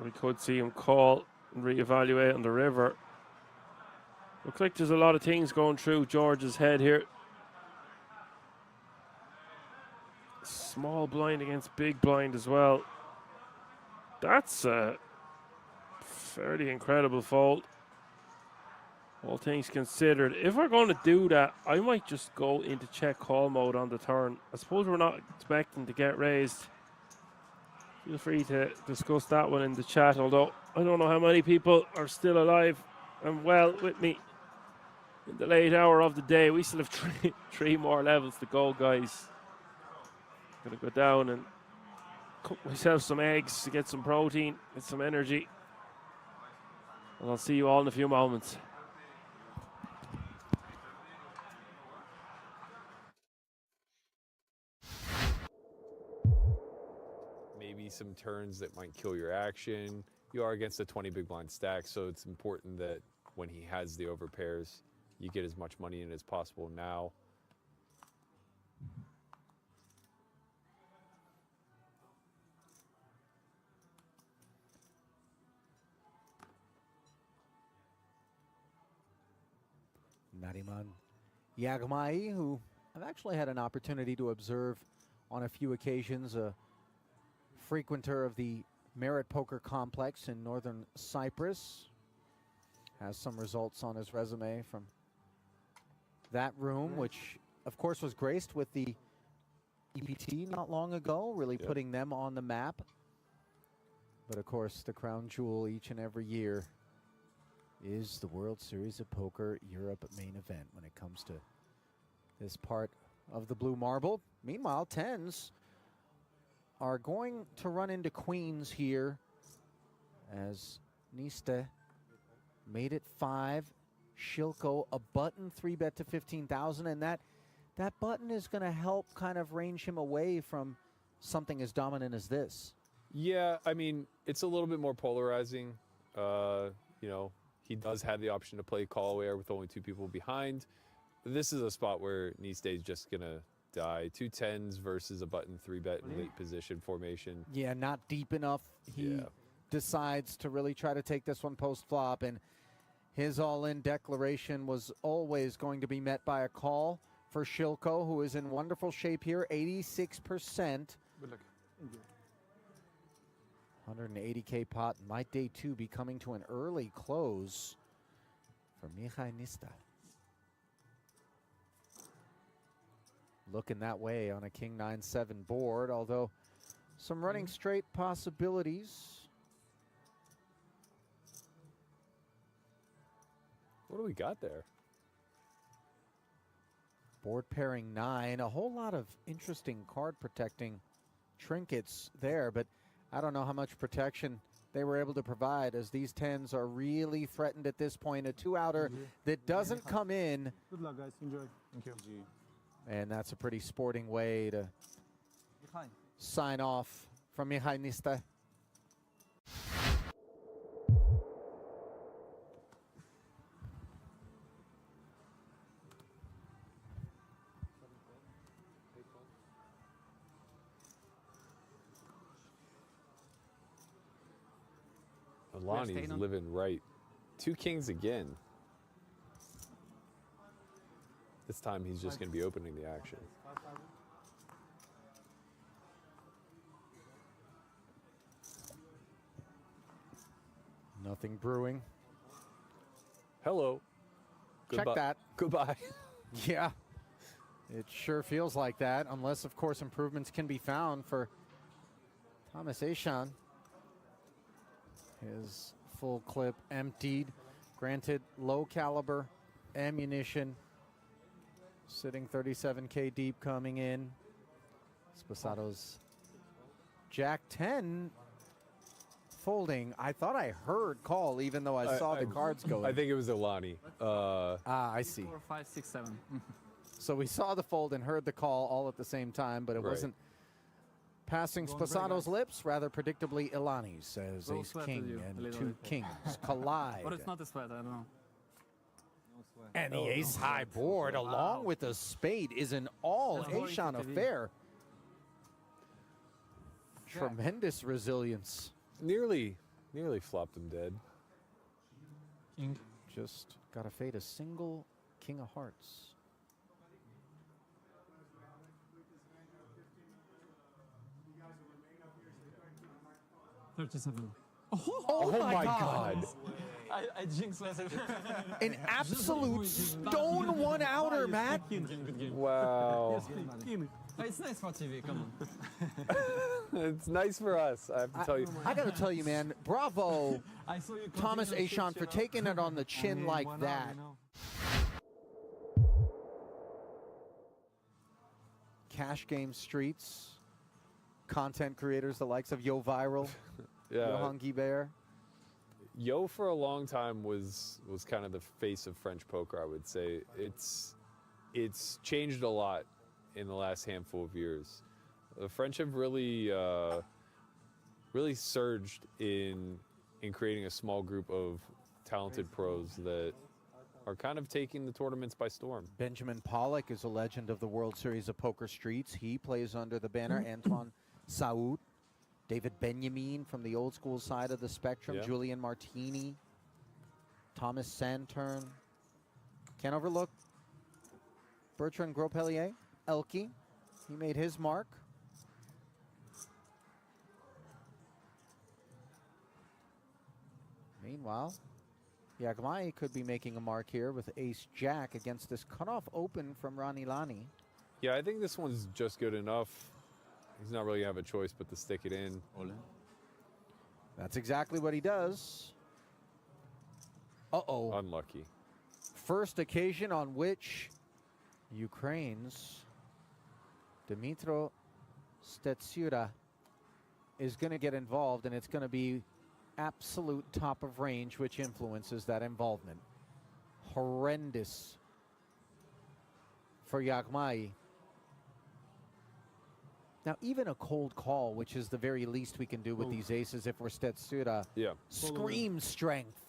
We could see him call and reevaluate on the river. Looks like there's a lot of things going through George's head here. Small blind against big blind as well. That's a fairly incredible fold, all things considered. If we're going to do that, I might just go into check call mode on the turn. I suppose we're not expecting to get raised. Feel free to discuss that one in the chat, although I don't know how many people are still alive and well with me in the late hour of the day. We still have three more levels to go, guys. Gonna go down and cook myself some eggs to get some protein, get some energy. And I'll see you all in a few moments. Maybe some turns that might kill your action. You are against a 20 big blind stack, so it's important that when he has the overpairs, you get as much money in as possible now. Nariman Yagmai, who I've actually had an opportunity to observe on a few occasions, a frequenter of the Merit Poker Complex in northern Cyprus. Has some results on his resume from that room, which of course was graced with the EPT not long ago, really putting them on the map. But of course, the crown jewel each and every year is the World Series of Poker Europe main event when it comes to this part of the blue marble. Meanwhile, tens are going to run into queens here as Niste made it 5. Shilko a button 3-bet to 15,000, and that button is going to help kind of range him away from something as dominant as this. Yeah, I mean, it's a little bit more polarizing. You know, he does have the option to play call away with only 2 people behind. This is a spot where Niste is just going to die. 2 tens versus a button 3-bet in late position formation. Yeah, not deep enough. He decides to really try to take this one post-flop, and his all-in declaration was always going to be met by a call for Shilko, who is in wonderful shape here, 86%. Good luck. 180K pot. Might day 2 be coming to an early close for Mihai Niste. Looking that way on a king 9-7 board, although some running straight possibilities. What do we got there? Board pairing 9, a whole lot of interesting card protecting trinkets there, but I don't know how much protection they were able to provide, as these 10s are really threatened at this point. A 2-outer that doesn't come in. Good luck, guys. Enjoy. Thank you. And that's a pretty sporting way to sign off from Mihai Niste. Alani's living right. 2 kings again. This time he's just going to be opening the action. Nothing brewing. Hello. Check that. Goodbye. Yeah, it sure feels like that, unless, of course, improvements can be found for Thomas Echan. His full clip emptied. Granted, low caliber ammunition. Sitting 37K deep coming in. Sposado's Jack 10 folding. I thought I heard call, even though I saw the cards go in. I think it was Elani. I see. 4, 5, 6, 7. So we saw the fold and heard the call all at the same time, but it wasn't passing Sposado's lips, rather predictably Elani's, as ace king and 2 kings collide. But it's not a sweat, I don't know. And the ace high board, along with the spade, is an all Echan affair. Tremendous resilience. Nearly flopped him dead. King. Just got to fade a single king of hearts. 37. Oh my God. I jinxed myself. An absolute stone 1-outer, Matt. Wow. It's nice for TV, come on. It's nice for us, I have to tell you. I got to tell you, man, bravo, I saw you Thomas Echan, for taking it on the chin like that. cash game streets, content creators, the likes of Yo Viral, Yeah. Johan Guibert. Yo for a long time was kind of the face of French poker, I would say. It's changed a lot in the last handful of years. The French have really surged in creating a small group of talented pros that are kind of taking the tournaments by storm. Benjamin Pollock is a legend of the World Series of Poker Streets. He plays under the banner. Antoine Saoud, David Benjamin from the old school side of the spectrum, Yeah. Julian Martini, Thomas Santern. Can't overlook Bertrand Gros-Pellier, Elke. He made his mark. Meanwhile, Yagmai could be making a mark here with ace-jack against this cutoff open from Ranilani. Yeah, I think this one's just good enough. He's not really going to have a choice but to stick it in. That's exactly what he does. Uh-oh. Unlucky. First occasion on which Ukraine's Dmytro Stetsura is going to get involved, and it's going to be absolute top of range, which influences that involvement. Horrendous for Yagmai. Now, even a cold call, which is the very least we can do with these aces if we're Stetsura, Yeah. screams strength.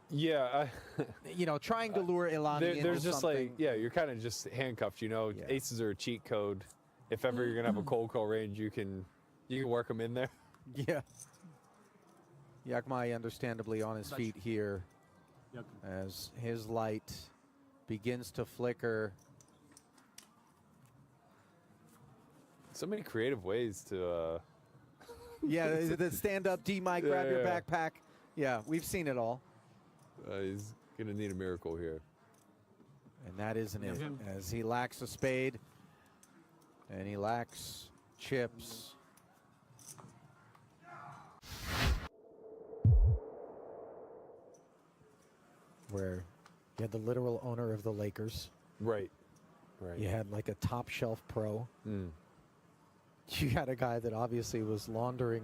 Yeah. You know, trying to lure Ilani into There's just something. like, yeah, you're kind of just handcuffed, you know. Yeah. Aces are a cheat code. If ever you're going to have a cold call range, you can work them in there. Yeah. Yagmai understandably on his feet here as his light begins to flicker. So many creative ways to... Yeah, the stand-up D-Mike, grab your backpack. Yeah, we've seen it all. He's going to need a miracle here. And that isn't it, as he lacks a spade and he lacks chips. Where you had the literal owner of the Lakers. Right. You had like a top shelf pro. You had a guy that obviously was laundering.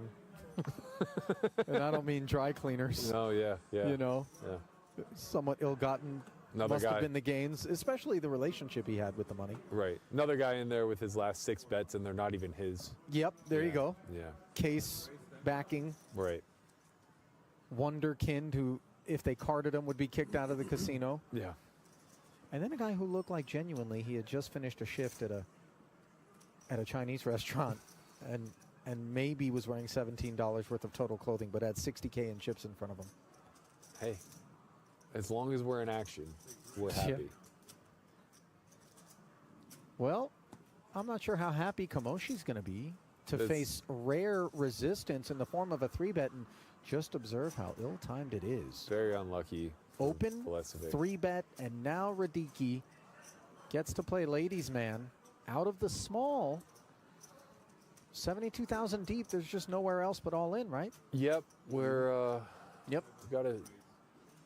And I don't mean dry cleaners. No, yeah. You know, Yeah. somewhat ill-gotten. Another Must guy. have been the gains, especially the relationship he had with the money. Right. Another guy in there with his last 6 bets, and they're not even his. Yep, there you Yeah. go. Yeah. Case backing. Right. Wonderkind, who, if they carded him, would be kicked out of the casino. Yeah. And then a guy who looked like genuinely he had just finished a shift at a Chinese restaurant and maybe was wearing $17 worth of total clothing, but had 60K in chips in front of him. Hey, as long as we're in action, we're happy. Well, I'm not sure how happy Kamoshi's going to be to face rare resistance in the form of a 3-bet, and just observe how ill-timed it is. Very unlucky. Open, Vulesovic. 3-bet, and now Radicki gets to play ladies' man out of the small. 72,000 deep. There's just nowhere else but all in, right? Yep. We're Yep. got to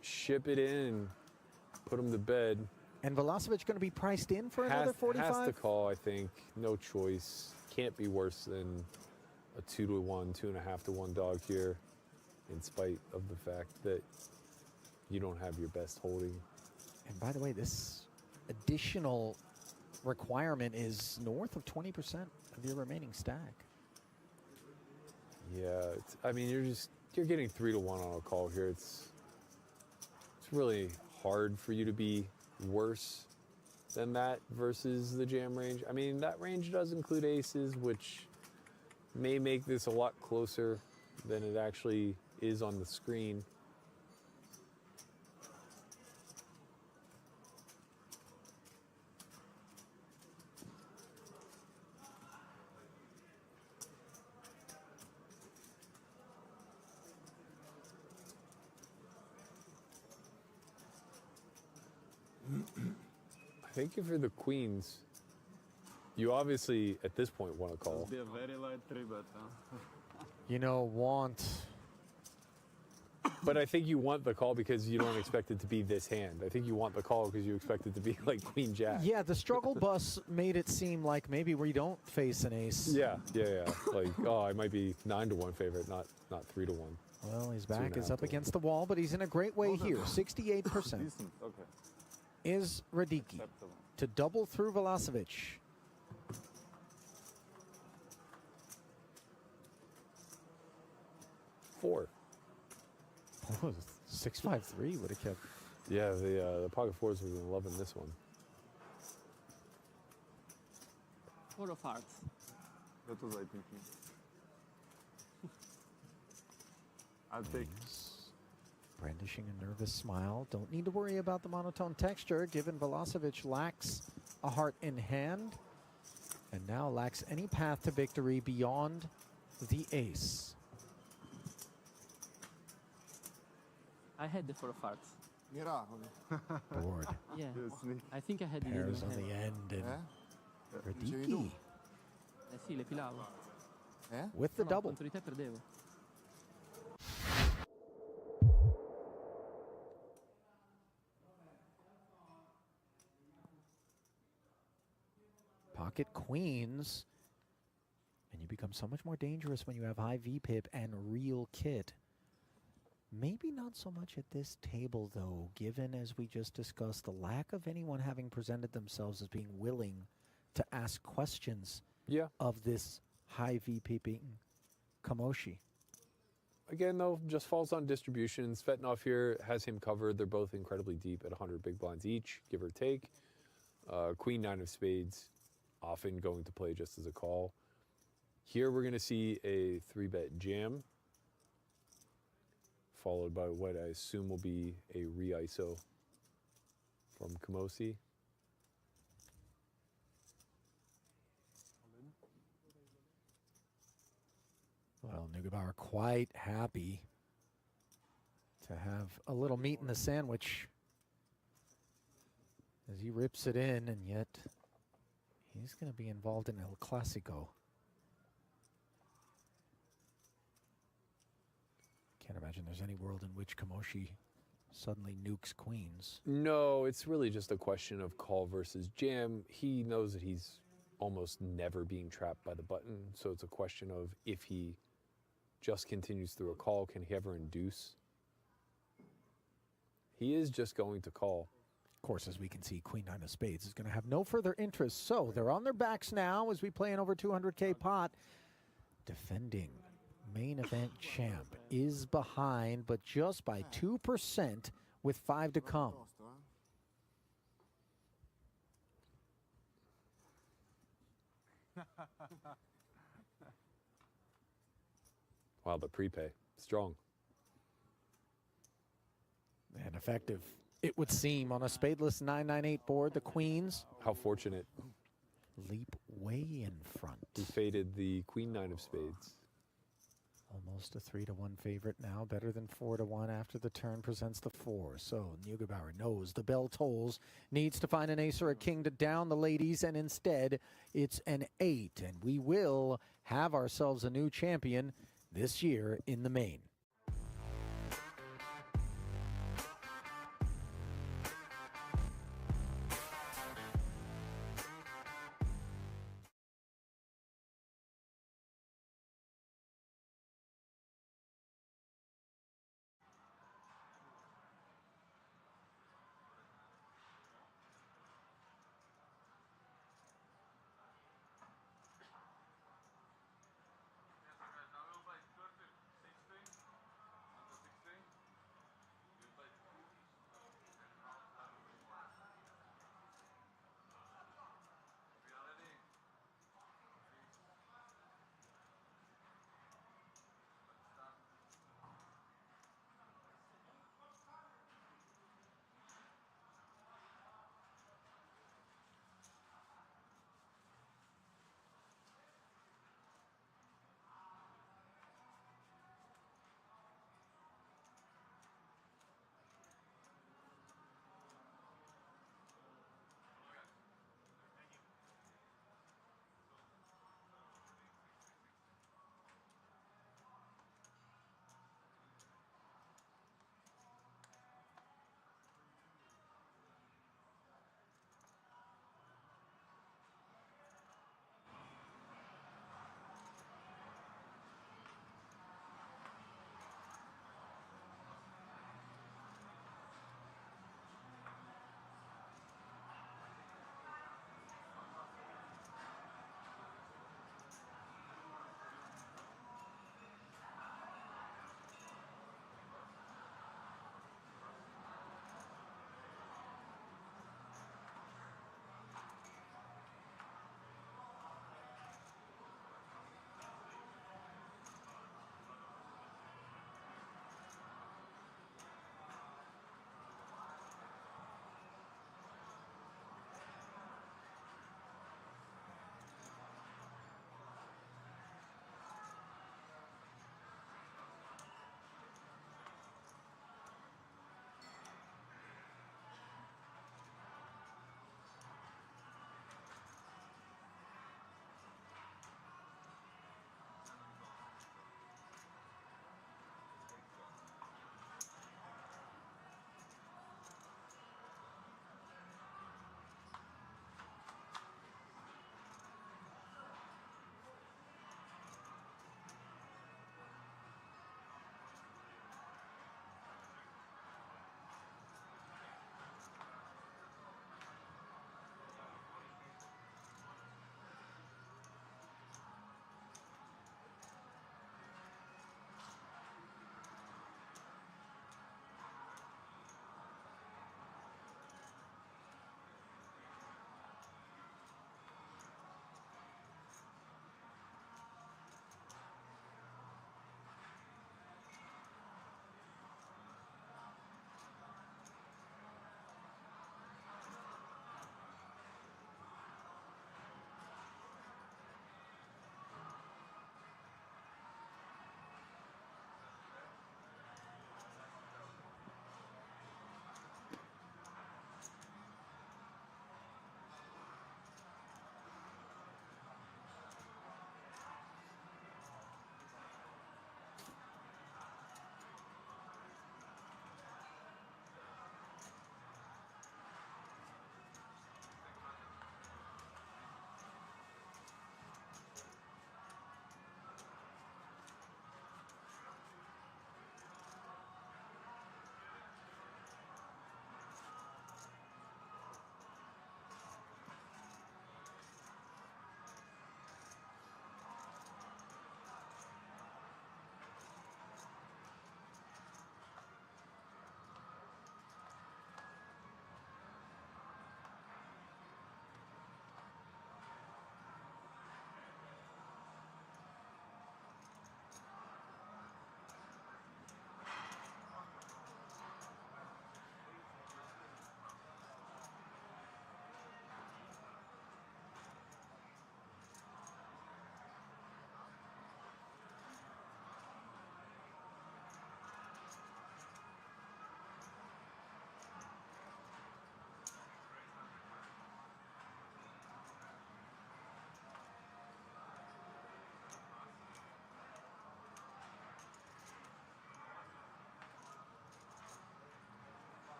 ship it in and put him to bed. And Vulesovic going to be priced in for another 45? Has to call, I think. No choice. Can't be worse than a 2-to-1, 2.5-to-1 dog here, in spite of the fact that you don't have your best holding. And by the way, this additional requirement is north of 20% of your remaining stack. Yeah, I mean, you're getting 3-to-1 on a call here. It's really hard for you to be worse than that versus the jam range. I mean, that range does include aces, which may make this a lot closer than it actually is on the screen. I think if you're the queens, you obviously at this point want to call. Be a very light 3-bet, huh? You know, want But I think you want the call because you don't expect it to be this hand. I think you want the call because you expect it to be like Queen Jack. Yeah, the struggle bus made it seem like maybe we don't face an ace. Yeah. Like, oh, I might be 9-1 favorite, not 3-1. Well, his 2.5 back is up to 1. against the wall, but he's in a great way here. 68% Decent. Okay. is Radicki Acceptable. to double through Velasquez. 4. Oh, 6-5-3 would have kept. Yeah, the pocket fours have been loving this one. 4 of hearts. That was I thinking. I'll take. Brandishing a nervous smile. Don't need to worry about the monotone texture, given Velasquez lacks a heart in hand, and now lacks any path to victory beyond the ace. I had the 4 of hearts. Board. Yeah. Yes, I think I had it Pairs in on the hand. end, and Radicki Sì, le filavo. with the No, double. contro di te perdevo. Pocket queens, and you become so much more dangerous when you have high VPIP and real kit. Maybe not so much at this table, though, given, as we just discussed, the lack of anyone having presented themselves as being willing to ask questions of this high VPP Kamoshi. Again, though, just falls on distribution. Svetnov here has him covered. They're both incredibly deep at 100 big blinds each, give or take. Queen 9 of spades, often going to play just as a call. Here we're going to see a 3-bet jam, followed by what I assume will be a re-ISO from Kamosi. Well, Neugebauer quite happy to have a little meat in the sandwich as he rips it in, and yet he's going to be involved in El Clasico. Can't imagine there's any world in which Kamoshi suddenly nukes queens. No, it's really just a question of call versus jam. He knows that he's almost never being trapped by the button, so it's a question of if he just continues through a call, can he ever induce? He is just going to call. Of course, as we can see, Queen 9 of spades is going to have no further interest, so they're on their backs now as we play an over 200K pot. Defending main event champ is behind, but just by 2% with 5 to come. Wow, the prepay, strong. And effective, it would seem, on a spadeless 998 board. The queens How fortunate. leap way in front. He faded the Queen 9 of spades. Almost a 3-1 favorite now, better than 4-1 after the turn presents the 4. So Neugebauer knows the bell tolls, needs to find an ace or a king to down the ladies, and instead it's an 8. And we will have ourselves a new champion this year in the main.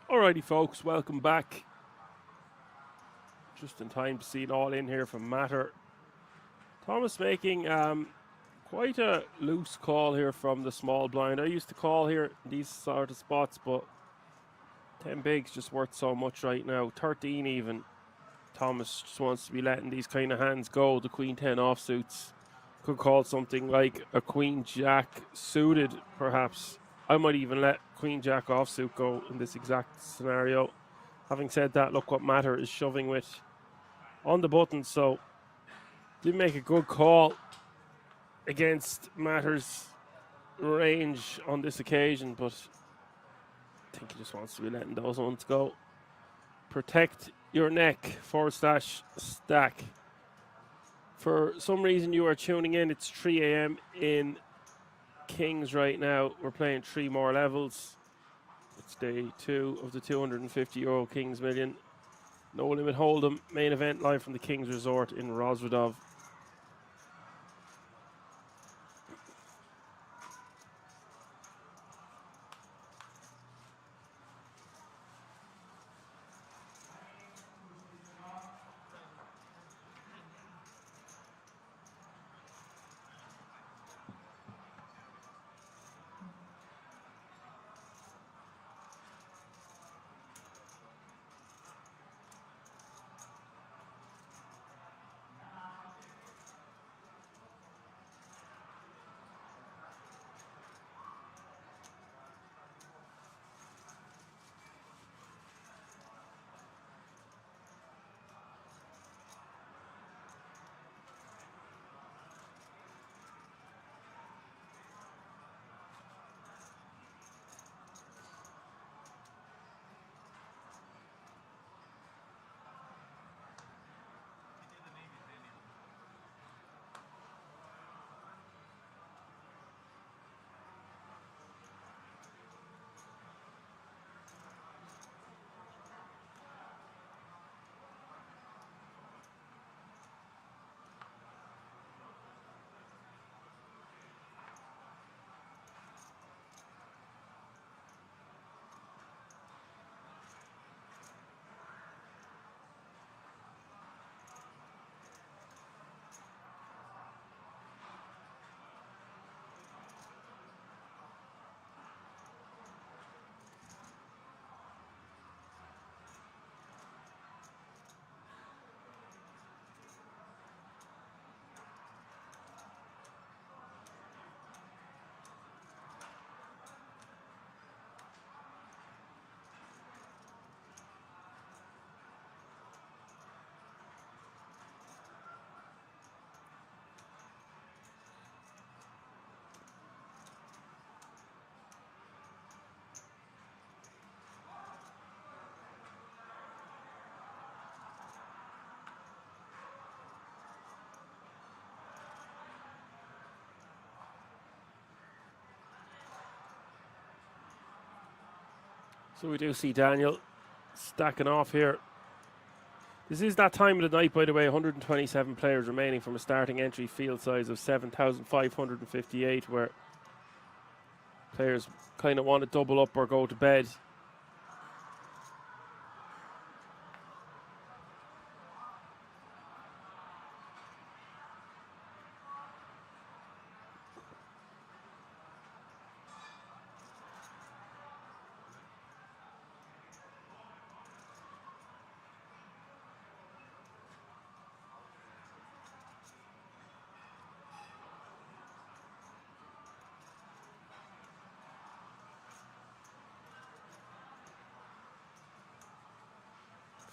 Alrighty, folks, welcome back. Just in time to see it all in here from Matter. Thomas making quite a loose call here from the small blind. I used to call here these sort of spots, but 10 bigs just worth so much right now. 13 even. Thomas just wants to be letting these kind of hands go. The Queen 10 offsuits. Could call something like a Queen Jack suited, perhaps. I might even let Queen Jack offsuit go in this exact scenario. Having said that, look what Matter is shoving with on the button. So, did make a good call against Matter's range on this occasion, but I think he just wants to be letting those ones go. Protect your neck /stack. For some reason you are tuning in, it's 3 a.m. in Kings right now. We're playing 3 more levels. It's day 2 of the €250 Kings Million. No Limit Hold'em main event live from the Kings Resort in Rozvadov. So we do see Daniel stacking off here. This is that time of the night, by the way. 127 players remaining from a starting entry field size of 7,558, where players kind of want to double up or go to bed.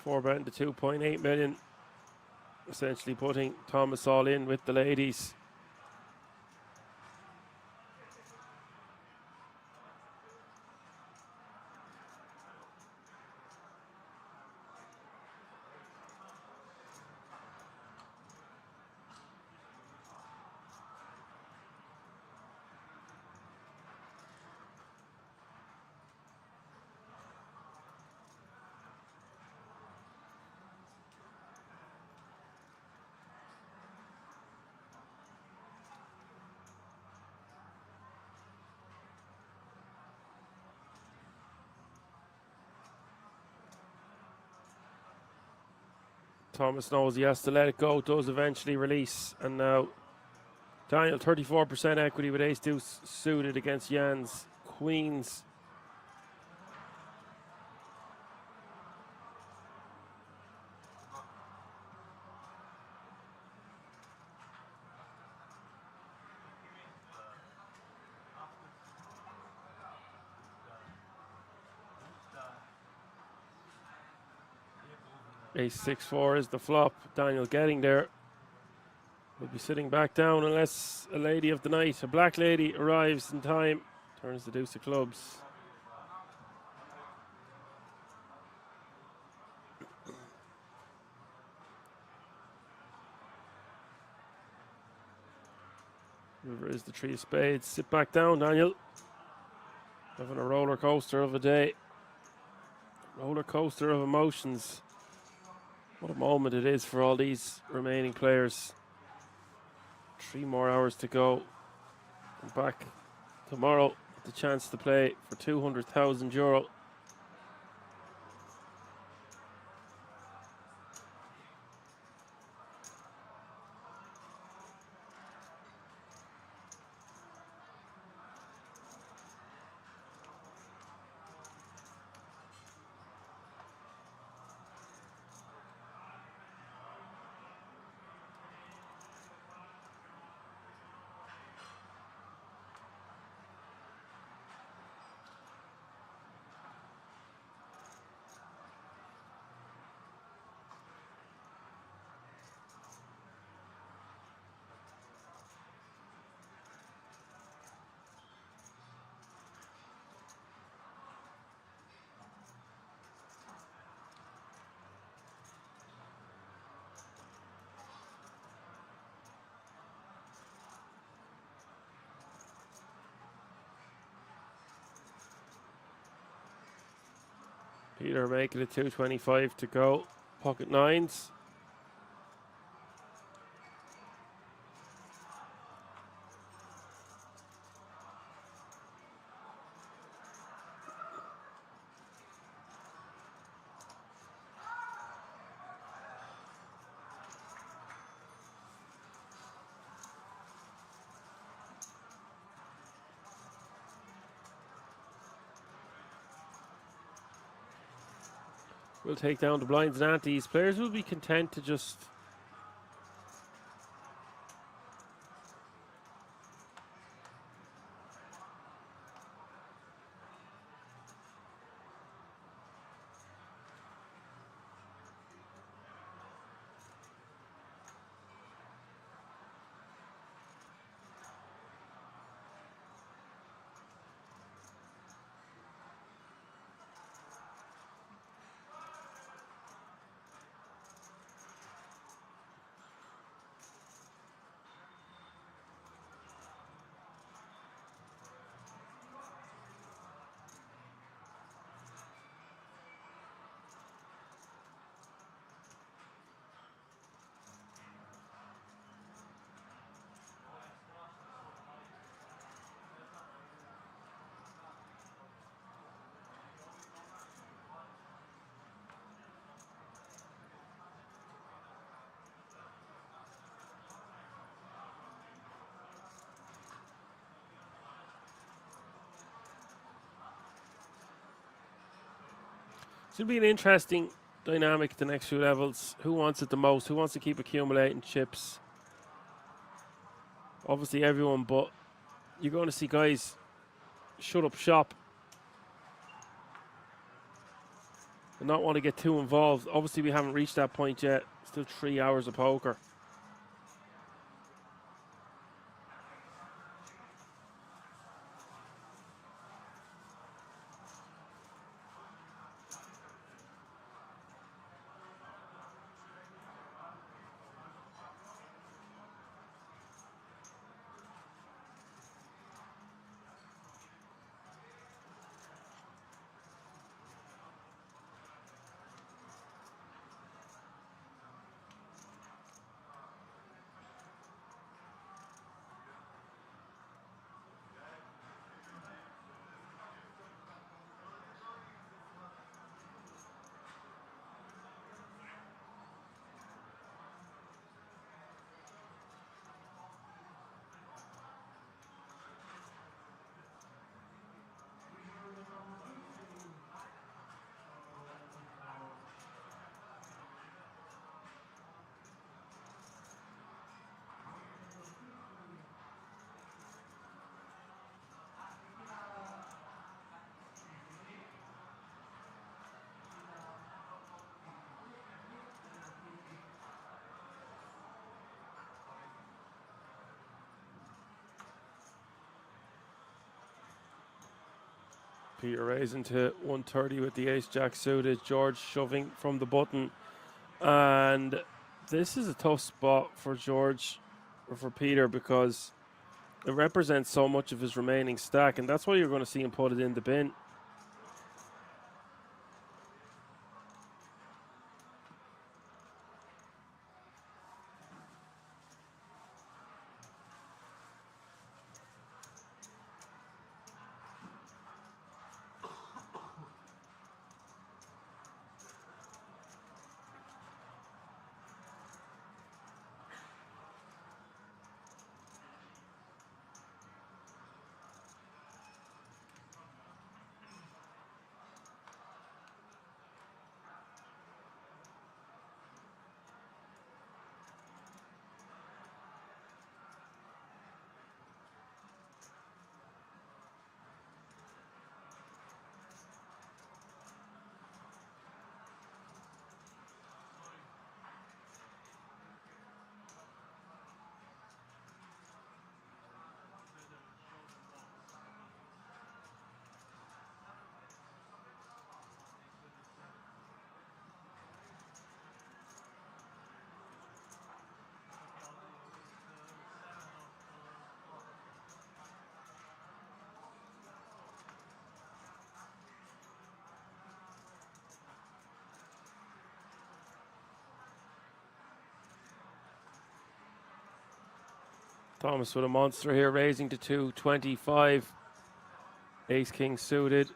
Four bet into 2.8 million. Essentially putting Thomas all in with the ladies. Thomas knows he has to let it go. It does eventually release. And now Daniel, 34% equity with ace deuce suited against Jan's queens. Ace 6-4 is the flop. Daniel getting there. Will be sitting back down unless a lady of the night, a black lady, arrives in time. Turns the deuce of clubs. River is the three of spades. Sit back down, Daniel. Having a roller coaster of a day. Roller coaster of emotions. What a moment it is for all these remaining players. 3 more hours to go. And back tomorrow with the chance to play for €200,000. Peter making it 225 to go. Pocket nines. Will take down the blinds and antes. Players will be content to just It's going to be an interesting dynamic at the next few levels. Who wants it the most? Who wants to keep accumulating chips? Obviously everyone, but you're going to see guys shut up shop and not want to get too involved. Obviously we haven't reached that point yet. Still 3 hours of poker. Peter raising to 130 with the ace-jack suited. George shoving from the button. And this is a tough spot for George, or for Peter, because it represents so much of his remaining stack, and that's why you're going to see him put it in the bin. Thomas with a monster here, raising to 225. Ace king suited.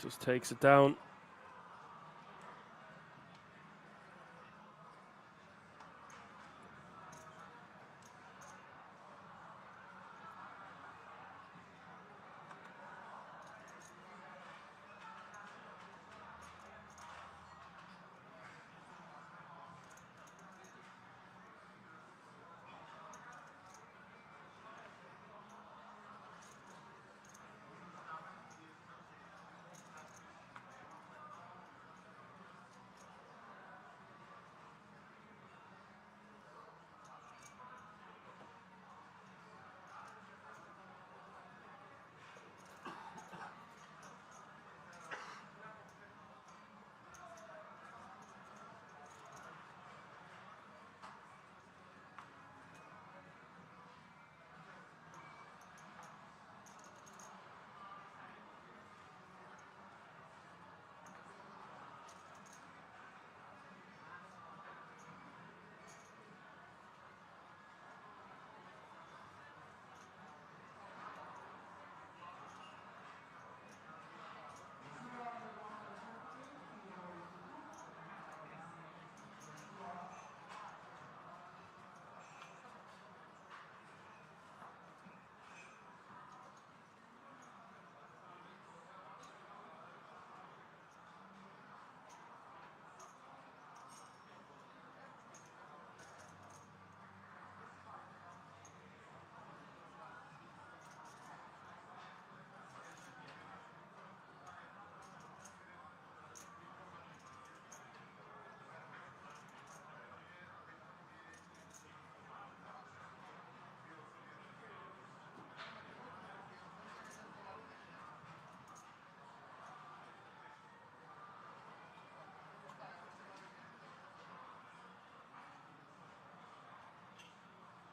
Just takes it down.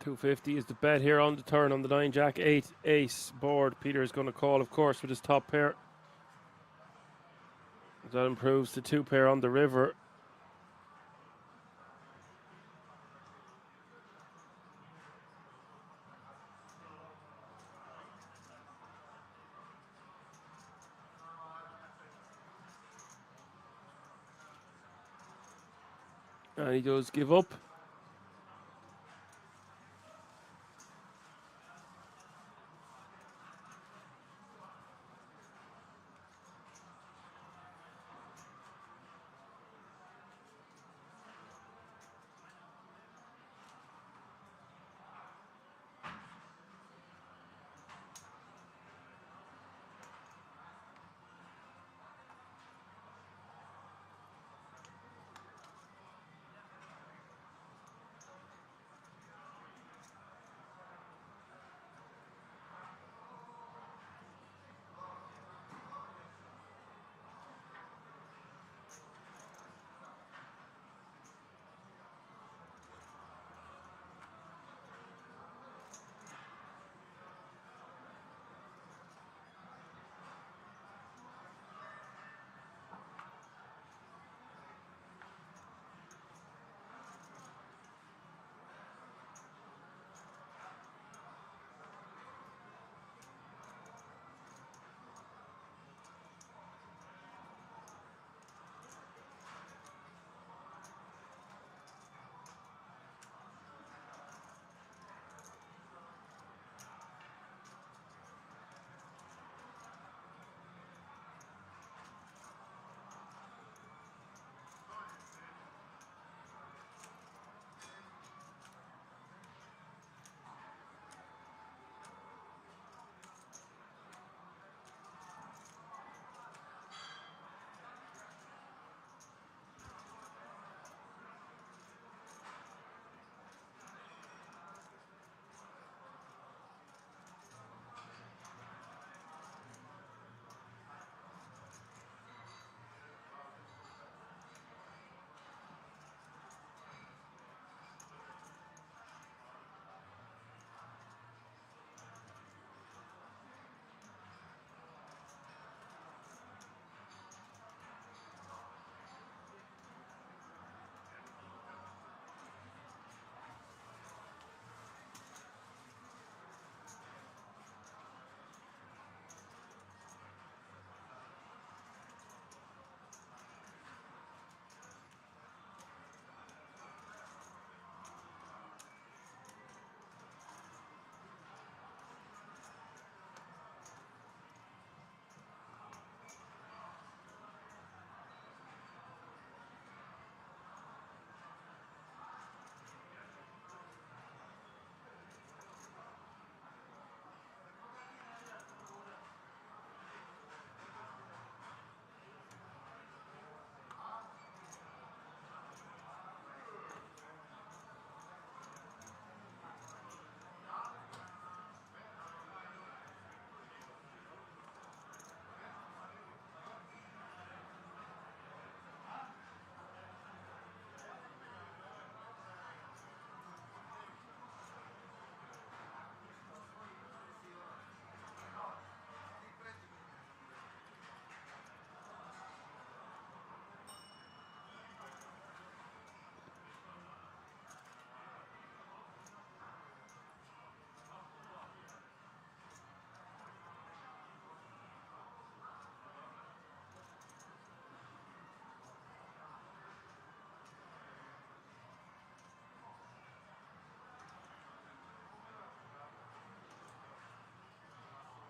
$250 is the bet here on the turn on the 9 Jack 8 ace board. Peter is going to call, of course, with his top pair. That improves to 2 pair on the river. And he does give up.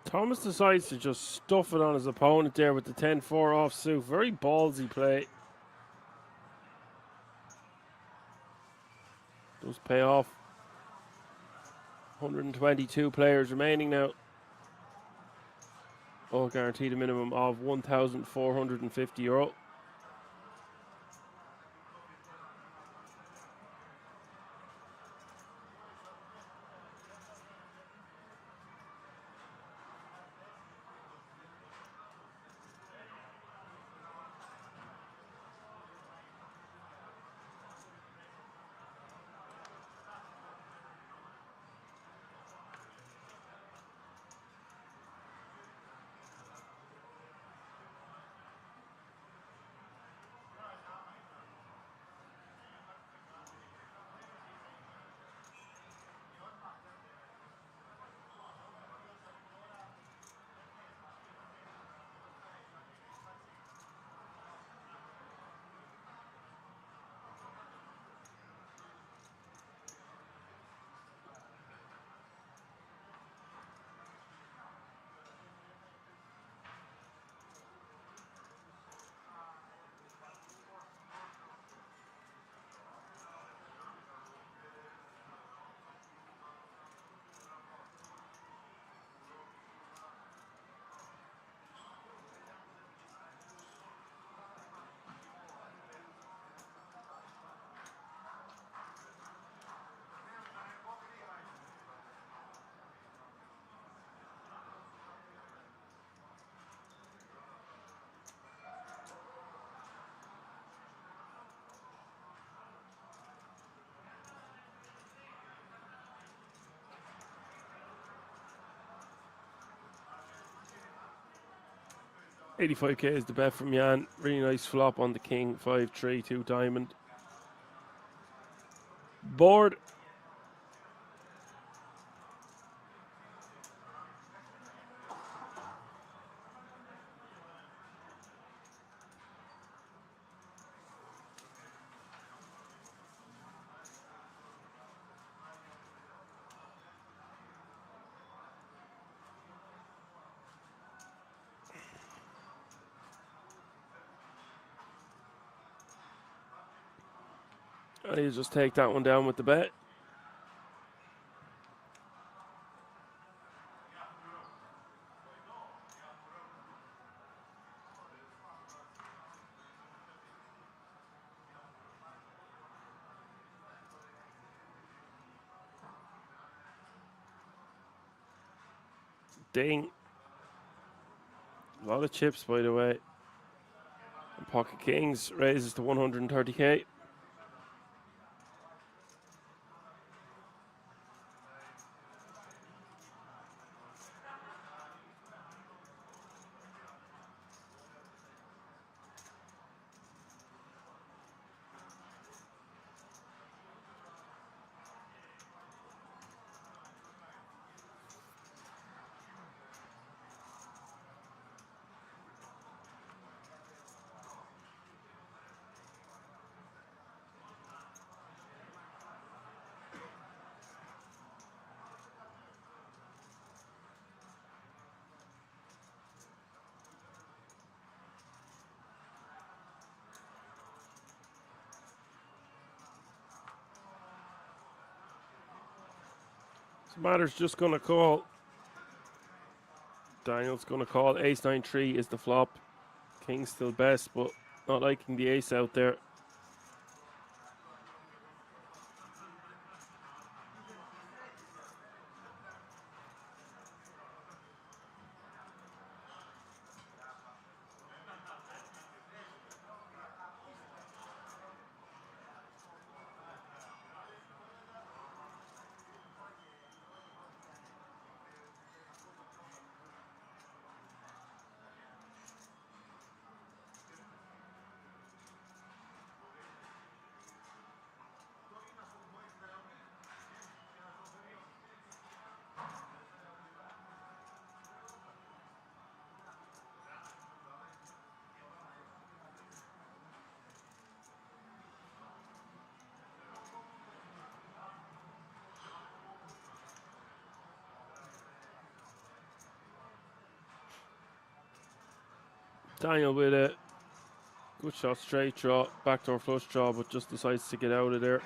Thomas decides to just stuff it on his opponent there with the 10-4 offsuit. Very ballsy play. Does pay off. 122 players remaining now. All guaranteed a minimum of €1,450. 85k is the bet from Jan. Really nice flop on the king. 5-3, 2 diamond. Board. And he'll just take that one down with the bet. Ding. A lot of chips, by the way. And Pocket Kings raises to 130k. Matter's just going to call. Daniel's going to call. Ace 9-3 is the flop. King's still best, but not liking the ace out there. Daniel with a good shot, straight draw, backdoor flush draw, but just decides to get out of there.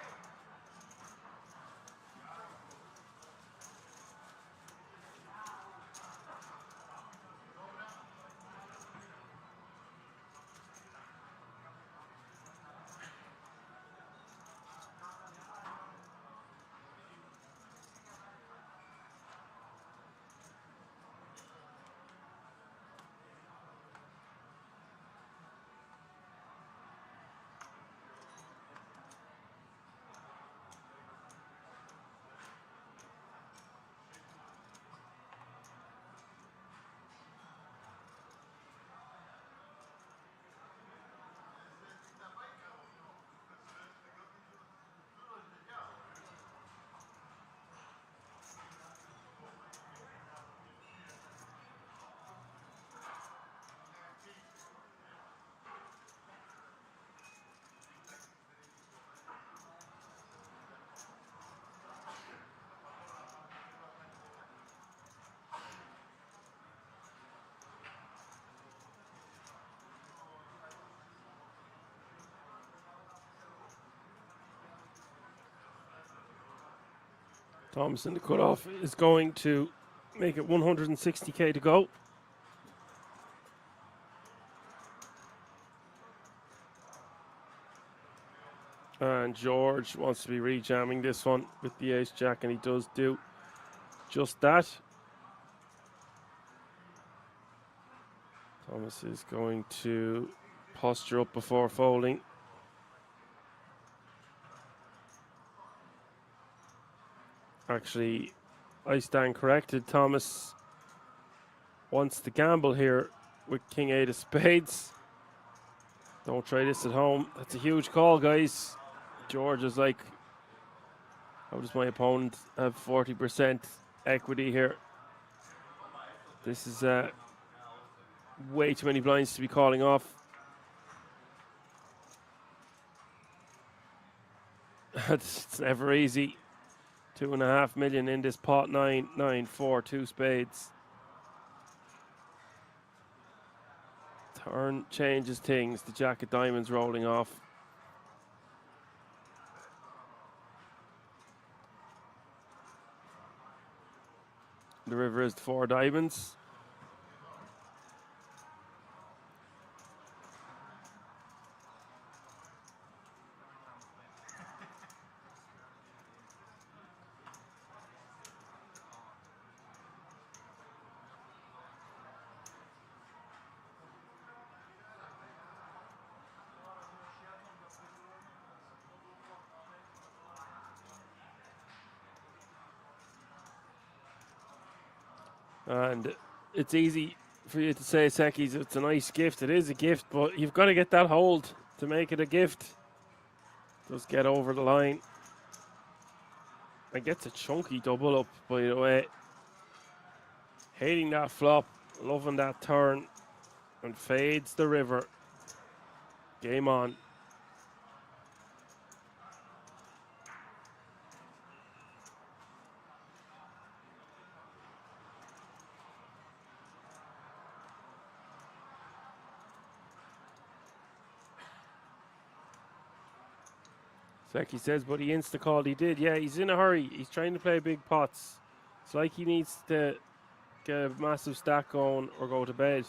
Thomas in the cutoff is going to make it 160k to go. And George wants to be rejamming this one with the ace jack, and he does do just that. Thomas is going to posture up before folding. Actually, I stand corrected. Thomas wants to gamble here with king 8 of spades. Don't try this at home. That's a huge call, guys. George is like, how does my opponent have 40% equity here? This is way too many blinds to be calling off. It's never easy. 2.5 million in this pot. 9, 9, 4, 2 spades. Turn changes things. The jack of diamonds rolling off. The river is the 4 diamonds. And it's easy for you to say, Sekis, it's a nice gift. It is a gift, but you've got to get that hold to make it a gift. Just get over the line. And gets a chunky double up, by the way. Hating that flop, loving that turn, and fades the river. Game on. Seki says, but he insta-called. He did. Yeah, he's in a hurry. He's trying to play big pots. It's like he needs to get a massive stack going or go to bed.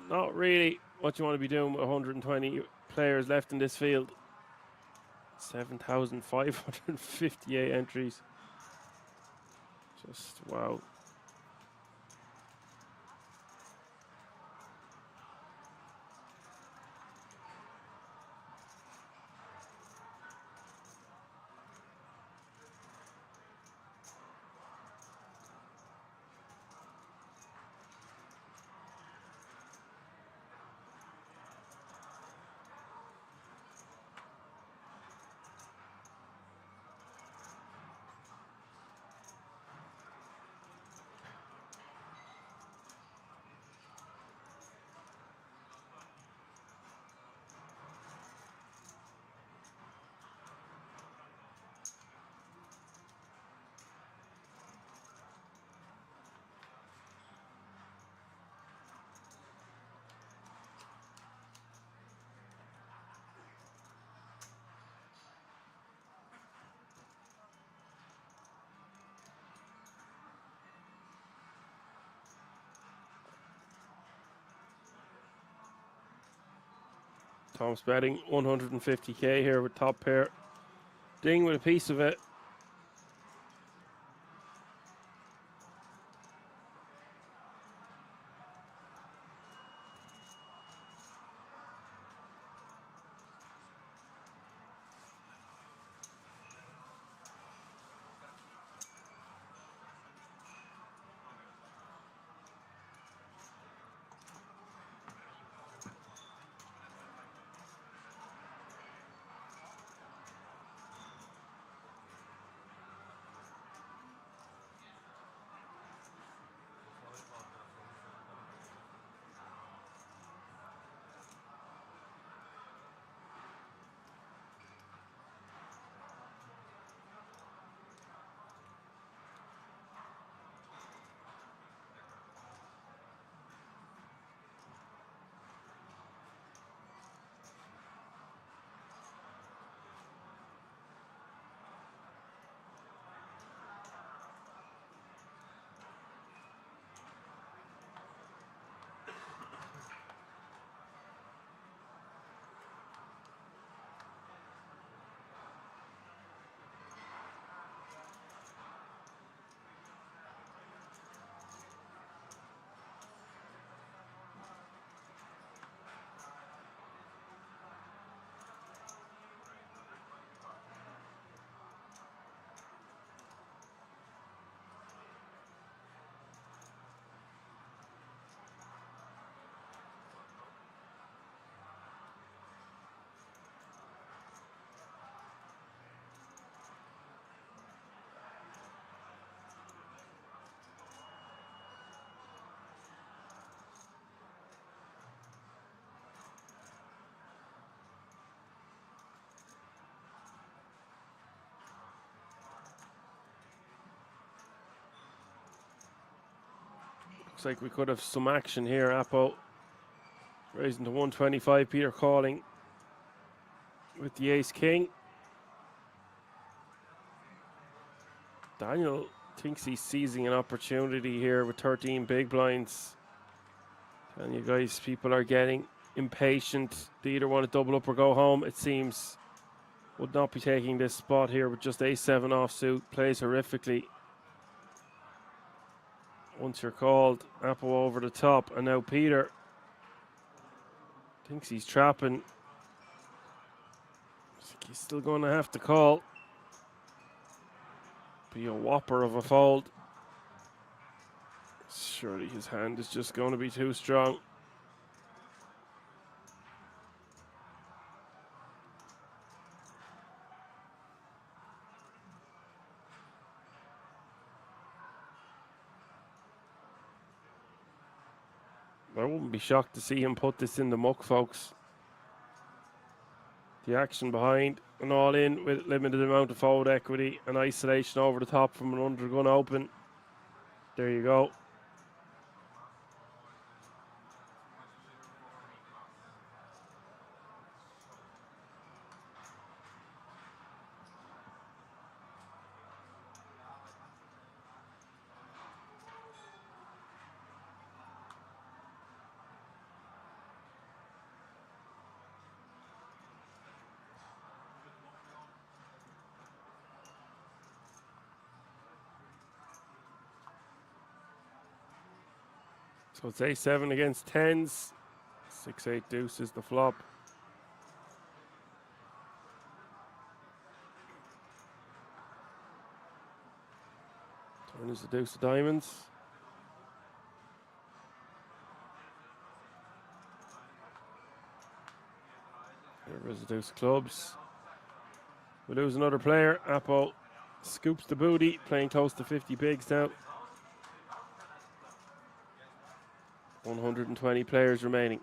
Not really what you want to be doing with 120 players left in this field. 7,558 entries. Just wow. Tom's betting 150k here with top pair. Ding with a piece of it. Looks like we could have some action here. Apo raising to 125. Peter calling with the ace king. Daniel thinks he's seizing an opportunity here with 13 big blinds. And you guys, people are getting impatient. They either want to double up or go home. It seems would not be taking this spot here with just ace-7 offsuit. Plays horrifically. Once you're called, Apo over the top. And now Peter thinks he's trapping. He's still going to have to call. Be a whopper of a fold. Surely his hand is just going to be too strong. I wouldn't be shocked to see him put this in the muck, folks. The action behind and all in with limited amount of fold equity and isolation over the top from an undergun open. There you go. So it's a7 against 10s. 6-8 deuce is the flop. Turn is the deuce of diamonds. Here is the deuce of clubs. We lose another player. Apo scoops the booty, playing close to 50 bigs now. 120 players remaining.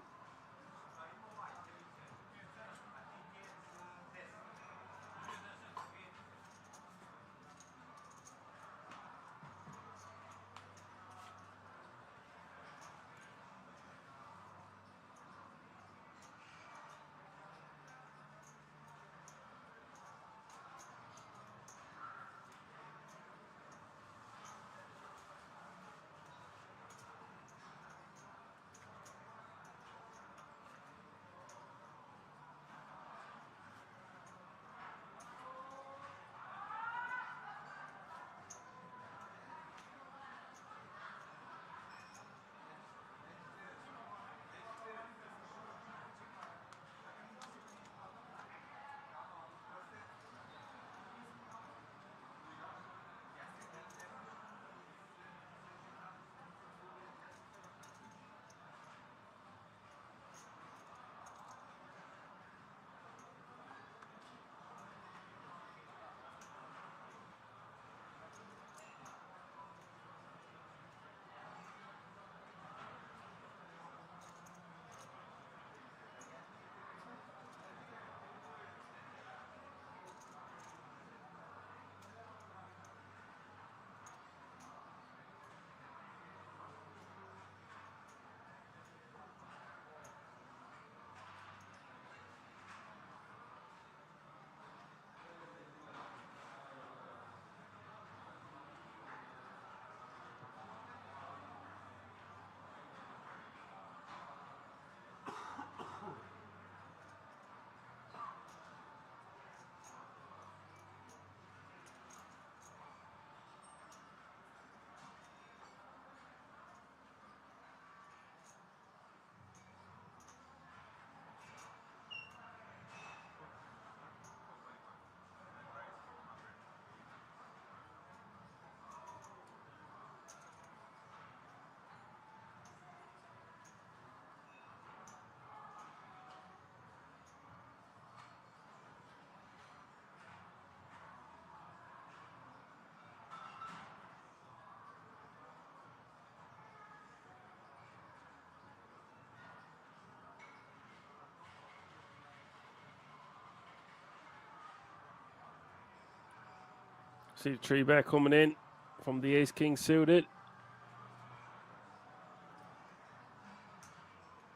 See the tree back coming in from the ace-king suited.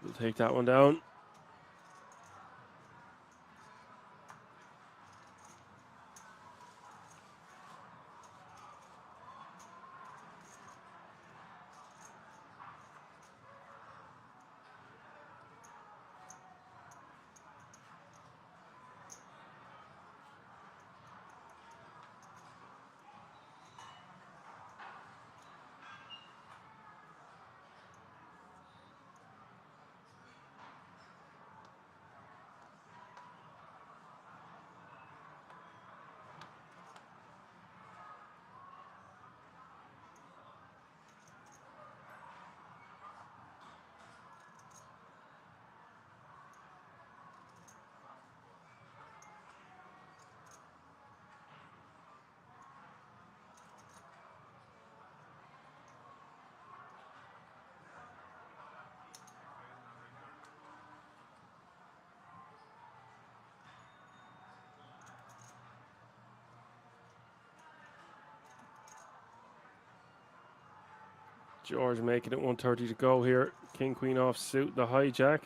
We'll take that one down. George making it 130 to go here. King Queen off suit, the hijack.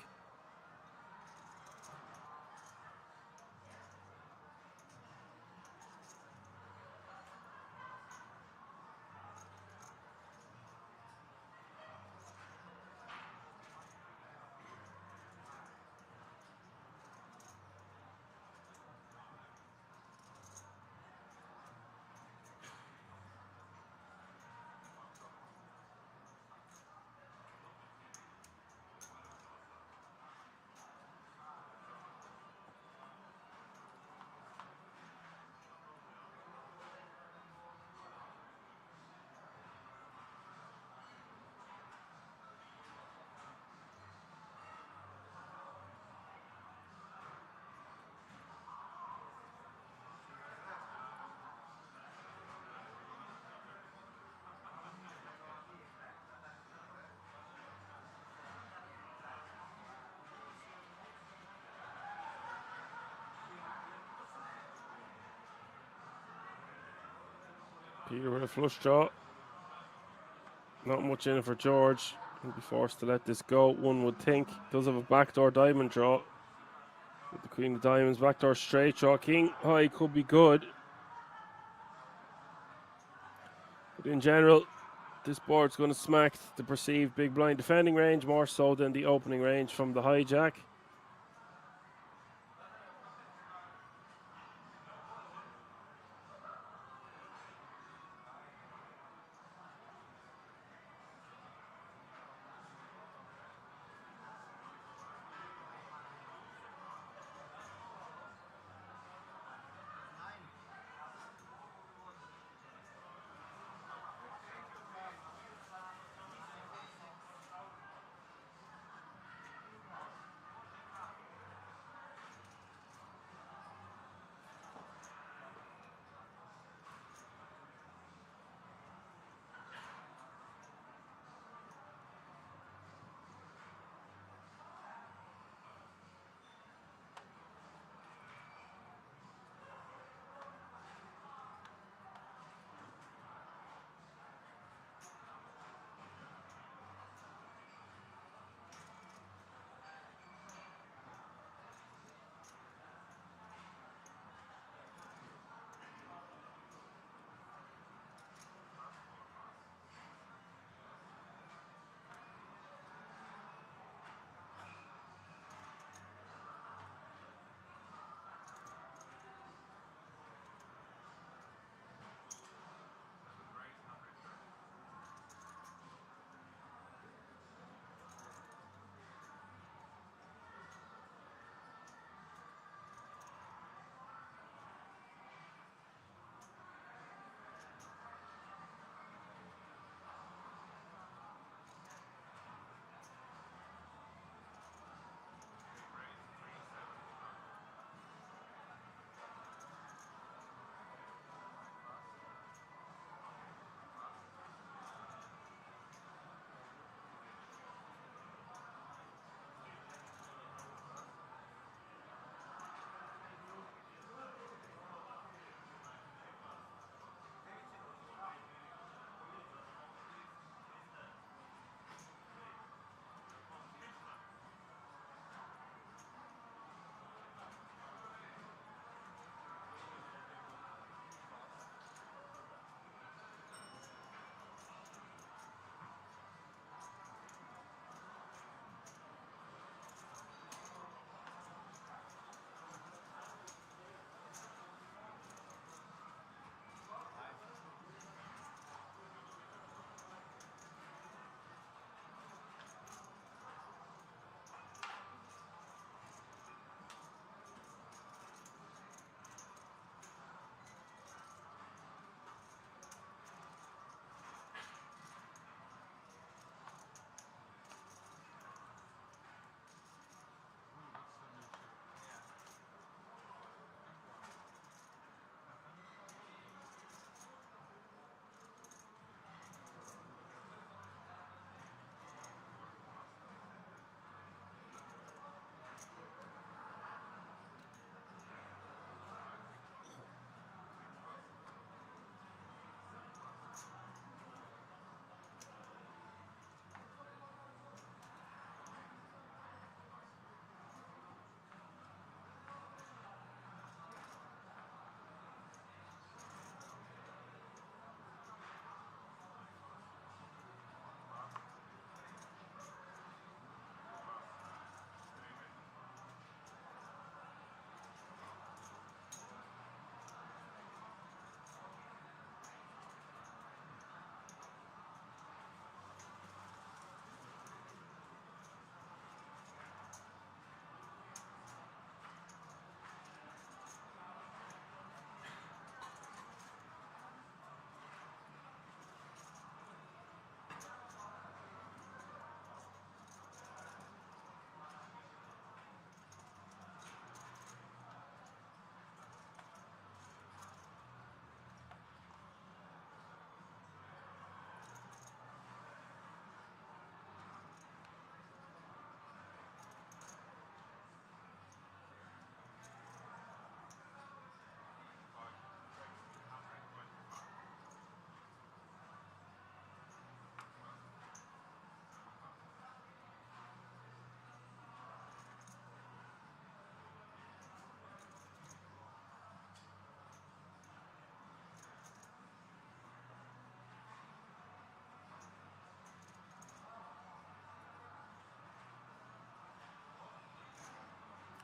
Peter with a flush draw. Not much in it for George. He'll be forced to let this go, one would think. Does have a backdoor diamond draw. With the Queen of Diamonds, backdoor straight draw. King high could be good. But in general, this board's going to smack the perceived big blind defending range more so than the opening range from the hijack.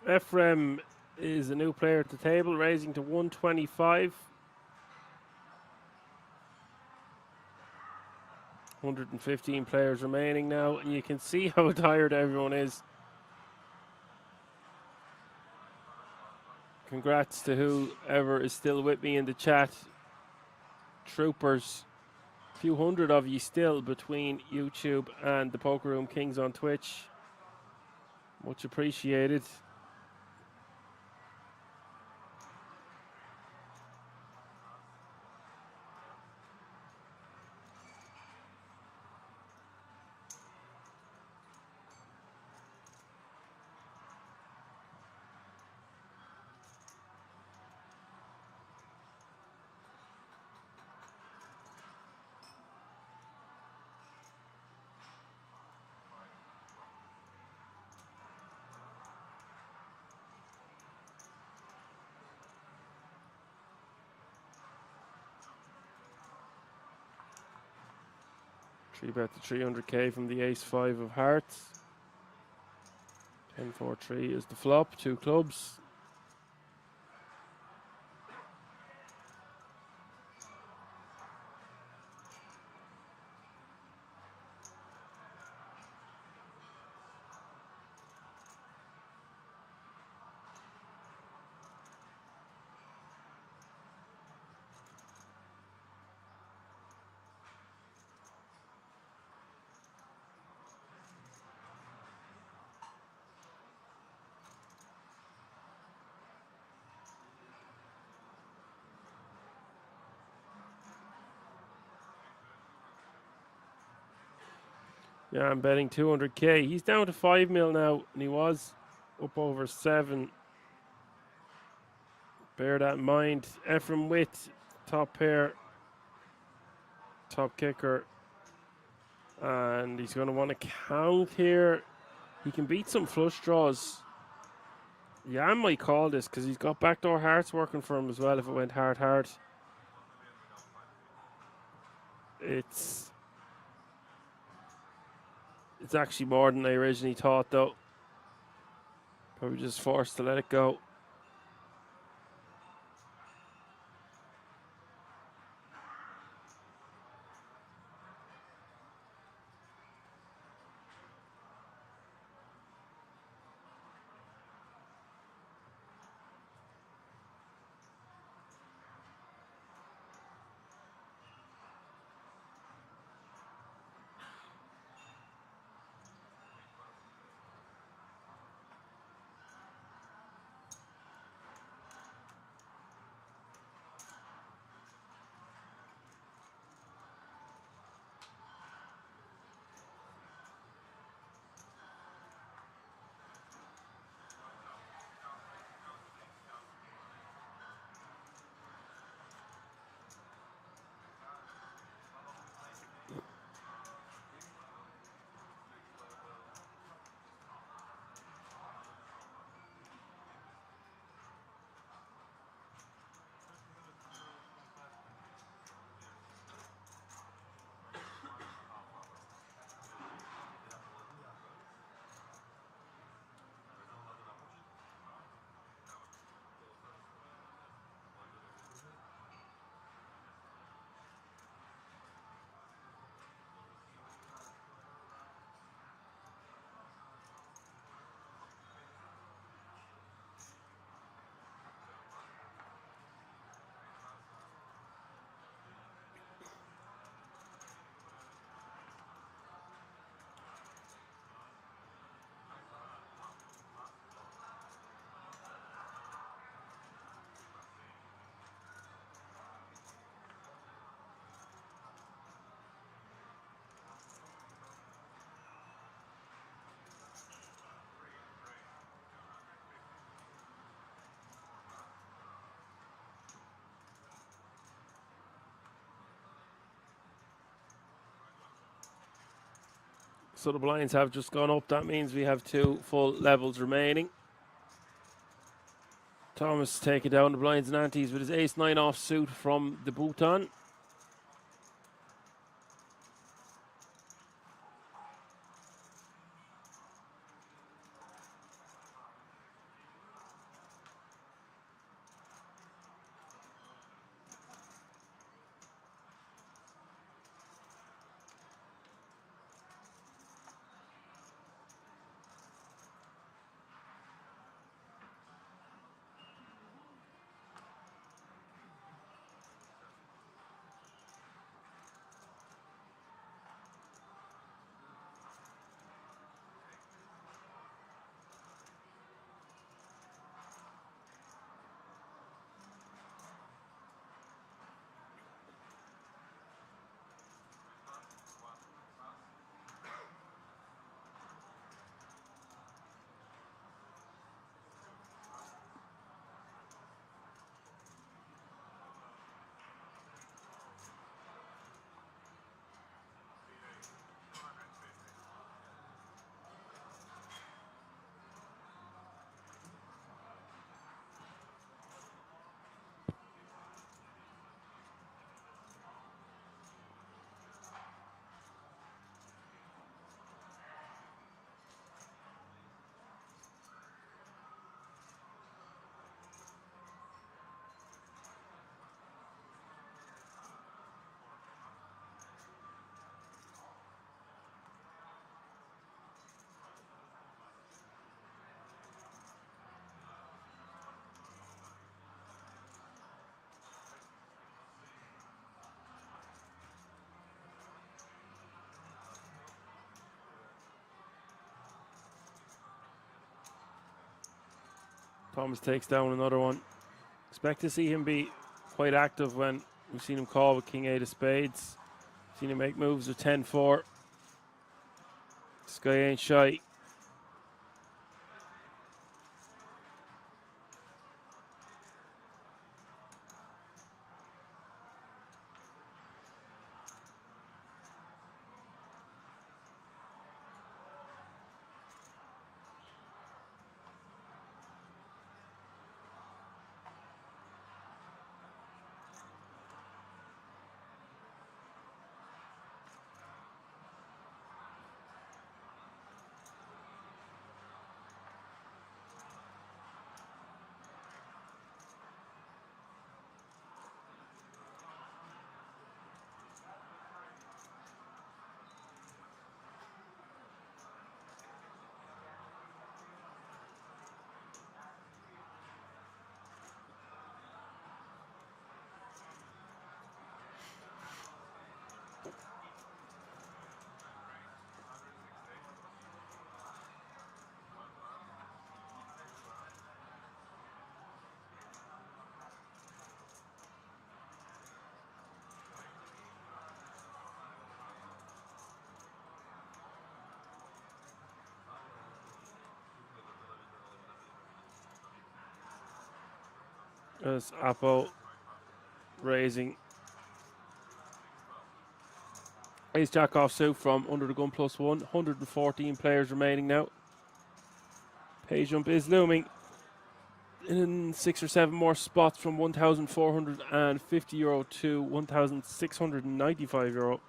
Ephraim is a new player at the table, raising to 125. 115 players remaining now, and you can see how tired everyone is. Congrats to whoever is still with me in the chat. Troopers, a few hundred of you still between YouTube and the Poker Room Kings on Twitch. Much appreciated. Three bet to 300k from the ace 5 of hearts. 10-4-3 is the flop, 2 clubs. Yeah, I'm betting 200k. He's down to 5 mil now, and he was up over 7. Bear that in mind. Ephraim Witt, top pair, top kicker. And he's going to want to count here. He can beat some flush draws. Jan might call this because he's got backdoor hearts working for him as well if it went hard. It's actually more than I originally thought, though. Probably just forced to let it go. So the blinds have just gone up. That means we have 2 full levels remaining. Thomas taking down the blinds and antes with his ace-9 offsuit from the Bhutan. Thomas takes down another one. Expect to see him be quite active when we've seen him call with King 8 of spades. Seen him make moves with 10-4. This guy ain't shy. As Apo raising. Ace Jack offsuit from under the gun +1. 114 players remaining now. Pay jump is looming. In 6 or 7 more spots from €1,450 to €1,695.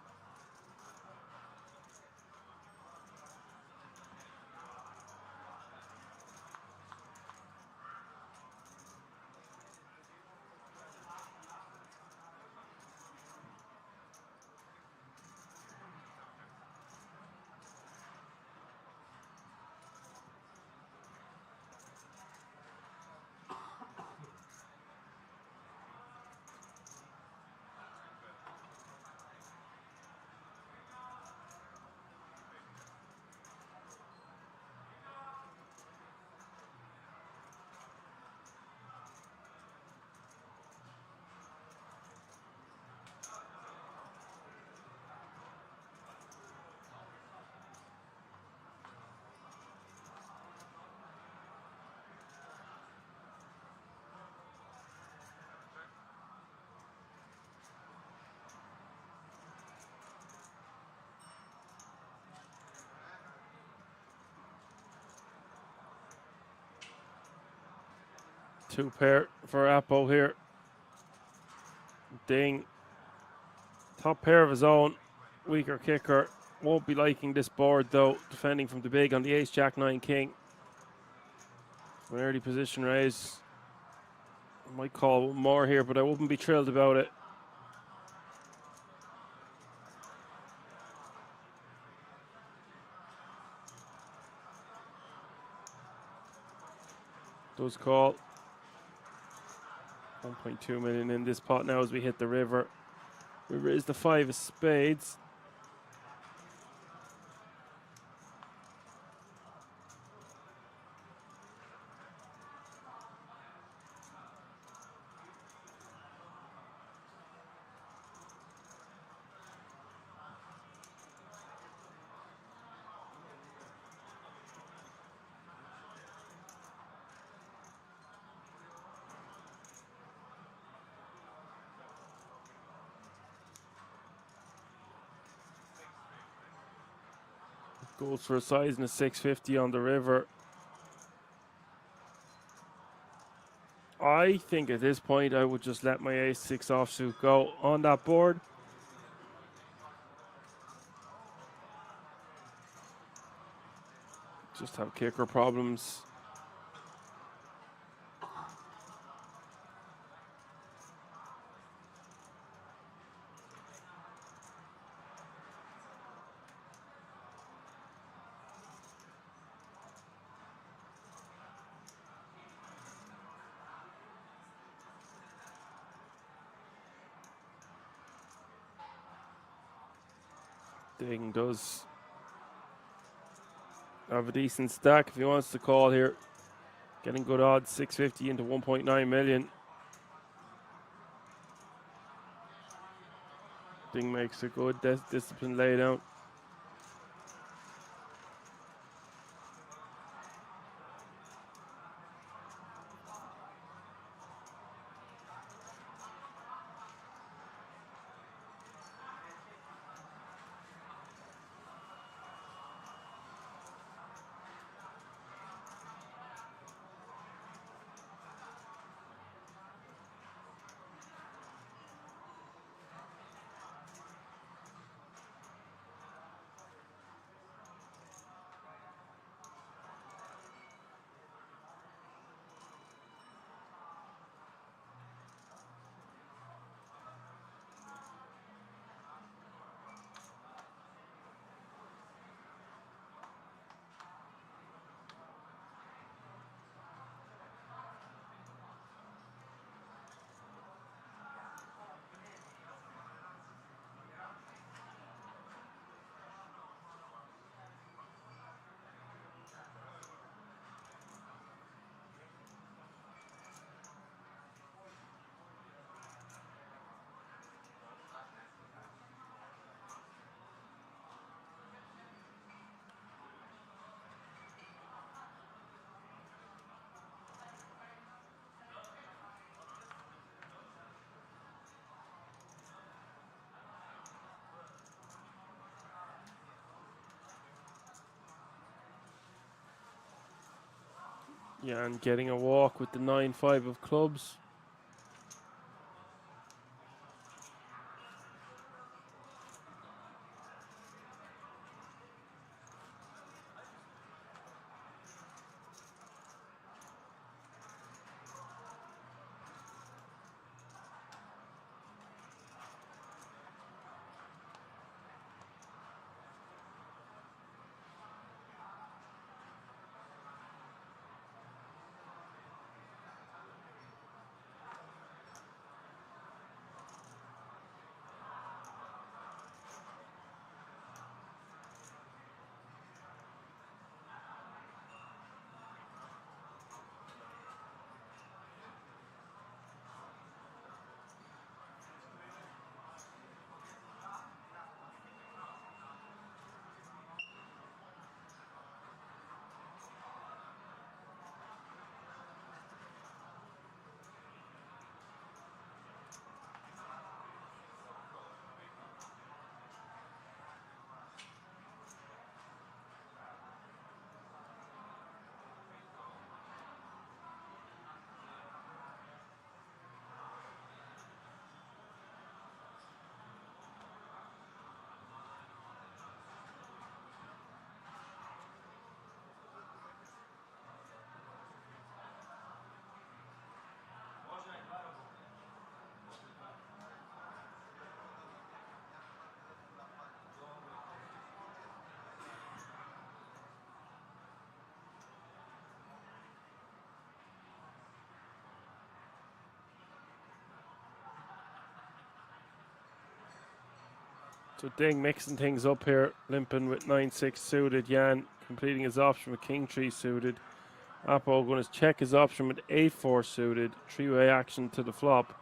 Two pair for Apo here. Ding. Top pair of his own. Weaker kicker. Won't be liking this board though. Defending from the big on the Ace Jack 9 King. An early position raise. I might call one more here, but I wouldn't be thrilled about it. Does call. 1.2 million in this pot now as we hit the river. River is the 5 of spades. Goes for a size and a 650 on the river. I think at this point I would just let my ace-6 offsuit go on that board. Just have kicker problems. Ding does have a decent stack if he wants to call here. Getting good odds, 650 into 1.9 million. Ding makes a good discipline lay down. Yeah, and getting a walk with the 9-5 of clubs. So Ding mixing things up here, limping with 9-6 suited. Jan completing his option with King 3 suited. Apo going to check his option with 8-4 suited. Three-way action to the flop.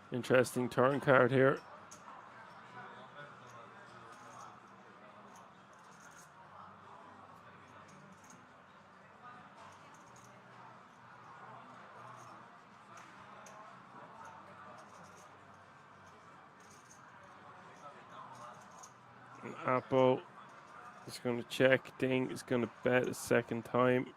Interesting turn card here. Appo is going to check. Ding is going to bet a second time.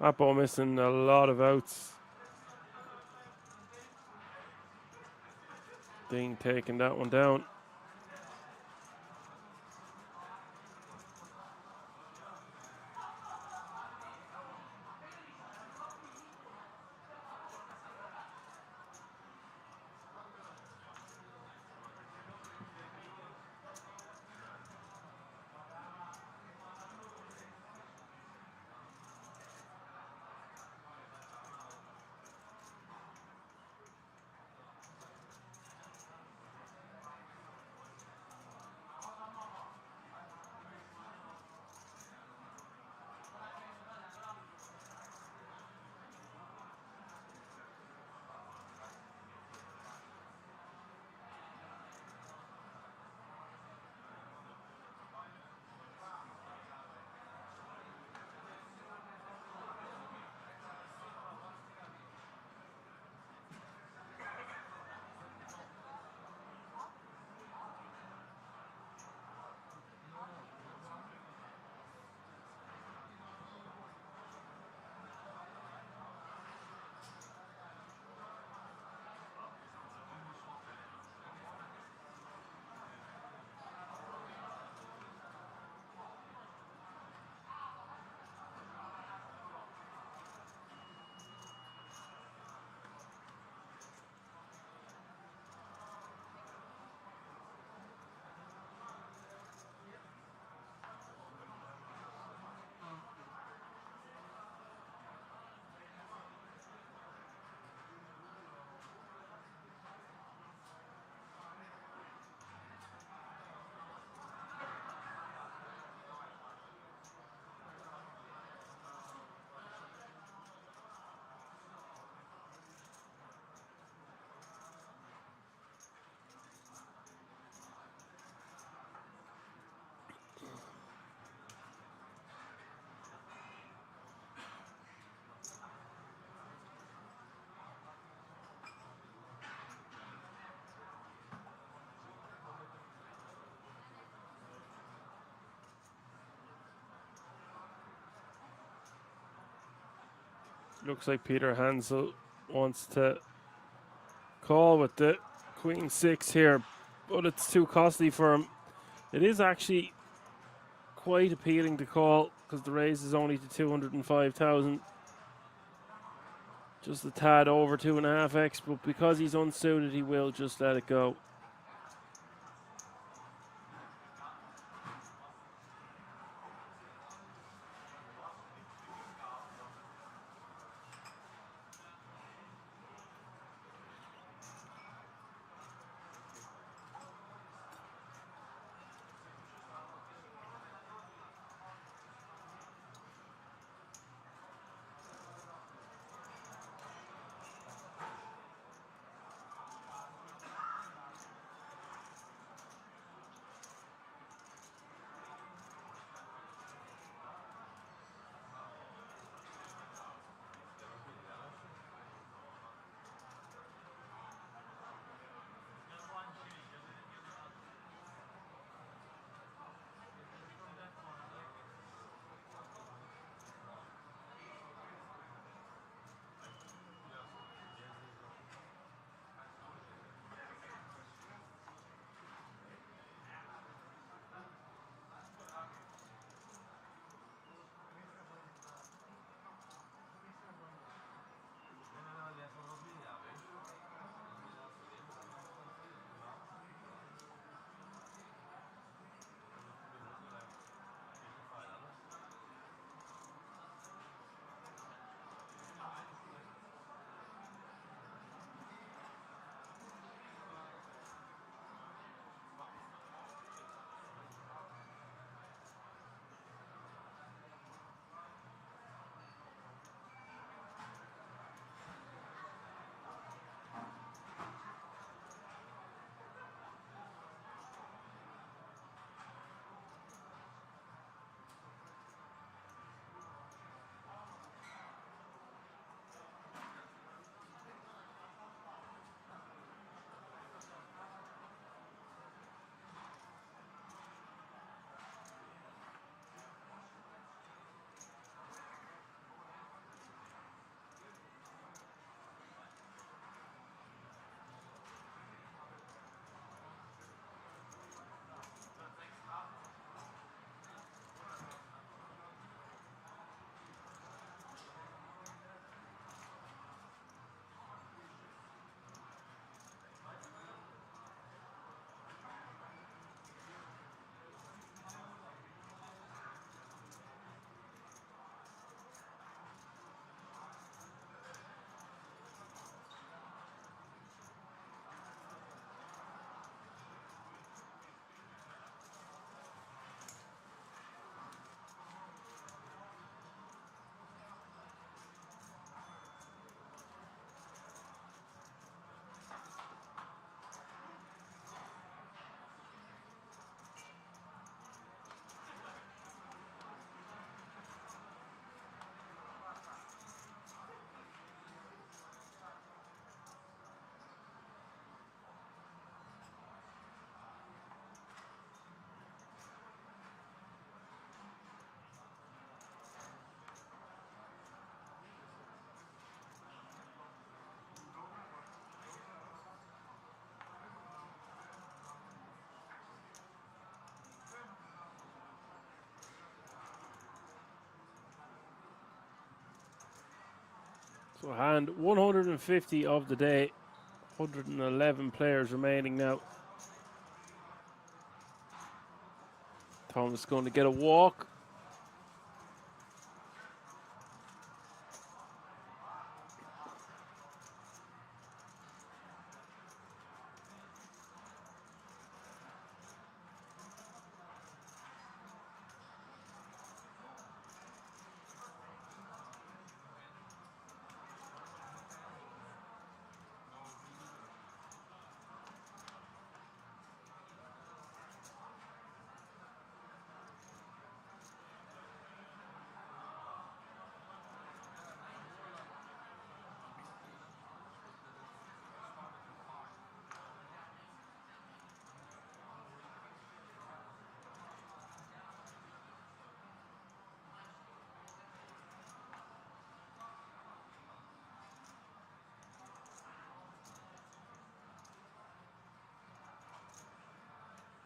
Appo missing a lot of outs. Ding taking that one down. Looks like Peter Hansel wants to call with the Queen 6 here, but it's too costly for him. It is actually quite appealing to call because the raise is only to 205,000. Just a tad over 2.5x, but because he's unsuited, he will just let it go. So hand 150 of the day. 111 players remaining now. Thomas going to get a walk.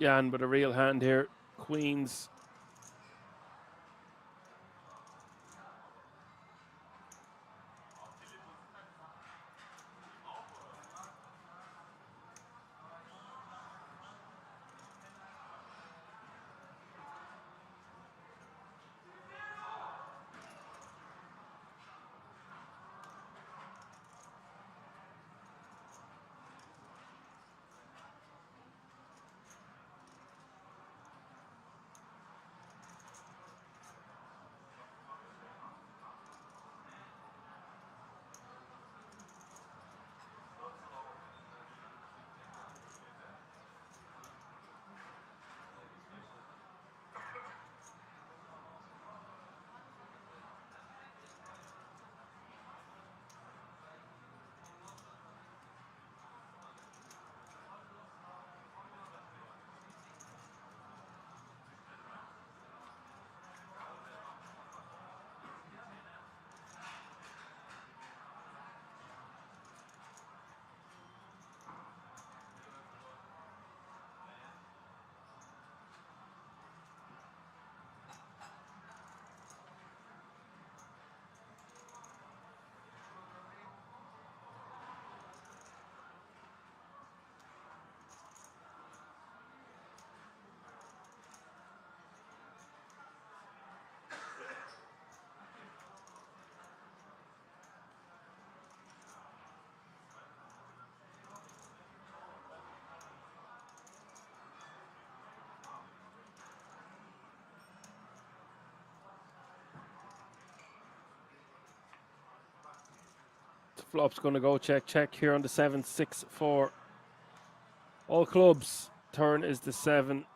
Jan, but a real hand here. Queens. Flop's going to go check here on the 7-6-4. All clubs. Turn is the 7.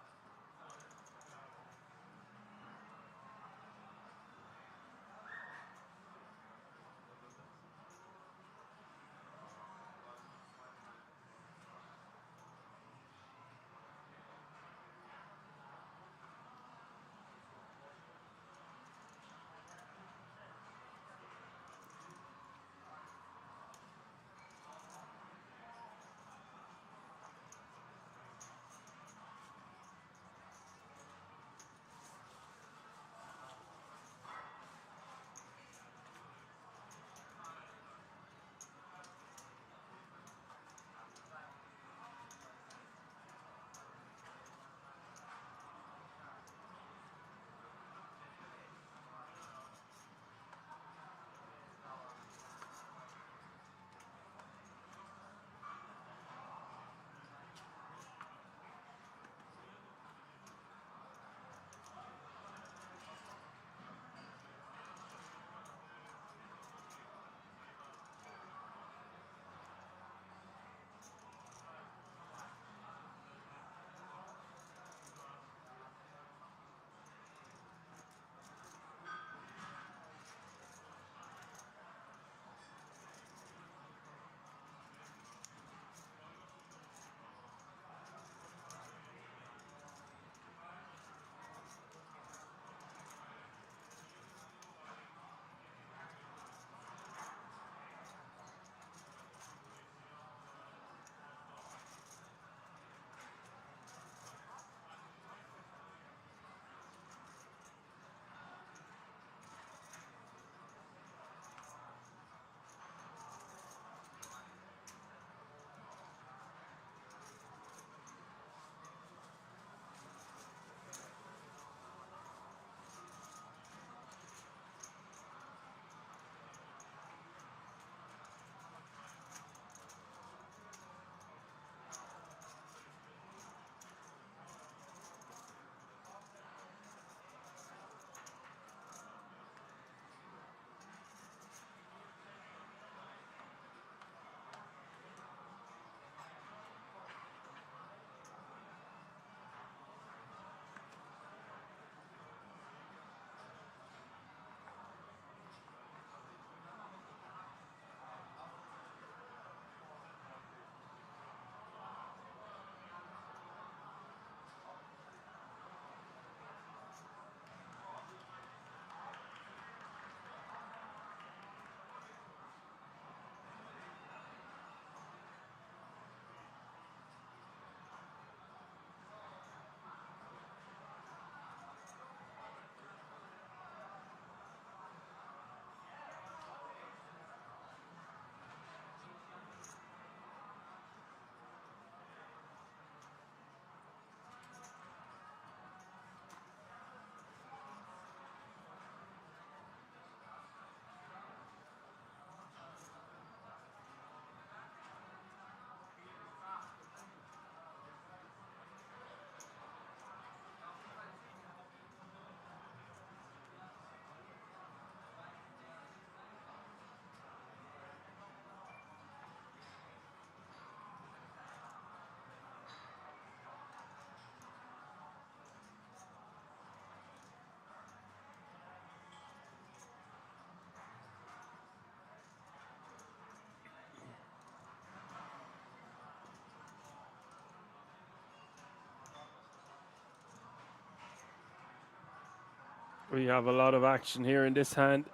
We have a lot of action here in this hand.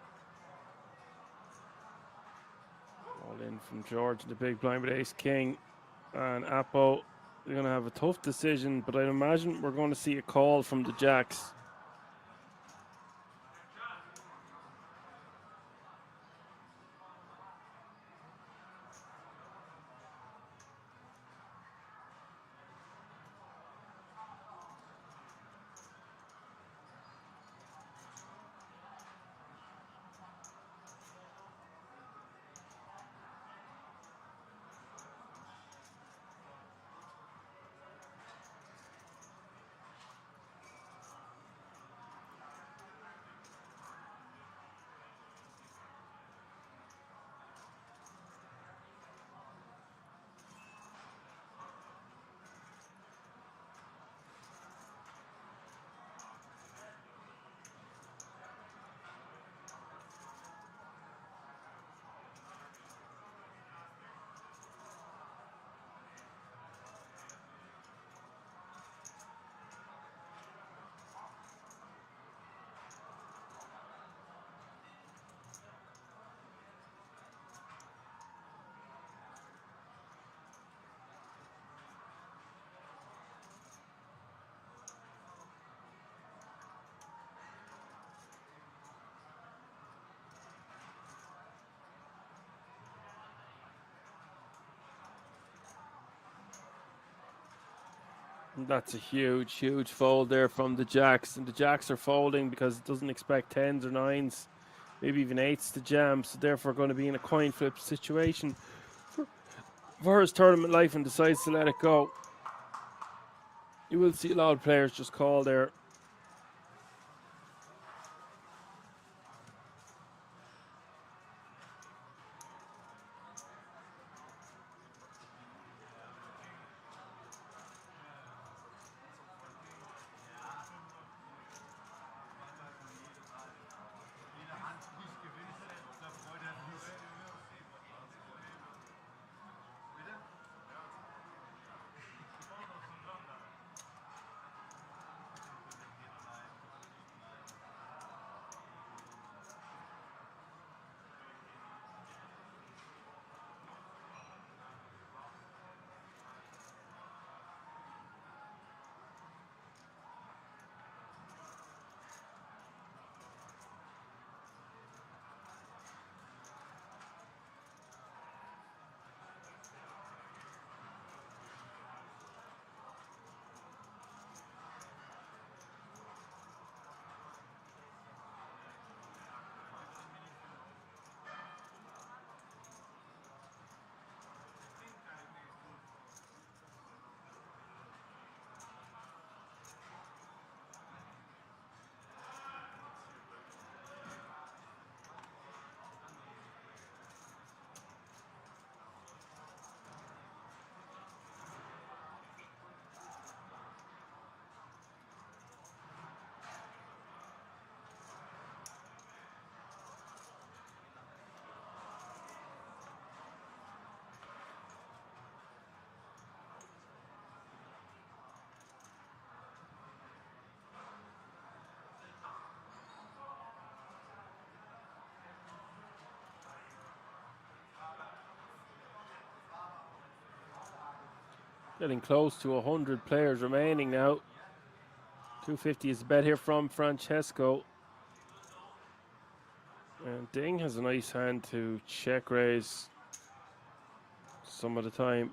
All in from George in the big blind with ace king. And Apo, they're going to have a tough decision, but I imagine we're going to see a call from the jacks. That's a huge, huge fold there from the jacks. And the jacks are folding because it doesn't expect 10s or 9s, maybe even 8s to jam. So therefore going to be in a coin flip situation for his tournament life and decides to let it go. You will see a lot of players just call there. Getting close to 100 players remaining now. 250 is the bet here from Francesco. And Ding has a nice hand to check raise some of the time.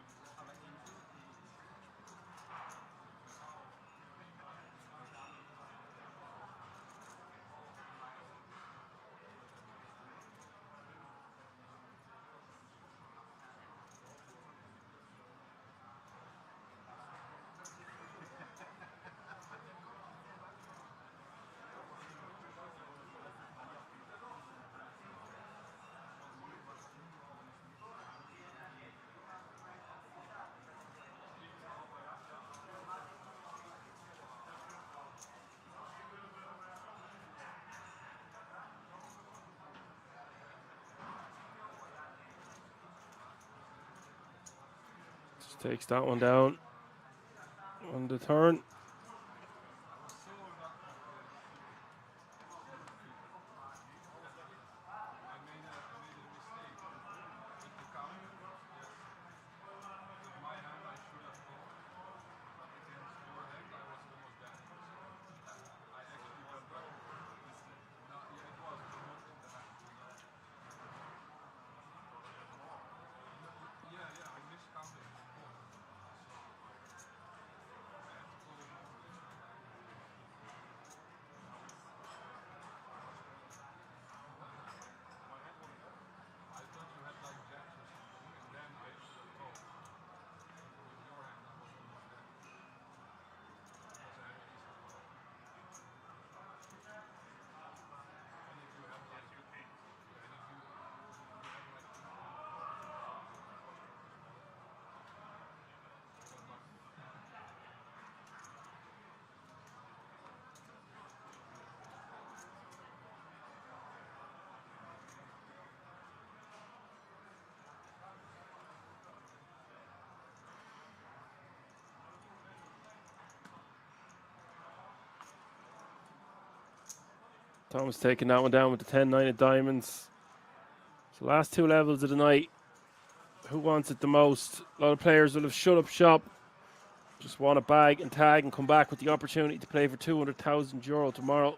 Takes that one down on the turn. Thomas taking that one down with the 10-9 of diamonds. So last two levels of the night. Who wants it the most? A lot of players will have shut up shop. Just want to bag and tag and come back with the opportunity to play for €200,000 tomorrow.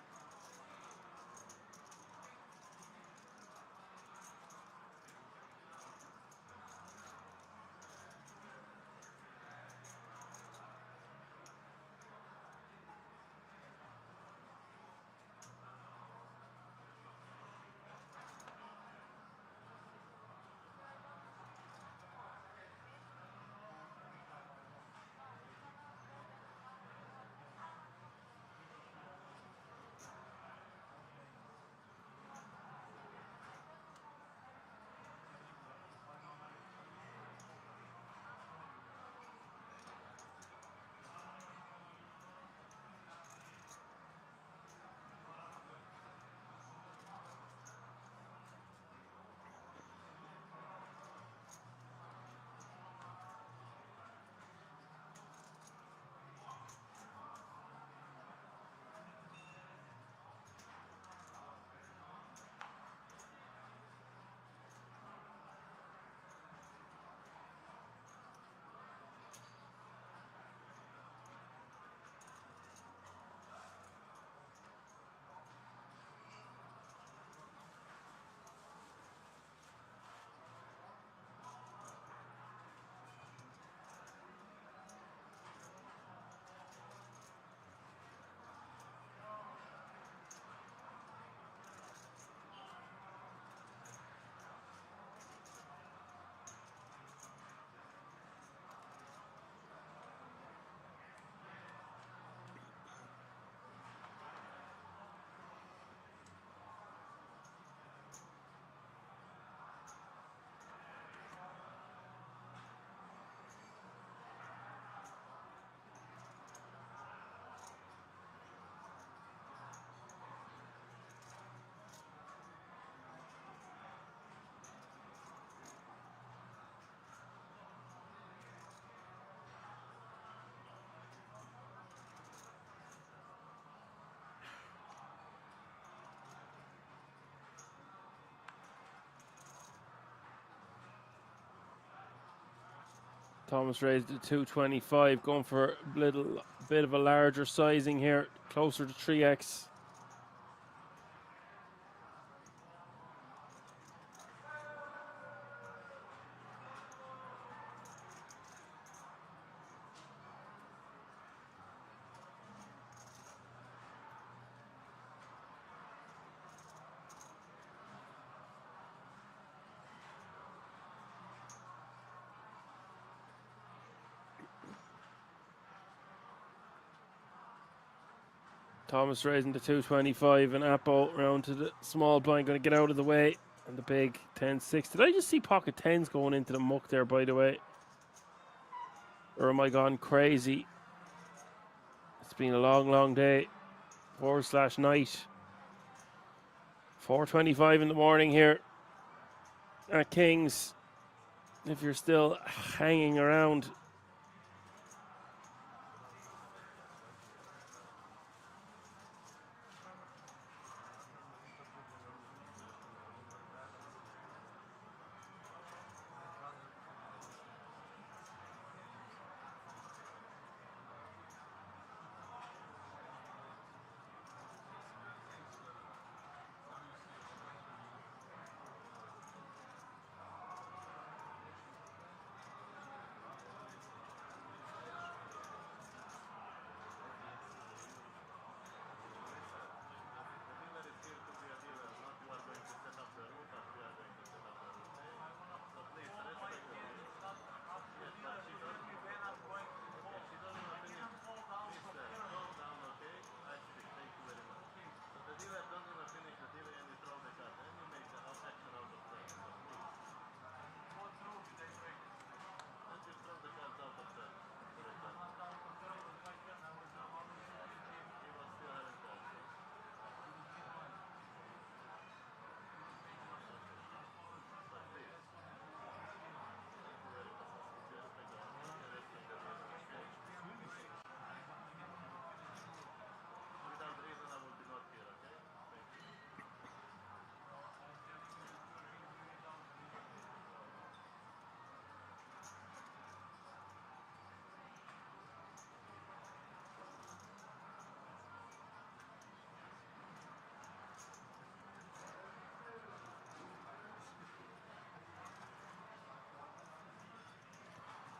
Thomas raised it to 225, going for a little bit of a larger sizing here, closer to 3x. Thomas raising to 225 and Appo round to the small blind, going to get out of the way. And the big 10-6. Did I just see pocket 10s going into the muck there, by the way? Or am I gone crazy? It's been a long, long day. /night. 4:25 in the morning here at Kings. If you're still hanging around.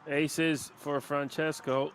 Aces for Francesco.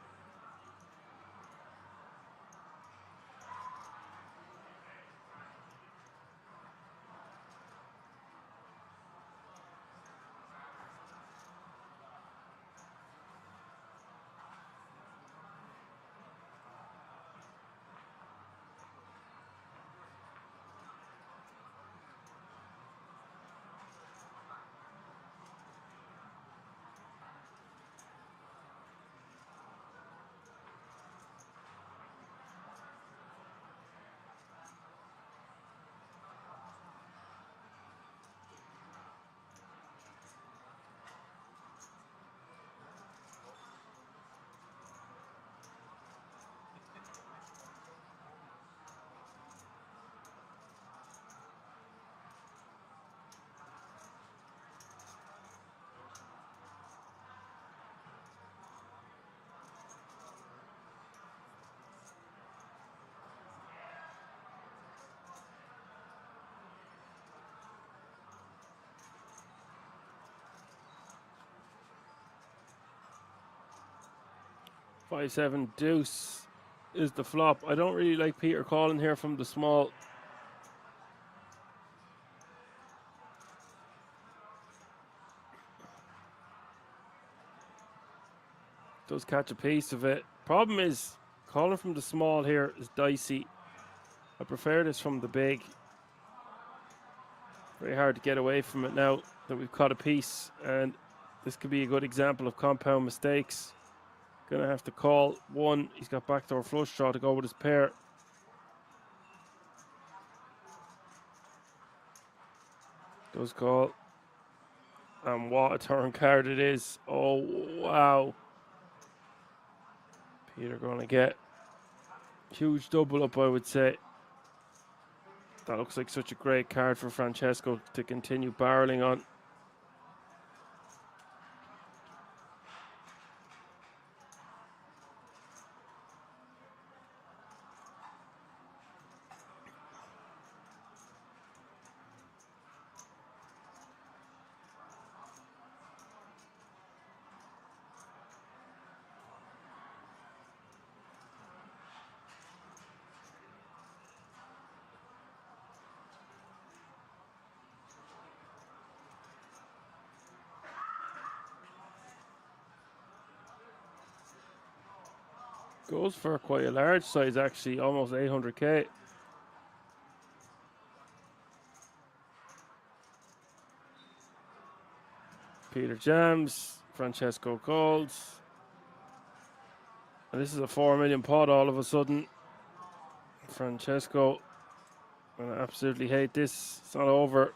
Five seven deuce is the flop. I don't really like Peter calling here from the small. Does catch a piece of it. Problem is, calling from the small here is dicey. I prefer this from the big. Very hard to get away from it now that we've caught a piece, and this could be a good example of compound mistakes. Gonna have to call one. He's got backdoor flush draw to go with his pair. Does call. And what a turn card it is. Oh, wow. Peter gonna get huge double up, I would say. That looks like such a great card for Francesco to continue barreling on. Goes for quite a large size, actually, almost 800k. Peter jams, Francesco calls. And this is a 4 million pot all of a sudden. Francesco, I absolutely hate this. It's not over.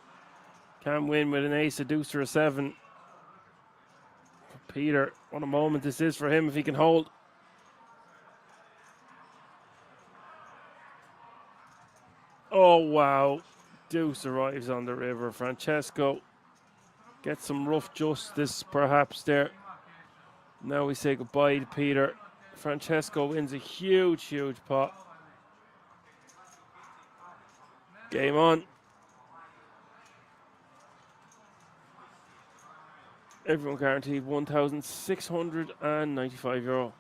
Can win with an ace, a deuce, or a 7. Peter, what a moment this is for him if he can hold. Oh, wow. Deuce arrives on the river. Francesco gets some rough justice perhaps there. Now we say goodbye to Peter. Francesco wins a huge, huge pot. Game on. Everyone guaranteed €1,695.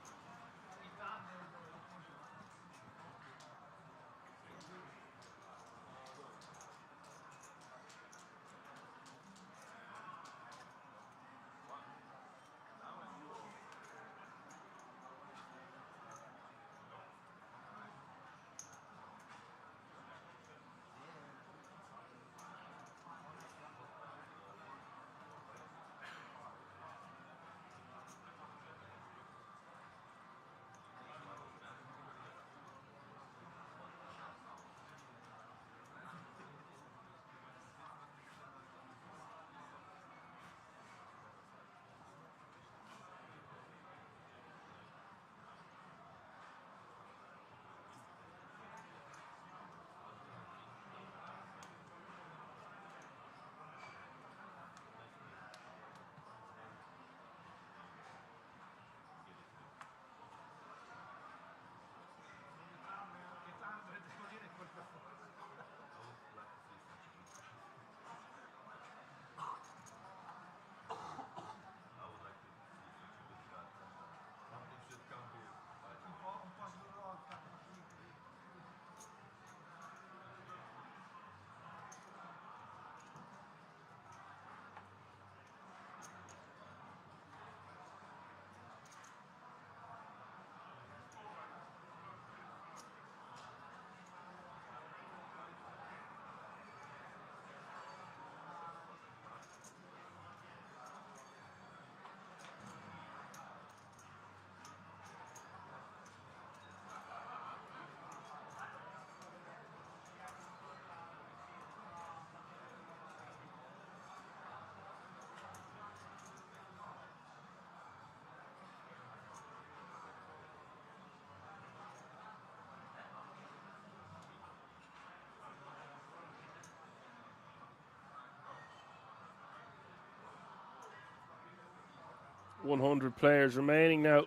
100 players remaining now.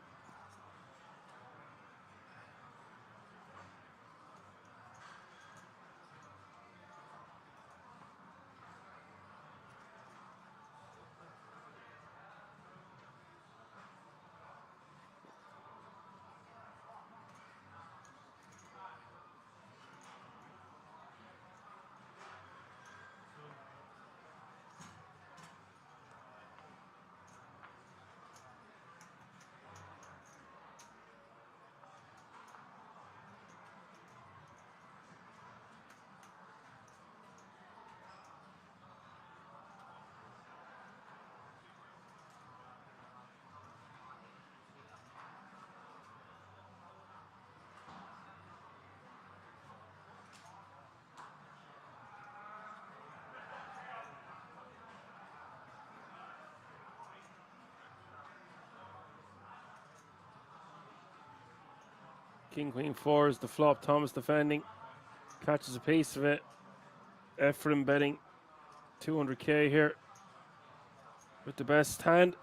King, queen, 4 is the flop. Thomas defending. Catches a piece of it. Ephraim betting 200k here with the best hand.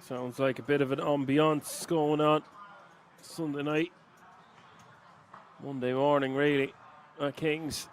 Sounds like a bit of an ambiance going on Sunday night, Monday morning, really, at Kings.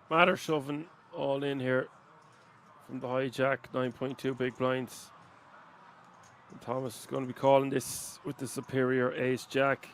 Matter shoving all in here from the hijack, 9.2 big blinds. And Thomas is going to be calling this with the superior ace jack.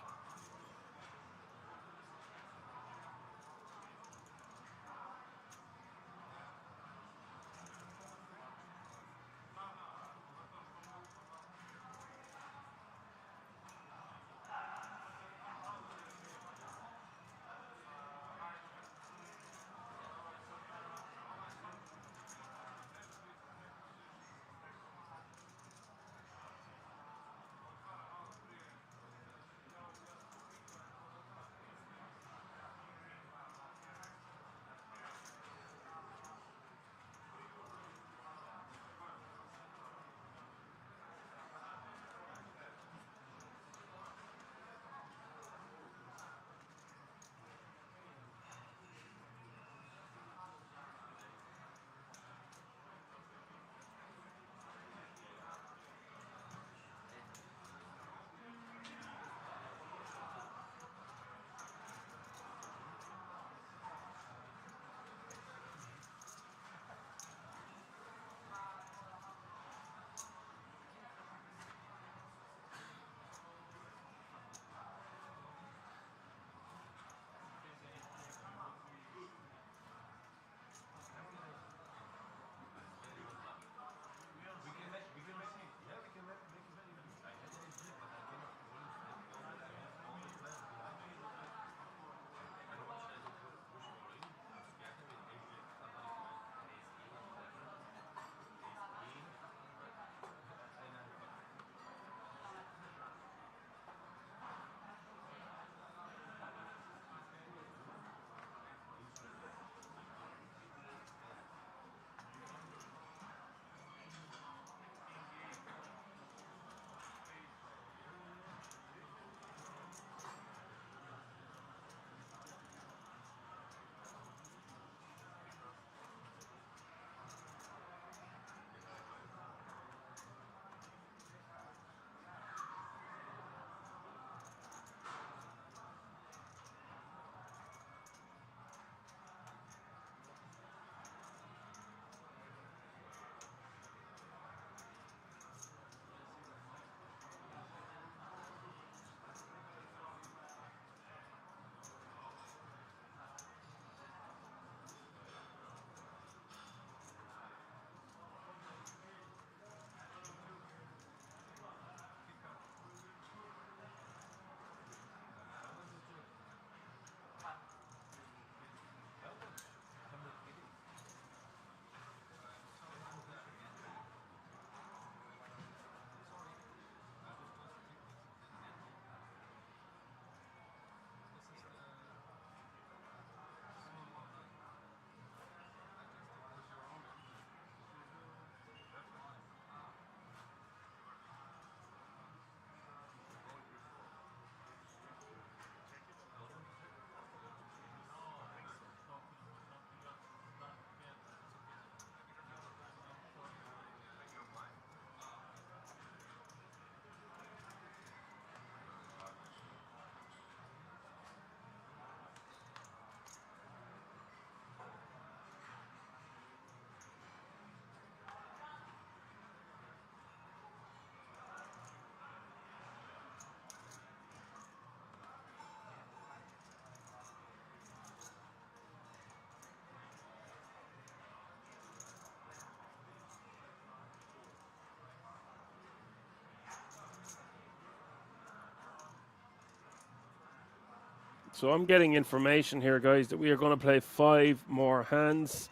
So I'm getting information here, guys, that we are going to play 5 more hands,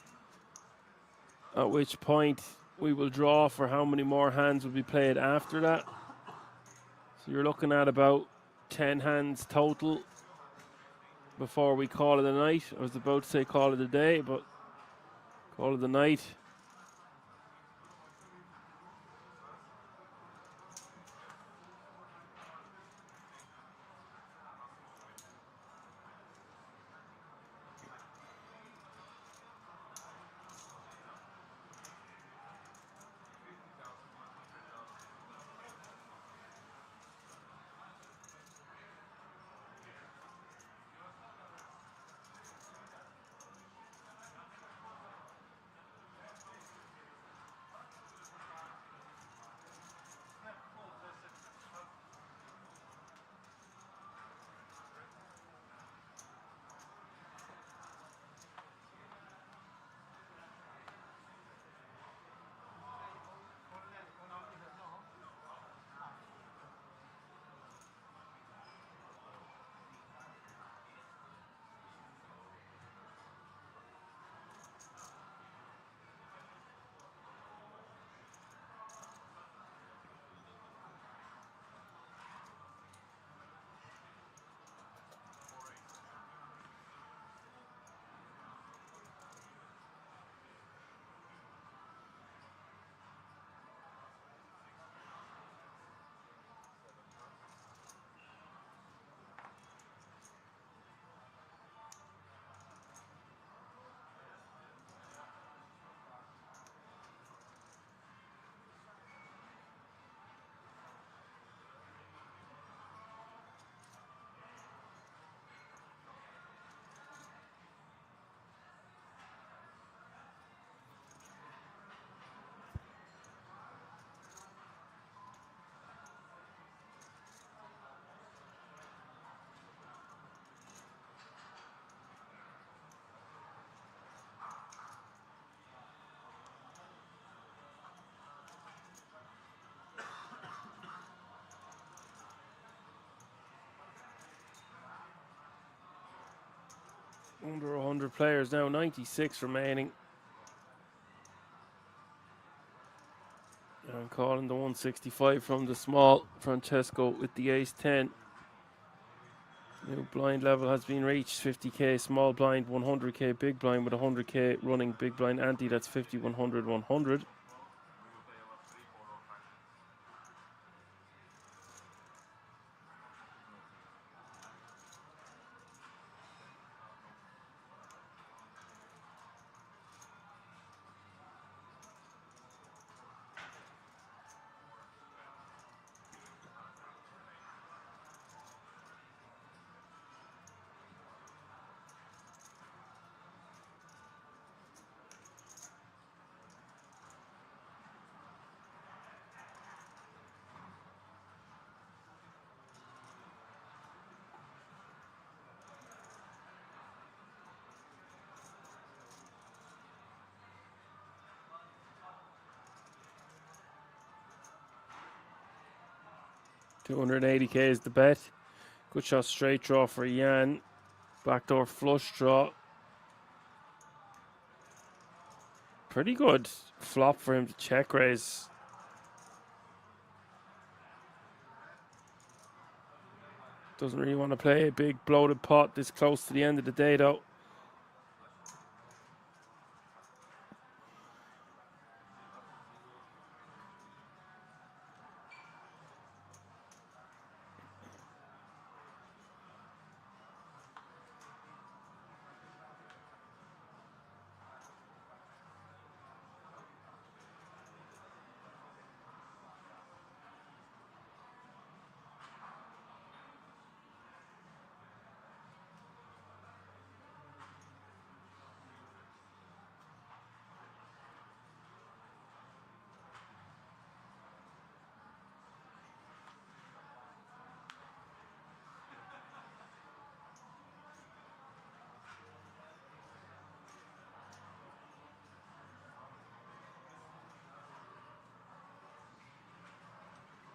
at which point we will draw for how many more hands will be played after that. So you're looking at about 10 hands total before we call it a night. I was about to say call it a day, but call it a night. Under 100 players now, 96 remaining. I'm calling the 165 from the small. Francesco with the ace-10. New blind level has been reached. 50k small blind, 100k big blind with 100k running big blind ante. That's 50, 100, 100. $280k is the bet. Good shot straight draw for Jan. Backdoor flush draw. Pretty good flop for him to check raise. Doesn't really want to play a big bloated pot this close to the end of the day though.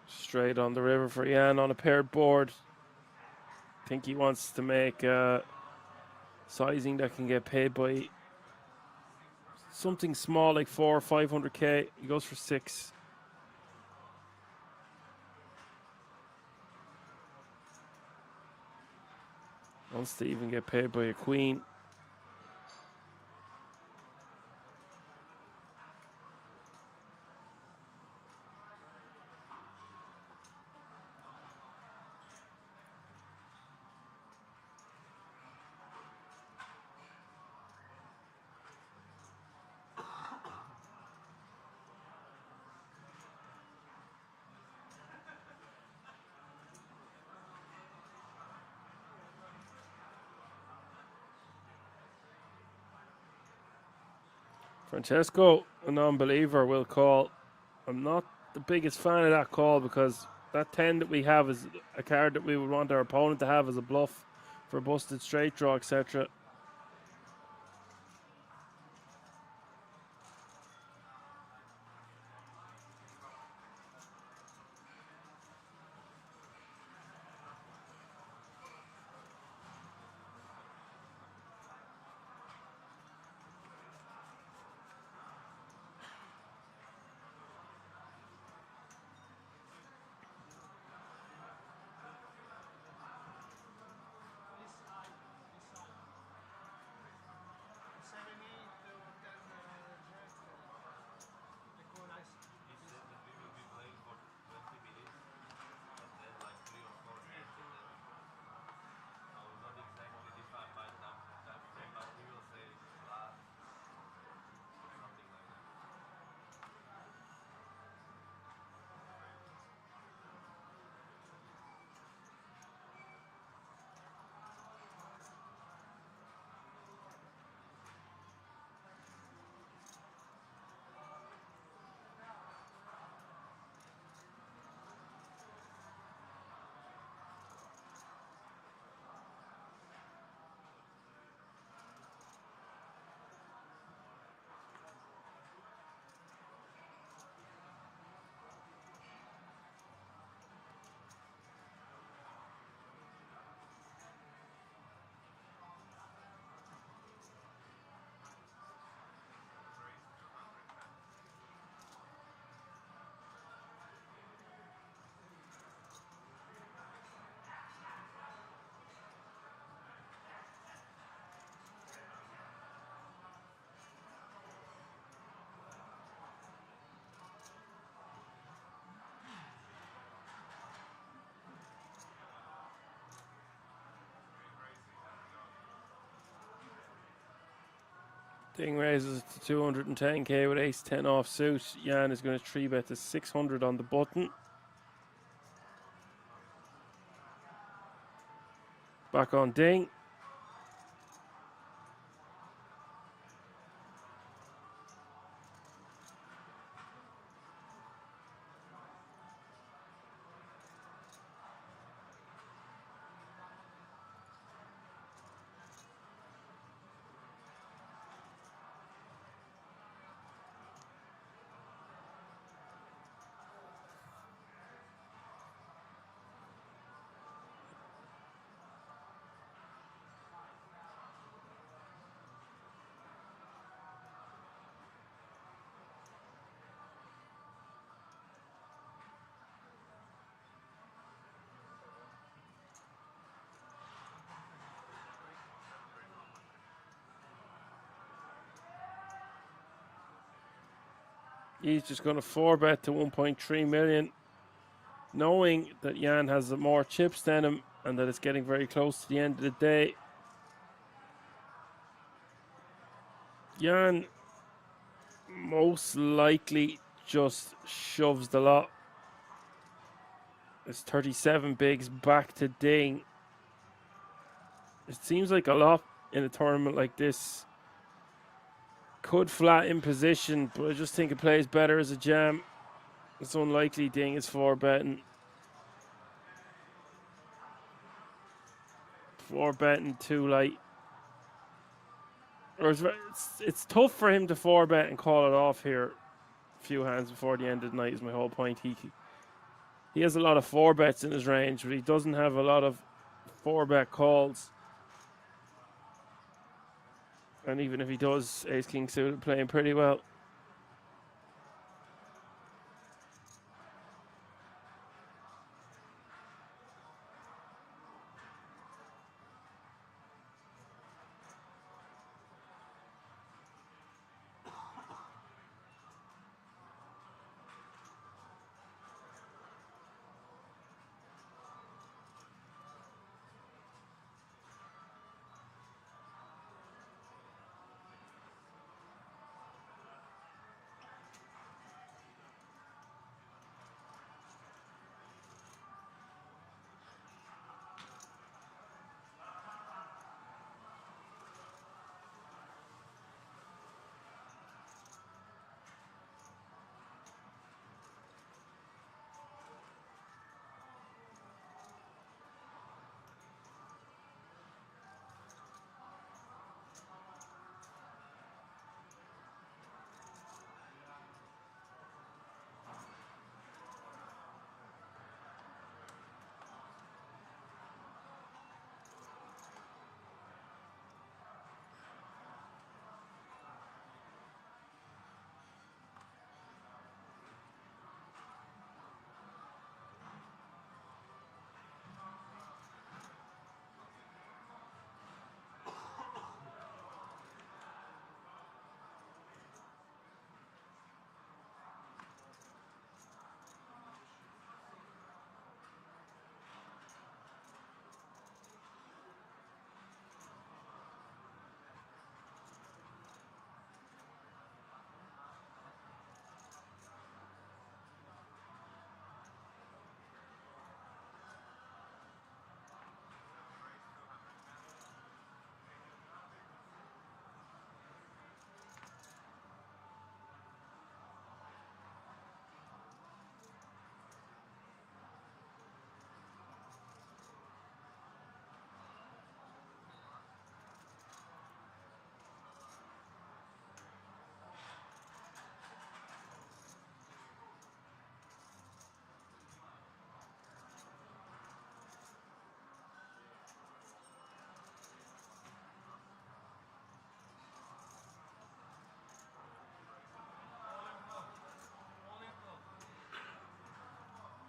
Straight on the river for Jan on a paired board. Think he wants to make sizing that can get paid by something small like 400 or 500k. He goes for 6. Wants to even get paid by a queen. Francesco, a non-believer, will call. I'm not the biggest fan of that call because that 10 that we have is a card that we would want our opponent to have as a bluff for busted straight draw, etc. Ding raises it to 210k with ace 10 off suit. Jan is going to 3-bet to 600 on the button. Back on Ding. He's just going to 4-bet to 1.3 million, knowing that Jan has more chips than him and that it's getting very close to the end of the day. Jan most likely just shoves the lot. It's 37 bigs back to Ding. It seems like a lot in a tournament like this. Could flat in position, but I just think it plays better as a jam. It's unlikely Ding is 4-betting. 4-betting too light. Or it's tough for him to 4-bet and call it off here a few hands before the end of the night is my whole point. He has a lot of 4-bets in his range, but he doesn't have a lot of 4-bet calls. And even if he does, Ace King suited playing pretty well.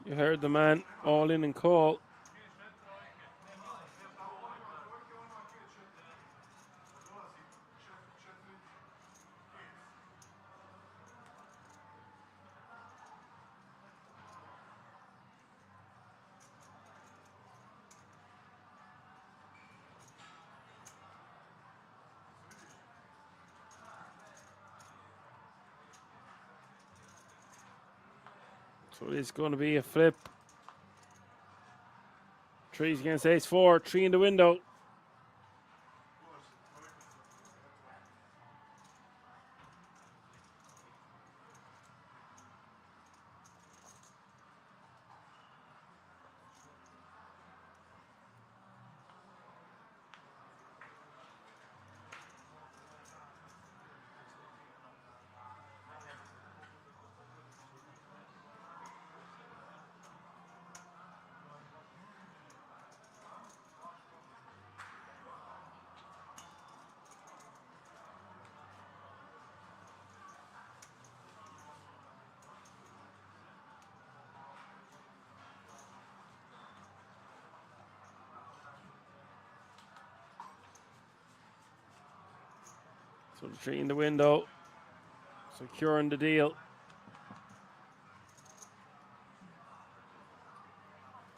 You heard the man, all in and call. So it's going to be a flip. Threes against ace four. Three in the window. So the three in the window, securing the deal.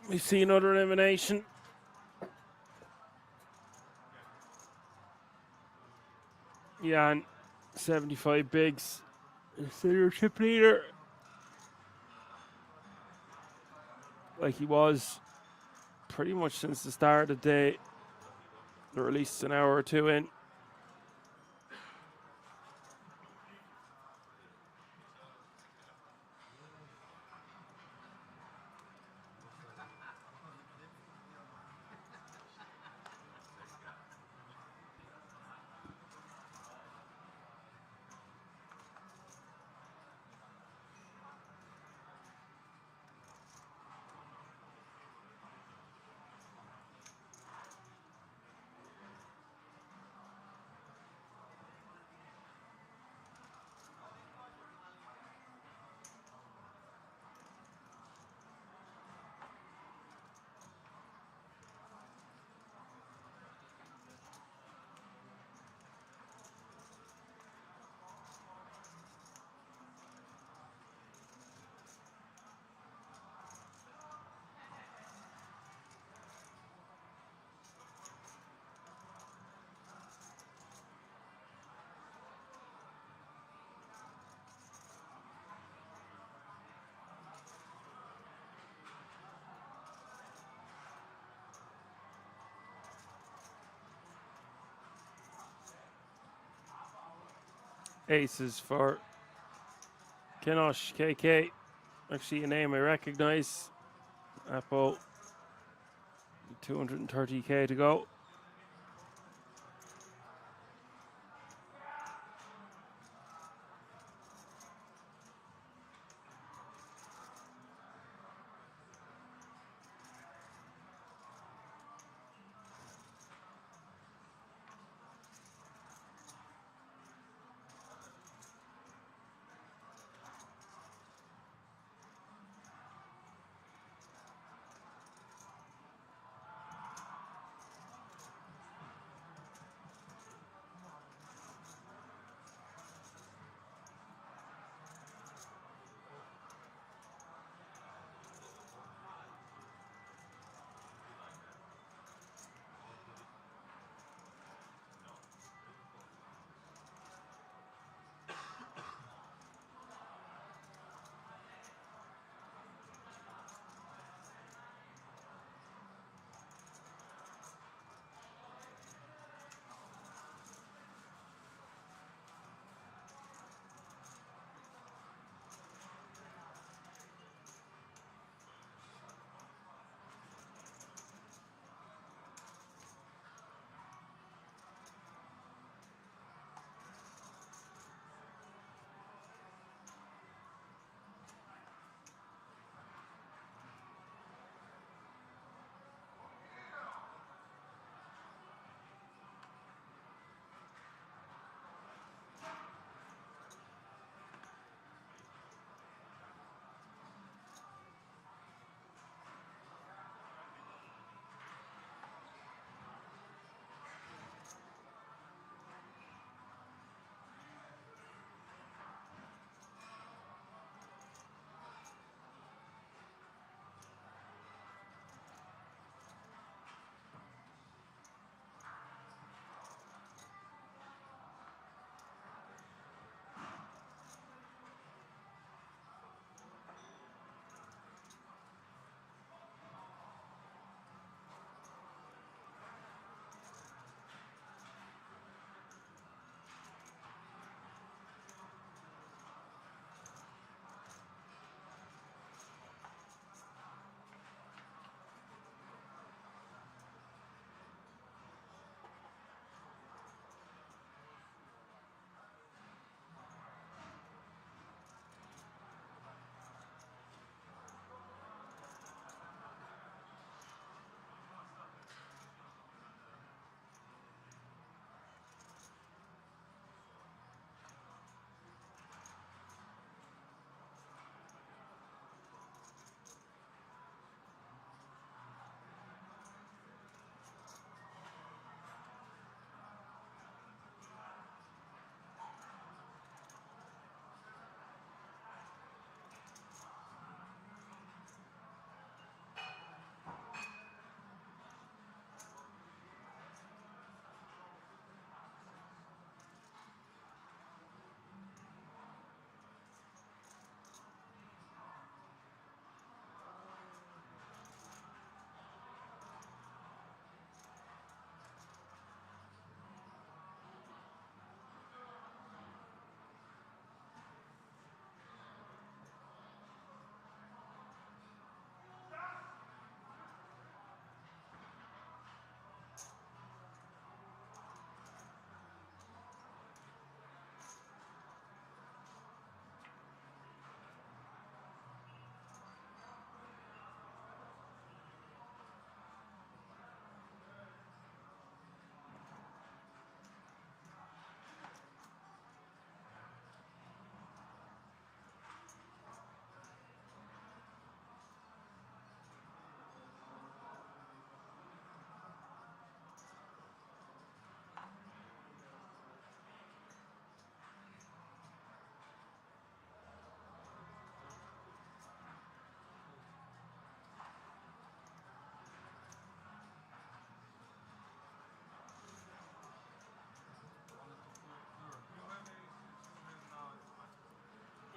We see another elimination. Jan, 75 bigs. Senior chip leader. Like he was pretty much since the start of the day. The release an hour or two in. Aces for Kenosh KK. Actually, a name I recognize. Apo. 230k to go.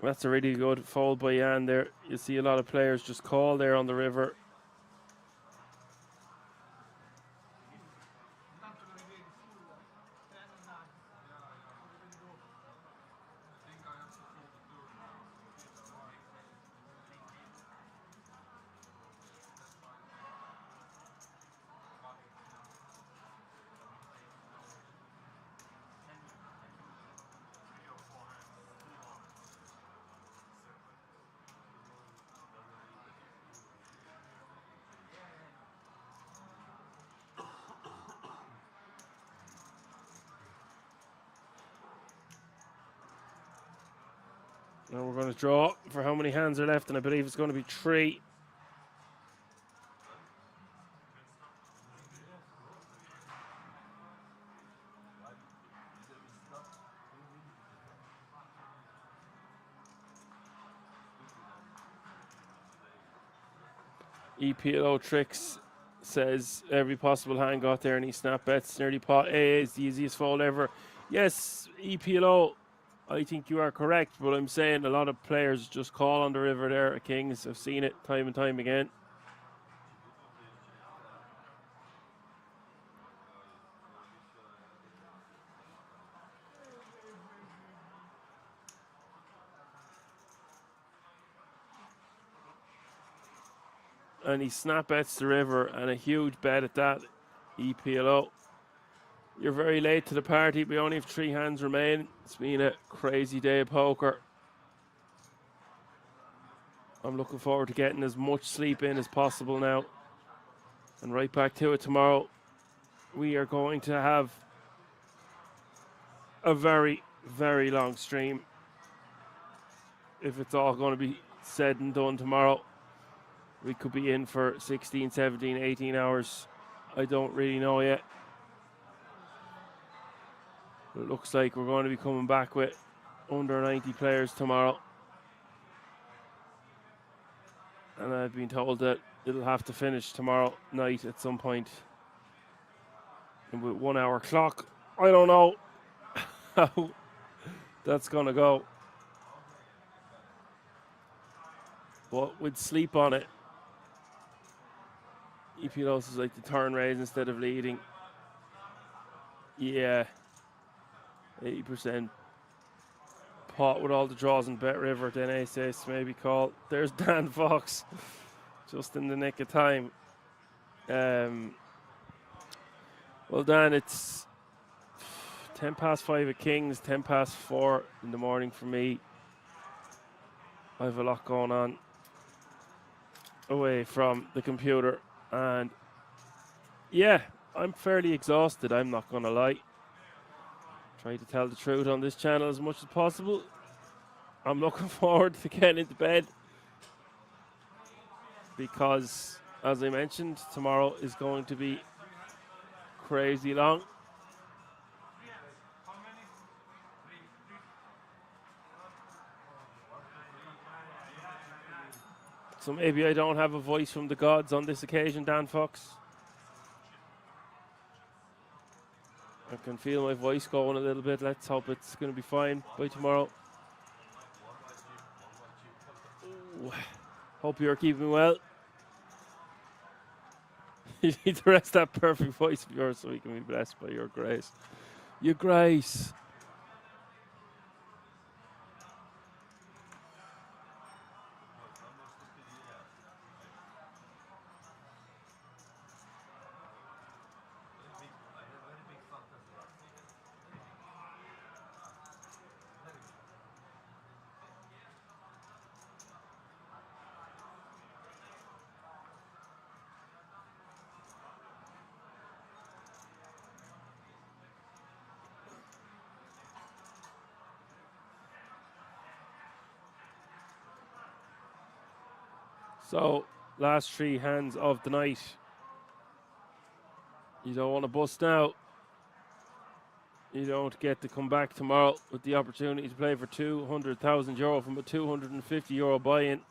That's a really good fold by Jan there. You see a lot of players just call there on the river. Now we're going to draw for how many hands are left, and I believe it's going to be 3. EPLO Tricks says every possible hand got there and he snap bets. Nearly pot A is the easiest fold ever. Yes, EPLO, I think you are correct, but I'm saying a lot of players just call on the river there at Kings. I've seen it time and time again. And he snap bets the river, and a huge bet at that. EPLO, you're very late to the party. We only have 3 hands remaining. It's been a crazy day of poker. I'm looking forward to getting as much sleep in as possible now. And right back to it tomorrow. We are going to have a very, very long stream. If it's all going to be said and done tomorrow, we could be in for 16, 17, 18 hours. I don't really know yet. But it looks like we're going to be coming back with under 90 players tomorrow. And I've been told that it'll have to finish tomorrow night at some point. And with 1 hour clock, I don't know how that's going to go. But with sleep on it, EPLOS is like the turn raise instead of leading. Yeah. 80% pot with all the draws in Bet River, then ace maybe call. There's Dan Fox, just in the nick of time. Well, Dan, it's 10 past 5 at Kings, 10 past 4 in the morning for me. I have a lot going on away from the computer, and yeah, I'm fairly exhausted, I'm not going to lie. Try to tell the truth on this channel as much as possible. I'm looking forward to getting into bed because, as I mentioned, tomorrow is going to be crazy long. So maybe I don't have a voice from the gods on this occasion, Dan Fox. I can feel my voice going a little bit. Let's hope it's going to be fine by tomorrow. Ooh. Hope you're keeping well. You need to rest that perfect voice of yours so we can be blessed by your grace. Your grace. So, last 3 hands of the night. You don't want to bust now. You don't get to come back tomorrow with the opportunity to play for €200,000 from a €250 buy-in.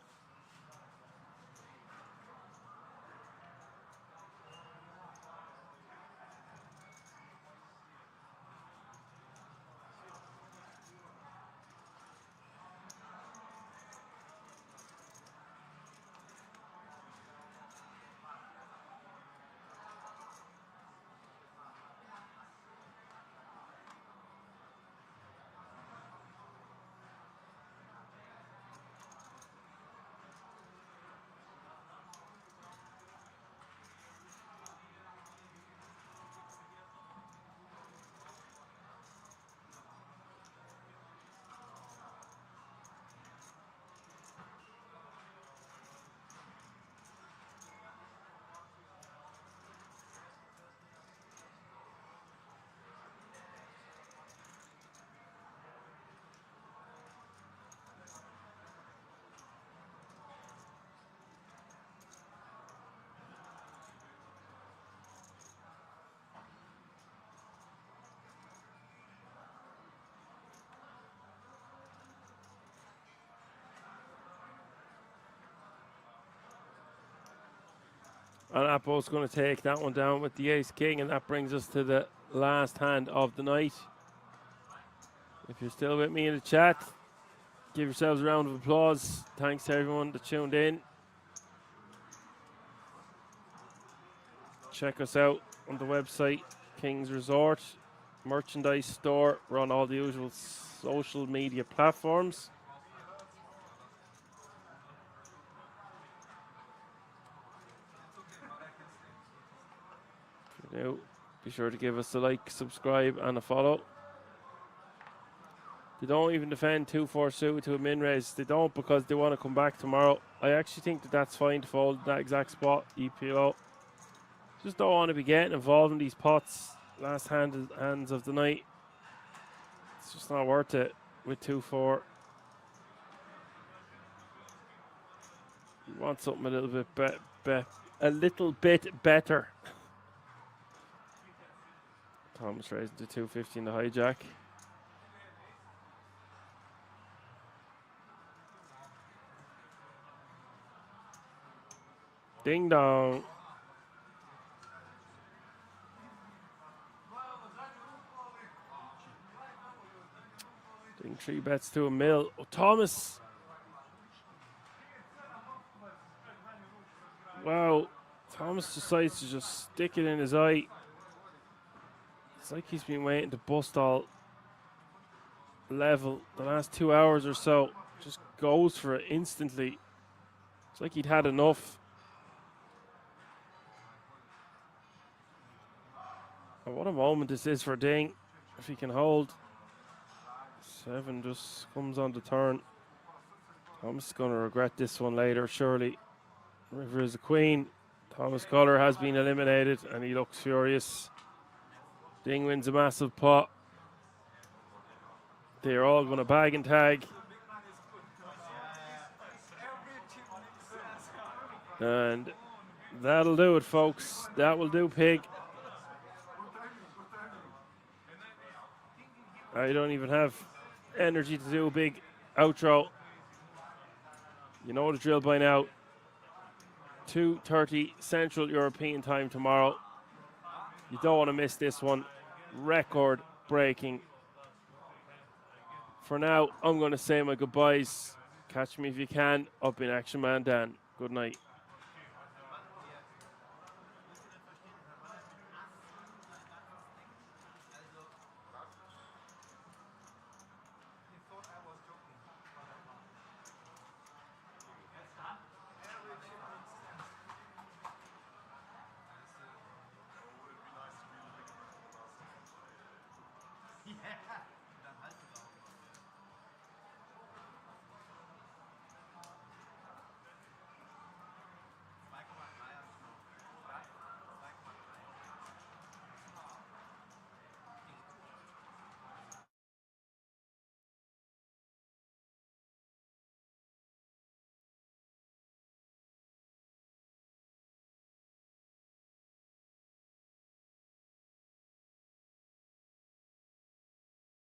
And Apo's going to take that one down with the ace king, and that brings us to the last hand of the night. If you're still with me in the chat, give yourselves a round of applause. Thanks to everyone that tuned in. Check us out on the website, King's Resort merchandise store. We're on all the usual social media platforms. If you're new, be sure to give us a like, subscribe, and a follow. They don't even defend 2-4 suited to a min raise. They don't, because they want to come back tomorrow. I actually think that that's fine to fold that exact spot, EPO. Just don't want to be getting involved in these pots last hands of the night. It's just not worth it with 2-4. You want something a little bit better. Thomas raising to 250 in the hijack. Ding dong. Doing 3 bets to a mil. Oh, Thomas. Wow. Thomas decides to just stick it in his eye. It's like he's been waiting to bust all level the last 2 hours or so. Just goes for it instantly. It's like he'd had enough. And what a moment this is for Ding. If he can hold. 7 just comes on the turn. Thomas is going to regret this one later, surely. River is a queen. Thomas Culler has been eliminated, and he looks furious. Ding wins a massive pot. They're all going to bag and tag. And that'll do it, folks. That will do, Pig. I don't even have energy to do a big outro. You know the drill by now. 2:30 Central European time tomorrow. You don't want to miss this one. Record breaking. For now, I'm going to say my goodbyes. Catch me if you can up in Action Man Dan. Good night.